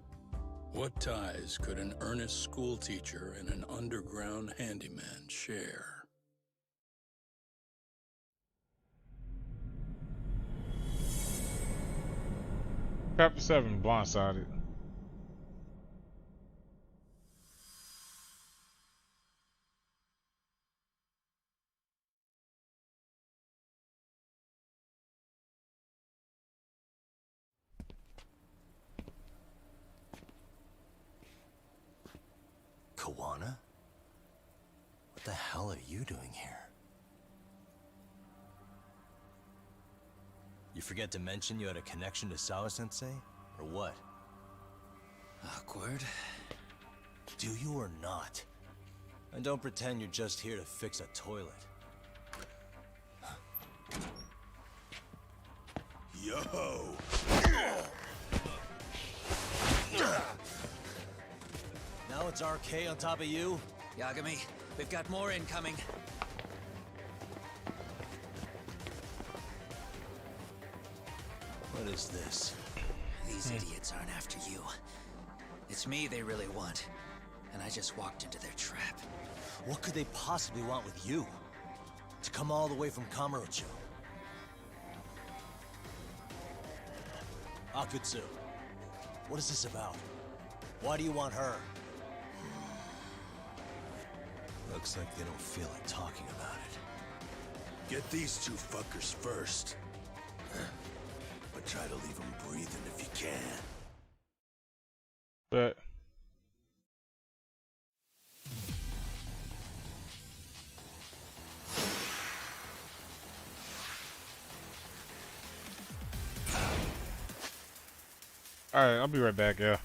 What ties could an earnest schoolteacher and an underground handyman share? Chapter 7, Blindsided. Kawana? What the hell are you doing here? You forget to mention you had a connection to Sawa-sensei? Or what? Awkward. Do you or not? And don't pretend you're just here to fix a toilet. Yo! Now it's RK on top of you? Yagami, we've got more incoming. What is this? These idiots aren't after you. It's me they really want. And I just walked into their trap. What could they possibly want with you? To come all the way from Kamurocho? Akutsu, what is this about? Why do you want her? Looks like they don't feel like talking about it. Get these two fuckers first. But try to leave them breathing if you can. But alright, I'll be right back, yeah.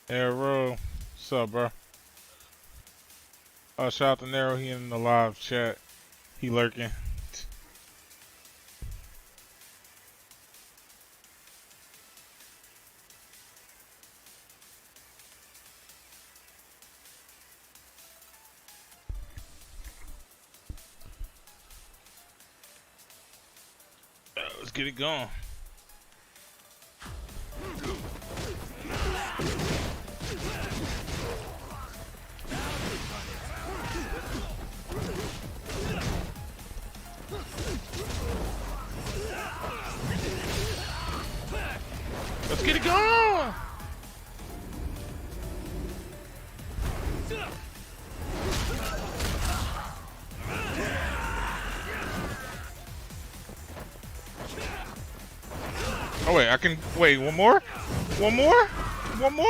Arrow, what's up, bro? Shout out to Nero, he in the live chat. He lurking. Let's get it going. Let's get it going! Oh wait, I can wait one more? One more? One more?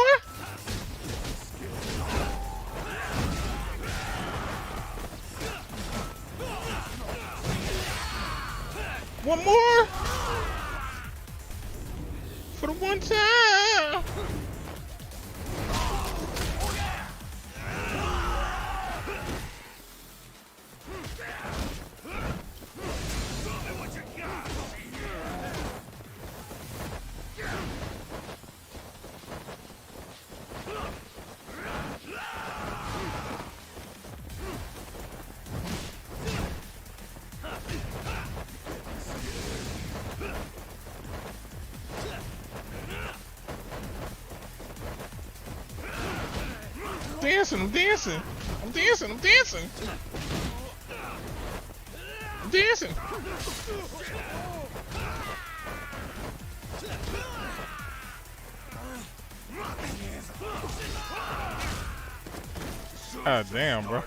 One more? For the one time. I'm dancing. I'm dancing. I'm dancing. I'm dancing. God damn, bro.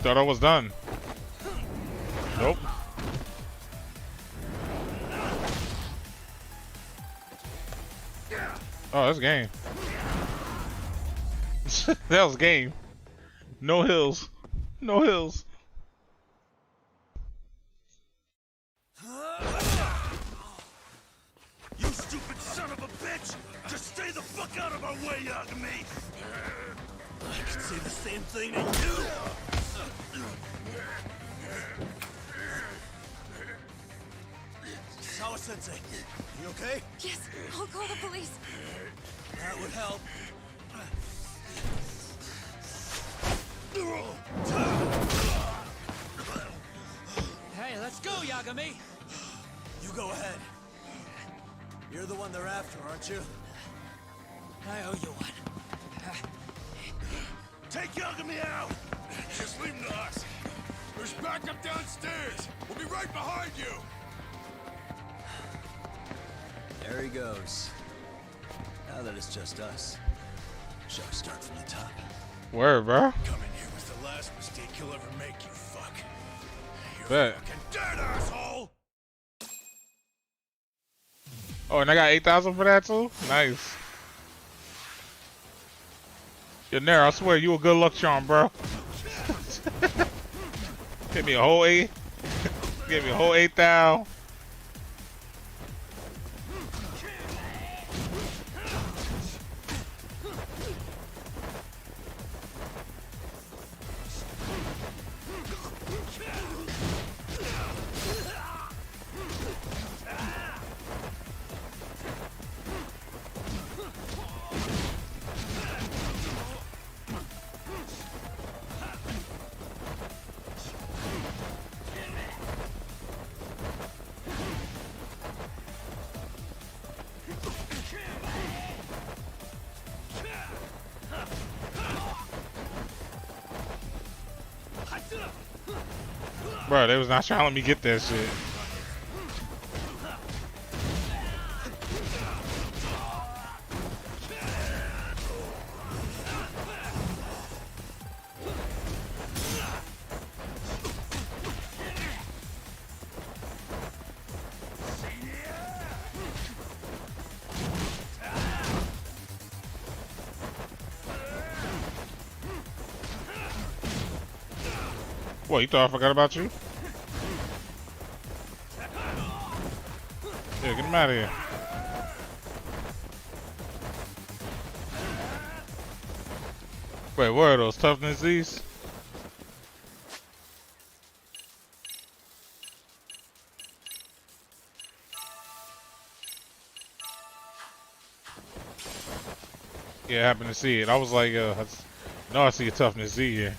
Thought I was done. Nope. Oh, that's game. That was game. No hills. No hills. You stupid son of a bitch! Just stay the fuck out of our way, Yagami! I could say the same thing to you! Sawa-sensei, you okay? Yes, I'll call the police. That would help. Hey, let's go, Yagami! You go ahead. You're the one they're after, aren't you? I owe you one. Take Yagami out! Just leave him to us. There's backup downstairs. We'll be right behind you. There he goes. Now that it's just us, shall we start from the top? Where, bro? Coming here was the last mistake you'll ever make, you fuck. You're Bet. fucking dead, asshole! Oh, and I got 8,000 for that too? Nice. Yo, Nair, I swear you a good luck charm, bro. Give me a whole 8. Give me a whole 8,000. Bro, they was not trying to let me get that shit. What, you thought I forgot about you? Yeah, get him out of here. Wait, what are those toughness Z's? Yeah, I happened to see it. I was like, no, I see a toughness Z here.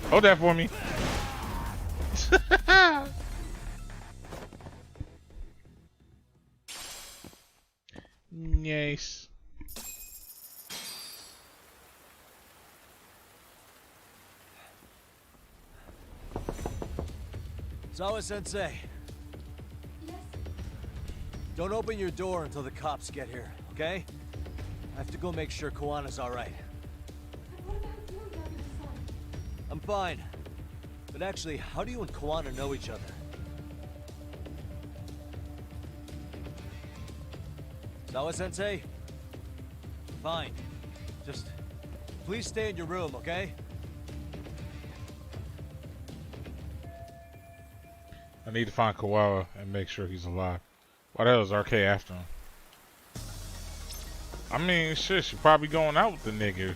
Hold that for me. Nice. Zawa-sensei. Yes? Don't open your door until the cops get here, okay? I have to go make sure Koana's alright. But what about you, Yakuza-san? I'm fine. But actually, how do you and Koana know each other? Zawa-sensei? Fine. Just please stay in your room, okay? I need to find Koala and make sure he's alive. Why the hell is RK after him? I mean, shit, she probably going out with the nigga.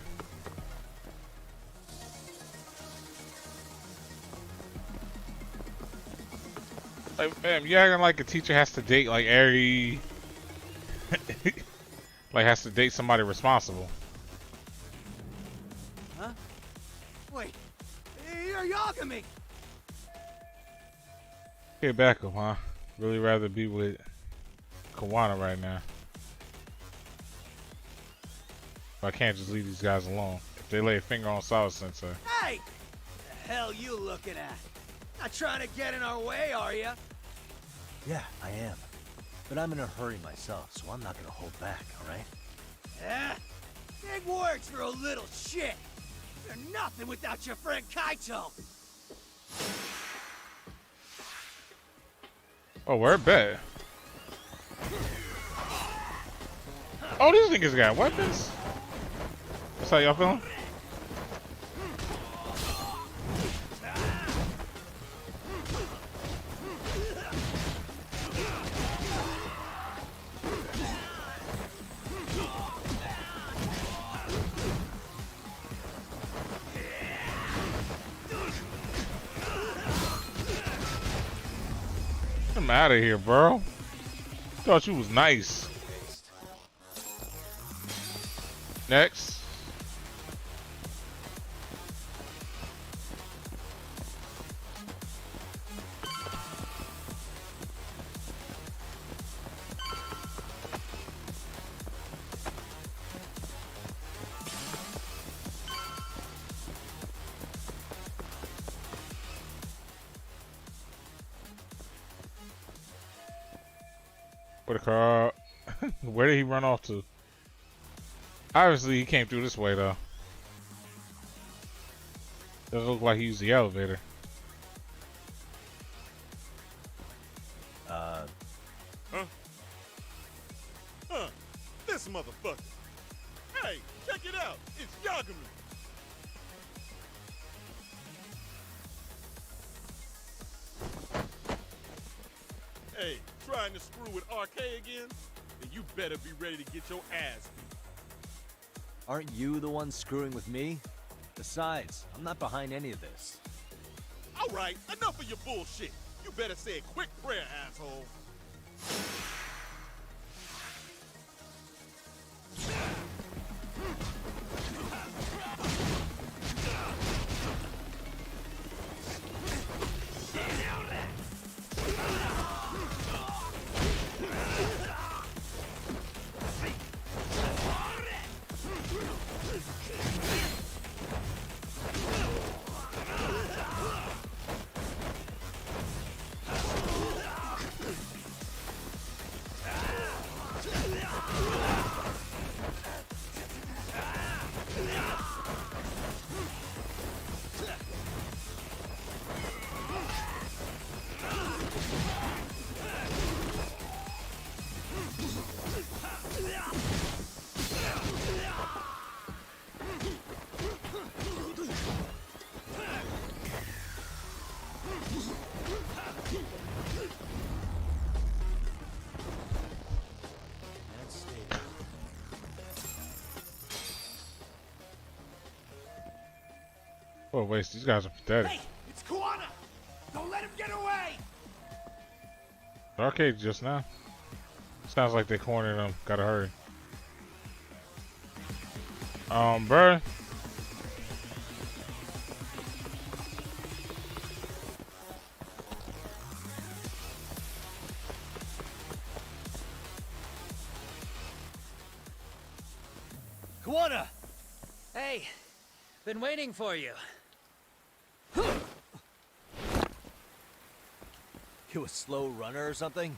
Like, fam, you acting like a teacher has to date like every... like has to date somebody responsible. Huh? Wait, you're Yagami! Get back up, huh? Really rather be with Koana right now. But I can't just leave these guys alone. If they lay a finger on Zawa-sensei. Hey! The hell you looking at? Not trying to get in our way, are ya? Yeah, I am. But I'm in a hurry myself, so I'm not gonna hold back, alright? Yeah? Big words for a little shit! You're nothing without your friend Kaito! Oh, we're bet. Oh, these niggas got weapons? That's how y'all feeling? I'm out of here, bro. Thought you was nice. Next. Where the car? Where did he run off to? Obviously, he came through this way, though. Doesn't look like he used the elevator. Huh? This motherfucker. Hey, check it out. It's Yagami. Hey, trying to screw with RK again? Then you better be ready to get your ass beat. Aren't you the one screwing with me? Besides, I'm not behind any of this. All right, enough of your bullshit. You better say a quick prayer, asshole. Oh, wait, these guys are pathetic. Hey, it's Kuana! Don't let him get away! Arcade just now. Sounds like they cornered him. Gotta hurry. Bruh. Kuana! Hey, been waiting for you. You a slow runner or something?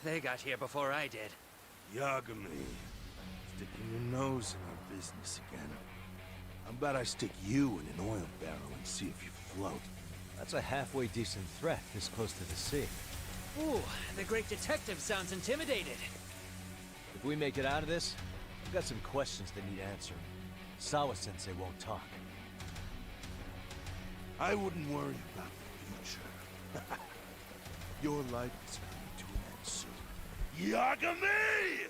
They got here before I did. Yagami, sticking your nose in our business again. How about I stick you in an oil barrel and see if you float? That's a halfway decent threat this close to the sea. Ooh, the great detective sounds intimidated. If we make it out of this, I've got some questions that need answering. Sawa-sensei won't talk. I wouldn't worry about the future. Your life is coming to an end soon. Yagami!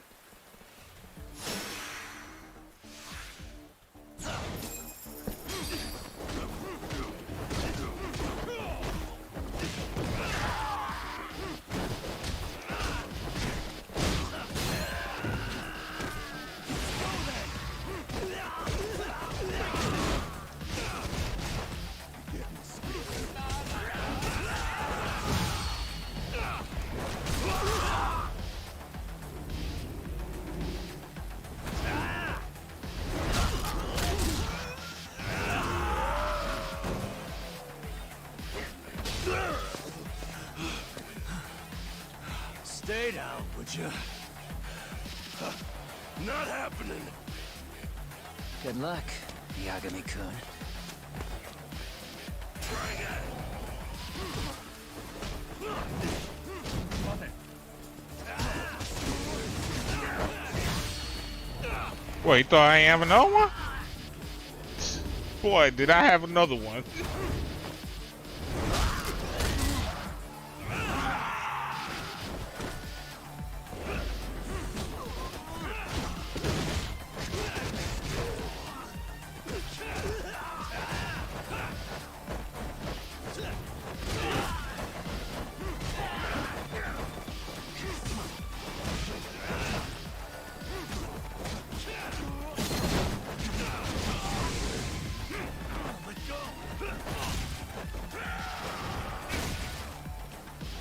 Stay down, would you? Not happening. Good luck, Yagami-kun. Wait, you thought I ain't have another one? Boy, did I have another one.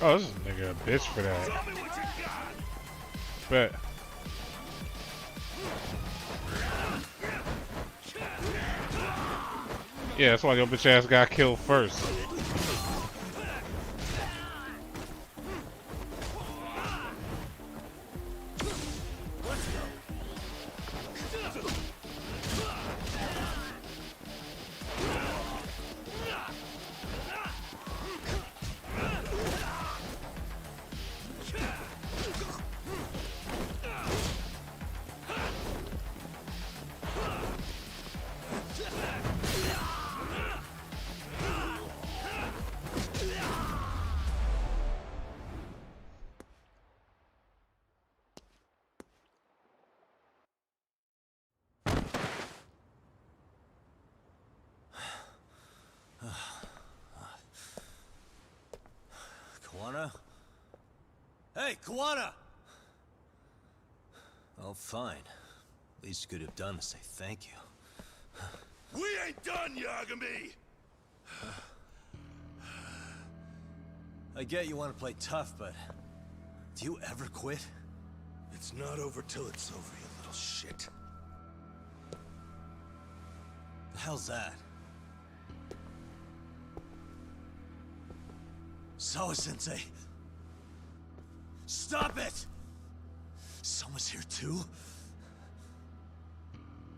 Oh, this is a nigga a bitch for that. Bet. Yeah, that's why your bitch ass got killed first. Kuana? Hey, Kuana! Oh, fine. Least you could have done is say thank you. We ain't done, Yagami! I get you want to play tough, but do you ever quit? It's not over till it's over, you little shit. The hell's that? Sawa-sensei! Stop it! Someone's here too?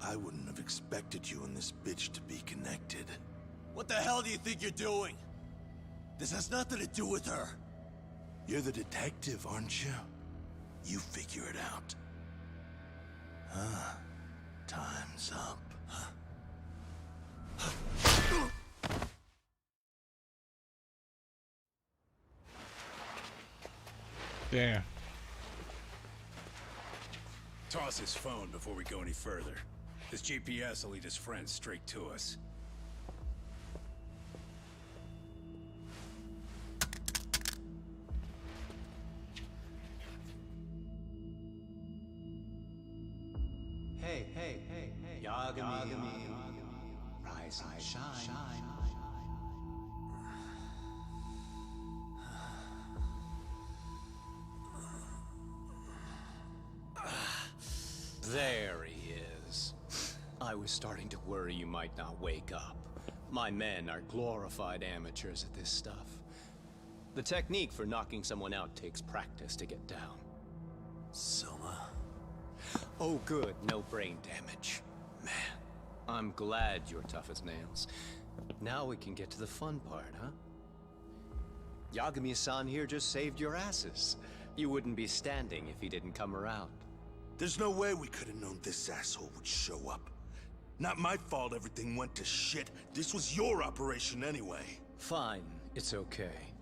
I wouldn't have expected you and this bitch to be connected. What the hell do you think you're doing? This has nothing to do with her. You're the detective, aren't you? You figure it out. Time's up. Damn. Toss his phone before we go any further. This GPS will lead his friends straight to us. Hey, hey, hey, hey. Yagami. Rise and shine. There he is. I was starting to worry you might not wake up. My men are glorified amateurs at this stuff. The technique for knocking someone out takes practice to get down. Soma? Oh good, no brain damage. Man, I'm glad you're tough as nails. Now we can get to the fun part, huh? Yagami-san here just saved your asses. You wouldn't be standing if he didn't come around. There's no way we could have known this asshole would show up. Not my fault everything went to shit. This was your operation anyway. Fine, it's okay.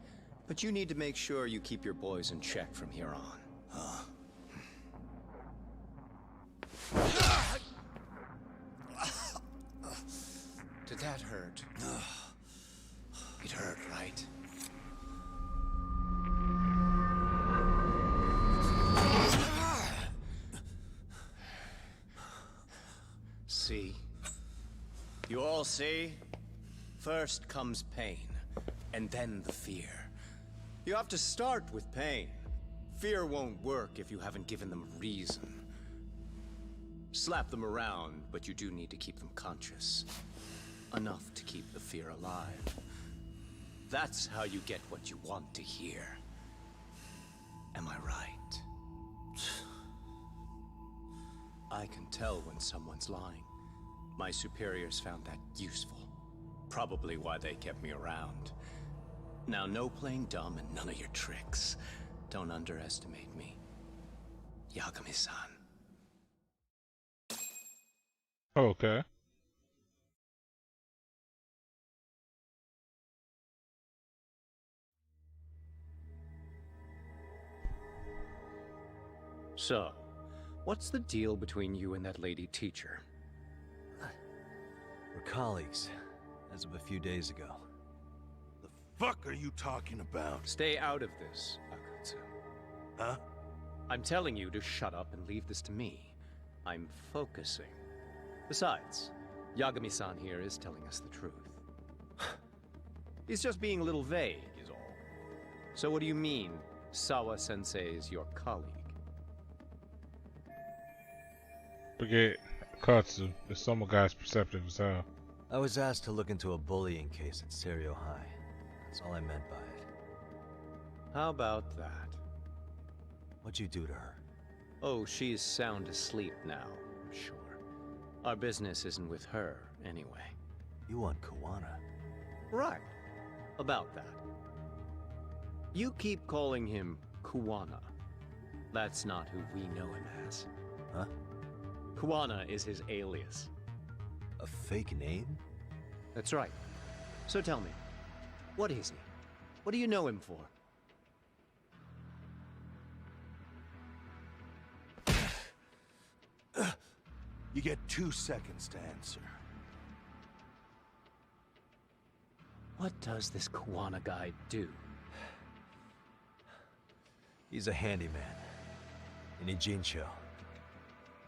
But you need to make sure you keep your boys in check from here on. Huh? Did that hurt? It hurt, right? See? You all see? First comes pain, and then the fear. You have to start with pain. Fear won't work if you haven't given them a reason. Slap them around, but you do need to keep them conscious. Enough to keep the fear alive. That's how you get what you want to hear. Am I right? I can tell when someone's lying. My superiors found that useful. Probably why they kept me around. Now, no playing dumb and none of your tricks. Don't underestimate me. Yagami-san. Okay. So, what's the deal between you and that lady teacher? We're colleagues, as of a few days ago. The fuck are you talking about? Stay out of this, Akutsu. Huh? I'm telling you to shut up and leave this to me. I'm focusing. Besides, Yagami-san here is telling us the truth. He's just being a little vague, is all. So what do you mean, Sawa-sensei is your colleague? Forget Katsu. The Soma guy's perceptive as hell. I was asked to look into a bullying case at Serio High. That's all I meant by it. How about that? What'd you do to her? Oh, she's sound asleep now, I'm sure. Our business isn't with her, anyway. You want Kawana? Right. About that. You keep calling him Kawana. That's not who we know him as. Huh? Kawana is his alias. A fake name? That's right. So tell me, what is he? What do you know him for? You get 2 seconds to answer. What does this Kawana guy do? He's a handyman. In Ijincho.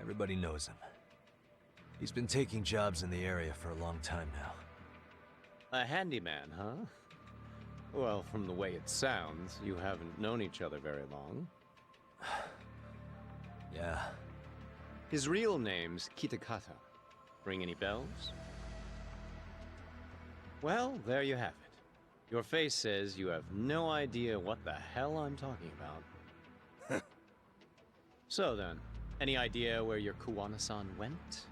Everybody knows him. He's been taking jobs in the area for a long time now. A handyman, huh? Well, from the way it sounds, you haven't known each other very long. Yeah. His real name's Kitakata. Ring any bells? Well, there you have it. Your face says you have no idea what the hell I'm talking about. So then, any idea where your Kawana-san went?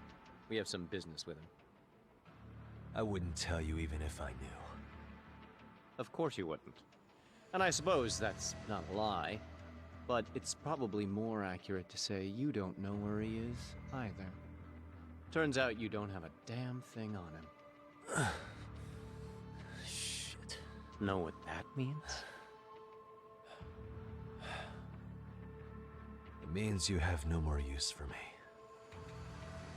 We have some business with him. I wouldn't tell you even if I knew. Of course you wouldn't. And I suppose that's not a lie. But it's probably more accurate to say you don't know where he is, either. Turns out you don't have a damn thing on him. Shit. Know what that means? Means you have no more use for me.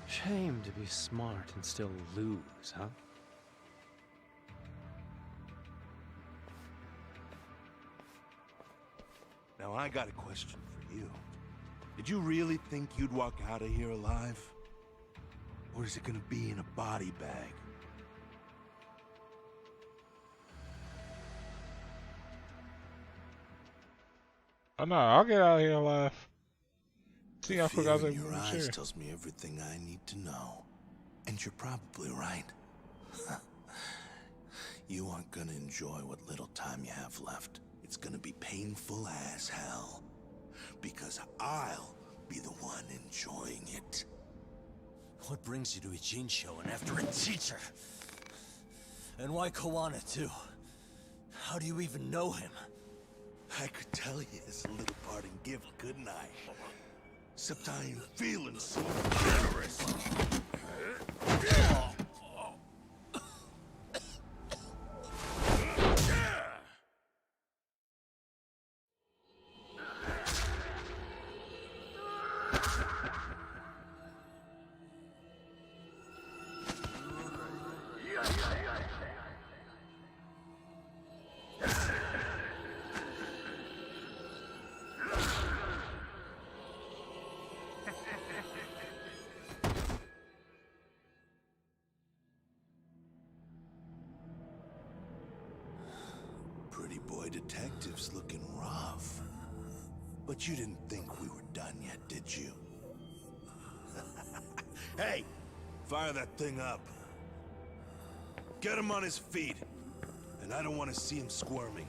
Shame to be smart and still lose, huh? Now I got a question for you. Did you really think you'd walk out of here alive? Or is it gonna be in a body bag? Oh no, I'll get out of here alive. See, I forgot Fear to in your move eyes chair. tells me everything I need to know. And you're probably right. You aren't gonna enjoy what little time you have left. It's gonna be painful as hell. Because I'll be the one enjoying it. What brings you to a Jin show and after a teacher? And why Koana too? How do you even know him? I could tell you as a little parting gift, couldn't I? Except I ain't feeling so generous. Pretty boy detective's looking rough. But you didn't think we were done yet, did you? Hey! Fire that thing up. Get him on his feet. And I don't want to see him squirming.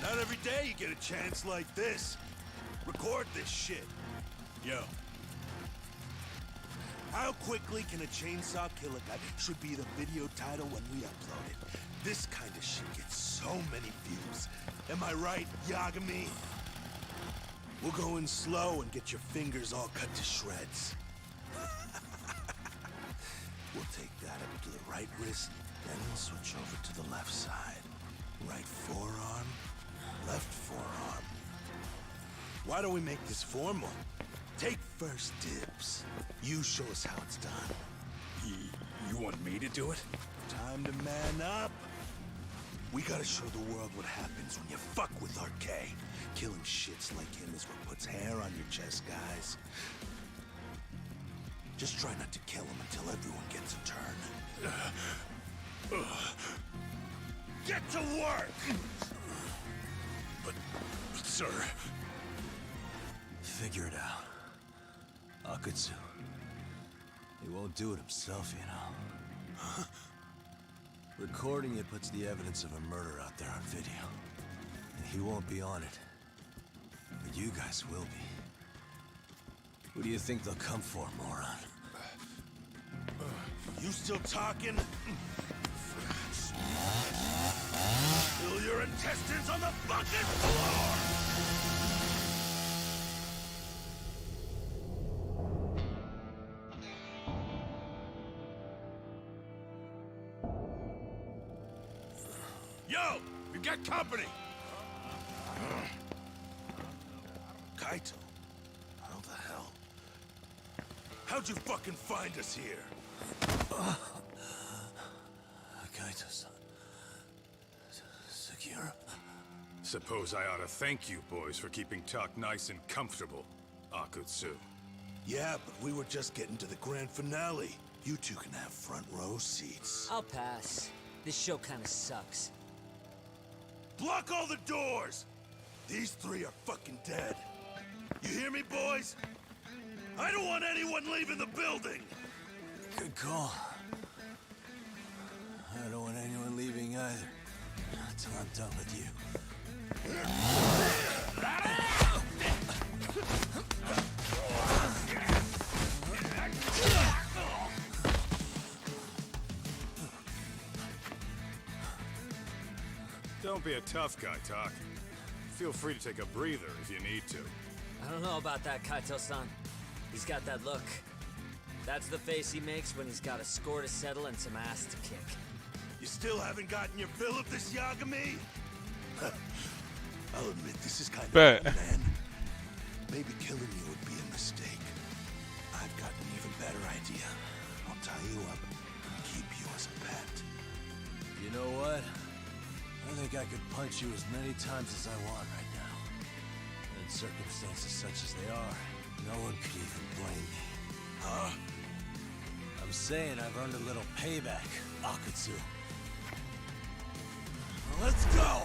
Not every day you get a chance like this. Record this shit. Yo. How quickly can a chainsaw kill a guy should be the video title when we upload it. This kind of shit gets so many views. Am I right, Yagami? We'll go in slow and get your fingers all cut to shreds. We'll take that up to the right wrist, then we'll switch over to the left side. Right forearm, left forearm. Why don't we make this formal? Take first dibs. You show us how it's done. You want me to do it? Time to man up. We gotta show the world what happens when you fuck with RK. Killing shits like him is what puts hair on your chest, guys. Just try not to kill him until everyone gets a turn. Get to work! But sir... Figure it out. Akutsu. He won't do it himself, you know. Recording it puts the evidence of a murder out there on video. And he won't be on it. But you guys will be. Who do you think they'll come for, moron? You still talking? Spill your intestines on the fucking floor! Yo! We got company! Kaito? How the hell? How'd you fucking find us here? Kaito-san. Sekiro. Suppose I ought to thank you boys for keeping talk nice and comfortable, Akutsu. Yeah, but we were just getting to the grand finale. You two can have front row seats. I'll pass. This show kinda sucks. Block all the doors! These three are fucking dead. You hear me, boys? I don't want anyone leaving the building! Good call. I don't want anyone leaving either. Not until I'm done with you. Don't be a tough guy, Talk. Feel free to take a breather if you need to. I don't know about that, Kaito-san. He's got that look. That's the face he makes when he's got a score to settle and some ass to kick. You still haven't gotten your fill of this Yagami? I'll admit, this is kind of Bet. fun, man. Maybe killing you would be a mistake. I've got an even better idea. I'll tie you up and keep you as a pet. You know what? I think I could punch you as many times as I want right now. In circumstances such as they are, no one could even blame me. Huh? I'm saying I've earned a little payback, Akutsu. Let's go!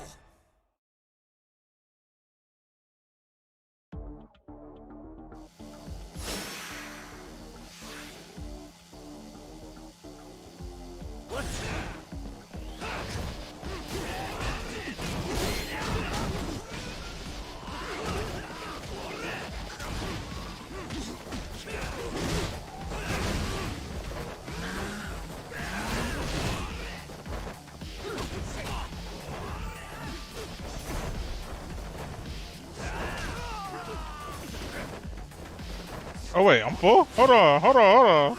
Oh wait, I'm full? Hold on, hold on, hold on.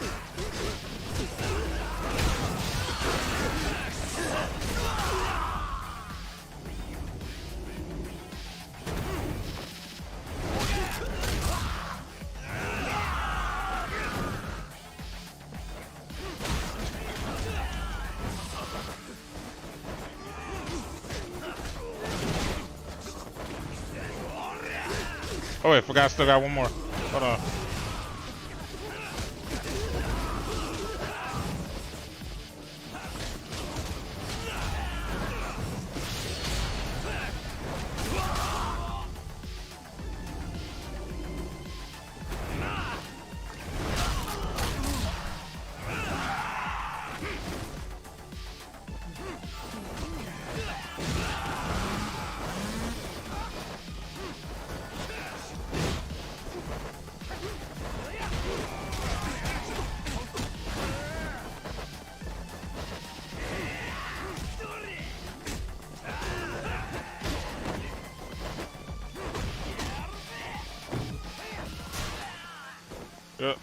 Oh wait, forgot I still got one more. Hold on. Yep.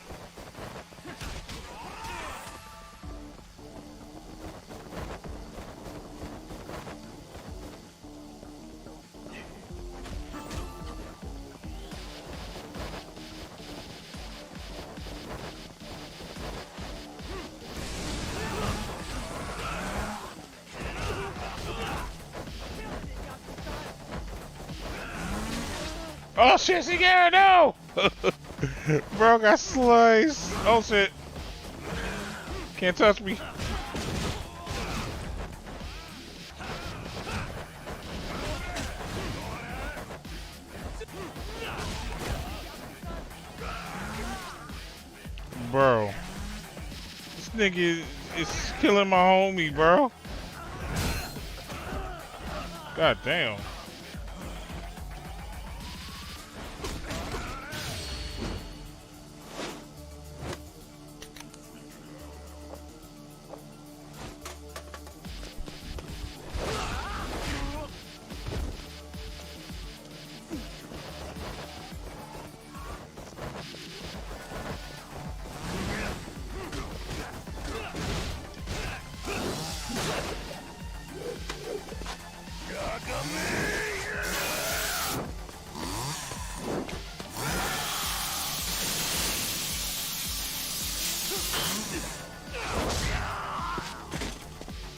Oh shit, Sigara, no! Bro got sliced. Oh shit. Can't touch me. Bro. This nigga is killing my homie, bro. God damn.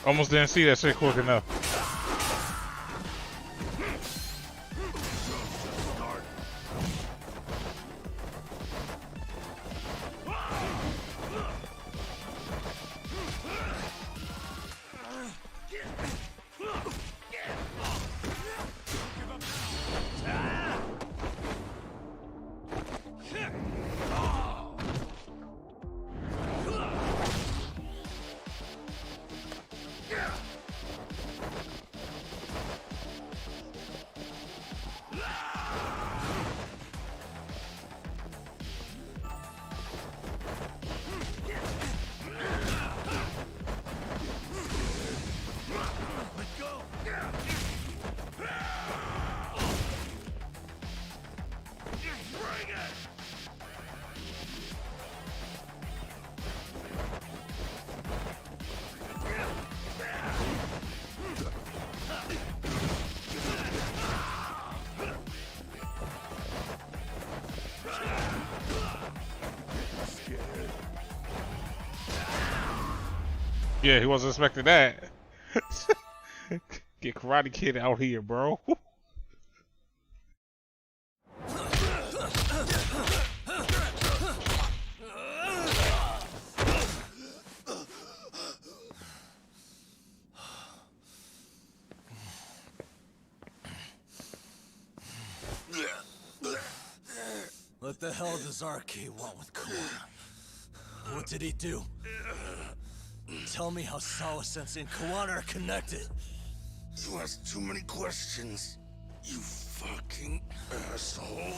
Almost didn't see that shit quick enough. Yeah, he wasn't expecting that. Get Karate Kid out here, bro. What the hell does RK want with Kawana? What did he do? Tell me how Sawa-sensei and Kawana are connected. You ask too many questions, you fucking asshole.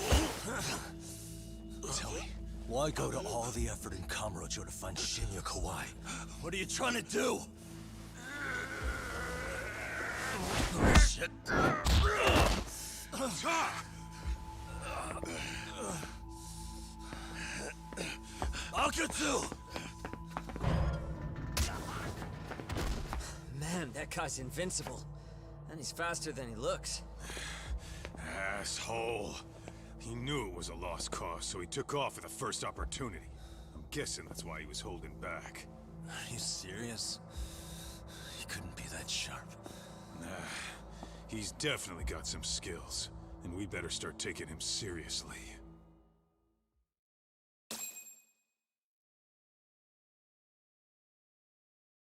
Tell me, why go to all the effort in Kamurocho to find Shinya Kawai? What are you trying to do? Shit. Akatsu! Man, that guy's invincible. And he's faster than he looks. Asshole. He knew it was a lost cause, so he took off at the first opportunity. I'm guessing that's why he was holding back. Are you serious? He couldn't be that sharp. Nah, he's definitely got some skills, and we better start taking him seriously.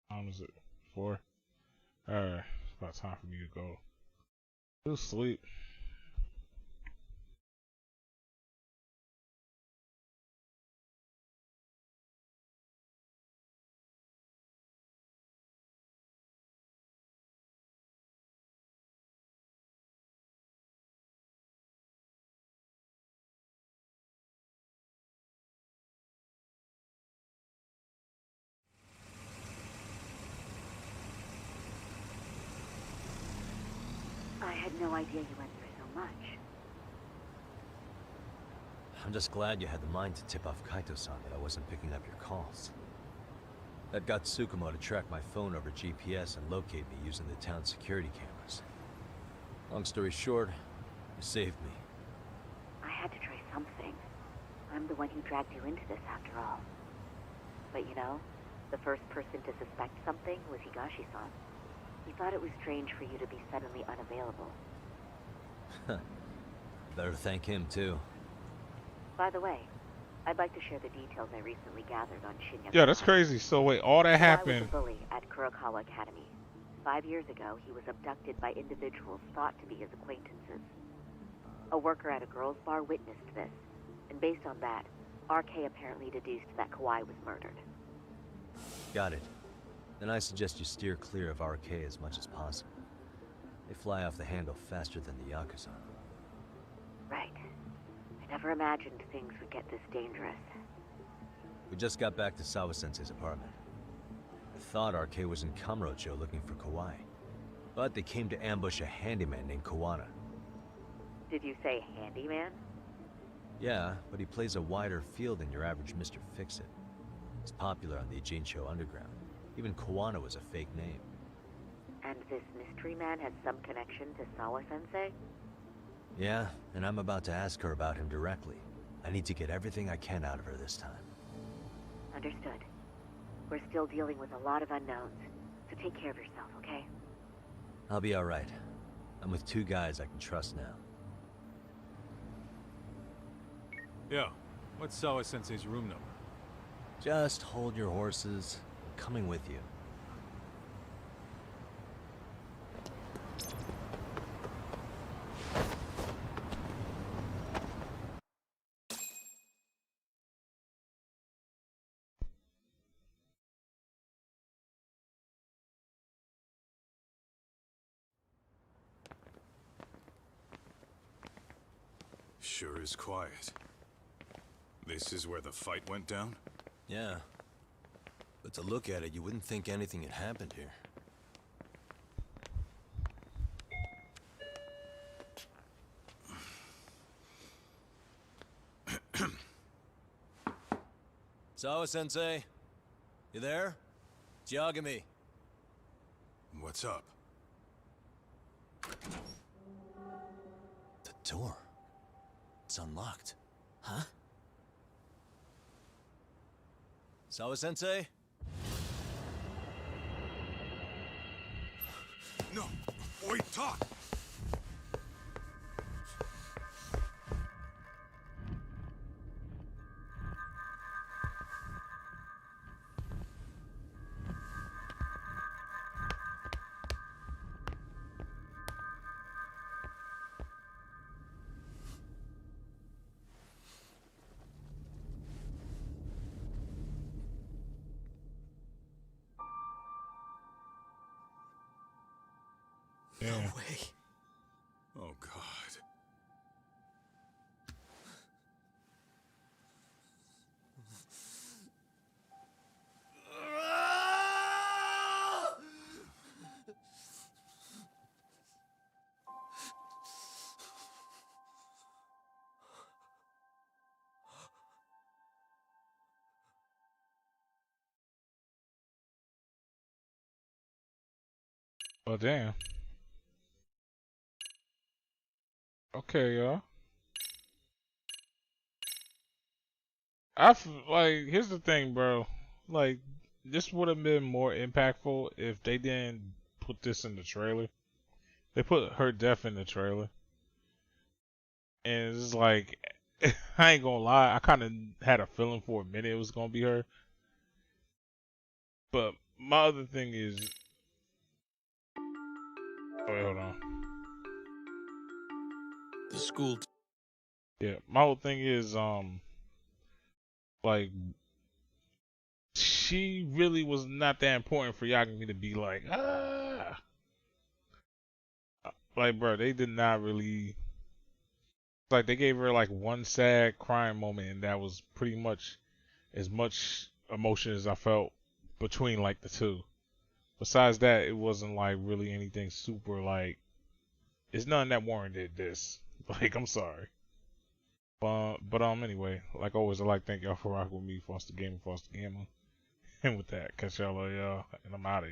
How long is it? 4? Alright, it's about time for me to go to sleep. I had no idea you went through so much. I'm just glad you had the mind to tip off Kaito-san that I wasn't picking up your calls. That got Tsukumo to track my phone over GPS and locate me using the town's security cameras. Long story short, you saved me. I had to try something. I'm the one who dragged you into this after all. But you know, the first person to suspect something was Higashi-san. He thought it was strange for you to be suddenly unavailable. Better thank him, too. By the way, I'd like to share the details I recently gathered on Shinya. Yeah, that's crazy. So wait, all that I happened. was a bully at Kurokawa Academy. 5 years ago, he was abducted by individuals thought to be his acquaintances. A worker at a girls' bar witnessed this, and based on that, RK apparently deduced that Kawai was murdered. Got it. Then I suggest you steer clear of RK as much as possible. They fly off the handle faster than the Yakuza. Right. I never imagined things would get this dangerous. We just got back to Sawa-sensei's apartment. I thought RK was in Kamurocho looking for Kawai. But they came to ambush a handyman named Kawana. Did you say handyman? Yeah, but he plays a wider field than your average Mr. Fix-It. He's popular on the Ijincho underground. Even Kawana was a fake name. And this mystery man has some connection to Sawa-sensei? Yeah, and I'm about to ask her about him directly. I need to get everything I can out of her this time. Understood. We're still dealing with a lot of unknowns, so take care of yourself, okay? I'll be alright. I'm with 2 guys I can trust now. Yo, what's Sawa-sensei's room number? Just hold your horses. I'm coming with you. Sure is quiet. This is where the fight went down? Yeah. But to look at it, you wouldn't think anything had happened here. Sawa-sensei? You there? It's Yagami. What's up? The door. It's unlocked. Huh? No, wait, talk. Yeah. No way. Oh, God. Well, damn. Okay, y'all. Like, here's the thing, bro. Like, this would have been more impactful if they didn't put this in the trailer. They put her death in the trailer. And it's like, I ain't gonna lie, I kind of had a feeling for a minute it was gonna be her. But my other thing is, oh wait, hold on. The school. Yeah, my whole thing is, like, she really was not that important for Yagami to be like, ah. Like, bro, they did not really. Like, they gave her like one sad crying moment, and that was pretty much as much emotion as I felt between like the two. Besides that, it wasn't like really anything super like. It's nothing that warranted this. Like, I'm sorry. But anyway, like always, I like to thank y'all for rocking with me, Foster Gamer, Foster Gamer. And with that, catch y'all, and I'm out of here.